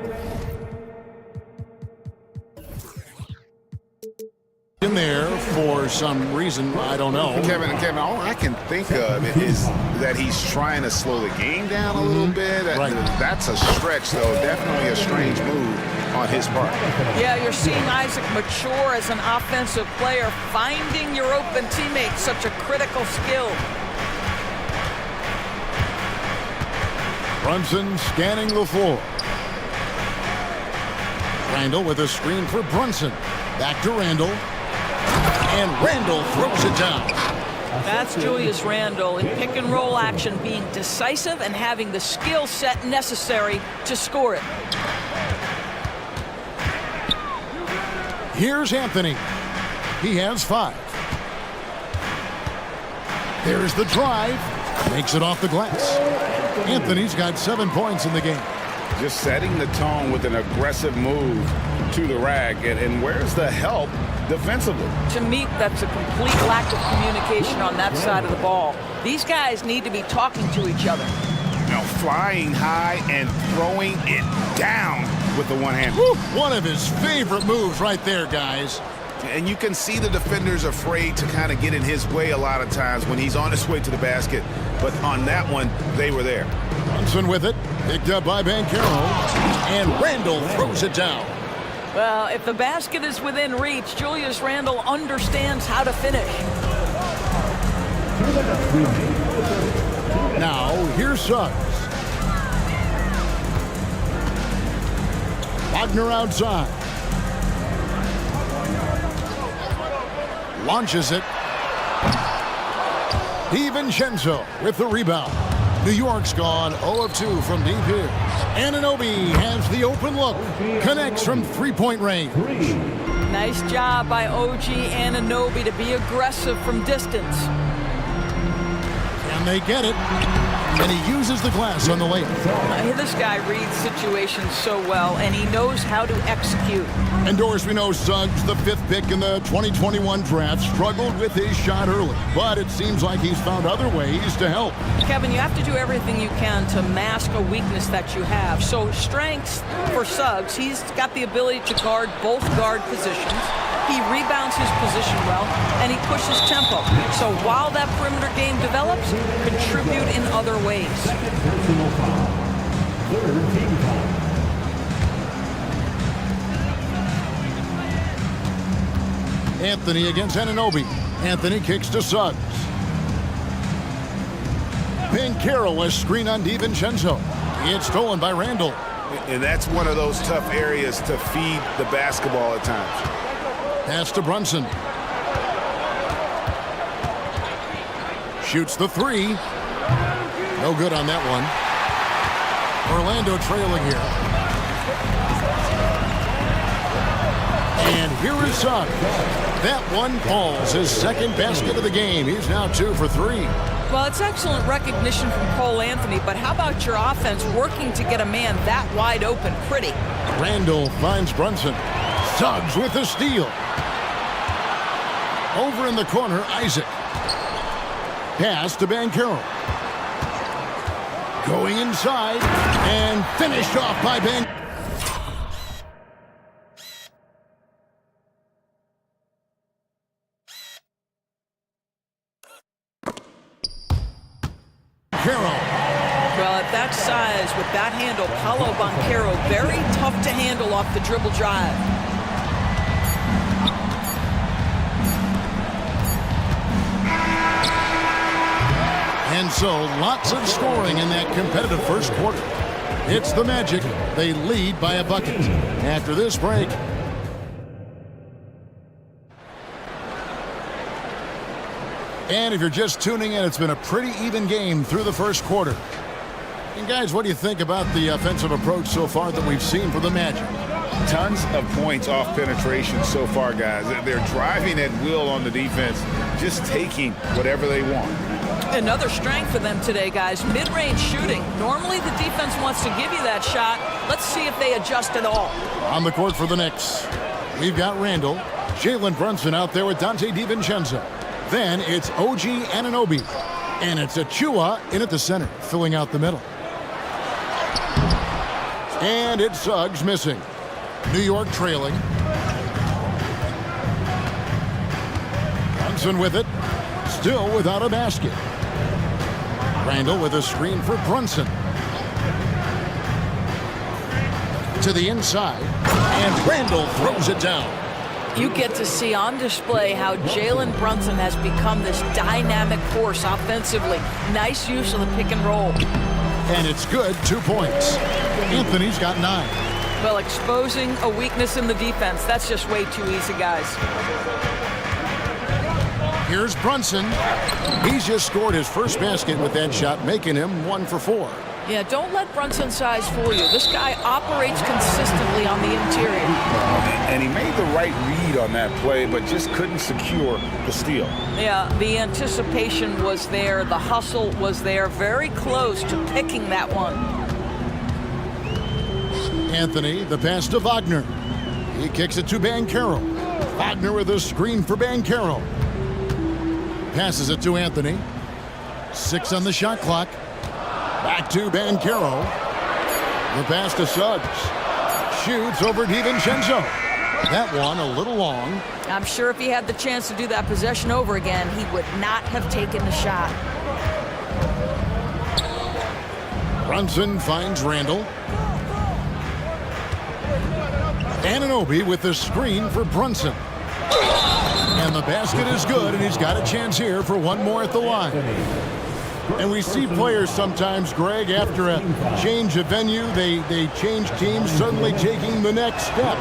in there for some reason. I don't know. Kevin, all I can think of is that he's trying to slow the game down a little bit. Right. That's a stretch, though. Definitely a strange move on his part. Yeah, you're seeing Isaac mature as an offensive player, finding your open teammates, such a critical skill. Brunson scanning the floor. Randall with a screen for Brunson. Back to Randall. And Randall throws it down. That's Julius Randle in pick and roll action, being decisive and having the skill set necessary to score it. Here's Anthony. He has 5. There's the drive. Makes it off the glass. Anthony's got 7 points in the game. Just setting the tone with an aggressive move to the rack. And where's the help defensively? To me, that's a complete lack of communication on that side of the ball. These guys need to be talking to each other. Now flying high and throwing it down with the one hand. One of his favorite moves right there, guys. And you can see the defenders afraid to kind of get in his way a lot of times when he's on his way to the basket. But on that one, they were there. Brunson with it. Picked up by Banchero. And Randall throws it down. Well, if the basket is within reach, Julius Randle understands how to finish. Now, here's Suggs. Wagner outside. Launches it. DiVincenzo with the rebound. New York's gone 0 of 2 from deep here. Anunoby has the open look. Connects from 3-point range. Nice job by OG Anunoby to be aggressive from distance. And they get it. And he uses the glass on the layup. This guy reads situations so well, and he knows how to execute. And Doris, we know Suggs, the 5th pick in the 2021 draft, struggled with his shot early. But it seems like he's found other ways to help. Kevin, you have to do everything you can to mask a weakness that you have. So strengths for Suggs, he's got the ability to guard both guard positions. He rebounds his position well, and he pushes tempo. So while that perimeter game develops, contribute in other ways. Anthony against Anunoby. Anthony kicks to Suggs. Banchero, a screen on DiVincenzo. It's stolen by Randall. And that's one of those tough areas to feed the basketball at times. Pass to Brunson. Shoots the three. No good on that one. Orlando trailing here. And here is Suggs. That one falls his second basket of the game. He's now 2 for 3. Well, it's excellent recognition from Cole Anthony, but how about your offense working to get a man that wide open pretty? Randall finds Brunson. Suggs with the steal. Over in the corner, Isaac. Pass to Banchero. Going inside and finished off by Banchero. Well, at that size, with that handle, Paolo Banchero, very tough to handle off the dribble drive. And so, lots of scoring in that competitive first quarter. It's the Magic. They lead by a bucket. After this break. And if you're just tuning in, it's been a pretty even game through the first quarter. And guys, what do you think about the offensive approach so far that we've seen for the Magic? Tons of points off penetration so far, guys. They're driving at will on the defense, just taking whatever they want. Another strength for them today, guys. Mid-range shooting. Normally the defense wants to give you that shot. Let's see if they adjust at all. On the court for the Knicks, we've got Randall. Jalen Brunson out there with Dante DiVincenzo. Then it's OG Anunoby. And it's Achua in at the center, filling out the middle. And it's Suggs missing. New York trailing. Brunson with it. Still without a basket. Randall with a screen for Brunson. To the inside. And Randall throws it down. You get to see on display how Jalen Brunson has become this dynamic force offensively. Nice use of the pick and roll. And it's good, 2 points. Anthony's got 9. Well, exposing a weakness in the defense, that's just way too easy, guys. Here's Brunson. He's just scored his first basket with that shot, making him 1 for 4. Yeah, don't let Brunson's size fool you. This guy operates consistently on the interior. And he made the right read on that play, but just couldn't secure the steal. Yeah, the anticipation was there. The hustle was there. Very close to picking that one. Anthony, the pass to Wagner. He kicks it to Banchero. Wagner with a screen for Banchero. Passes it to Anthony. 6 on the shot clock. Back to Banchero. The pass to Suggs. Shoots over DiVincenzo. That one a little long. I'm sure if he had the chance to do that possession over again, he would not have taken the shot. Brunson finds Randall. Anunoby with the screen for Brunson. And the basket is good, and he's got a chance here for one more at the line. And we see players sometimes, Greg, after a change of venue, they change teams, suddenly taking the next step.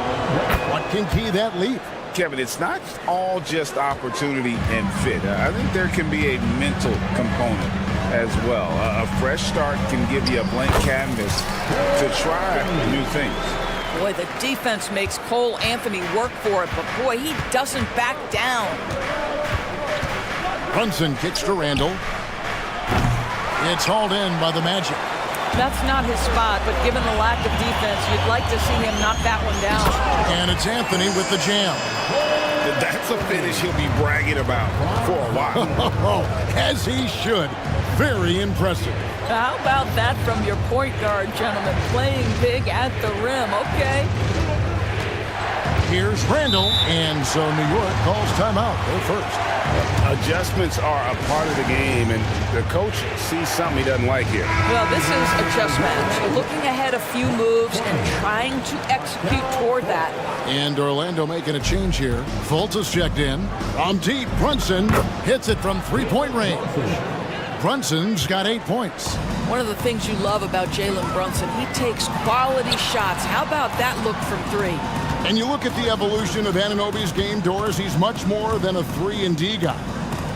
What can key that leap? Kevin, it's not all just opportunity and fit. I think there can be a mental component as well. A fresh start can give you a blank canvas to try new things. Boy, the defense makes Cole Anthony work for it, but boy, he doesn't back down. Brunson kicks to Randall. It's hauled in by the Magic. That's not his spot, but given the lack of defense, you'd like to see him knock that one down. And it's Anthony with the jam. That's a finish he'll be bragging about for a while. As he should. Very impressive. How about that from your point guard, gentlemen? Playing big at the rim. Okay. Here's Randall, and so New York calls timeout. They're first. Adjustments are a part of the game, and the coach sees something he doesn't like here. Well, this is a chess match. Looking ahead a few moves and trying to execute toward that. And Orlando making a change here. Fultz is checked in. From deep, Brunson hits it from three-point range. Brunson's got 8 points. One of the things you love about Jalen Brunson, he takes quality shots. How about that look from 3? And you look at the evolution of Anunoby's game, Doris, he's much more than a 3-and-D guy.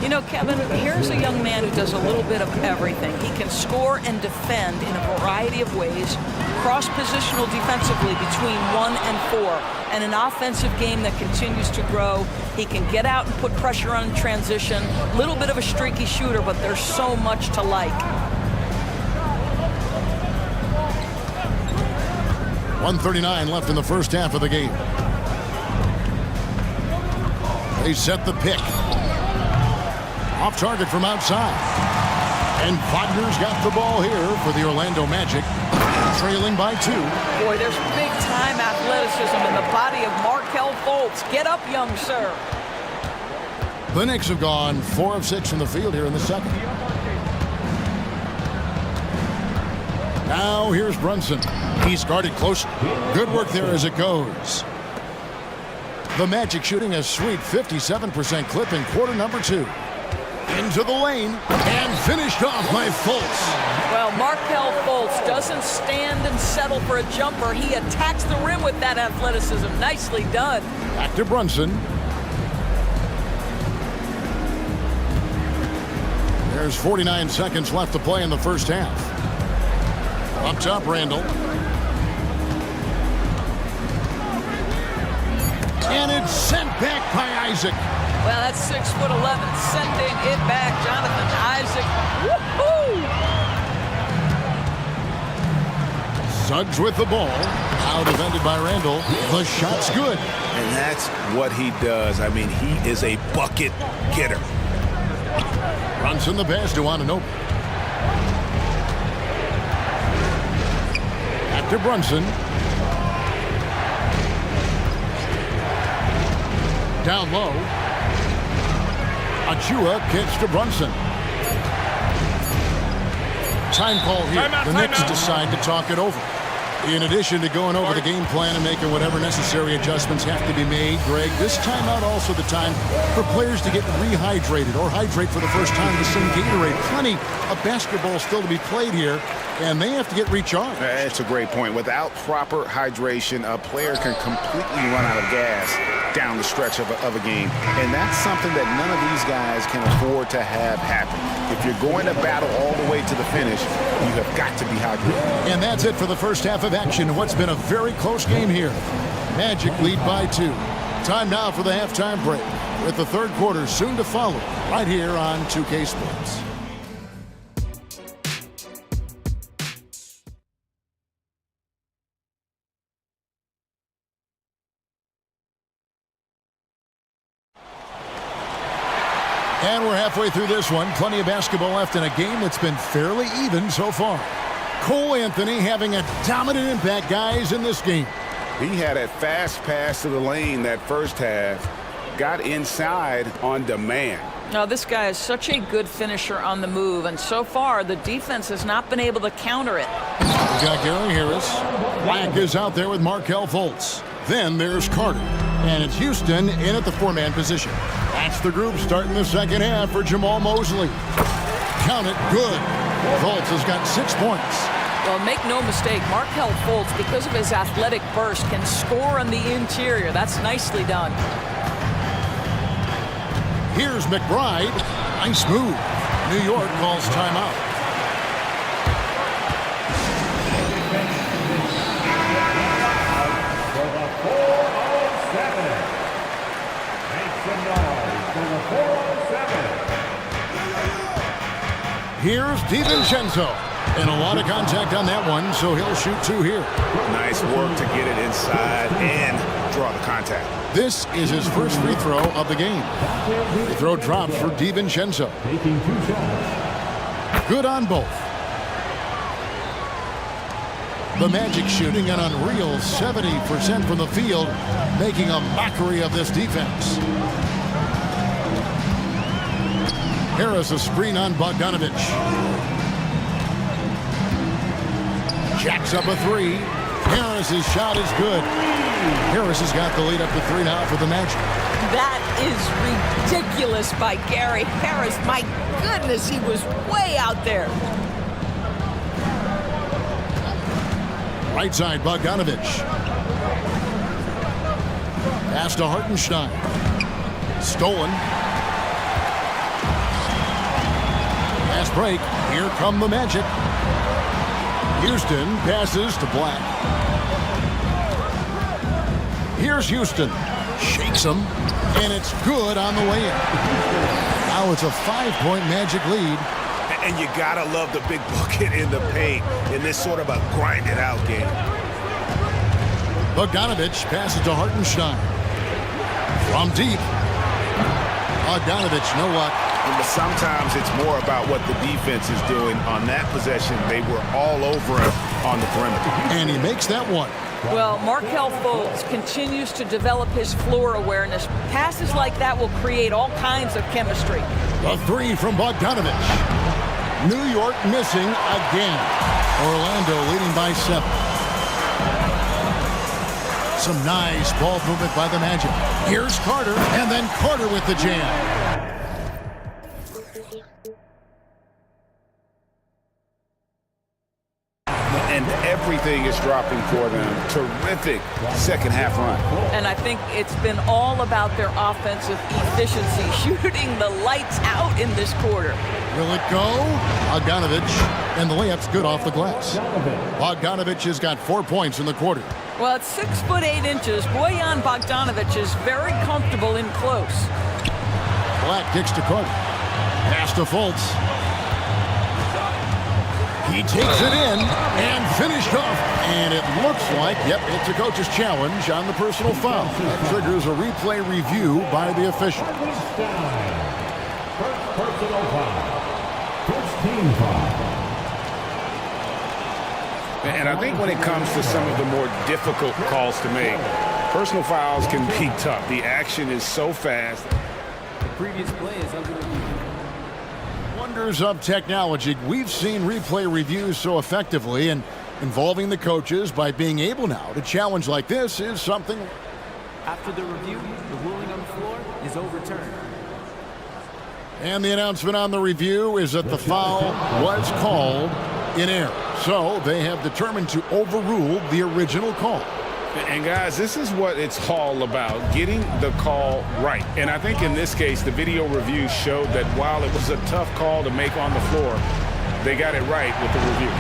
You know, Kevin, here's a young man who does a little bit of everything. He can score and defend in a variety of ways, cross-positional defensively between 1 and 4, and an offensive game that continues to grow. He can get out and put pressure on transition, a little bit of a streaky shooter, but there's so much to like. 1:39 left in the first half of the game. They set the pick. Off target from outside. And Wagner's got the ball here for the Orlando Magic, trailing by 2. Boy, there's big-time athleticism in the body of Markelle Fultz. Get up, young sir. The Knicks have gone 4 of 6 from the field here in the second. Now here's Brunson. He's guarded close. Good work there as it goes. The Magic shooting a sweet 57% clip in quarter number 2. Into the lane and finished off by Fultz. Well, Markelle Fultz doesn't stand and settle for a jumper. He attacks the rim with that athleticism. Nicely done. Back to Brunson. There's 49 seconds left to play in the first half. Up top, Randall. And it's sent back by Isaac. Well, that's 6'11", sending it back, Jonathan Isaac. Woohoo! Suggs with the ball. Now defended by Randall. The shot's good. And that's what he does. I mean, he is a bucket getter. Brunson the pass to Anunoby. Back to Brunson. Down low. Achua kicks to Brunson. Time call here. The Knicks decide to talk it over. In addition to going over the game plan and making whatever necessary adjustments have to be made, Greg, this timeout also the time for players to get rehydrated or hydrate for the first time with some Gatorade. Plenty of basketball still to be played here, and they have to get recharged. That's a great point. Without proper hydration, a player can completely run out of gas down the stretch of a game. And that's something that none of these guys can afford to have happen. If you're going to battle all the way to the finish, you have got to be hydrated. And that's it for the first half of action. What's been a very close game here. Magic lead by 2. Time now for the halftime break, with the third quarter soon to follow right here on 2K Sports. And we're halfway through this one. Plenty of basketball left in a game that's been fairly even so far. Cole Anthony having a dominant impact, guys, in this game. He had a fast pass to the lane that first half. Got inside on demand. Now, this guy is such a good finisher on the move, and so far the defense has not been able to counter it. We got Gary Harris. Black is out there with Markelle Fultz. Then there's Carter. And it's Houston in at the 4-man position. That's the group starting the second half for Jamal Mosley. Count it, good. Fultz has got 6 points. Well, make no mistake, Markelle Fultz, because of his athletic burst, can score on the interior. That's nicely done. Here's McBride. Nice move. New York calls timeout. Here's DiVincenzo. And a lot of contact on that one, so he'll shoot 2 here. Nice work to get it inside and draw the contact. This is his first free throw of the game. The throw drops for DiVincenzo. Good on both. The Magic shooting an unreal 70% from the field, making a mockery of this defense. Harris a screen on Bogdanovich. Jacks up a 3. Harris's shot is good. Harris has got the lead up to 3 now for the Magic. That is ridiculous by Gary Harris. My goodness, he was way out there. Right side, Bogdanovich. Pass to Hartenstein. Stolen. Fast break. Here come the Magic. Houston passes to Black. Here's Houston. Shakes him. And it's good on the way in. Now it's a 5-point Magic lead. And you gotta love the big bucket in the paint in this sort of a grind-it-out game. Bogdanovich passes to Hartenstein. From deep. Bogdanovich, no luck. But sometimes it's more about what the defense is doing. On that possession, they were all over him on the perimeter. And he makes that one. Well, Markelle Fultz continues to develop his floor awareness. Passes like that will create all kinds of chemistry. The three from Bogdanovich. New York missing again. Orlando leading by 7. Some nice ball movement by the Magic. Here's Carter, and then Carter with the jam. And everything is dropping for them. Terrific second half run. And I think it's been all about their offensive efficiency, shooting the lights out in this quarter. Will it go? Bogdanovich, and the layup's good off the glass. Bogdanovich has got 4 points in the quarter. Well, at 6 foot 8 inches, Bojan Bogdanovich is very comfortable in close. Black kicks to Carter. Pass to Fultz. He takes it in and finished off. And it looks like, yep, it's a coach's challenge on the personal foul. That triggers a replay review by the official. First personal foul. First team foul. And I think when it comes to some of the more difficult calls to make, personal fouls can be tough. The action is so fast. The previous play is under review. Wonders of technology. We've seen replay reviews so effectively, and involving the coaches by being able now to challenge like this is something. After the review, the ruling on the floor is overturned. And the announcement on the review is that the foul was called in error. So they have determined to overrule the original call. And guys, this is what it's all about, getting the call right. And I think in this case, the video review showed that while it was a tough call to make on the floor, they got it right with the review.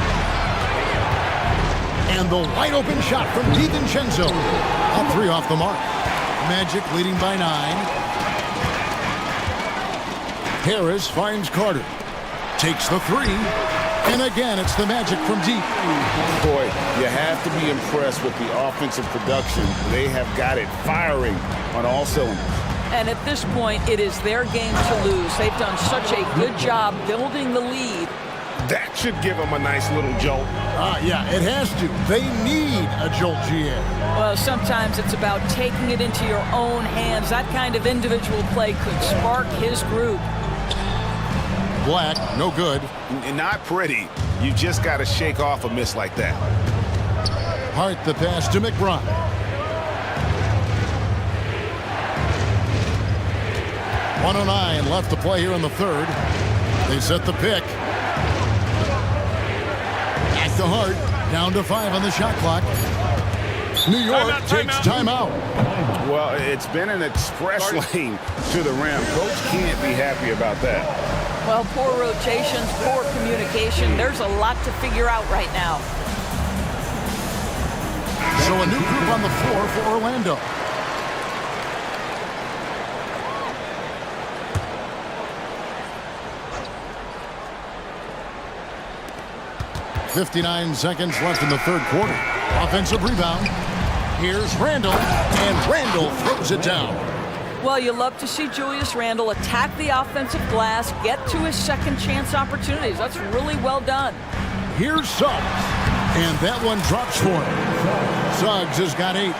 And the wide open shot from DiVincenzo. All 3 off the mark. Magic leading by 9. Harris finds Carter. Takes the 3. And again, it's the Magic from deep. Boy, you have to be impressed with the offensive production. They have got it firing on all cylinders. And at this point, it is their game to lose. They've done such a good job building the lead. That should give them a nice little jolt. Yeah, it has to. They need a jolt, GA. Well, sometimes it's about taking it into your own hands. That kind of individual play could spark his group. Black, no good. Not pretty. You just got to shake off a miss like that. Hart the pass to McBride. .109 left to play here in the third. They set the pick. Back to Hart. Down to 5 on the shot clock. New York takes timeout. Well, it's been an express lane to the rim. Coach can't be happy about that. Well, poor rotations, poor communication. There's a lot to figure out right now. So a new group on the floor for Orlando. .59 seconds left in the third quarter. Offensive rebound. Here's Randle, and Randle throws it down. Well, you love to see Julius Randle attack the offensive glass, get to his second chance opportunities. That's really well done. Here's Suggs, and that one drops for him. Suggs has got 8.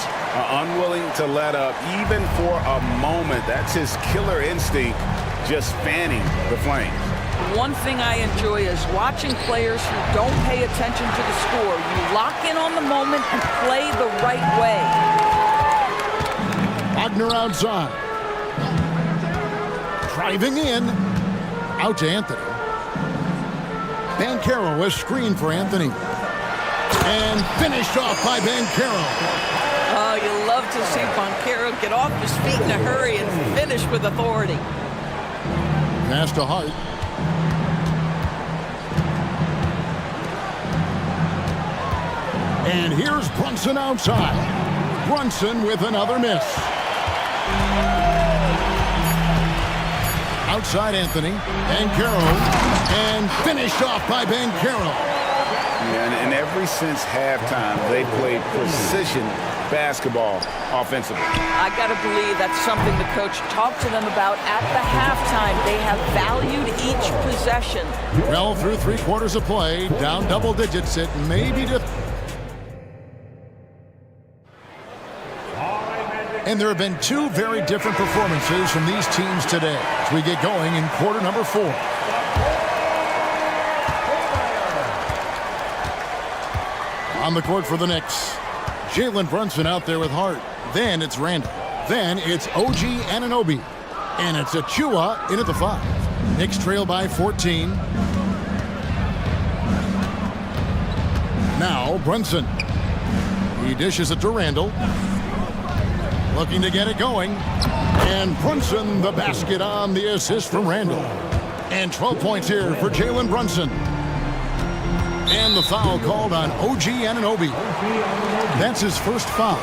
Unwilling to let up, even for a moment. That's his killer instinct, just fanning the flames. One thing I enjoy is watching players who don't pay attention to the score. You lock in on the moment and play the right way. Wagner outside. Driving in. Out to Anthony. Banchero is screened for Anthony. And finished off by Banchero. Oh, you love to see Banchero get off his feet in a hurry and finish with authority. Pass to Hart. And here's Brunson outside. Brunson with another miss. Outside Anthony. Banchero. And finished off by Banchero. Yeah, and ever since halftime, they played precision basketball offensively. I got to believe that's something the coach talked to them about at the halftime. They have valued each possession. Well, through 3 quarters of play, down double digits, it may be and there have been 2 very different performances from these teams today as we get going in quarter number 4. On the court for the Knicks, Jalen Brunson out there with Hart. Then it's Randall. Then it's OG Anunoby. And it's Achua in at the 5. Knicks trail by 14. Now Brunson. He dishes it to Randall. Looking to get it going. And Brunson the basket on the assist from Randall. And 12 points here for Jalen Brunson. And the foul called on OG Anunoby. That's his first foul.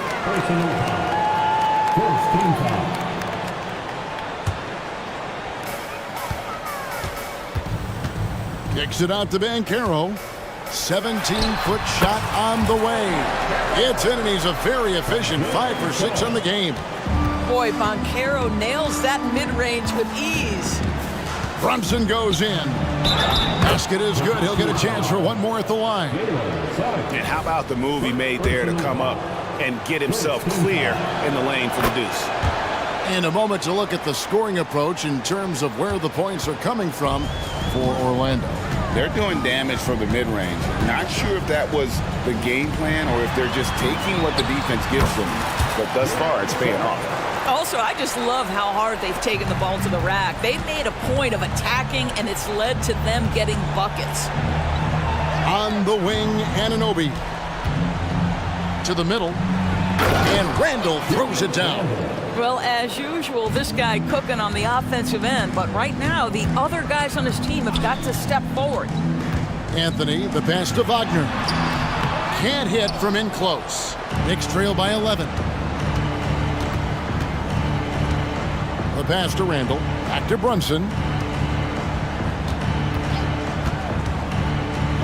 Kicks it out to Banchero. 17-foot shot on the way. It's in, and he's a very efficient 5 for 6 on the game. Boy, Banchero nails that mid-range with ease. Brunson goes in. Basket is good. He'll get a chance for one more at the line. And how about the move he made there to come up and get himself clear in the lane for the deuce? And a moment to look at the scoring approach in terms of where the points are coming from for Orlando. They're doing damage from the mid-range. Not sure if that was the game plan or if they're just taking what the defense gives them. But thus far, it's paying off. Also, I just love how hard they've taken the ball to the rack. They've made a point of attacking, and it's led to them getting buckets. On the wing, Anunoby. To the middle. And Randall throws it down. Well, as usual, this guy cooking on the offensive end. But right now, the other guys on his team have got to step forward. Anthony, the pass to Wagner. Can't hit from in close. Knicks trail by 11. The pass to Randall. Back to Brunson.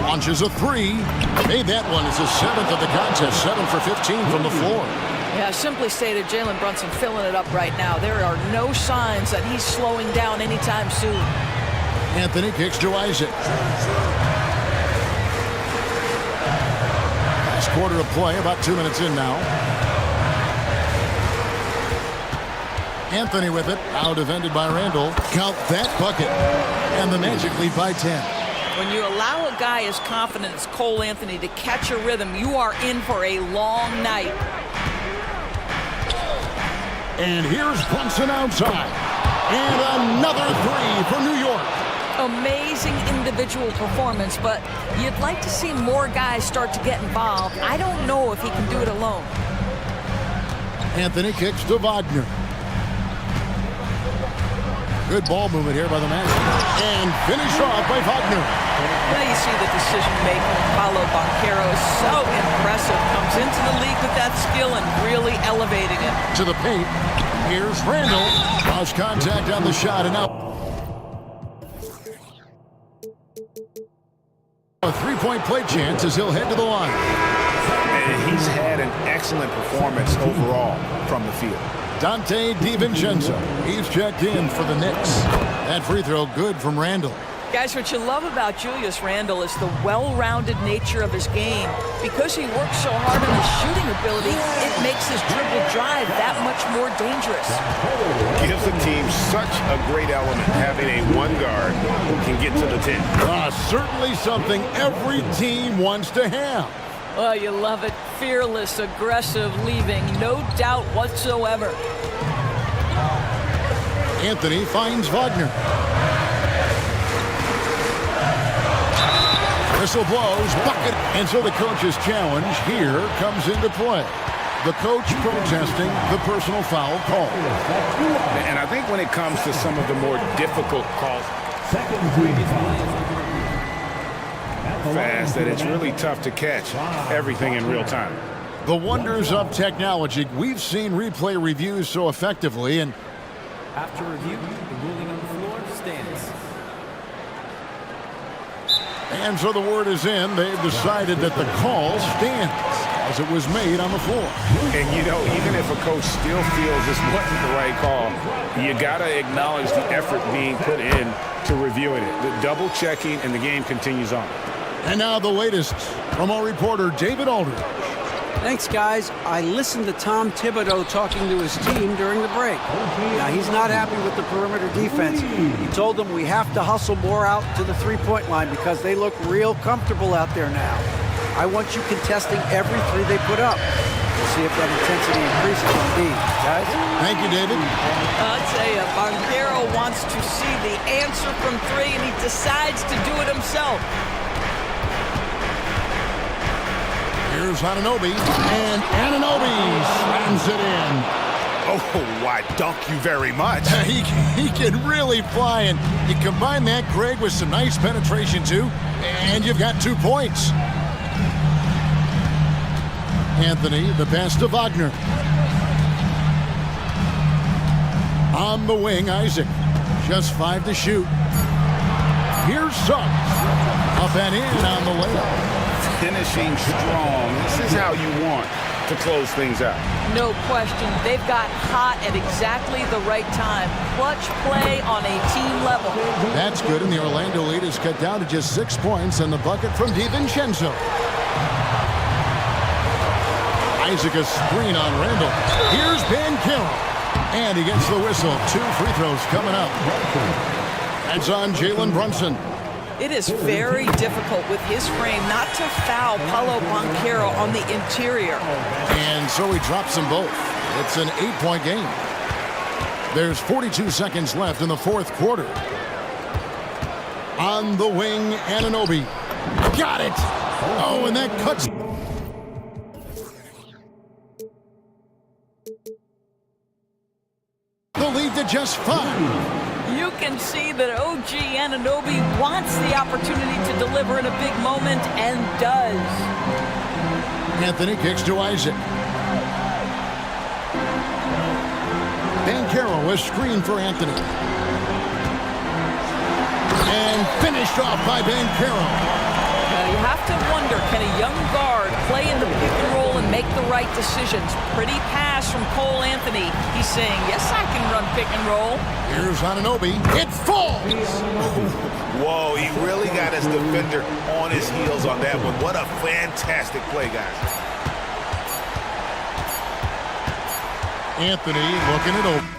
Launches a 3. Made that one. It's his 7th of the contest. 7 for 15 from the floor. Yeah, simply stated, Jalen Brunson filling it up right now. There are no signs that he's slowing down anytime soon. Anthony kicks to Isaac. Last quarter of play, about 2 minutes in now. Anthony with it, out defended by Randall. Count that bucket. And the Magic lead by 10. When you allow a guy as confident as Cole Anthony to catch a rhythm, you are in for a long night. And here's Brunson outside. And another 3 for New York. Amazing individual performance, but you'd like to see more guys start to get involved. I don't know if he can do it alone. Anthony kicks to Wagner. Good ball movement here by the Magic. And finished off by Wagner. Now you see the decision-making. Paulo Banchero is so impressive. Comes into the league with that skill and really elevating it. To the paint. Here's Randall. Lost contact on the shot and out. A 3-point play chance as he'll head to the line. And he's had an excellent performance overall from the field. Dante DiVincenzo. He's checked in for the Knicks. That free throw good from Randall. Guys, what you love about Julius Randle is the well-rounded nature of his game. Because he works so hard on his shooting ability, it makes his dribble drive that much more dangerous. Gives the team such a great element having a one guard who can get to the 10. Certainly something every team wants to have. Oh, you love it. Fearless, aggressive, leaving no doubt whatsoever. Anthony finds Wagner. Whistle blows, bucket, and so the coach's challenge here comes into play. The coach protesting the personal foul call. And I think when it comes to some of the more difficult calls, Second fast that it's really tough to catch everything in real time. The wonders of technology. We've seen replay reviews so effectively, and After review, the ruling on the floor stands. And so the word is in. They've decided that the call stands as it was made on the floor. And, you know, even if a coach still feels this wasn't the right call, you got to acknowledge the effort being put in to reviewing it. The double checking, and the game continues on. And now the latest from our reporter, David Aldridge. Thanks, guys. I listened to Tom Thibodeau talking to his team during the break. Now, he's not happy with the perimeter defense. He told them we have to hustle more out to the three-point line because they look real comfortable out there now. I want you contesting every three they put up. We'll see if that intensity increases on D. Guys? Thank you, David. I'll tell you, Banchero wants to see the answer from three, and he decides to do it himself. Here's Anunoby, and Anunoby slams it in. Oh, why, dunk you very much. He can really fly, and you combine that, Greg, with some nice penetration, too, and you've got 2 points. Anthony, the pass to Wagner. On the wing, Isaac. Just 5 to shoot. Here's Suggs. Up and in on the layup. Finishing strong. This is how you want to close things out. No question. They've got hot at exactly the right time. Clutch play on a team level. That's good, and the Orlando lead is cut down to just 6 points, and the bucket from DiVincenzo. Isaac a screen on Randall. Here's Banchero, and he gets the whistle. 2 free throws coming up. That's on Jalen Brunson. It is very difficult with his frame not to foul Paolo Banchero on the interior. And so he drops them both. It's an 8-point game. There's 42 seconds left in the fourth quarter. On the wing, Anunoby. Got it! Oh, and that cuts. The lead to just 5. You can see that OG Anunoby wants the opportunity to deliver in a big moment, and does. Anthony kicks to Isaac. Banchero, a screen for Anthony. And finished off by Banchero. Now you have to wonder, can a young guard play in the pick and roll and make the right decisions? Pretty pass from Cole Anthony. He's saying, yes, I can run pick and roll. Here's Anunoby. It falls! Whoa, he really got his defender on his heels on that one. What a fantastic play, guys. Anthony looking it over.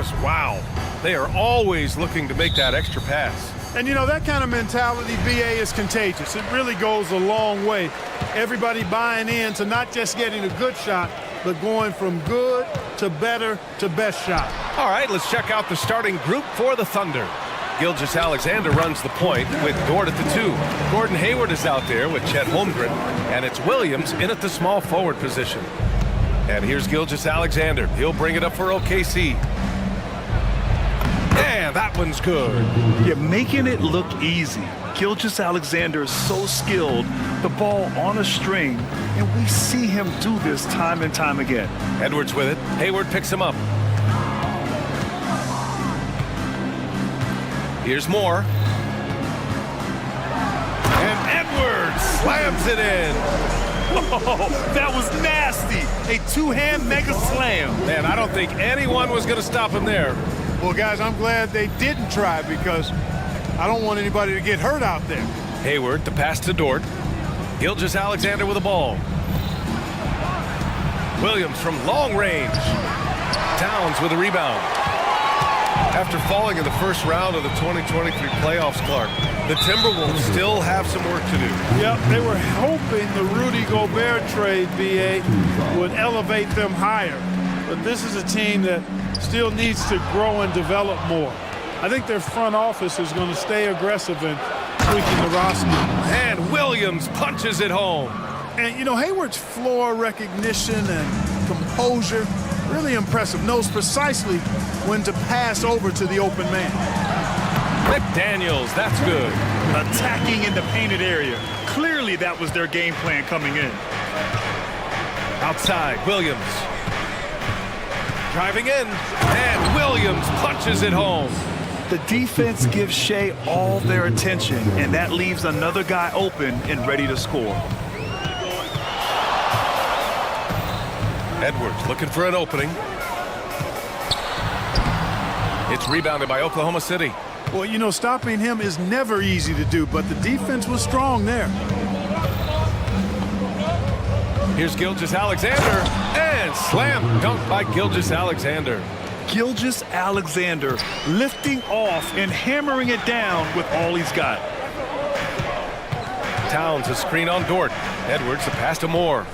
Just wow. They are always looking to make that extra pass. And you know, that kind of mentality, BA, is contagious. It really goes a long way. Everybody buying in to not just getting a good shot, but going from good to better to best shot. All right, let's check out the starting group for the Thunder. Gilgeous-Alexander runs the point with Dort at the 2. Gordon Hayward is out there with Chet Holmgren, and it's Williams in at the small forward position. And here's Gilgeous-Alexander. He'll bring it up for OKC. Yeah, that one's good. Yeah, making it look easy. Gilgeous-Alexander is so skilled, the ball on a string, and we see him do this time and time again. Edwards with it. Hayward picks him up. Here's Moore. And Edwards slams it in. Oh, that was nasty. A two-hand mega slam. Man, I don't think anyone was going to stop him there. Well, guys, I'm glad they didn't try because I don't want anybody to get hurt out there. Hayward, the pass to Dort. Gilgeous-Alexander with the ball. Williams from long range. Towns with a rebound. After falling in the first round of the 2023 playoffs, Clark, the Timberwolves still have some work to do. Yep, they were hoping the Rudy Gobert trade, BA, would elevate them higher. But this is a team that still needs to grow and develop more. I think their front office is going to stay aggressive in tweaking the roster. And Williams punches it home. And, you know, Hayward's floor recognition and composure, really impressive. Knows precisely when to pass over to the open man. McDaniels, that's good. Attacking in the painted area. Clearly that was their game plan coming in. Outside, Williams. Driving in, and Williams punches it home. The defense gives Shea all their attention, and that leaves another guy open and ready to score. Edwards looking for an opening. It's rebounded by Oklahoma City. Well, you know, stopping him is never easy to do, but the defense was strong there. Here's Gilgeous-Alexander, and slam dunk by Gilgeous-Alexander. Gilgeous-Alexander lifting off and hammering it down with all he's got. Towns a screen on Dort. Edwards a pass to Moore.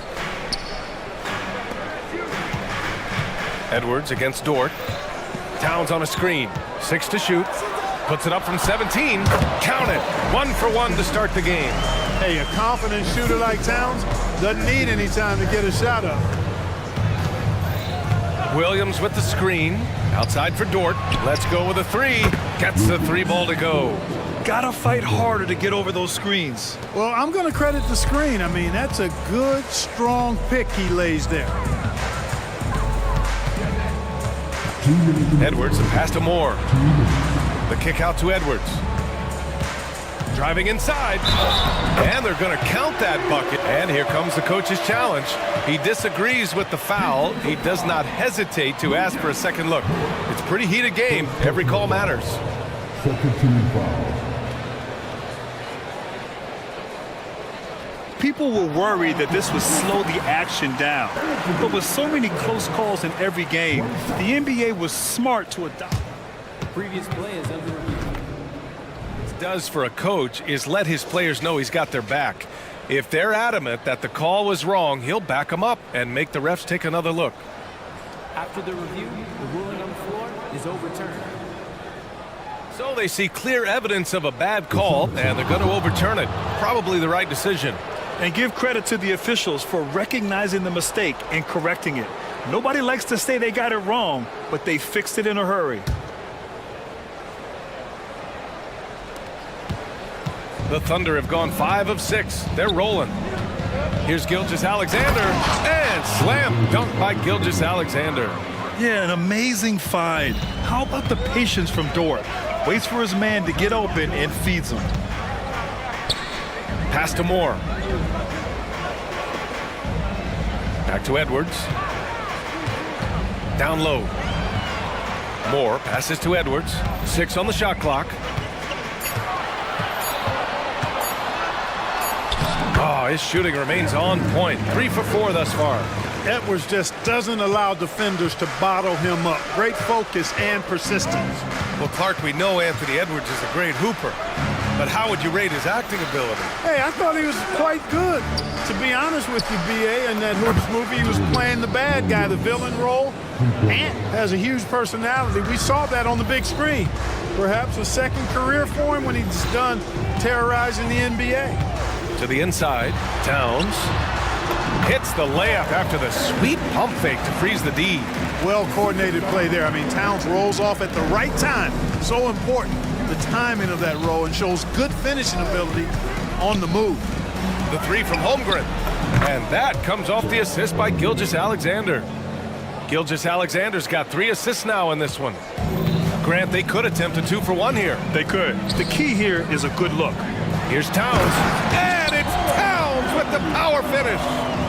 Edwards against Dort. Towns on a screen. 6 to shoot. Puts it up from 17. Count it. 1 for 1 to start the game. Hey, a confident shooter like Towns doesn't need any time to get a shot up. Williams with the screen. Outside for Dort. Let's go with a 3. Gets the 3 ball to go. Gotta fight harder to get over those screens. Well, I'm going to credit the screen. I mean, that's a good, strong pick he lays there. Edwards, the pass to Moore. The kick out to Edwards. Driving inside. And they're going to count that bucket. And here comes the coach's challenge. He disagrees with the foul. He does not hesitate to ask for a second look. It's a pretty heated game. Every call matters. People were worried that this would slow the action down. But with so many close calls in every game, the NBA was smart to adopt. Previous play is under review. What it does for a coach is let his players know he's got their back. If they're adamant that the call was wrong, he'll back them up and make the refs take another look. After the review, the ruling on the floor is overturned. So they see clear evidence of a bad call, and they're going to overturn it. Probably the right decision. And give credit to the officials for recognizing the mistake and correcting it. Nobody likes to say they got it wrong, but they fixed it in a hurry. The Thunder have gone 5 of 6. They're rolling. Here's Gilgeous-Alexander, and slam dunk by Gilgeous-Alexander. Yeah, an amazing find. How about the patience from Dort? Waits for his man to get open and feeds him. Pass to Moore. Back to Edwards. Down low. Moore passes to Edwards. 6 on the shot clock. Oh, his shooting remains on point. 3 for 4 thus far. Edwards just doesn't allow defenders to bottle him up. Great focus and persistence. Well, Clark, we know Anthony Edwards is a great hooper, but how would you rate his acting ability? Hey, I thought he was quite good. To be honest with you, B.A., in that Hoops movie, he was playing the bad guy, the villain role. Ant has a huge personality. We saw that on the big screen. Perhaps a second career for him when he's done terrorizing the NBA. To the inside, Towns hits the layup after the sweet pump fake to freeze the D. Well-coordinated play there. I mean, Towns rolls off at the right time. So important, the timing of that roll, and shows good finishing ability on the move. The three from Holmgren, and that comes off the assist by Gilgeous-Alexander. Gilgeous-Alexander's got 3 assists now in this one. Grant, they could attempt a 2-for-1 here. They could. The key here is a good look. Here's Towns, and it's Towns with the power finish.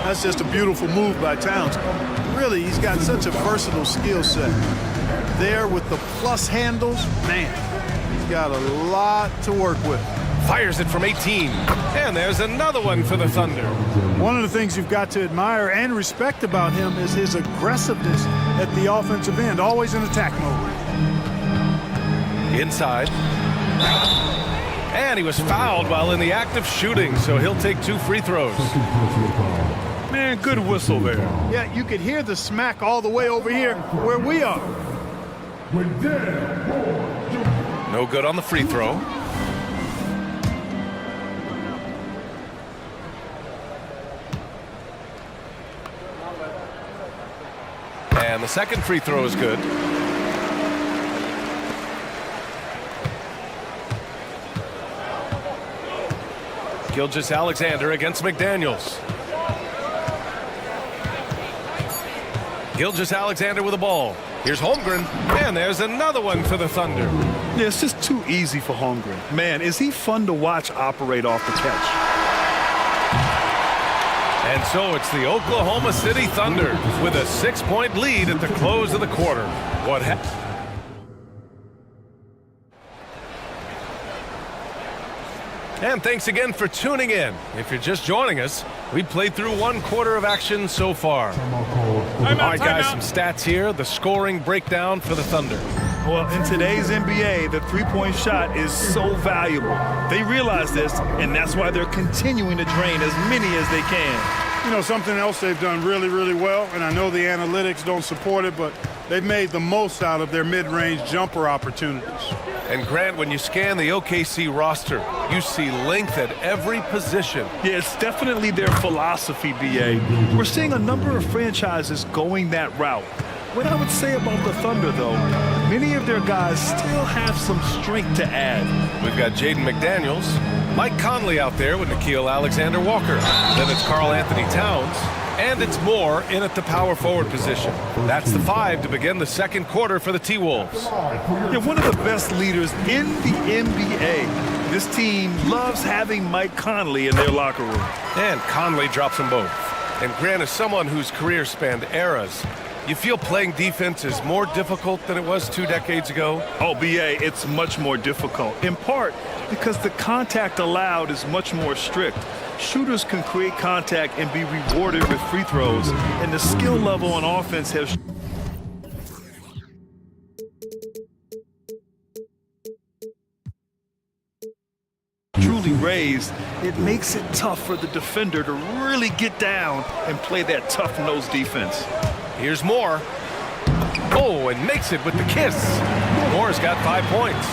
That's just a beautiful move by Towns. Really, he's got such a versatile skill set. There with the plus handles, man, he's got a lot to work with. Fires it from 18, and there's another one for the Thunder. One of the things you've got to admire and respect about him is his aggressiveness at the offensive end, always in attack mode. Inside. And he was fouled while in the act of shooting, so he'll take 2 free throws. Man, good whistle there. Yeah, you could hear the smack all the way over here where we are. No good on the free throw. And the second free throw is good. Gilgeous-Alexander against McDaniels. Gilgeous-Alexander with the ball. Here's Holmgren, and there's another one for the Thunder. Yeah, it's just too easy for Holmgren. Man, is he fun to watch operate off the catch. And so it's the Oklahoma City Thunder with a 6-point lead at the close of the quarter. What happened? And thanks again for tuning in. If you're just joining us, we played through 1 quarter of action so far. All right, guys, some stats here. The scoring breakdown for the Thunder. Well, in today's NBA, the three-point shot is so valuable. They realize this, and that's why they're continuing to drain as many as they can. You know, something else they've done really, really well, and I know the analytics don't support it, but they've made the most out of their mid-range jumper opportunities. And Grant, when you scan the OKC roster, you see length at every position. Yeah, it's definitely their philosophy, B.A. We're seeing a number of franchises going that route. What I would say about the Thunder, though, many of their guys still have some strength to add. We've got Jaden McDaniels, Mike Conley out there with Nickeil Alexander-Walker. Then it's Karl Anthony Towns. And it's Moore in at the power forward position. That's the 5 to begin the second quarter for the T-Wolves. They're one of the best leaders in the NBA. This team loves having Mike Conley in their locker room. And Conley drops them both. And Grant, is someone whose career spanned eras, you feel playing defense is more difficult than it was 2 decades ago? Oh, B.A., it's much more difficult, in part because the contact allowed is much more strict. Shooters can create contact and be rewarded with free throws, and the skill level on offense has truly raised. It makes it tough for the defender to really get down and play that tough-nosed defense. Here's Moore. Oh, and makes it with the kiss. Moore's got 5 points.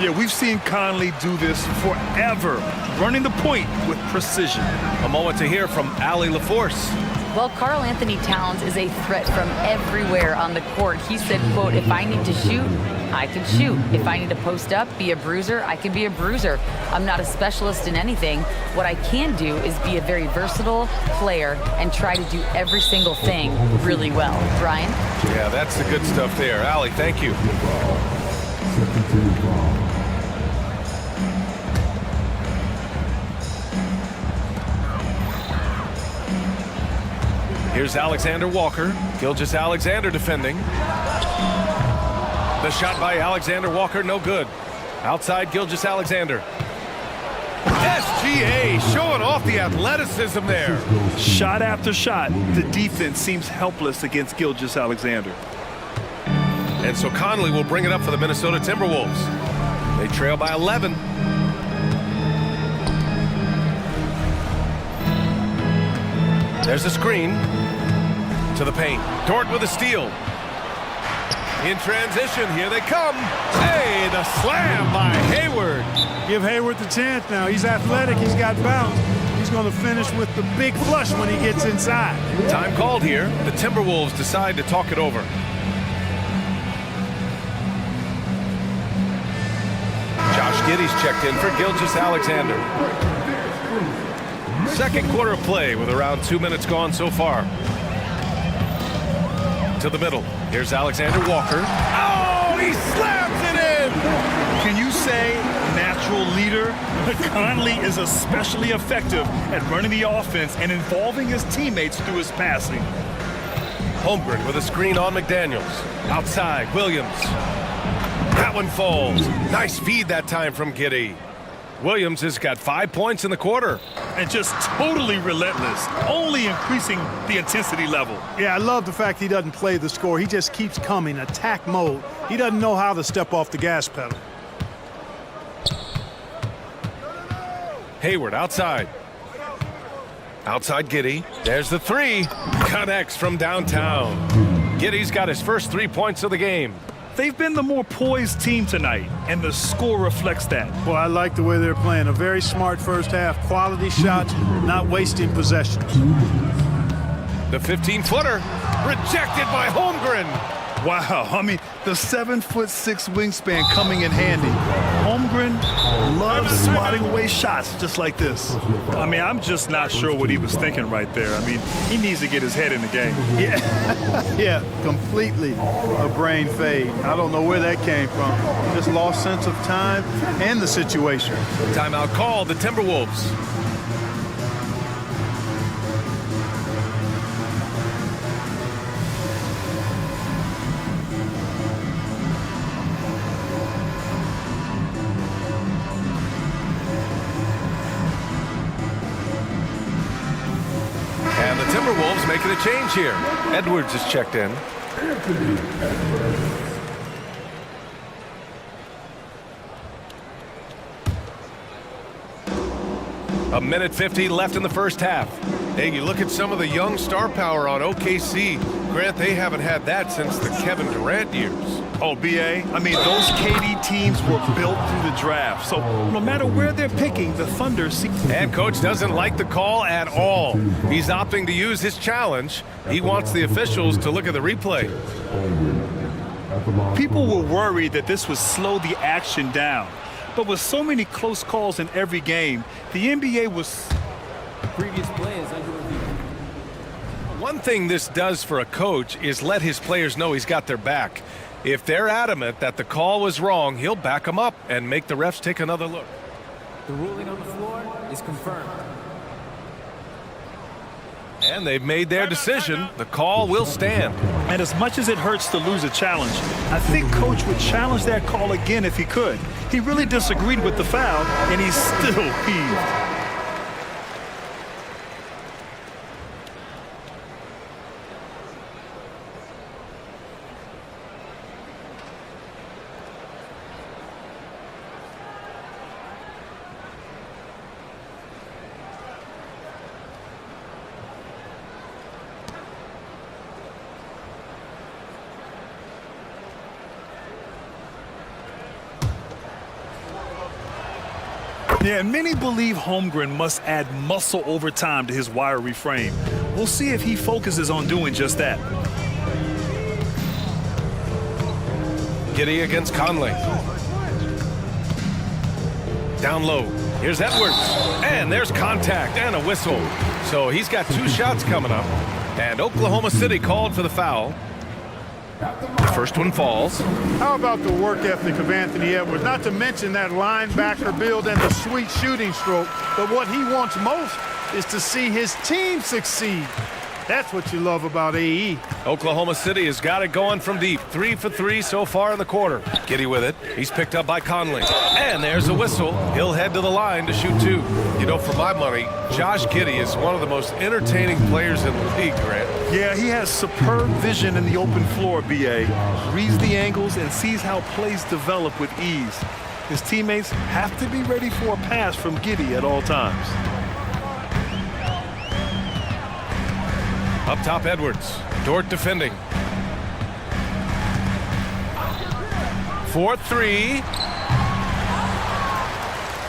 Yeah, we've seen Conley do this forever, running the point with precision. A moment to hear from Allie LaForce. Well, Karl Anthony Towns is a threat from everywhere on the court. He said, quote, if I need to shoot, I can shoot. If I need to post up, be a bruiser, I can be a bruiser. I'm not a specialist in anything. What I can do is be a very versatile player and try to do every single thing really well. Brian? Yeah, that's the good stuff there. Allie, thank you. Here's Alexander Walker. Gilgeous-Alexander defending. The shot by Alexander Walker, no good. Outside Gilgeous-Alexander. Yes, GA showing off the athleticism there. Shot after shot, the defense seems helpless against Gilgeous-Alexander. And so Conley will bring it up for the Minnesota Timberwolves. They trail by 11. There's a screen to the paint. Dort with a steal. In transition, here they come. Hey, the slam by Hayward. Give Hayward the chance now. He's athletic, he's got bounce. He's going to finish with the big flush when he gets inside. Time called here. The Timberwolves decide to talk it over. Josh Giddey's checked in for Gilgeous-Alexander. Second quarter of play with around 2 minutes gone so far. To the middle. Here's Alexander Walker. Oh, he slams it in! Can you say natural leader? Conley is especially effective at running the offense and involving his teammates through his passing. Holmgren with a screen on McDaniels. Outside, Williams. That one falls. Nice feed that time from Giddey. Williams has got 5 points in the quarter. And just totally relentless, only increasing the intensity level. Yeah, I love the fact he doesn't play the score. He just keeps coming, attack mode. He doesn't know how to step off the gas pedal. Hayward outside. Outside Giddey. There's the three. Connects from downtown. Giddey's got his first 3 points of the game. They've been the more poised team tonight, and the score reflects that. Well, I like the way they're playing. A very smart first half. Quality shots, not wasting possessions. The 15-footer rejected by Holmgren. Wow, I mean, the 7'6" wingspan coming in handy. Holmgren loves swatting away shots just like this. I mean, I'm just not sure what he was thinking right there. I mean, he needs to get his head in the game. Yeah, yeah, completely a brain fade. I don't know where that came from. Just lost sense of time and the situation. Timeout called, the Timberwolves. And the Timberwolves making a change here. Edwards is checked in. A minute 50 left in the first half. Hey, you look at some of the young star power on OKC. Grant, they haven't had that since the Kevin Durant years. Oh, BA, I mean, those KD teams were built through the draft. So no matter where they're picking, the Thunder see. And coach doesn't like the call at all. He's opting to use his challenge. He wants the officials to look at the replay. People were worried that this would slow the action down. But with so many close calls in every game, the NBA was... The previous play is under review. One thing this does for a coach is let his players know he's got their back. If they're adamant that the call was wrong, he'll back them up and make the refs take another look. The ruling on the floor is confirmed. And they've made their decision. The call will stand. And as much as it hurts to lose a challenge, I think Coach would challenge that call again if he could. He really disagreed with the foul, and he's still peeved. Yeah, and many believe Holmgren must add muscle over time to his wiry frame. We'll see if he focuses on doing just that. Giddey against Conley. Down low. Here's Edwards. And there's contact and a whistle. So he's got 2 shots coming up. And Oklahoma City called for the foul. The first one falls. How about the work ethic of Anthony Edwards? Not to mention that linebacker build and the sweet shooting stroke. But what he wants most is to see his team succeed. That's what you love about AE. Oklahoma City has got it going from deep. 3 for 3 so far in the quarter. Giddey with it. He's picked up by Conley. And there's a whistle. He'll head to the line to shoot 2. You know, for my money, Josh Giddey is one of the most entertaining players in the league, Grant. Yeah, he has superb vision in the open floor, B.A. Reads the angles and sees how plays develop with ease. His teammates have to be ready for a pass from Giddey at all times. Up top, Edwards. Dort defending. 4-3.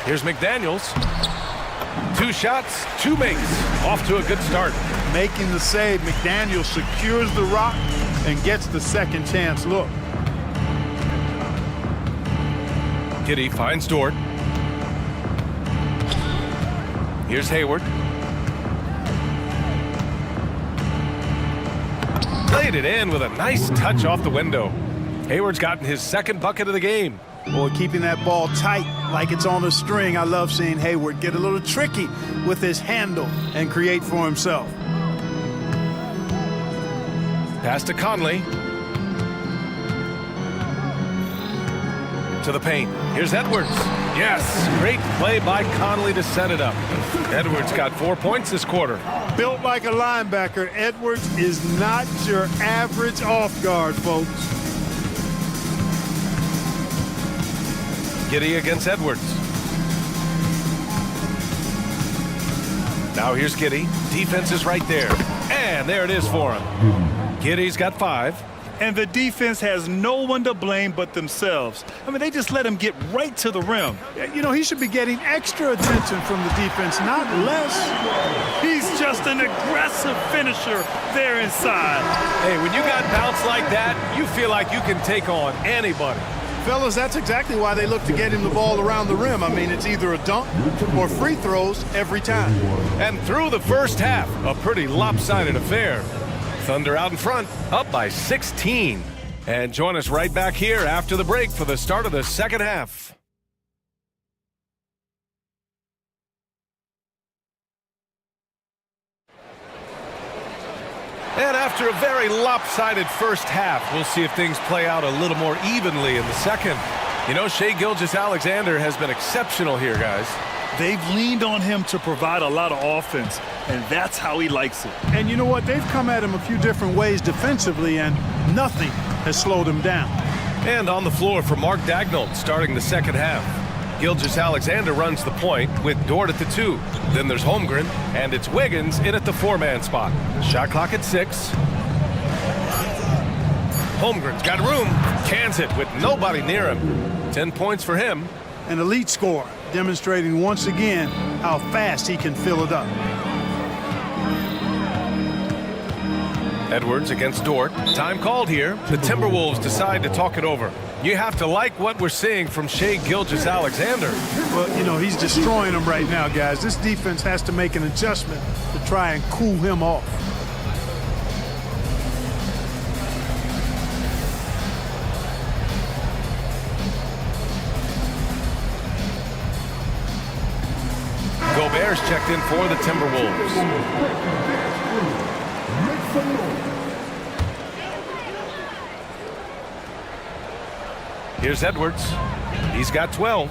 Here's McDaniels. 2 shots, 2 makes. Off to a good start. Making the save, McDaniel secures the rock and gets the second chance look. Giddey finds Dort. Here's Hayward. Played it in with a nice touch off the window. Hayward's gotten his second bucket of the game. Boy, keeping that ball tight like it's on a string. I love seeing Hayward get a little tricky with his handle and create for himself. Pass to Conley. To the paint. Here's Edwards. Yes, great play by Conley to set it up. Edwards got 4 points this quarter. Built like a linebacker, Edwards is not your average off guard, folks. Giddey against Edwards. Now here's Giddey. Defense is right there. And there it is for him. Giddey's got 5. And the defense has no one to blame but themselves. I mean, they just let him get right to the rim. You know, he should be getting extra attention from the defense, not less. He's just an aggressive finisher there inside. Hey, when you got bounce like that, you feel like you can take on anybody. Fellas, that's exactly why they look to get him the ball around the rim. I mean, it's either a dunk or free throws every time. And through the first half, a pretty lopsided affair. Thunder out in front, up by 16. And join us right back here after the break for the start of the second half. And after a very lopsided first half, we'll see if things play out a little more evenly in the second. You know, Shai Gilgeous-Alexander has been exceptional here, guys. They've leaned on him to provide a lot of offense, and that's how he likes it. And you know what? They've come at him a few different ways defensively, and nothing has slowed him down. And on the floor for Mark Daigneault starting the second half. Gilgeous-Alexander runs the point with Dort at the 2. Then there's Holmgren, and it's Wiggins in at the 4-man spot. Shot clock at 6. Holmgren's got room, cans it with nobody near him. 10 points for him. An elite score, demonstrating once again how fast he can fill it up. Edwards against Dort. Time called here. The Timberwolves decide to talk it over. You have to like what we're seeing from Shai Gilgeous-Alexander. Well, you know, he's destroying them right now, guys. This defense has to make an adjustment to try and cool him off. Gobert's checked in for the Timberwolves. Here's Edwards. He's got 12.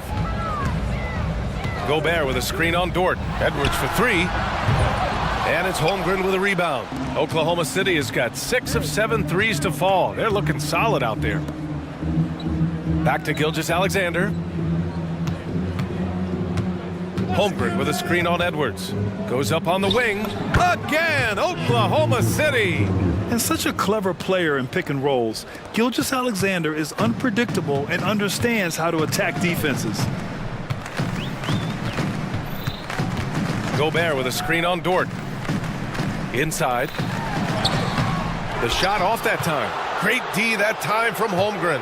Gobert with a screen on Dort. Edwards for 3. And it's Holmgren with a rebound. Oklahoma City has got 6 of 7 threes to fall. They're looking solid out there. Back to Gilgeous-Alexander. Holmgren with a screen on Edwards. Goes up on the wing. Again, Oklahoma City. And such a clever player in pick and rolls, Gilgeous-Alexander is unpredictable and understands how to attack defenses. Gobert with a screen on Dort. Inside. The shot off that time. Great D that time from Holmgren.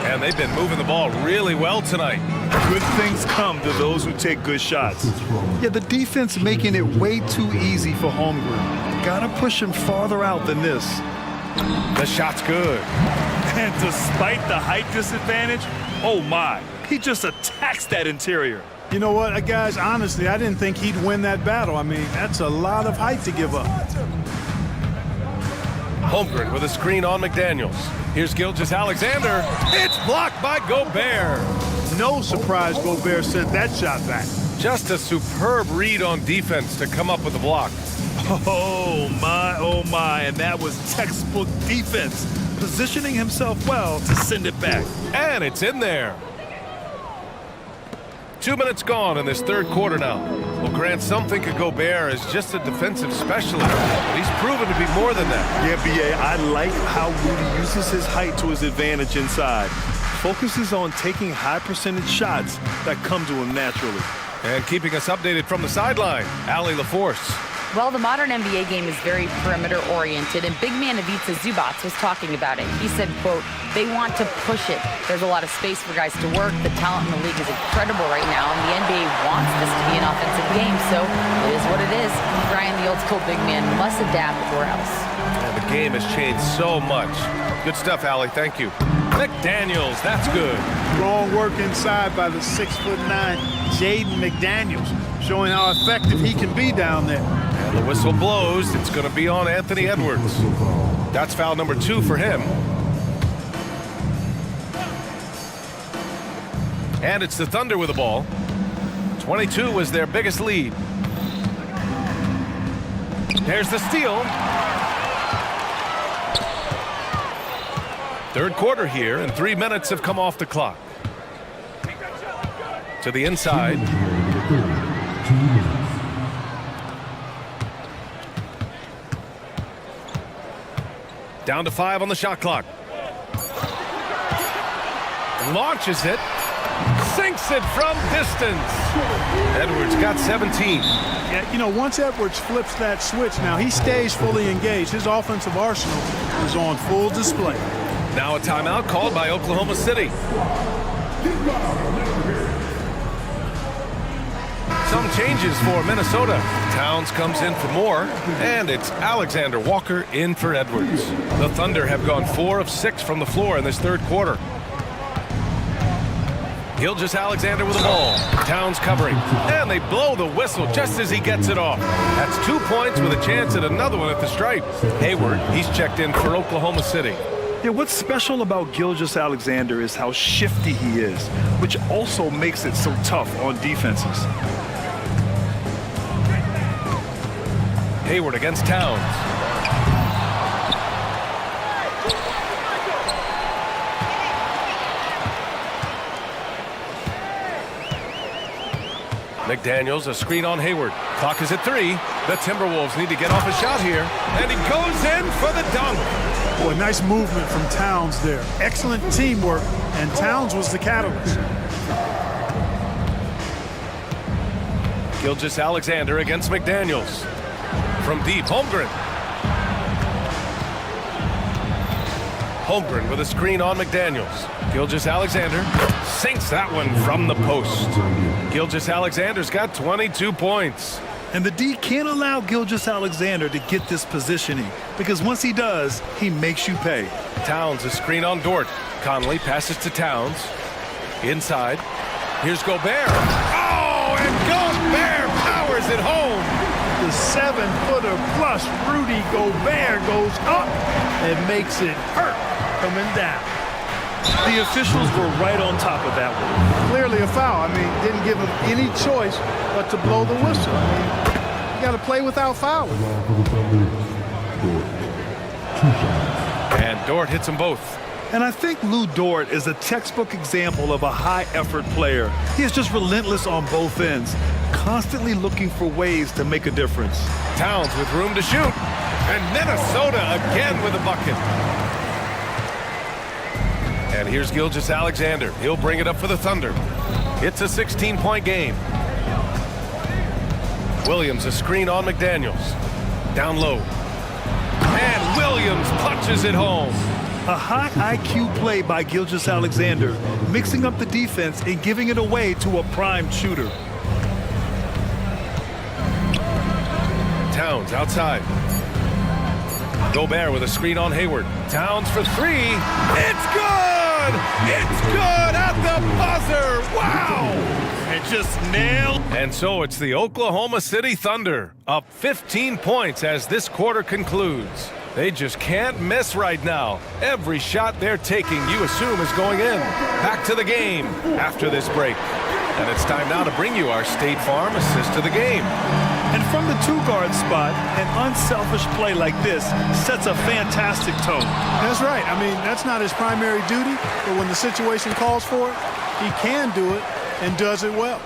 And they've been moving the ball really well tonight. Good things come to those who take good shots. Yeah, the defense making it way too easy for Holmgren. Gotta push him farther out than this. The shot's good. And despite the height disadvantage, oh my, he just attacks that interior. You know what, guys, honestly, I didn't think he'd win that battle. I mean, that's a lot of height to give up. Holmgren with a screen on McDaniels. Here's Gilgeous-Alexander. It's blocked by Gobert. No surprise Gobert sent that shot back. Just a superb read on defense to come up with the block. Oh my, and that was textbook defense. Positioning himself well to send it back. And it's in there. 2 minutes gone in this third quarter now. Well, Grant, some think of Gobert as just a defensive specialist, but he's proven to be more than that. Yeah, B.A., I like how Rudy uses his height to his advantage inside. Focuses on taking high percentage shots that come to him naturally. And keeping us updated from the sideline, Allie LaForce. Well, the modern NBA game is very perimeter-oriented, and big man Ivica Zubac was talking about it. He said, quote, they want to push it. There's a lot of space for guys to work. The talent in the league is incredible right now, and the NBA wants this to be an offensive game, so it is what it is. Brian, the old-school big man, must adapt or else. And the game has changed so much. Good stuff, Allie. Thank you. McDaniels, that's good. Strong work inside by the 6'9" Jaden McDaniels, showing how effective he can be down there. And the whistle blows. It's going to be on Anthony Edwards. That's foul number 2 for him. And it's the Thunder with the ball. 22 was their biggest lead. There's the steal. Third quarter here, and 3 minutes have come off the clock. To the inside. Down to 5 on the shot clock. Launches it. Sinks it from distance. Edwards got 17. Yeah, you know, once Edwards flips that switch now, he stays fully engaged. His offensive arsenal is on full display. Now a timeout called by Oklahoma City. Some changes for Minnesota. Towns comes in for more, and it's Alexander Walker in for Edwards. The Thunder have gone 4 of 6 from the floor in this third quarter. Gilgeous-Alexander with the ball. Towns covering, and they blow the whistle just as he gets it off. That's 2 points with a chance at another one at the stripe. Hayward, he's checked in for Oklahoma City. Yeah, what's special about Gilgeous-Alexander is how shifty he is, which also makes it so tough on defenses. Hayward against Towns. McDaniels, a screen on Hayward. Clock is at 3. The Timberwolves need to get off a shot here, and he goes in for the dunk. Boy, nice movement from Towns there. Excellent teamwork, and Towns was the catalyst. Gilgeous-Alexander against McDaniels. From deep, Holmgren. Holmgren with a screen on McDaniels. Gilgeous-Alexander sinks that one from the post. Gilgeous-Alexander's got 22 points. And the D can't allow Gilgeous-Alexander to get this positioning, because once he does, he makes you pay. Towns, a screen on Dort. Conley passes to Towns. Inside. Here's Gobert. Oh, and Gobert powers it home. The 7-footer plus Rudy Gobert goes up and makes it hurt coming down. The officials were right on top of that one. Clearly a foul. I mean, didn't give him any choice but to blow the whistle. I mean, you got to play without fouling. And Dort hits them both. And I think Lou Dort is a textbook example of a high-effort player. He is just relentless on both ends, constantly looking for ways to make a difference. Towns with room to shoot. And Minnesota again with a bucket. And here's Gilgeous-Alexander. He'll bring it up for the Thunder. It's a 16-point game. Williams, a screen on McDaniels. Down low. And Williams punches it home. A high IQ play by Gilgeous-Alexander, mixing up the defense and giving it away to a prime shooter. Towns outside. Gobert with a screen on Hayward. Towns for 3. It's good! It's good at the buzzer! Wow! and just nailed. And so it's the Oklahoma City Thunder, up 15 points as this quarter concludes. They just can't miss right now. Every shot they're taking, you assume, is going in. Back to the game after this break. And it's time now to bring you our State Farm assist to the game. And from the two-guard spot, an unselfish play like this sets a fantastic tone. That's right. I mean, that's not his primary duty, but when the situation calls for it, he can do it and does it well.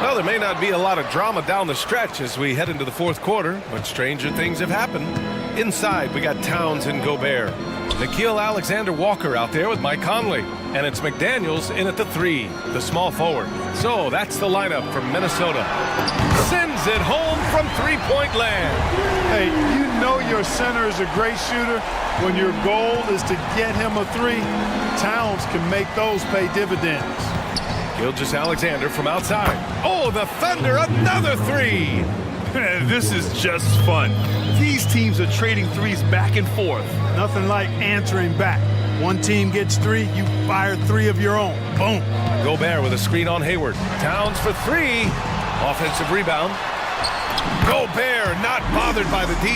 Well, there may not be a lot of drama down the stretch as we head into the fourth quarter, but stranger things have happened. Inside, we got Towns and Gobert. Nickeil Alexander-Walker out there with Mike Conley. And it's McDaniels in at the 3, the small forward. So that's the lineup from Minnesota. Sends it home from three-point land. Hey, you know your center is a great shooter. When your goal is to get him a 3, Towns can make those pay dividends. Gilgeous-Alexander from outside. Oh, the Thunder, another 3. This is just fun. These teams are trading threes back and forth. Nothing like answering back. One team gets 3, you fire 3 of your own. Boom. Gobert with a screen on Hayward. Towns for 3. Offensive rebound. Gobert not bothered by the D.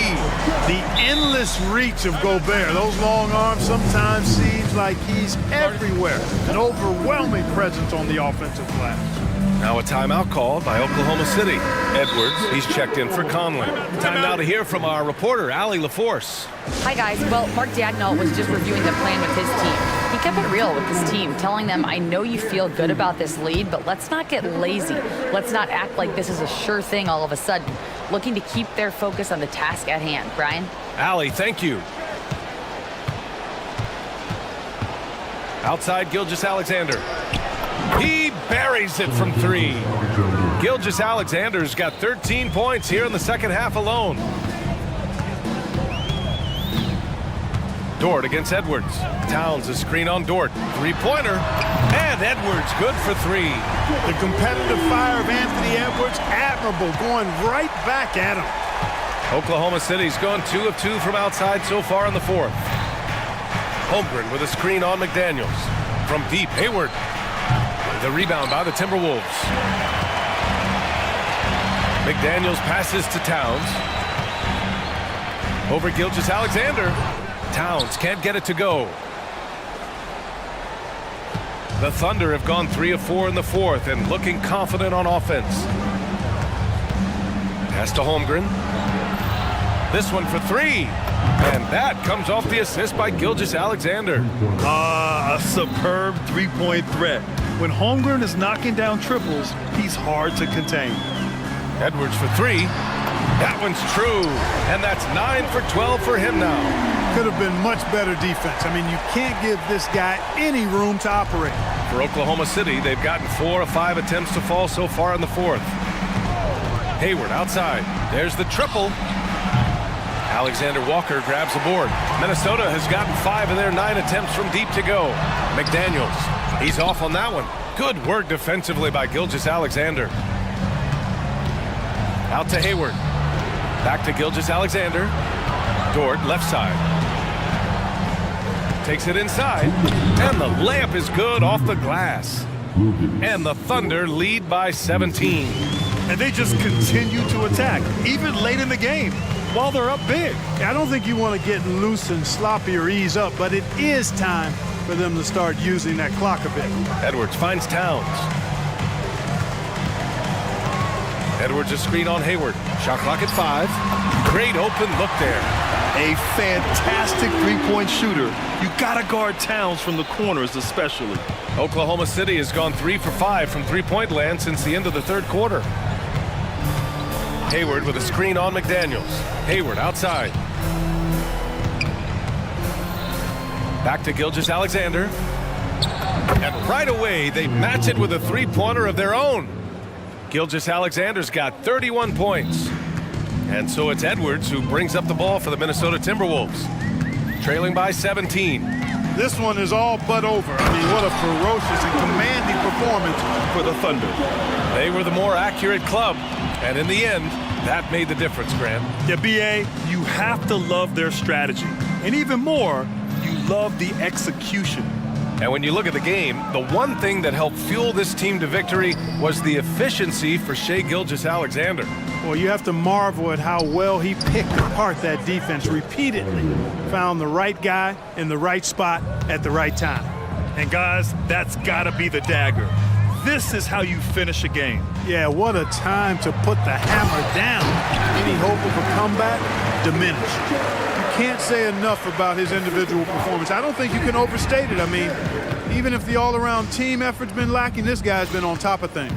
The endless reach of Gobert. Those long arms sometimes seems like he's everywhere. An overwhelming presence on the offensive glass. Now a timeout called by Oklahoma City. Edwards, he's checked in for Conley. Time now to hear from our reporter, Allie LaForce. Hi, guys. Well, Mark Dagnall was just reviewing the plan with his team. He kept it real with his team, telling them, I know you feel good about this lead, but let's not get lazy. Let's not act like this is a sure thing all of a sudden. Looking to keep their focus on the task at hand. Brian? Allie, thank you. Outside, Gilgeous-Alexander. He buries it from 3. Gilgeous-Alexander's got 13 points here in the second half alone. Dort against Edwards. Towns a screen on Dort. Three-pointer. And Edwards good for 3. The competitive fire of Anthony Edwards, admirable, going right back at him. Oklahoma City's gone 2 of 2 from outside so far in the fourth. Holmgren with a screen on McDaniels. From deep, Hayward. The rebound by the Timberwolves. McDaniels passes to Towns. Over Gilgeous-Alexander. Towns can't get it to go. The Thunder have gone 3 of 4 in the fourth and looking confident on offense. Pass to Holmgren. This one for 3. And that comes off the assist by Gilgeous-Alexander. A superb three-point threat. When Holmgren is knocking down triples, he's hard to contain. Edwards for 3. That one's true. And that's 9 for 12 for him now. Could have been much better defense. I mean, you can't give this guy any room to operate. For Oklahoma City, they've gotten 4 of 5 attempts to fall so far in the fourth. Hayward outside. There's the triple. Alexander Walker grabs the board. Minnesota has gotten 5 of their 9 attempts from deep to go. McDaniels, he's off on that one. Good work defensively by Gilgeous-Alexander. Out to Hayward. Back to Gilgeous-Alexander. Dort, left side. Takes it inside. And the layup is good off the glass. And the Thunder lead by 17. And they just continue to attack, even late in the game, while they're up big. I don't think you want to get loose and sloppy or ease up, but it is time for them to start using that clock a bit. Edwards finds Towns. Edwards a screen on Hayward. Shot clock at 5. Great open look there. A fantastic three-point shooter. You gotta guard Towns from the corners especially. Oklahoma City has gone 3 for 5 from three-point land since the end of the third quarter. Hayward with a screen on McDaniels. Hayward outside. Back to Gilgeous-Alexander. And right away, they match it with a three-pointer of their own. Gilgeous-Alexander's got 31 points. And so it's Edwards who brings up the ball for the Minnesota Timberwolves. Trailing by 17. This one is all but over. I mean, what a ferocious and commanding performance for the Thunder. They were the more accurate club. And in the end, that made the difference, Grant. Yeah, B.A., you have to love their strategy. And even more, you love the execution. And when you look at the game, the one thing that helped fuel this team to victory was the efficiency for Shai Gilgeous-Alexander. Well, you have to marvel at how well he picked apart that defense repeatedly. Found the right guy in the right spot at the right time. And guys, that's got to be the dagger. This is how you finish a game. Yeah, what a time to put the hammer down. Any hope of a comeback diminished. You can't say enough about his individual performance. I don't think you can overstate it. I mean, even if the all-around team effort's been lacking, this guy's been on top of things.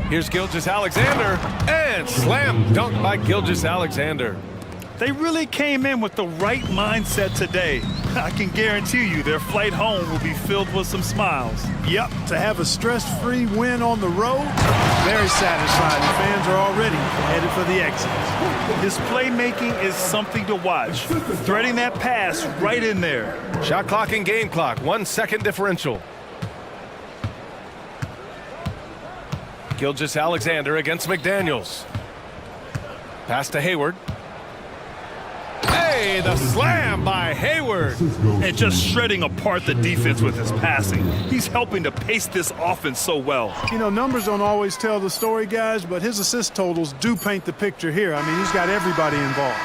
Here's Gilgeous-Alexander, and slam dunk by Gilgeous-Alexander. They really came in with the right mindset today. I can guarantee you their flight home will be filled with some smiles. Yep, to have a stress-free win on the road, very satisfying. The fans are already headed for the exit. His playmaking is something to watch. Threading that pass right in there. Shot clock and game clock, 1 second differential. Gilgeous-Alexander against McDaniels. Pass to Hayward. Hey, the slam by Hayward. And just shredding apart the defense with his passing. He's helping to pace this offense so well. You know, numbers don't always tell the story, guys, but his assist totals do paint the picture here. I mean, he's got everybody involved.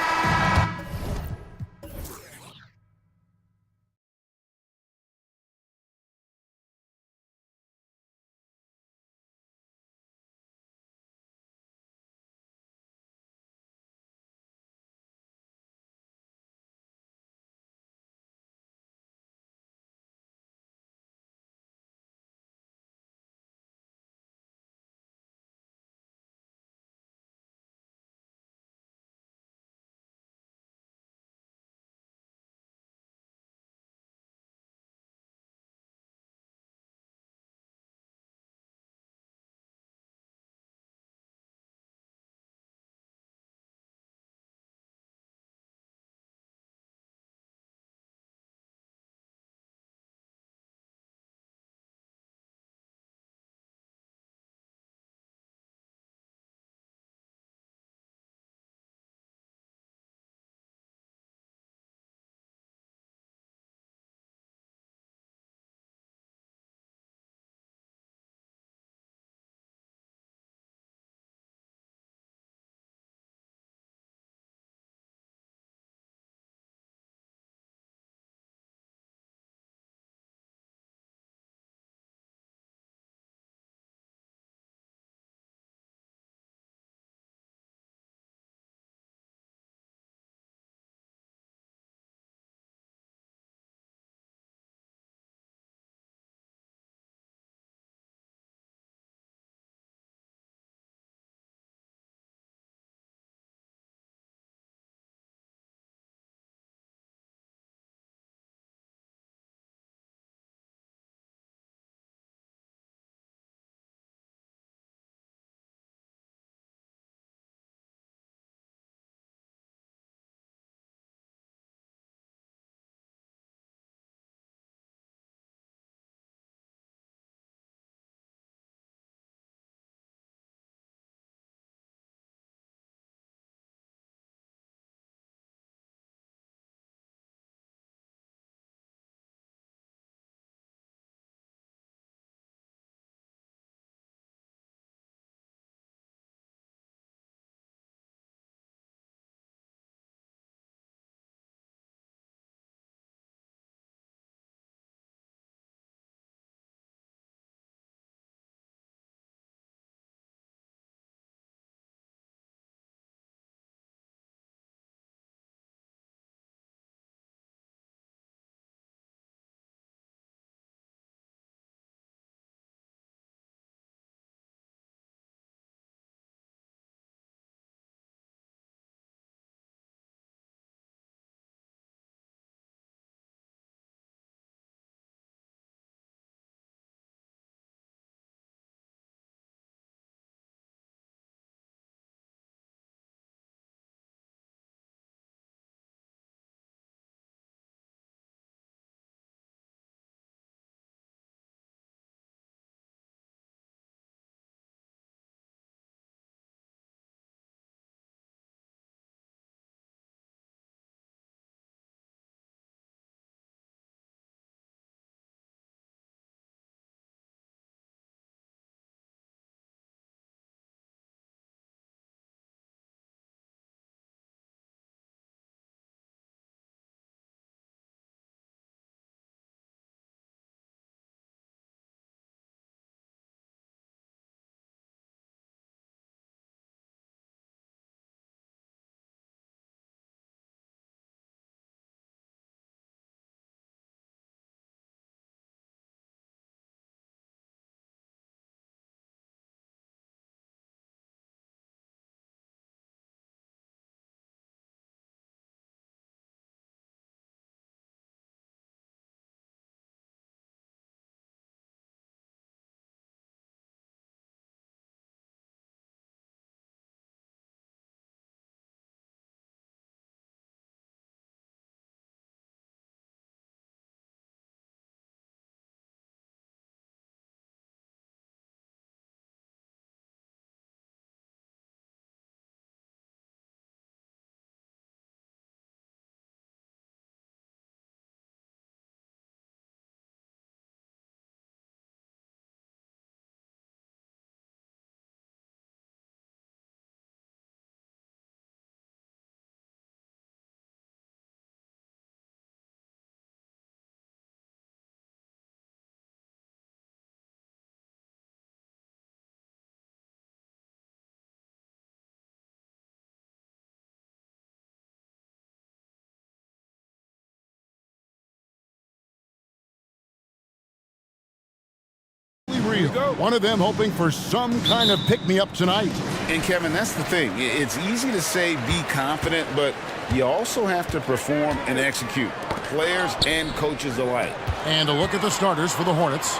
field. One of them hoping for some kind of pick-me-up tonight. And, Kevin, that's the thing. It's easy to say be confident, but you also have to perform and execute, players and coaches alike. And a look at the starters for the Hornets.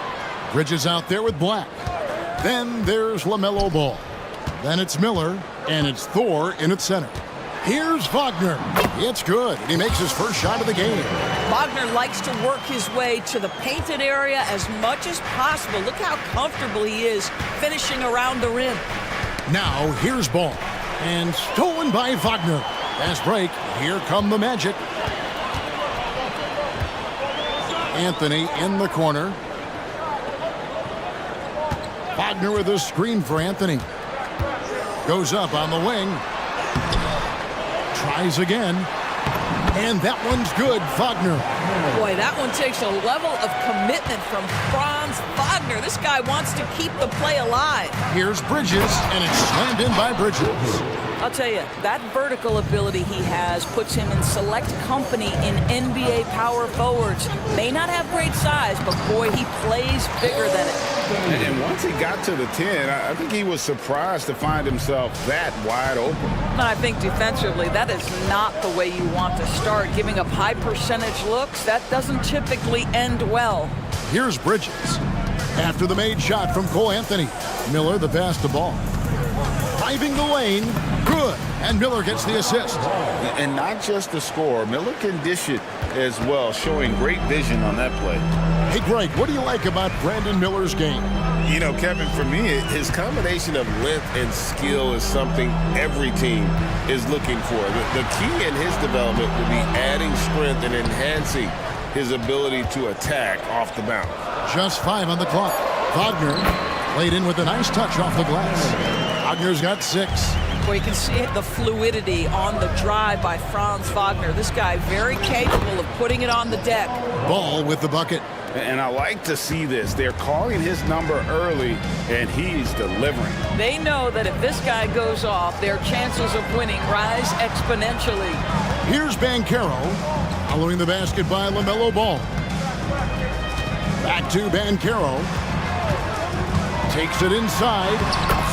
Bridges out there with Black. Then there's LaMelo Ball. Then it's Miller, and it's Thor in its center. Here's Wagner. It's good. He makes his first shot of the game. Wagner likes to work his way to the painted area as much as possible. Look how comfortable he is finishing around the rim. Now here's Ball. And stolen by Wagner. Fast break. Here come the Magic. Anthony in the corner. Wagner with a screen for Anthony. Goes up on the wing. Tries again. And that one's good, Wagner. Boy, that one takes a level of commitment from Franz Wagner. This guy wants to keep the play alive. Here's Bridges, and it's slammed in by Bridges. I'll tell you, that vertical ability he has puts him in select company in NBA power forwards. May not have great size, but boy, he plays bigger than it. And once he got to the 10, I think he was surprised to find himself that wide open. And I think defensively, that is not the way you want to start. Giving up high percentage looks, that doesn't typically end well. Here's Bridges. After the made shot from Cole Anthony. Miller the pass to Ball. Driving the lane. Good. And Miller gets the assist. And not just the score. Miller can dish it as well, showing great vision on that play. Hey, Greg, what do you like about Brandon Miller's game? You know, Kevin, for me, his combination of length and skill is something every team is looking for. The key in his development will be adding strength and enhancing his ability to attack off the bounce. Just 5 on the clock. Wagner played in with a nice touch off the glass. Wagner's got 6. Well, you can see the fluidity on the drive by Franz Wagner. This guy very capable of putting it on the deck. Ball with the bucket. And I like to see this. They're calling his number early, and he's delivering. They know that if this guy goes off, their chances of winning rise exponentially. Here's Banchero, following the basket by LaMelo Ball. Back to Banchero. Takes it inside.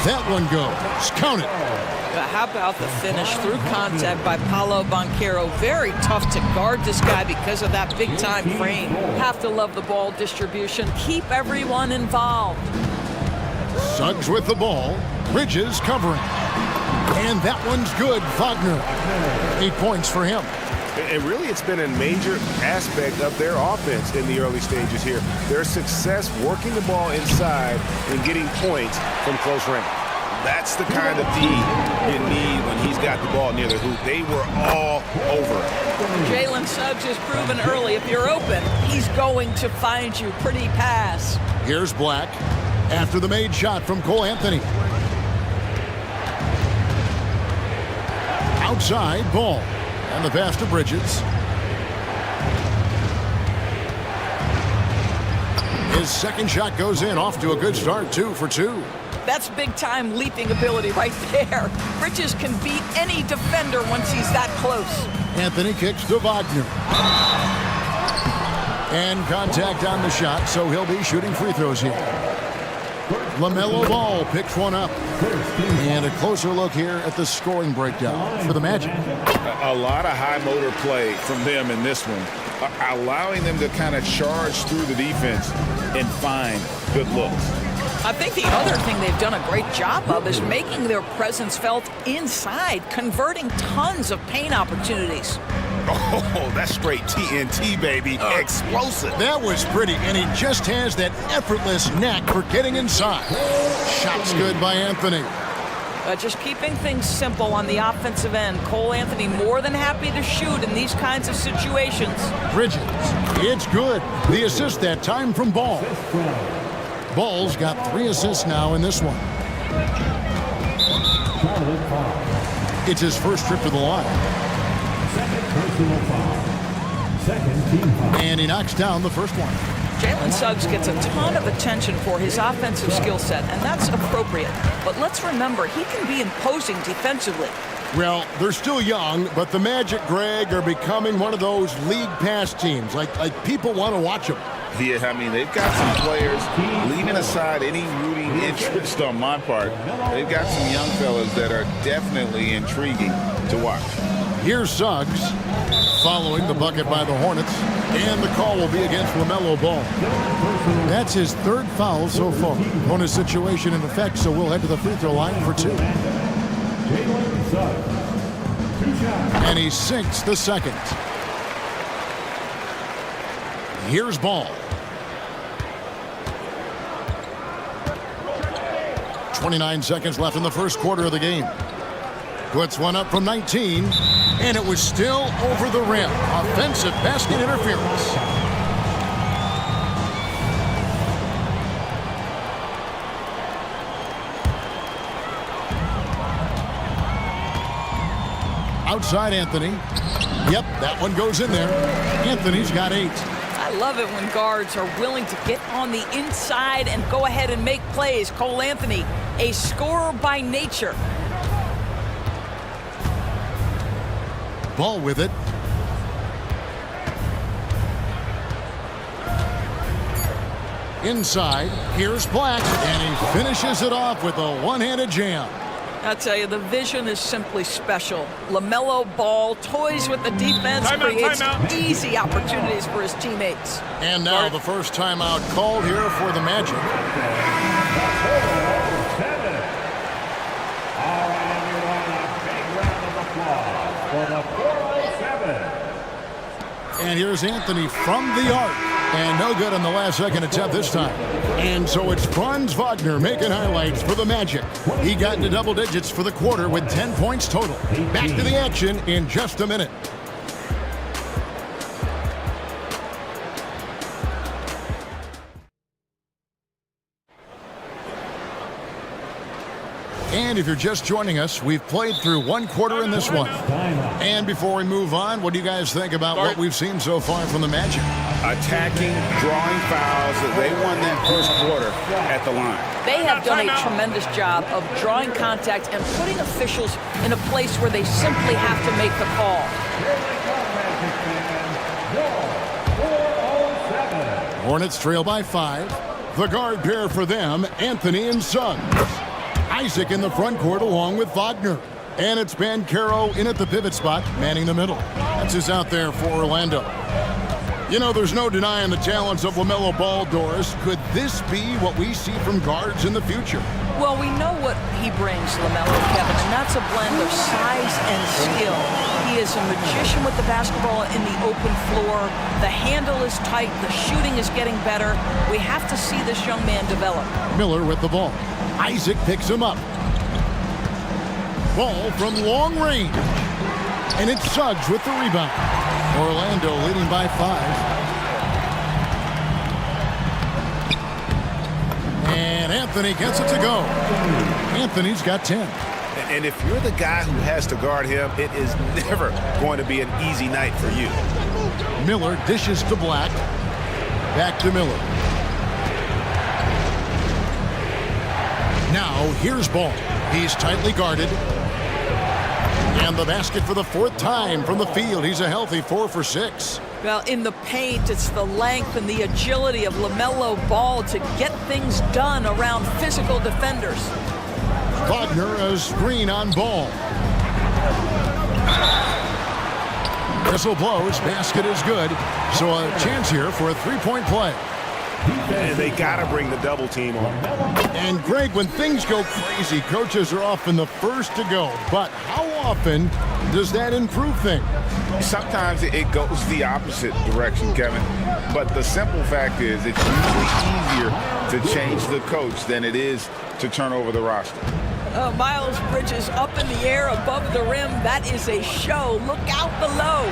That one goes. Count it. How about the finish through contact by Paolo Banchero? Very tough to guard this guy because of that big-time frame. Have to love the ball distribution. Keep everyone involved. Suggs with the ball. Bridges covering. And that one's good. Wagner. 8 points for him. And really, it's been a major aspect of their offense in the early stages here. Their success working the ball inside and getting points from close range. That's the kind of D you need when he's got the ball near the hoop. They were all over it. Jalen Suggs has proven early, if you're open, he's going to find you. Pretty pass. Here's Black after the made shot from Cole Anthony. Outside, Ball. And the pass to Bridges. His second shot goes in, off to a good start, 2 for 2. That's big-time leaping ability right there. Bridges can beat any defender once he's that close. Anthony kicks to Wagner. And contact on the shot, so he'll be shooting free throws here. LaMelo Ball picks one up. And a closer look here at the scoring breakdown for the Magic. A lot of high motor play from them in this one, allowing them to kind of charge through the defense and find good looks. I think the other thing they've done a great job of is making their presence felt inside, converting tons of paint opportunities. Oh, that's straight TNT, baby. Explosive. That was pretty, and he just has that effortless knack for getting inside. Shots good by Anthony. Just keeping things simple on the offensive end. Cole Anthony more than happy to shoot in these kinds of situations. Bridges, it's good. The assist that time from Ball. Ball's got 3 assists now in this one. It's his first trip to the line. And he knocks down the first one. Jalen Suggs gets a ton of attention for his offensive skill set, and that's appropriate. But let's remember, he can be imposing defensively. Well, they're still young, but the Magic, Greg, are becoming one of those league pass teams. Like people want to watch them. Yeah, I mean, they've got some players, leaving aside any rooting interest on my part, they've got some young fellas that are definitely intriguing to watch. Here's Suggs following the bucket by the Hornets, and the call will be against LaMelo Ball. That's his third foul so far. Bonus situation in effect, so we'll head to the free throw line for two. And he sinks the second. Here's Ball. 29 seconds left in the first quarter of the game. Puts one up from 19, and it was still over the rim. Offensive basket interference. Outside Anthony. Yep, that one goes in there. Anthony's got 8. I love it when guards are willing to get on the inside and go ahead and make plays. Cole Anthony, a scorer by nature. Ball with it. Inside, here's Black, and he finishes it off with a one-handed jam. I tell you, the vision is simply special. LaMelo Ball toys with the defense, creates easy opportunities for his teammates. And now the first timeout called here for the Magic. All right, everyone, a big round of applause for the 407. And here's Anthony from the arc. And no good on the last second attempt this time. And so it's Franz Wagner making highlights for the Magic. He got into double digits for the quarter with 10 points total. Back to the action in just a minute. And if you're just joining us, we've played through one quarter in this one. And before we move on, what do you guys think about what we've seen so far from the Magic? Attacking, drawing fouls. They won that first quarter at the line. They have done a tremendous job of drawing contact and putting officials in a place where they simply have to make the call. Hornets trail by 5. The guard pair for them, Anthony and Suggs. Isaac in the front court along with Wagner. And it's Banchero in at the pivot spot, manning the middle. That's who's out there for Orlando. You know, there's no denying the talents of LaMelo Ball, Doris. Could this be what we see from guards in the future? Well, we know what he brings, LaMelo, Kevin, and that's a blend of size and skill. He is a magician with the basketball in the open floor. The handle is tight. The shooting is getting better. We have to see this young man develop. Miller with the ball. Isaac picks him up. Ball from long range. And it's Suggs with the rebound. Orlando leading by 5. And Anthony gets it to go. Anthony's got 10. And if you're the guy who has to guard him, it is never going to be an easy night for you. Miller dishes to Black. Back to Miller. Now here's Ball. He's tightly guarded. And the basket for the 4th time from the field. He's a healthy 4 for 6. Well, in the paint, it's the length and the agility of LaMelo Ball to get things done around physical defenders. Wagner, a screen on Ball. Whistle blows. Basket is good. So a chance here for a 3-point play. And they got to bring the double team on. And Greg, when things go crazy, coaches are often the first to go. But how often does that improve things? Sometimes it goes the opposite direction, Kevin. But the simple fact is it's usually easier to change the coach than it is to turn over the roster. Miles Bridges up in the air above the rim. That is a show. Look out below.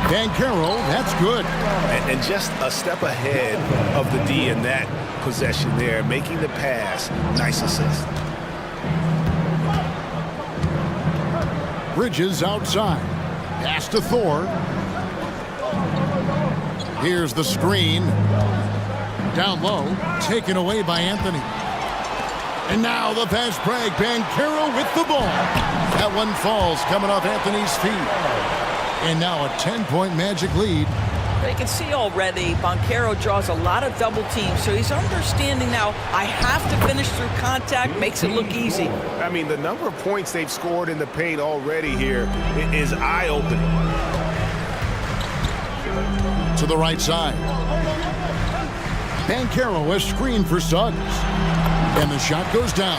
Banchero, that's good. And just a step ahead of the D in that possession there, making the pass. Nice assist. Bridges outside. Pass to Thor. Here's the screen. Down low. Taken away by Anthony. And now the fast break. Banchero with the ball. That one falls coming off Anthony's feet. And now a 10-point Magic lead You can see already Banchero draws a lot of double teams, so he's understanding now I have to finish through contact, makes it look easy. I mean, the number of points they've scored in the paint already here is eye-opening. To the right side. Banchero has screened for Suggs. And the shot goes down.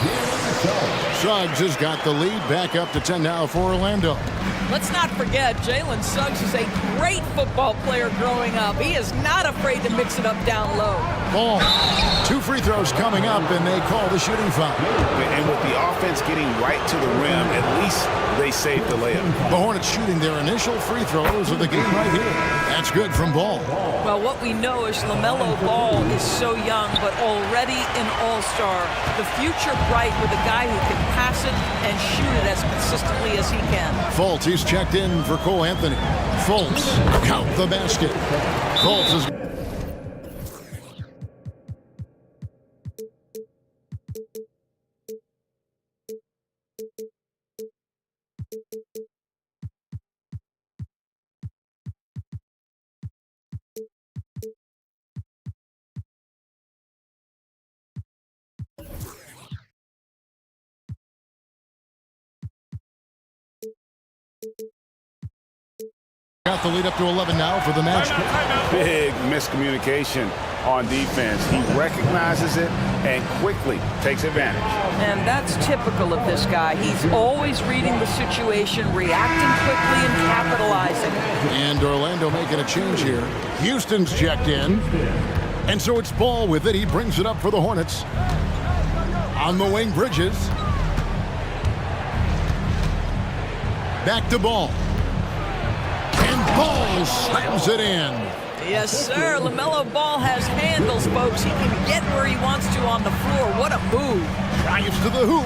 Suggs has got the lead, back up to 10 now for Orlando. Let's not forget, Jalen Suggs is a great football player growing up. He is not afraid to mix it up down low. Ball. 2 free throws coming up, and they call the shooting foul. And with the offense getting right to the rim, at least they saved the layup. The Hornets shooting their initial free throws of the game right here. That's good from Ball. Well, what we know is LaMelo Ball is so young, but already an all-star. The future bright with a guy who can pass it and shoot it as consistently as he can. Fultz, he's checked in for Cole Anthony. Fultz, count the basket. Fultz is... Got the lead up to 11 now for the match. Big miscommunication on defense. He recognizes it and quickly takes advantage. And that's typical of this guy. He's always reading the situation, reacting quickly and capitalizing. And Orlando making a change here. Houston's checked in. And so it's Ball with it. He brings it up for the Hornets. On the wing, Bridges. Back to Ball. And Ball slams it in. Yes, sir. LaMelo Ball has handles, folks. He can get where he wants to on the floor. What a move. Drives to the hoop.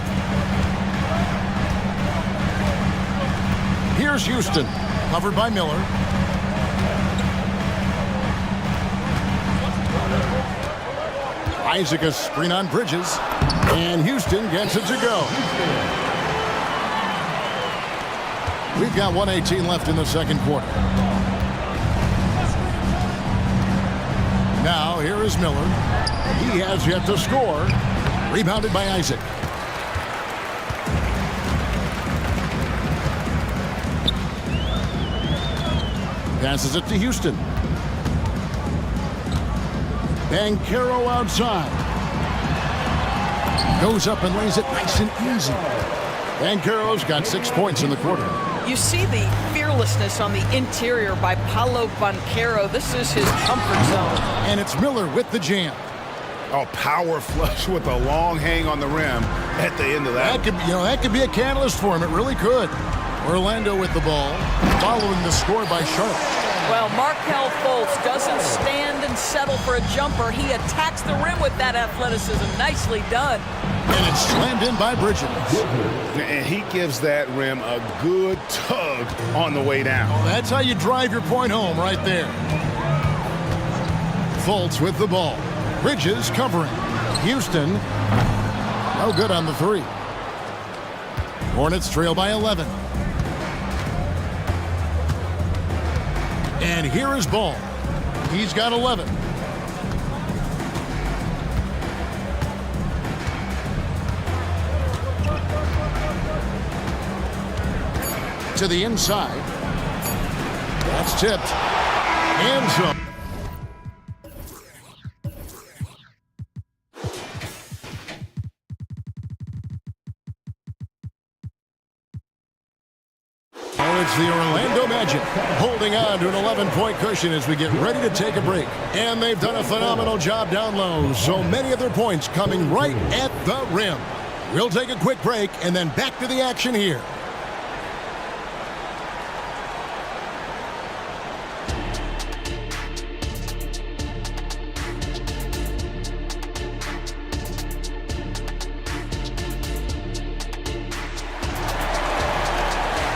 Here's Houston. Covered by Miller. Isaac a screen on Bridges. And Houston gets it to go. We've got 1:18 left in the second quarter. Now, here is Miller. He has yet to score. Rebounded by Isaac. Passes it to Houston. Banchero outside. Goes up and lays it nice and easy. Banchero's got 6 points in the quarter. You see the fearlessness on the interior by Paolo Banchero. This is his comfort zone. And it's Miller with the jam. Oh, power flush with a long hang on the rim at the end of that. That could be a catalyst for him. It really could. Orlando with the ball, following the score by Charlotte. Well, Markelle Fultz doesn't stand and settle for a jumper. He attacks the rim with that athleticism. Nicely done. And it's slammed in by Bridges. And he gives that rim a good tug on the way down. Well, that's how you drive your point home right there. Fultz with the ball. Bridges covering. Houston, no good on the three. Hornets trail by 11. And here is Ball. He's got 11. To the inside. That's tipped. And so. It's the Orlando Magic holding on to an 11-point cushion as we get ready to take a break. And they've done a phenomenal job down low. So many of their points coming right at the rim. We'll take a quick break and then back to the action here.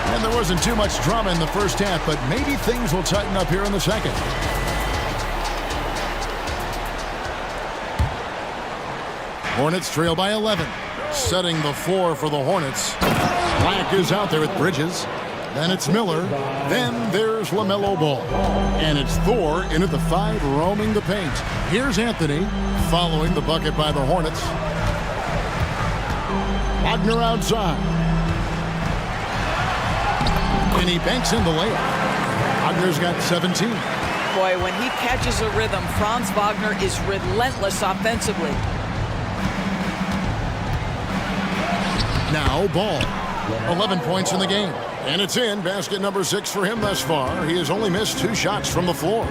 And there wasn't too much drama in the first half, but maybe things will tighten up here in the second. Hornets trail by 11. Setting the floor for the Hornets. Black is out there with Bridges. Then it's Miller. Then there's LaMelo Ball. And it's Thor in at the 5, roaming the paint. Here's Anthony following the bucket by the Hornets. Wagner outside. And he banks in the layup. Wagner's got 17. Boy, when he catches a rhythm, Franz Wagner is relentless offensively. Now Ball. 11 points in the game. And it's in. Basket number 6 for him thus far. He has only missed 2 shots from the floor.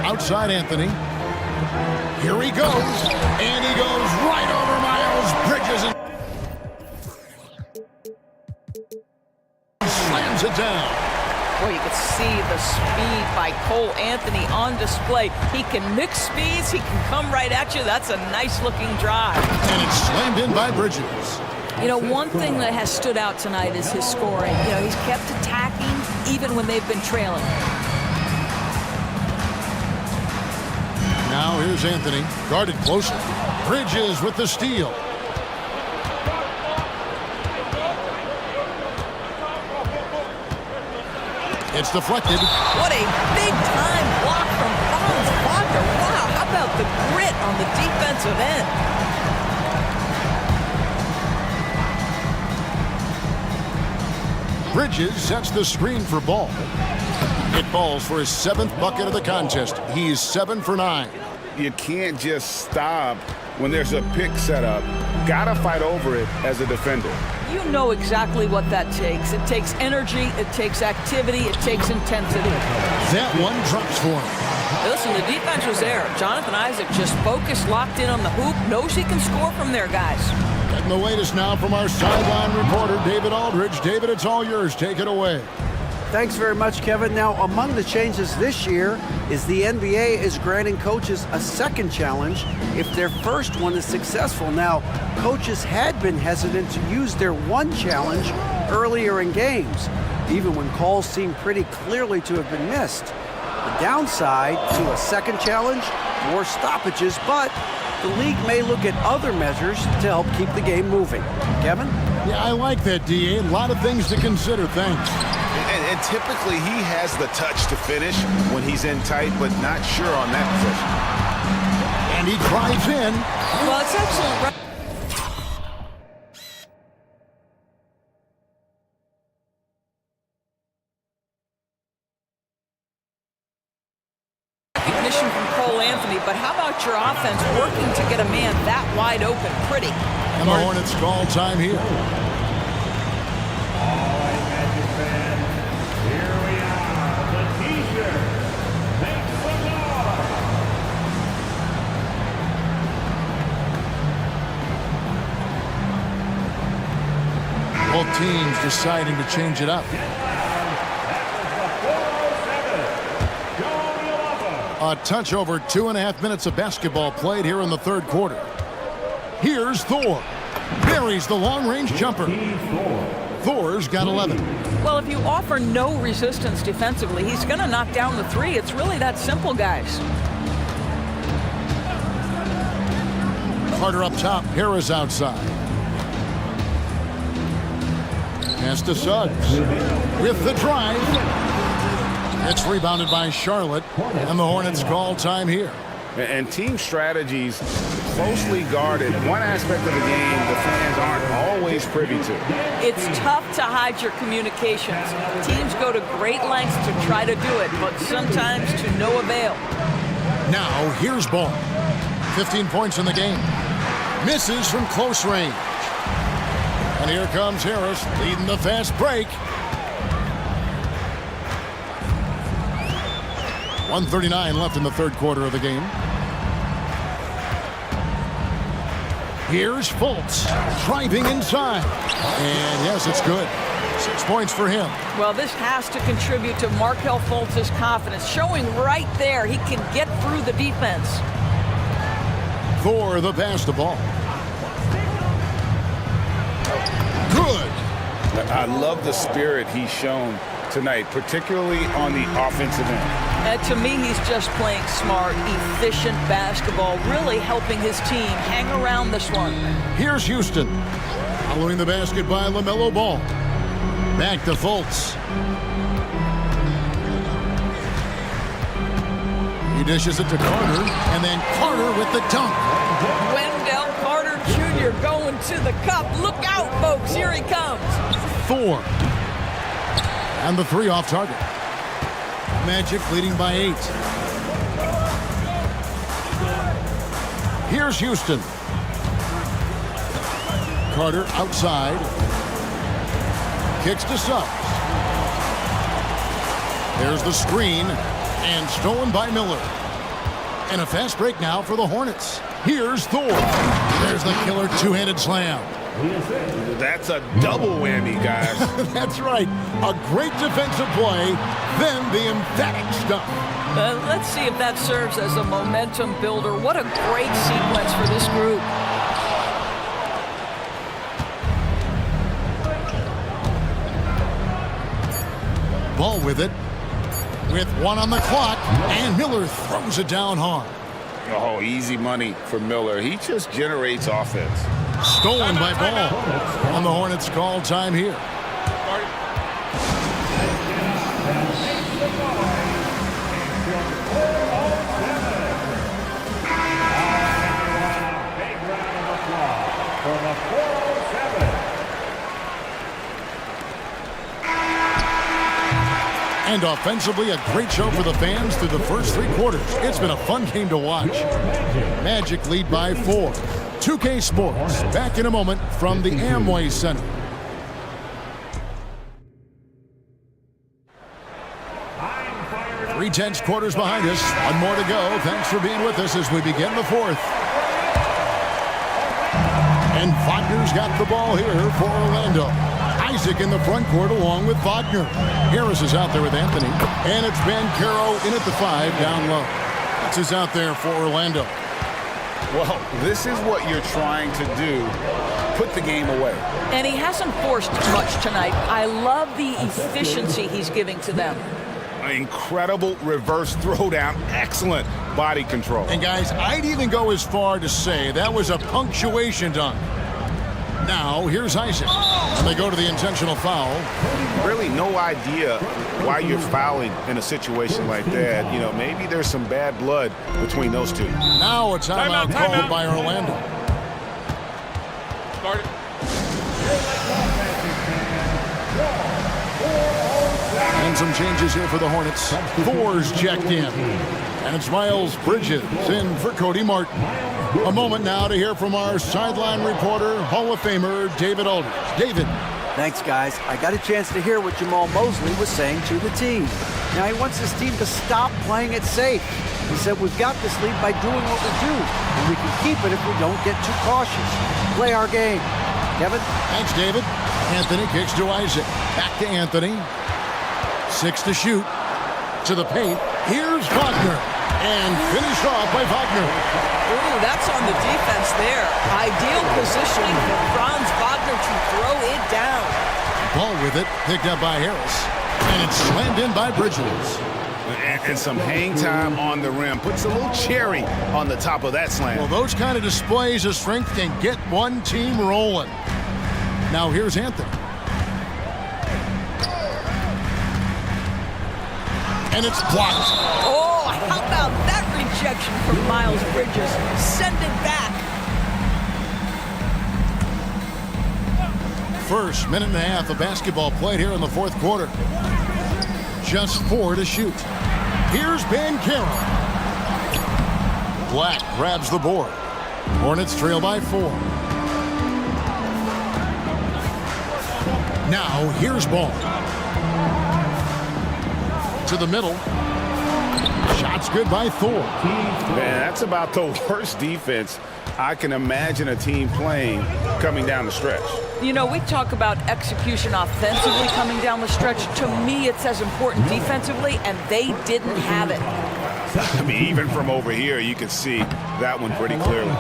Outside Anthony. Here he goes. And he goes right over Miles Bridges and slams it down. Boy, you can see the speed by Cole Anthony on display. He can mix speeds. He can come right at you. That's a nice-looking drive. And it's slammed in by Bridges. You know, one thing that has stood out tonight is his scoring. You know, he's kept attacking even when they've been trailing. Now here's Anthony, guarded closely. Bridges with the steal. It's deflected. What a big-time block from Franz Wagner. Wow, how about the grit on the defensive end? Bridges sets the screen for Ball. It falls for his 7th bucket of the contest. He's 7 for 9. You can't just stop when there's a pick set up. Gotta fight over it as a defender. You know exactly what that takes. It takes energy, it takes activity, it takes intensity. That one drops for him. Listen, the defense was there. Jonathan Isaac just focused, locked in on the hoop, knows he can score from there, guys. Getting the latest now from our sideline reporter, David Aldridge. David, it's all yours. Take it away. Thanks very much, Kevin. Now, among the changes this year is the NBA is granting coaches a second challenge if their first one is successful. Now, coaches had been hesitant to use their one challenge earlier in games, even when calls seemed pretty clearly to have been missed. The downside to a second challenge, more stoppages, but the league may look at other measures to help keep the game moving. Kevin? Yeah, I like that, DA. A lot of things to consider. Thanks. And typically he has the touch to finish when he's in tight, but not sure on that position. And he drives in. Well, it's excellent. Recognition from Cole Anthony, but how about your offense working to get a man that wide open? Pretty. And the Hornets call time here. Both teams deciding to change it up. A touch over 2.5 minutes of basketball played here in the third quarter. Here's Thor. Buries the long-range jumper. Thor's got 11. Well, if you offer no resistance defensively, he's going to knock down the three. It's really that simple, guys. Carter up top. Harris outside. Pass to Suggs with the drive. It's rebounded by Charlotte, and the Hornets call time here. And team strategies closely guarded. One aspect of the game the fans aren't always privy to. It's tough to hide your communications. Teams go to great lengths to try to do it, but sometimes to no avail. Now here's Ball. 15 points in the game. Misses from close range. And here comes Harris leading the fast break. 1:39 left in the third quarter of the game. Here's Fultz driving inside. And yes, it's good. 6 points for him. Well, this has to contribute to Markelle Fultz's confidence, showing right there he can get through the defense. Thor the pass the ball. Good. I love the spirit he's shown tonight, particularly on the offensive end. To me, he's just playing smart, efficient basketball, really helping his team hang around this one. Here's Houston. Following the basket by LaMelo Ball. Back to Fultz. He dishes it to Carter, and then Carter with the dunk. Wendell Carter Jr. going to the cup. Look out, folks. Here he comes. Thor. And the three off target. Magic leading by 8. Here's Houston. Carter outside. Kicks to Suggs. There's the screen. And stolen by Miller. And a fast break now for the Hornets. Here's Thor. There's the killer two-handed slam. That's a double whammy, guys. That's right. A great defensive play, then the emphatic stuff. Let's see if that serves as a momentum builder. What a great sequence for this group. Ball with it. With 1 on the clock, and Miller throws it down hard. Oh, easy money for Miller. He just generates offense. Stolen by Ball. And the Hornets call time here. And offensively, a great show for the fans through the first 3 quarters. It's been a fun game to watch. Magic lead by 4. 2K Sports, back in a moment from the Amway Center. Three tense quarters behind us. 1 more to go. Thanks for being with us as we begin the 4th. And Wagner's got the ball here for Orlando. Isaac in the front court along with Wagner. Harris is out there with Anthony. And it's Banchero in at the 5 down low. This is out there for Orlando. Well, this is what you're trying to do. Put the game away. And he hasn't forced much tonight. I love the efficiency he's giving to them. An incredible reverse throwdown. Excellent body control. And guys, I'd even go as far to say that was a punctuation dunk. Now, here's Isaac. And they go to the intentional foul. Really no idea why you're fouling in a situation like that. You know, maybe there's some bad blood between those two. Now a timeout called by Orlando. Start it. And some changes here for the Hornets. Thor's checked in. And it's Miles Bridges in for Cody Martin. A moment now to hear from our sideline reporter, Hall of Famer David Aldridge. David. Thanks, guys. I got a chance to hear what Jamal Mosley was saying to the team. Now, he wants his team to stop playing it safe. He said, we've got this lead by doing what we do, and we can keep it if we don't get too cautious. Play our game. Kevin? Thanks, David. Anthony kicks to Isaac. Back to Anthony. 6 to shoot. To the paint. Here's Wagner. And finished off by Wagner. Ooh, that's on the defense there. Ideal positioning for Franz Wagner to throw it down. Ball with it, picked up by Harris. And it's slammed in by Bridges. And some hang time on the rim. Puts a little cherry on the top of that slam. Well, those kind of displays of strength can get one team rolling. Now here's Anthony. And it's blocked. Oh, how about that rejection from Miles Bridges? Send it back. First minute and a half of basketball played here in the 4th quarter. Just 4 to shoot. Here's Banchero. Black grabs the board. Hornets trail by 4. Now here's Ball. To the middle. Shots good by Thor. Man, that's about the worst defense I can imagine a team playing coming down the stretch. You know, we talk about execution offensively coming down the stretch. To me, it's as important defensively, and they didn't have it. I mean, even from over here, you can see that one pretty clearly.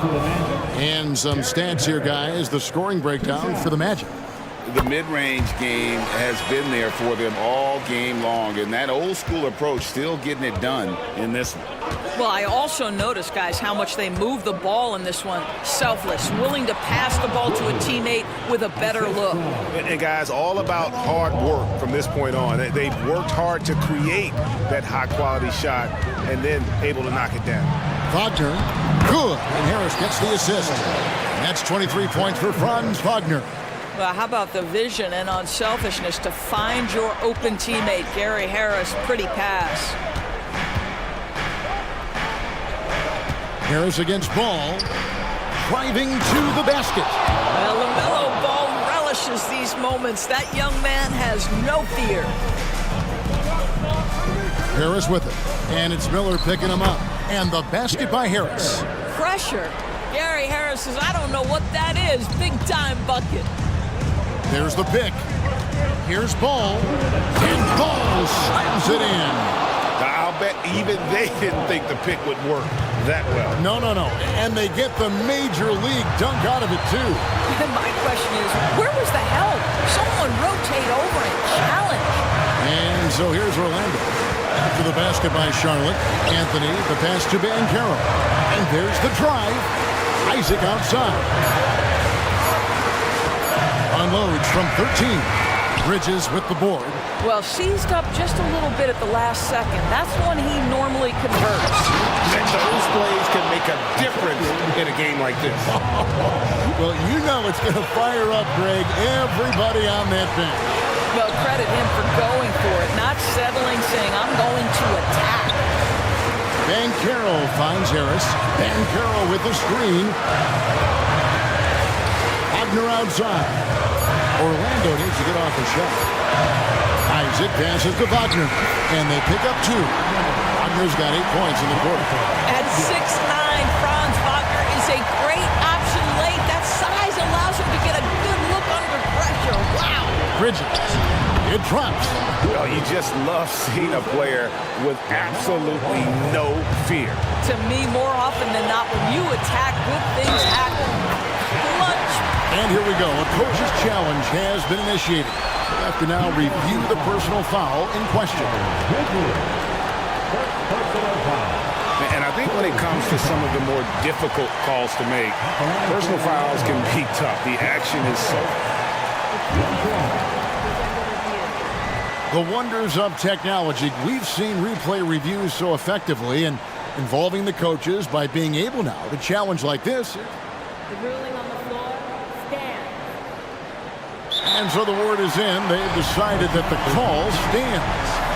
And some stats here, guys. The scoring breakdown for the Magic. the mid-range game has been there for them all game long, and that old school approach still getting it done in this one. Well, I also noticed, guys, how much they move the ball in this one. Selfless, willing to pass the ball to a teammate with a better look. And guys, all about hard work from this point on. They've worked hard to create that high-quality shot and then able to knock it down. Wagner, good, and Harris gets the assist. And that's 23 points for Franz Wagner. Well, how about the vision and unselfishness to find your open teammate, Gary Harris? Pretty pass. Harris against Ball, driving to the basket. Well, LaMelo Ball relishes these moments. That young man has no fear. Harris with it, and it's Miller picking him up. And the basket by Harris. Pressure. Gary Harris says, I don't know what that is. Big time bucket. There's the pick. Here's Ball, and Ball slams it in. I'll bet even they didn't think the pick would work that well. No. And they get the major league dunk out of it, too. And my question is, where was the help? Someone rotate over and challenge. And so here's Orlando. After the basket by Charlotte, Anthony, the pass to Banchero. And there's the drive. Isaac outside. Unloads from 13. Bridges with the board. Well, seized up just a little bit at the last second. That's when he normally converts. And those plays can make a difference in a game like this. Well, you know it's going to fire up, Greg, everybody on that bench. Well, credit him for going for it, not settling, saying, I'm going to attack. Banchero finds Harris. Banchero with the screen. Wagner outside. Orlando needs to get off the shot. Isaac passes to Wagner, and they pick up 2. Wagner's got 8 points in the quarter. At 6'9", Franz Wagner is a great option late. That size allows him to get a good look under pressure. Wow. Bridges. It drops. Well, you just love seeing a player with absolutely no fear. To me, more often than not, when you attack, good things happen. Lunch. And here we go. A coach's challenge has been initiated. We have to now review the personal foul in question. And I think when it comes to some of the more difficult calls to make, personal fouls can be tough. The action is so... The wonders of technology. We've seen replay reviews so effectively and involving the coaches by being able now to challenge like this. The ruling on the floor stands. And so the word is in. They've decided that the call stands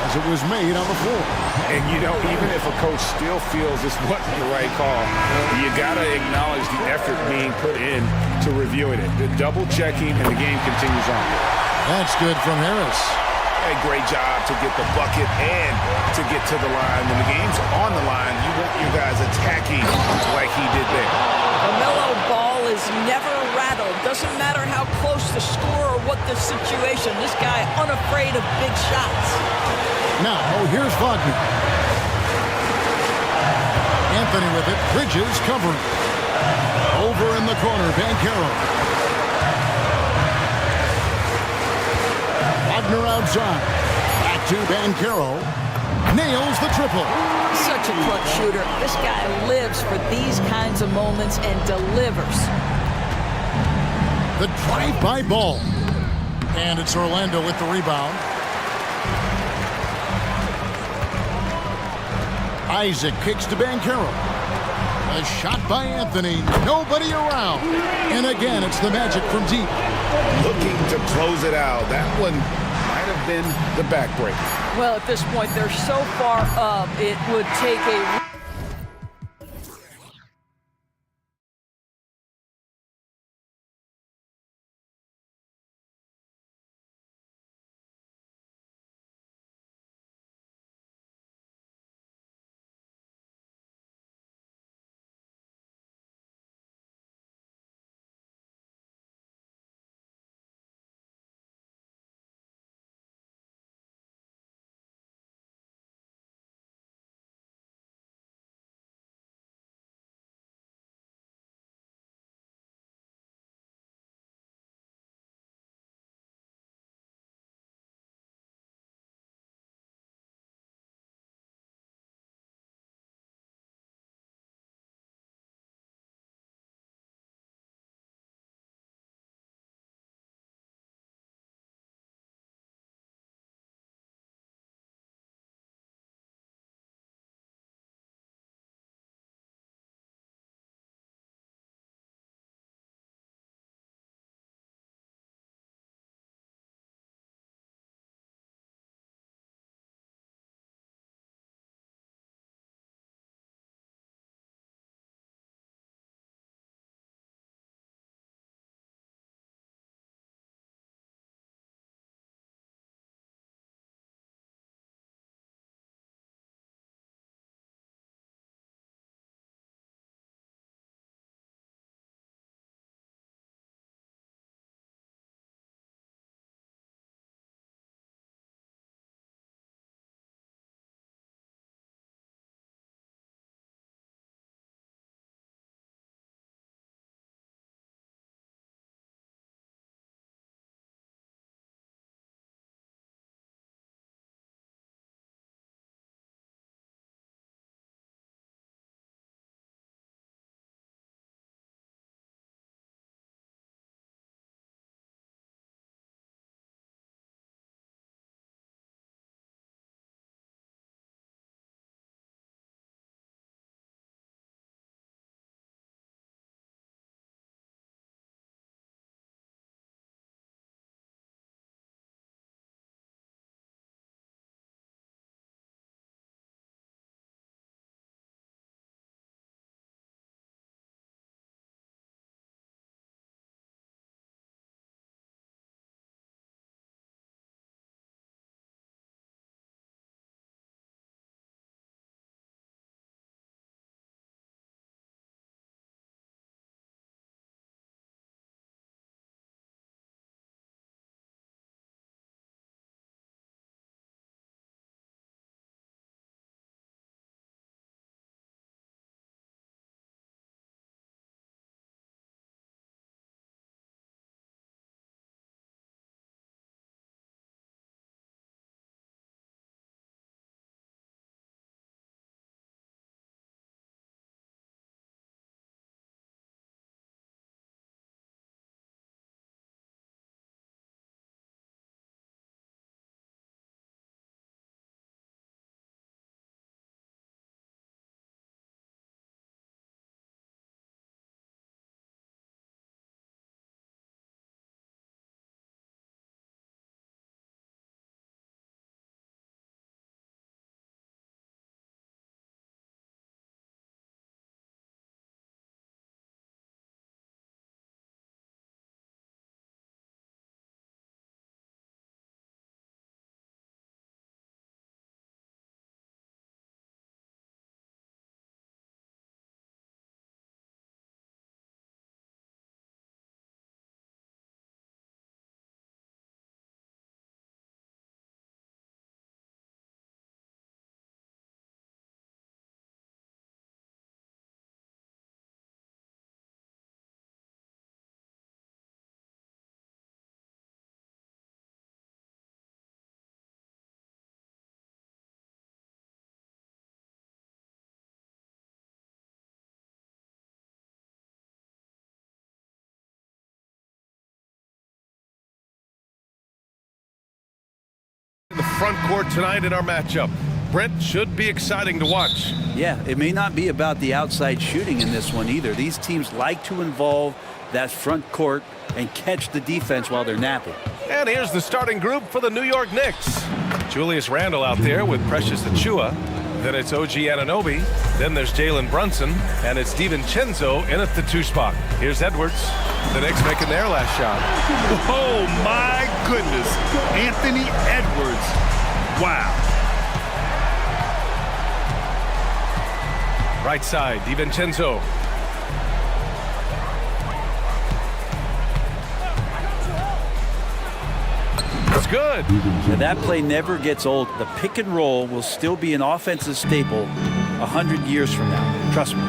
as it was made on the floor. And, you know, even if a coach still feels this wasn't the right call, you got to acknowledge the effort being put in to reviewing it. The double checking, and the game continues on. That's good from Harris. A great job to get the bucket and to get to the line. When the game's on the line, you want your guys attacking like he did there. LaMelo Ball is never rattled. Doesn't matter how close the score or what the situation. This guy unafraid of big shots. Now, here's Wagner. Anthony with it. Bridges covering. Over in the corner, Banchero. Wagner outside. Back to Banchero. Nails the triple. Such a clutch shooter. This guy lives for these kinds of moments and delivers. The drive-by Ball. And it's Orlando with the rebound. Isaac kicks to Banchero. A shot by Anthony. Nobody around. And again, it's the Magic from deep. Looking to close it out. That one might have been the backbreaker. Well, at this point, they're so far up, it would take a front court tonight in our matchup. Brent, should be exciting to watch. Yeah, it may not be about the outside shooting in this one either. These teams like to involve that front court and catch the defense while they're napping. And here's the starting group for the New York Knicks. Julius Randle out there with Precious Achiuwa. Then it's OG Anunoby. Then there's Jalen Brunson. And it's DiVincenzo in at the 2 spot. Here's Edwards. The Knicks making their last shot. Oh, my goodness. Anthony Edwards. Wow. Right side, DiVincenzo. That's good. Now that play never gets old. The pick and roll will still be an offensive staple 100 years from now. Trust me.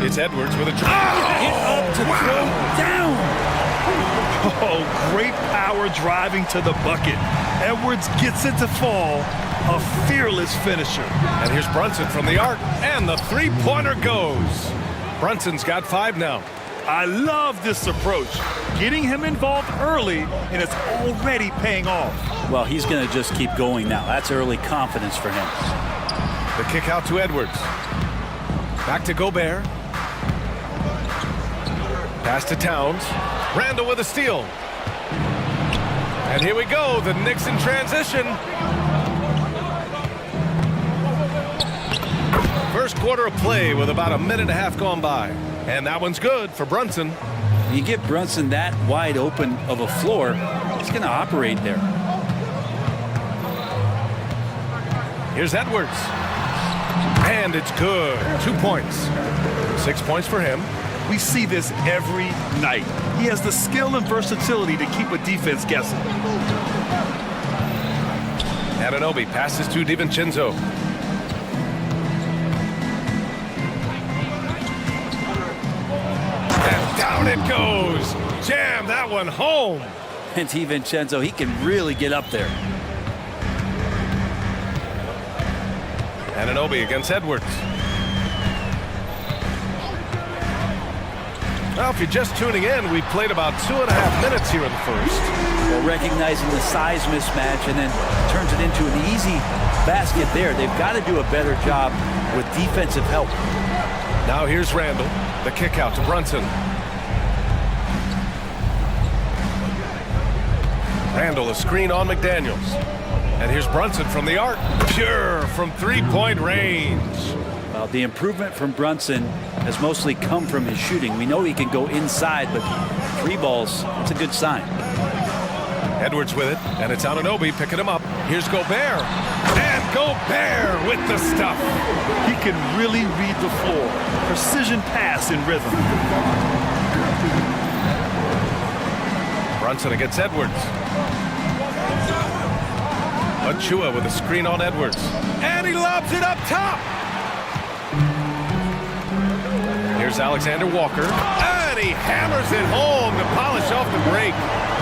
It's Edwards with a Get up to throw down. Oh, great power driving to the bucket. Edwards gets it to fall. A fearless finisher. And here's Brunson from the arc. And the three-pointer goes. Brunson's got 5 now. I love this approach. Getting him involved early, and it's already paying off. Well, he's going to just keep going now. That's early confidence for him. The kick out to Edwards. Back to Gobert. Pass to Towns. Randle with a steal. And here we go. The Knicks in transition. First quarter of play with about a minute and a half gone by. And that one's good for Brunson. You get Brunson that wide open of a floor, he's going to operate there. Here's Edwards. And it's good. 2 points. 6 points for him. We see this every night. He has the skill and versatility to keep a defense guessing. Anunoby passes to DiVincenzo. And down it goes. Jam that one home. And DiVincenzo, he can really get up there. Anunoby against Edwards. Well, if you're just tuning in, we played about 2.5 minutes here in the first. Well, recognizing the size mismatch and then turns it into an easy basket there. They've got to do a better job with defensive help. Now here's Randle. The kick out to Brunson. Randle, a screen on McDaniels. And here's Brunson from the arc. Pure from three-point range. Well, the improvement from Brunson has mostly come from his shooting. We know he can go inside, but 3 balls, it's a good sign. Edwards with it, and it's Anunoby picking him up. Here's Gobert. And Gobert with the stuff. He can really read the floor. Precision pass in rhythm. Brunson against Edwards. Achiuwa with a screen on Edwards. And he lobs it up top. Here's Alexander Walker. And he hammers it home to polish off the break.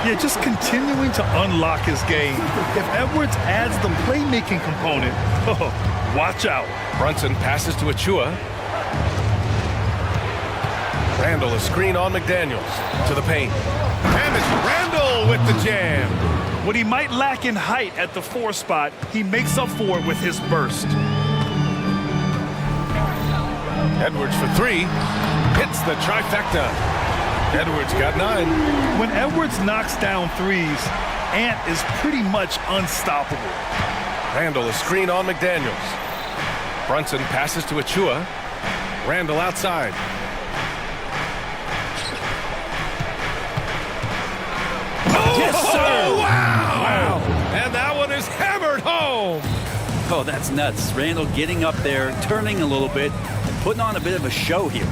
Yeah, just continuing to unlock his game. If Edwards adds the playmaking component, watch out. Brunson passes to Achiuwa. Randle, a screen on McDaniels. To the paint. And it's Randle with the jam. What he might lack in height at the 4 spot, he makes up for it with his burst. Edwards for 3. Hits the trifecta. Edwards got 9. When Edwards knocks down threes, Ant is pretty much unstoppable. Randle, a screen on McDaniels. Brunson passes to Achiuwa. Randle outside. Yes, sir! Wow! And that one is hammered home! Oh, that's nuts. Randle getting up there, turning a little bit, and putting on a bit of a show here.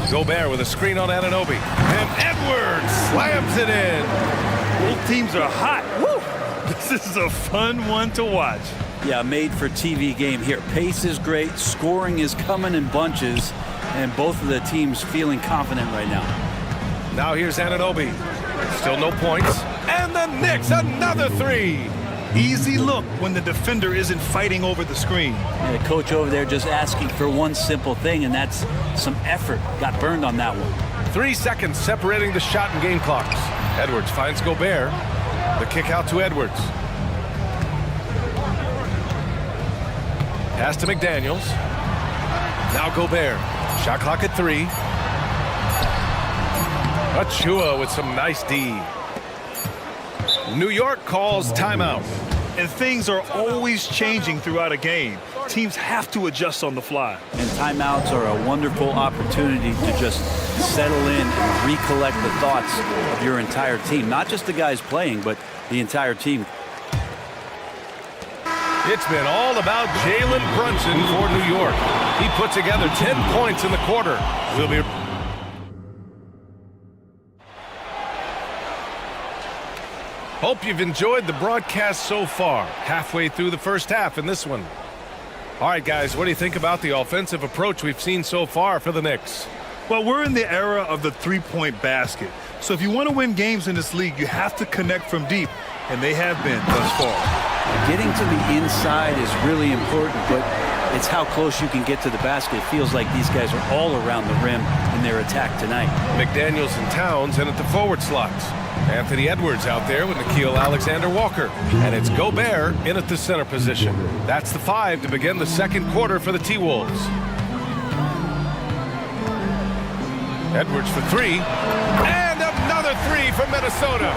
Gobert with a screen on Anunoby. And Edwards slams it in. Both teams are hot. Woo! This is a fun one to watch. Yeah, made for TV game here. Pace is great. Scoring is coming in bunches. And both of the teams feeling confident right now. Now here's Anunoby. Still no points. And the Knicks, another 3. Easy look when the defender isn't fighting over the screen. And the coach over there just asking for one simple thing, and that's some effort. Got burned on that one. 3 seconds separating the shot and game clocks. Edwards finds Gobert. The kick out to Edwards. Pass to McDaniels. Now Gobert. Shot clock at 3. Achua with some nice D. New York calls timeout. And things are always changing throughout a game. Teams have to adjust on the fly. And timeouts are a wonderful opportunity to just settle in and recollect the thoughts of your entire team. Not just the guys playing, but the entire team. It's been all about Jalen Brunson for New York. He put together 10 points in the quarter. We'll be... Hope you've enjoyed the broadcast so far. Halfway through the first half in this one. All right, guys, what do you think about the offensive approach we've seen so far for the Knicks? Well, we're in the era of the three-point basket. So if you want to win games in this league, you have to connect from deep. And they have been thus far. Getting to the inside is really important, but it's how close you can get to the basket. It feels like these guys are all around the rim in their attack tonight. McDaniels and Towns in at the forward slots. Anthony Edwards out there with Nickeil Alexander-Walker. And it's Gobert in at the center position. That's the 5 to begin the second quarter for the T-Wolves. Edwards for 3. And another 3 from Minnesota.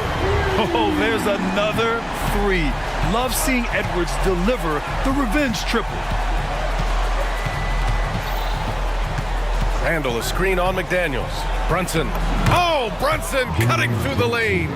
Oh, there's another 3. Love seeing Edwards deliver the revenge triple. Randall, a screen on McDaniels. Brunson. Oh, Brunson cutting through the lane.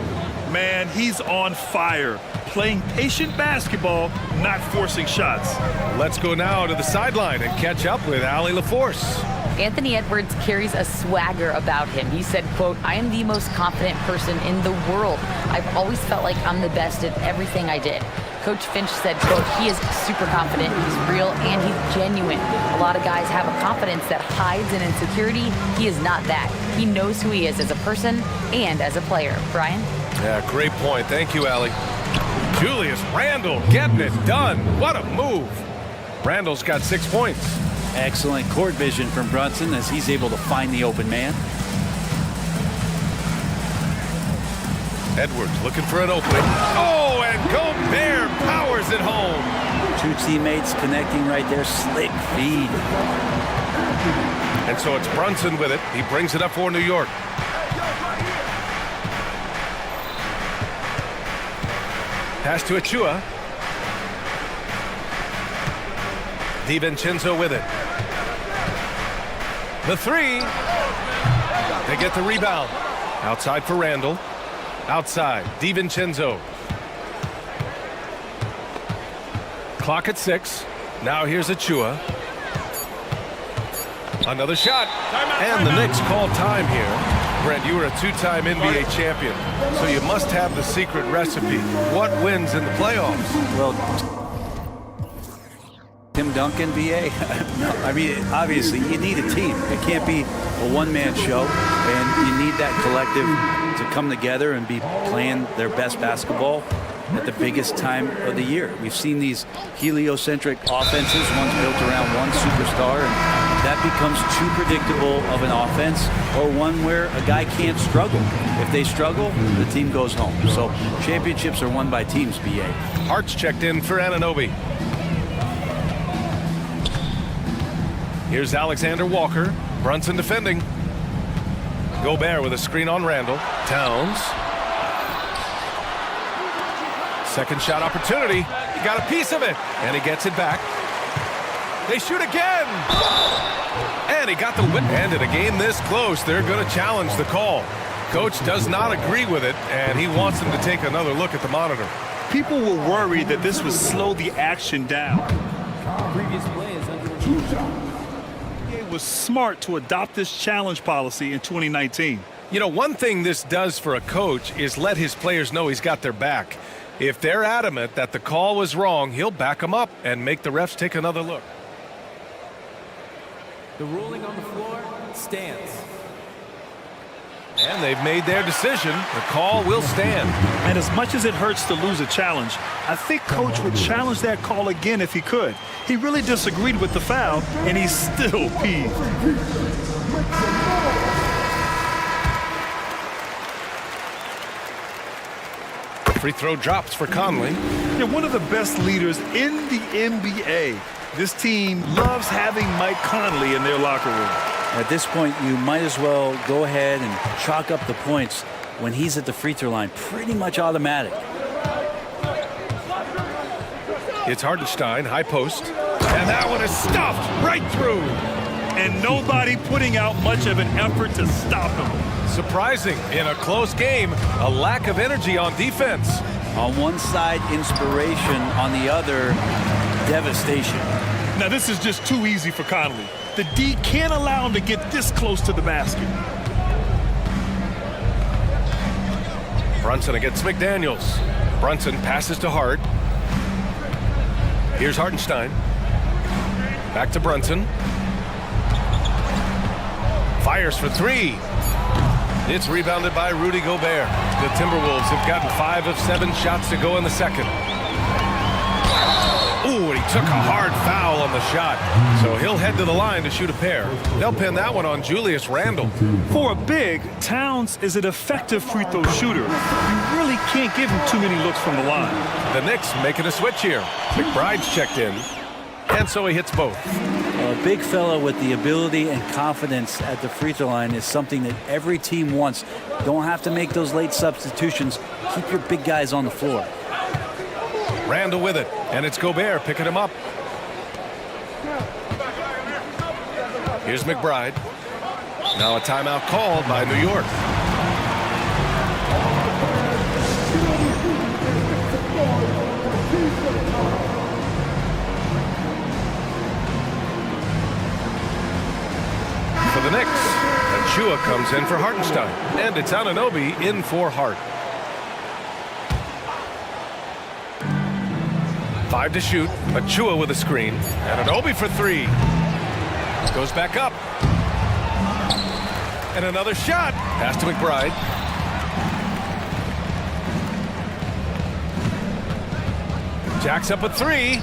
Man, he's on fire. Playing patient basketball, not forcing shots. Let's go now to the sideline and catch up with Allie LaForce. Anthony Edwards carries a swagger about him. He said, quote, "I am the most confident person in the world. I've always felt like I'm the best at everything I did." Coach Finch said, quote, "He is super confident, he's real, and he's genuine. A lot of guys have a confidence that hides in insecurity. He is not that. He knows who he is as a person and as a player." Brian? Yeah, great point. Thank you, Allie. Julius Randle getting it done. What a move. Randle's got 6 points. Excellent court vision from Brunson as he's able to find the open man. Edwards looking for an opening. Oh, and Gobert powers it home. 2 teammates connecting right there. Slick feed. And so it's Brunson with it. He brings it up for New York. Pass to Achua. DiVincenzo with it. The 3. They get the rebound. Outside for Randall. Outside, DiVincenzo. Clock at 6. Now here's Achua. Another shot. And the Knicks call time here. Brent, you were a 2-time NBA champion, so you must have the secret recipe. What wins in the playoffs? Well, Tim Duncan, BA? No, I mean, obviously, you need a team. It can't be a one-man show, and you need that collective to come together and be playing their best basketball at the biggest time of the year. We've seen these heliocentric offenses, one's built around one superstar, and that becomes too predictable of an offense, or one where a guy can't struggle. If they struggle, the team goes home. So championships are won by teams, BA. Hart's checked in for Anunoby. Here's Alexander Walker. Brunson defending. Gobert with a screen on Randall. Towns. Second shot opportunity. He got a piece of it. And he gets it back. They shoot again. And he got the whip. And in a game this close, they're going to challenge the call. Coach does not agree with it, and he wants them to take another look at the monitor. People were worried that this would slow the action down. Previous play is under review. It was smart to adopt this challenge policy in 2019. You know, one thing this does for a coach is let his players know he's got their back. If they're adamant that the call was wrong, he'll back them up and make the refs take another look. The ruling on the floor stands. And they've made their decision. The call will stand. And as much as it hurts to lose a challenge, I think Coach would challenge that call again if he could. He really disagreed with the foul, and he's still peeved. free throw drops for Conley. They're one of the best leaders in the NBA. This team loves having Mike Conley in their locker room. At this point, you might as well go ahead and chalk up the points when he's at the free throw line. Pretty much automatic. It's Hartenstein, high post. And that one is stuffed right through. And nobody putting out much of an effort to stop him. Surprising in a close game, a lack of energy on defense. On one side, inspiration. On the other, devastation. Now this is just too easy for Conley. The D can't allow him to get this close to the basket. Brunson against McDaniels. Brunson passes to Hart. Here's Hartenstein. Back to Brunson. Fires for three. It's rebounded by Rudy Gobert. The Timberwolves have gotten 5 of 7 shots to go in the second. Ooh, and he took a hard foul on the shot. So he'll head to the line to shoot a pair. They'll pin that one on Julius Randle. For a big, Towns is an effective free throw shooter. You really can't give him too many looks from the line. The Knicks making a switch here. McBride's checked in. And so he hits both. A big fella with the ability and confidence at the free throw line is something that every team wants. Don't have to make those late substitutions. Keep your big guys on the floor. Randle with it, and it's Gobert picking him up. Here's McBride. Now a timeout called by New York. For the Knicks, Achua comes in for Hartenstein, and it's Anunoby in for Hart. 5 to shoot. Achua with a screen. And Anunoby for 3. Goes back up. And another shot. Pass to McBride. Jacks up a 3.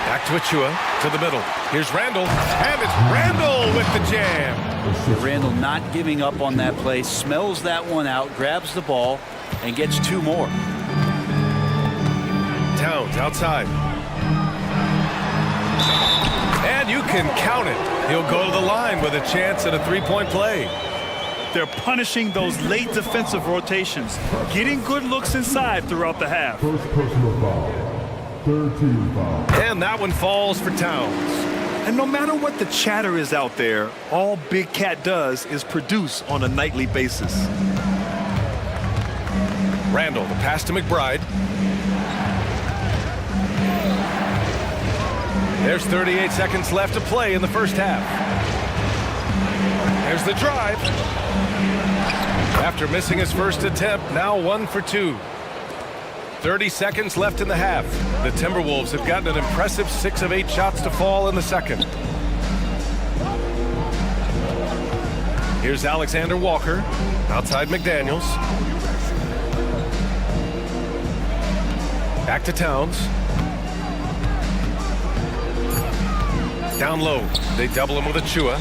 Back to Achua. To the middle. Here's Randle. And it's Randle with the jam. Randle not giving up on that play. Smells that one out. Grabs the ball. And gets 2 more. Towns outside. And you can count it. He'll go to the line with a chance at a 3-point play. They're punishing those late defensive rotations, getting good looks inside throughout the half. First personal foul. Third team foul. And that one falls for Towns. And no matter what the chatter is out there, all Big Cat does is produce on a nightly basis. Randle, the pass to McBride. There's 38 seconds left to play in the first half. There's the drive. After missing his first attempt, now 1 for 2. 30 seconds left in the half. The Timberwolves have gotten an impressive 6 of 8 shots to fall in the second. Here's Alexander Walker, outside McDaniels. Back to Towns. Down low. They double him with Achua.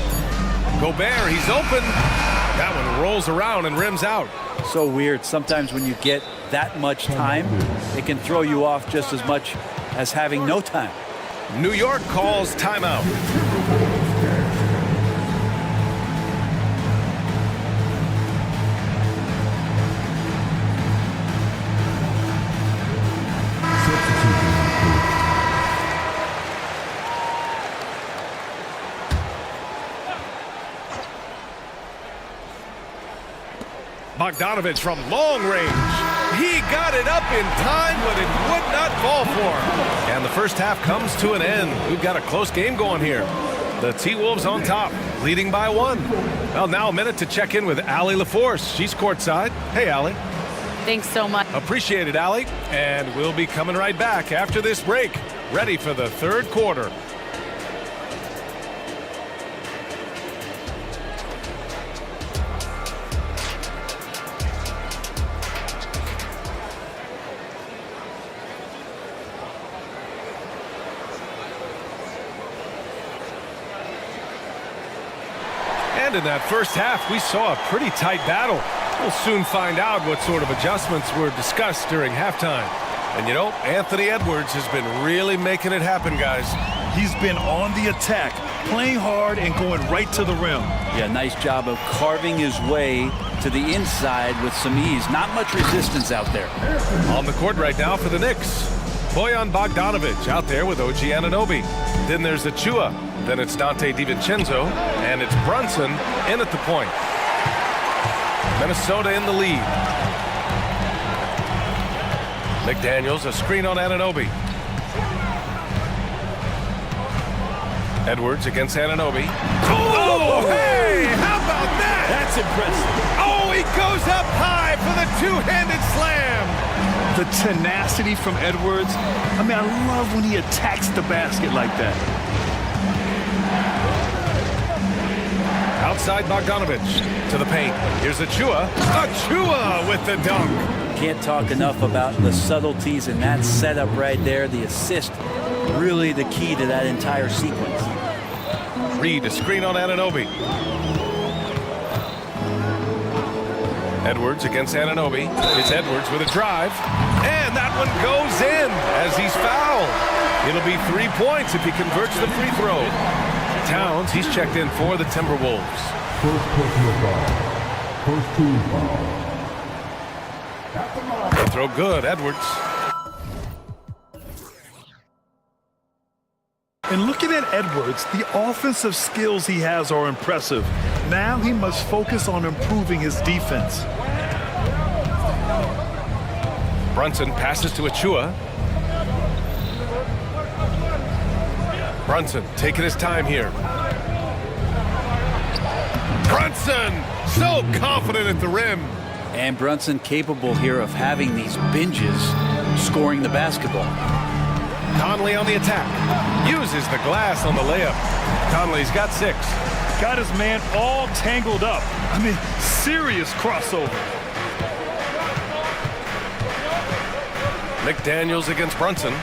Gobert, he's open. That one rolls around and rims out. So weird. Sometimes when you get that much time, it can throw you off just as much as having no time. New York calls timeout. Bogdanovich from long range. He got it up in time, but it would not fall for him. And the first half comes to an end. We've got a close game going here. The T-Wolves on top, leading by 1. Well, now a minute to check in with Allie LaForce. She's courtside. Hey, Allie. Thanks so much. Appreciate it, Allie. And we'll be coming right back after this break, ready for the third quarter. And in that first half, we saw a pretty tight battle. We'll soon find out what sort of adjustments were discussed during halftime. And you know, Anthony Edwards has been really making it happen, guys. He's been on the attack, playing hard and going right to the rim. Yeah, nice job of carving his way to the inside with some ease. Not much resistance out there. On the court right now for the Knicks, Bojan Bogdanovic out there with OG Anunoby. Then there's Achua. Then it's Dante DiVincenzo. And it's Brunson in at the point. Minnesota in the lead. McDaniels, a screen on Anunoby. Edwards against Anunoby. Oh, hey! How about that? That's impressive. Oh, he goes up high for the two-handed slam. The tenacity from Edwards. I mean, I love when he attacks the basket like that. Outside Bogdanovic to the paint. Here's Achua. Achua with the dunk. Can't talk enough about the subtleties in that setup right there. The assist, really the key to that entire sequence. Reed, a screen on Anunoby. Edwards against Anunoby. It's Edwards with a drive. And that one goes in as he's fouled. It'll be 3 points if he converts the free throw. Towns, he's checked in for the Timberwolves. First personal foul. First team foul. The throw good, Edwards. And looking at Edwards, the offensive skills he has are impressive. Now he must focus on improving his defense. Brunson passes to Achua. Brunson taking his time here. Brunson, so confident at the rim. And Brunson capable here of having these binges, scoring the basketball. Conley on the attack. Uses the glass on the layup. Conley's got 6. Got his man all tangled up. I mean, serious crossover. McDaniels against Brunson.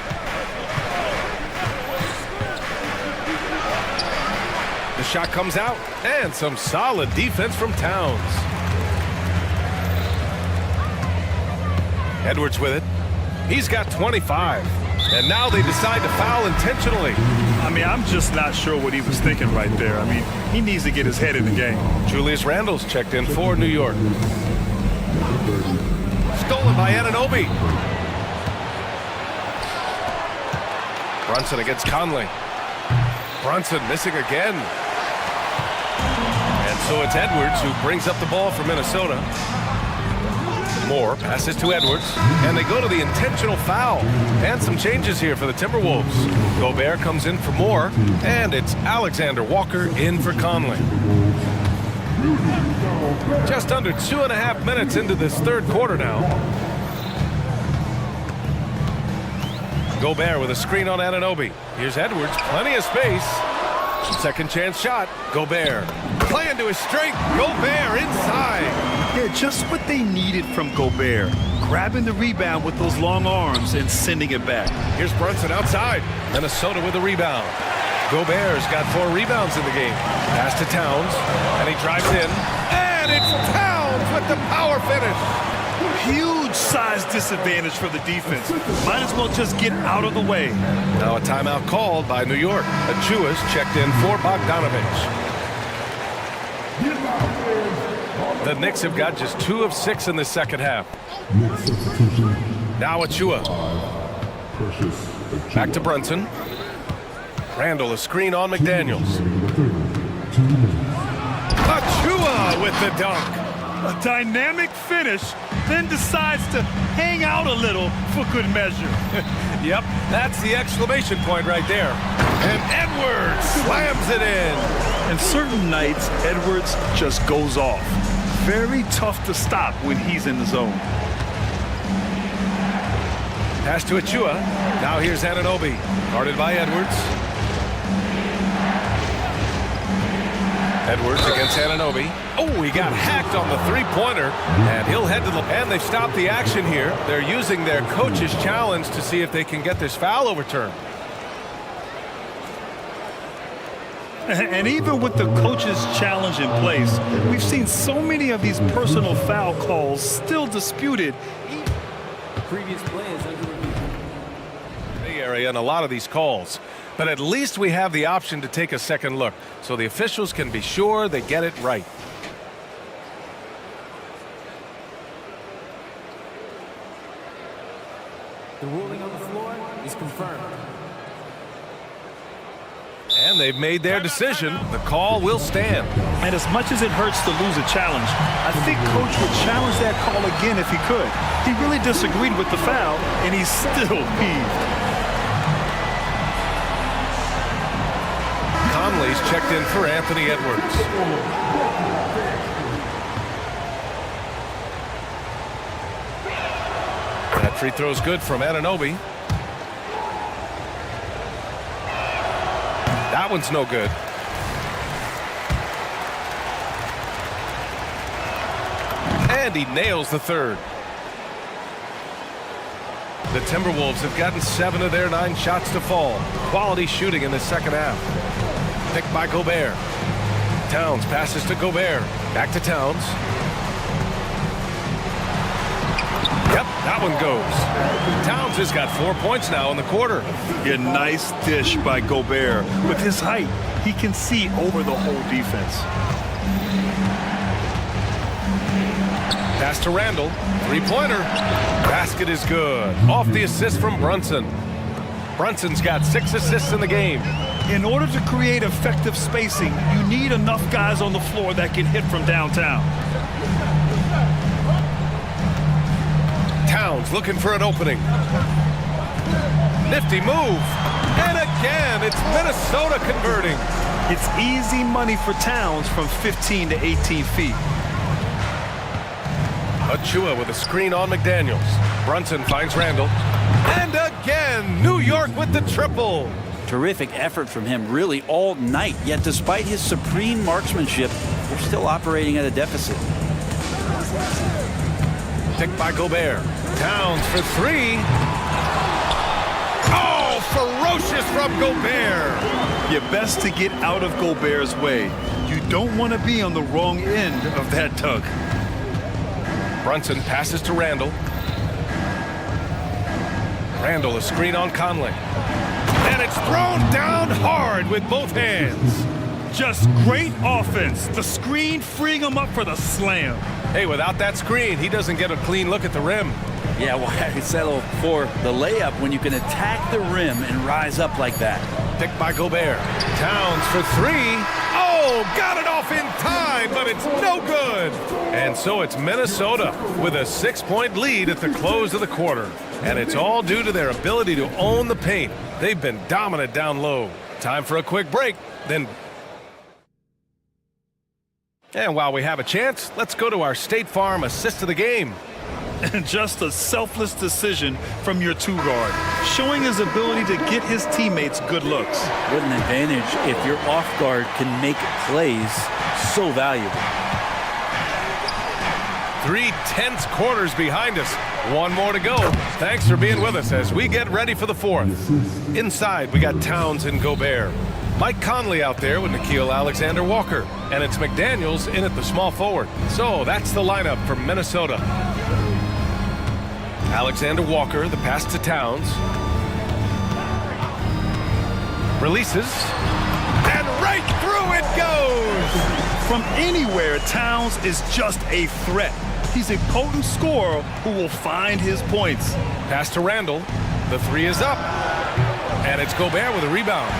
The shot comes out, and some solid defense from Towns. Edwards with it. He's got 25. And now they decide to foul intentionally. I mean, I'm just not sure what he was thinking right there. I mean, he needs to get his head in the game. Julius Randle's checked in for New York. Stolen by Anunoby. Brunson against Conley. Brunson missing again. And so it's Edwards who brings up the ball for Minnesota. Moore passes to Edwards, and they go to the intentional foul. And some changes here for the Timberwolves. Gobert comes in for Moore, and it's Alexander Walker in for Conley. Just under 2.5 minutes into this third quarter now. Gobert with a screen on Anunoby. Here's Edwards, plenty of space. Second chance shot, Gobert. Playing to his strength, Gobert inside. Yeah, just what they needed from Gobert. Grabbing the rebound with those long arms and sending it back. Here's Brunson outside. Minnesota with the rebound. Gobert's got 4 rebounds in the game. Pass to Towns, and he drives in. And it's Towns with the power finish. Huge size disadvantage for the defense. Might as well just get out of the way. Now a timeout called by New York. Achua's checked in for Bogdanovic. The Knicks have got just 2 of 6 in the second half. Now Achua. Back to Brunson. Randle, a screen on McDaniels. Achua with the dunk. A dynamic finish, then decides to hang out a little for good measure. Yep, that's the exclamation point right there. And Edwards slams it in. And certain nights, Edwards just goes off. Very tough to stop when he's in the zone. Pass to Achua. Now here's Anunoby, guarded by Edwards. Edwards against Anunoby. Oh, he got hacked on the three-pointer, and he'll head to the... And they've stopped the action here. They're using their coach's challenge to see if they can get this foul overturned. And even with the coach's challenge in place, we've seen so many of these personal foul calls still disputed. The previous play is under review. Big area in a lot of these calls. But at least we have the option to take a second look, so the officials can be sure they get it right. The ruling on the floor is confirmed. And they've made their decision. The call will stand. And as much as it hurts to lose a challenge, I think Coach would challenge that call again if he could. He really disagreed with the foul, and he's still peeved. Conley's checked in for Anthony Edwards. That free throw's good from Anunoby. That one's no good. And he nails the third. The Timberwolves have gotten 7 of their 9 shots to fall. Quality shooting in the second half. Picked by Gobert. Towns passes to Gobert. Back to Towns. Yep, that one goes. Towns has got 4 points now in the quarter. A nice dish by Gobert. With his height, he can see over the whole defense. Pass to Randall. Three-pointer. Basket is good. Off the assist from Brunson. Brunson's got 6 assists in the game. In order to create effective spacing, you need enough guys on the floor that can hit from downtown. Towns looking for an opening. Nifty move. And again, it's Minnesota converting. It's easy money for Towns from 15 to 18 feet. Achua with a screen on McDaniels. Brunson finds Randall. And again, New York with the triple. Terrific effort from him really all night, yet despite his supreme marksmanship, they're still operating at a deficit. Picked by Gobert. Towns for 3. Oh, ferocious from Gobert. You're best to get out of Gobert's way. You don't want to be on the wrong end of that tug. Brunson passes to Randall. Randall a screen on Conley. And it's thrown down hard with both hands. Just great offense. The screen freeing him up for the slam. Hey, without that screen, he doesn't get a clean look at the rim. Yeah, why settle for the layup when you can attack the rim and rise up like that? Picked by Gobert. Towns for 3. Oh, got it off in time, but it's no good. And so it's Minnesota with a 6-point lead at the close of the quarter. And it's all due to their ability to own the paint. They've been dominant down low. Time for a quick break. And while we have a chance, let's go to our State Farm assist of the game. And just a selfless decision from your 2-guard, showing his ability to get his teammates good looks. What an advantage if your off-guard can make plays so valuable. 3 tense quarters behind us. 1 more to go. Thanks for being with us as we get ready for the 4th. Inside, we got Towns and Gobert. Mike Conley out there with Nickeil Alexander-Walker. And it's McDaniels in at the small forward. So that's the lineup for Minnesota. Alexander-Walker, the pass to Towns. Releases. And right through it goes! From anywhere, Towns is just a threat. He's a potent scorer who will find his points. Pass to Randall. The 3 is up. And it's Gobert with a rebound.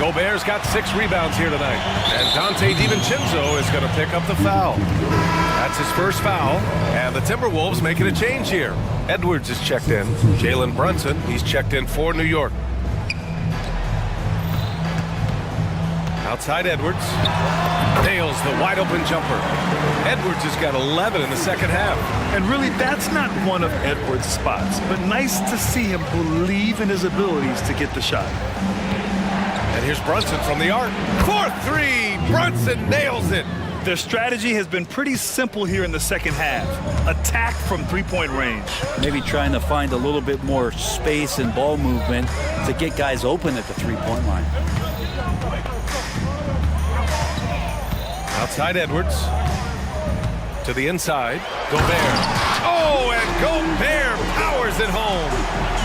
Gobert's got 6 rebounds here tonight. And Dante DiVincenzo is going to pick up the foul. That's his first foul. And the Timberwolves making a change here. Edwards is checked in. Jalen Brunson, he's checked in for New York. Outside Edwards. Nails the wide open jumper. Edwards has got 11 in the second half. And really, that's not one of Edwards' spots. But nice to see him believe in his abilities to get the shot. And here's Brunson from the arc. 4-3. Brunson nails it. Their strategy has been pretty simple here in the second half. Attack from three-point range. Maybe trying to find a little bit more space and ball movement to get guys open at the three-point line. Outside Edwards. To the inside. Gobert. Oh, and Gobert powers it home.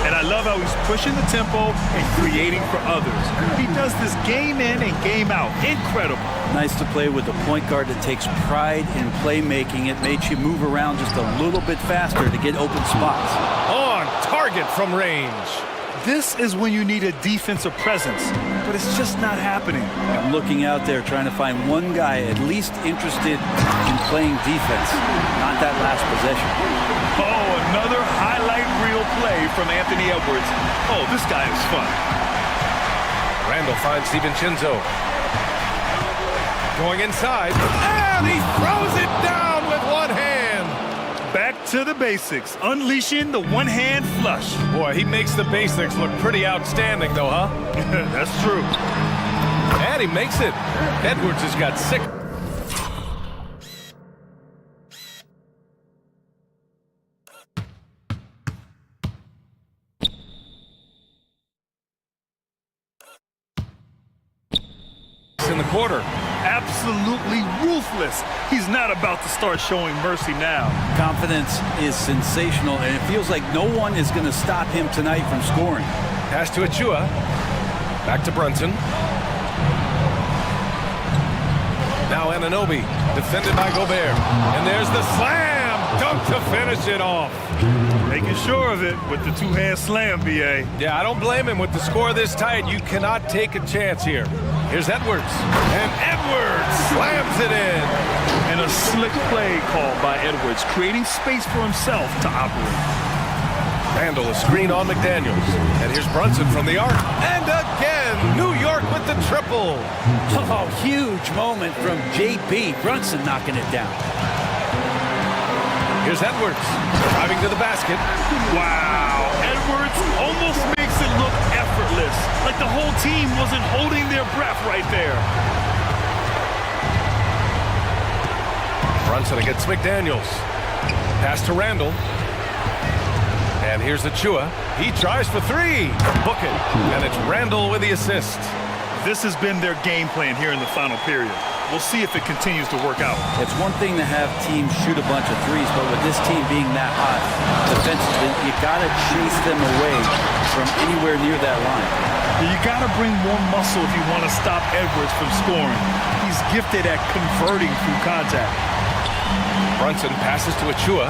And I love how he's pushing the tempo and creating for others. He does this game in and game out. Incredible. Nice to play with a point guard that takes pride in playmaking. It makes you move around just a little bit faster to get open spots. On target from range. This is when you need a defensive presence, but it's just not happening. I'm looking out there trying to find one guy at least interested in playing defense, not that last possession. Oh, another highlight reel play from Anthony Edwards. Oh, this guy is fun. Randall finds DiVincenzo. Going inside, and he throws it down with one hand. Back to the basics, unleashing the one-hand flush. Boy, he makes the basics look pretty outstanding, though, huh? That's true. And he makes it. Edwards has got 6. In the quarter. Absolutely ruthless. He's not about to start showing mercy now. Confidence is sensational, and it feels like no one is going to stop him tonight from scoring. Pass to Achua. Back to Brunson. Now Anunoby, defended by Gobert. And there's the slam dunk to finish it off. Making sure of it with the two-hand slam, B.A. Yeah, I don't blame him. With the score this tight, you cannot take a chance here. Here's Edwards. And Edwards slams it in. And a slick play called by Edwards, creating space for himself to operate. Randall, a screen on McDaniels. And here's Brunson from the arc. And again, New York with the triple. Oh, huge moment from J.B. Brunson knocking it down. Here's Edwards, driving to the basket. Wow, Edwards almost makes it look effortless, like the whole team wasn't holding their breath right there. Brunson against McDaniels. Pass to Randall. And here's Achua. He tries for 3. Book it. And it's Randall with the assist. This has been their game plan here in the final period. We'll see if it continues to work out. It's one thing to have teams shoot a bunch of threes, but with this team being that hot defensively, you got to chase them away from anywhere near that line. You got to bring more muscle if you want to stop Edwards from scoring. He's gifted at converting through contact. Brunson passes to Achua.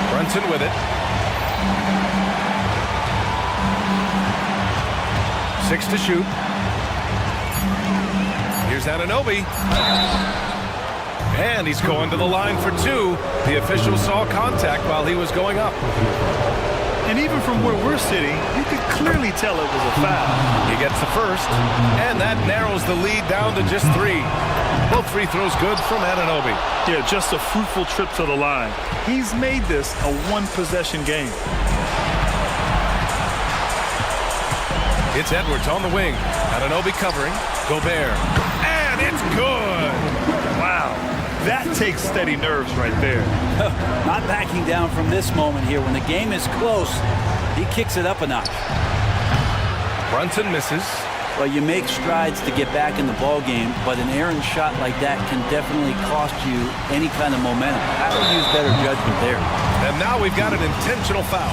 Brunson with it. 6 to shoot. Here's Anunoby. And he's going to the line for 2. The official saw contact while he was going up. And even from where we're sitting, you could clearly tell it was a foul. He gets the first, and that narrows the lead down to just 3. Both free throws good from Anunoby. Yeah, just a fruitful trip to the line. He's made this a one-possession game. It's Edwards on the wing. Anunoby covering. Gobert. And it's good. Wow. That takes steady nerves right there. Not backing down from this moment here. When the game is close, he kicks it up a notch. Brunson misses. Well, you make strides to get back in the ball game, but an errant shot like that can definitely cost you any kind of momentum. How to use better judgment there. And now we've got an intentional foul.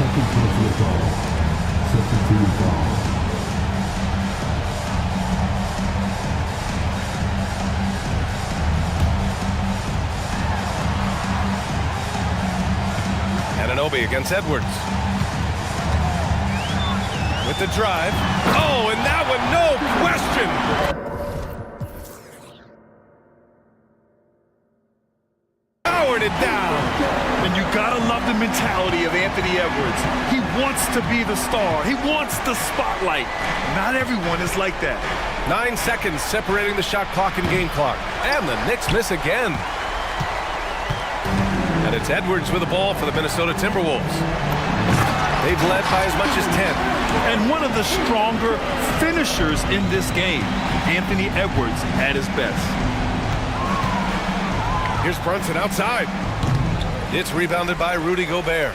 Anunoby against Edwards. With the drive. Oh, and that one, no question. Powered it down. And you gotta love the mentality of Anthony Edwards. He wants to be the star. He wants the spotlight. Not everyone is like that. 9 seconds separating the shot clock and game clock. And the Knicks miss again. And it's Edwards with the ball for the Minnesota Timberwolves. They've led by as much as 10. and one of the stronger finishers in this game. Anthony Edwards at his best. Here's Brunson outside. It's rebounded by Rudy Gobert.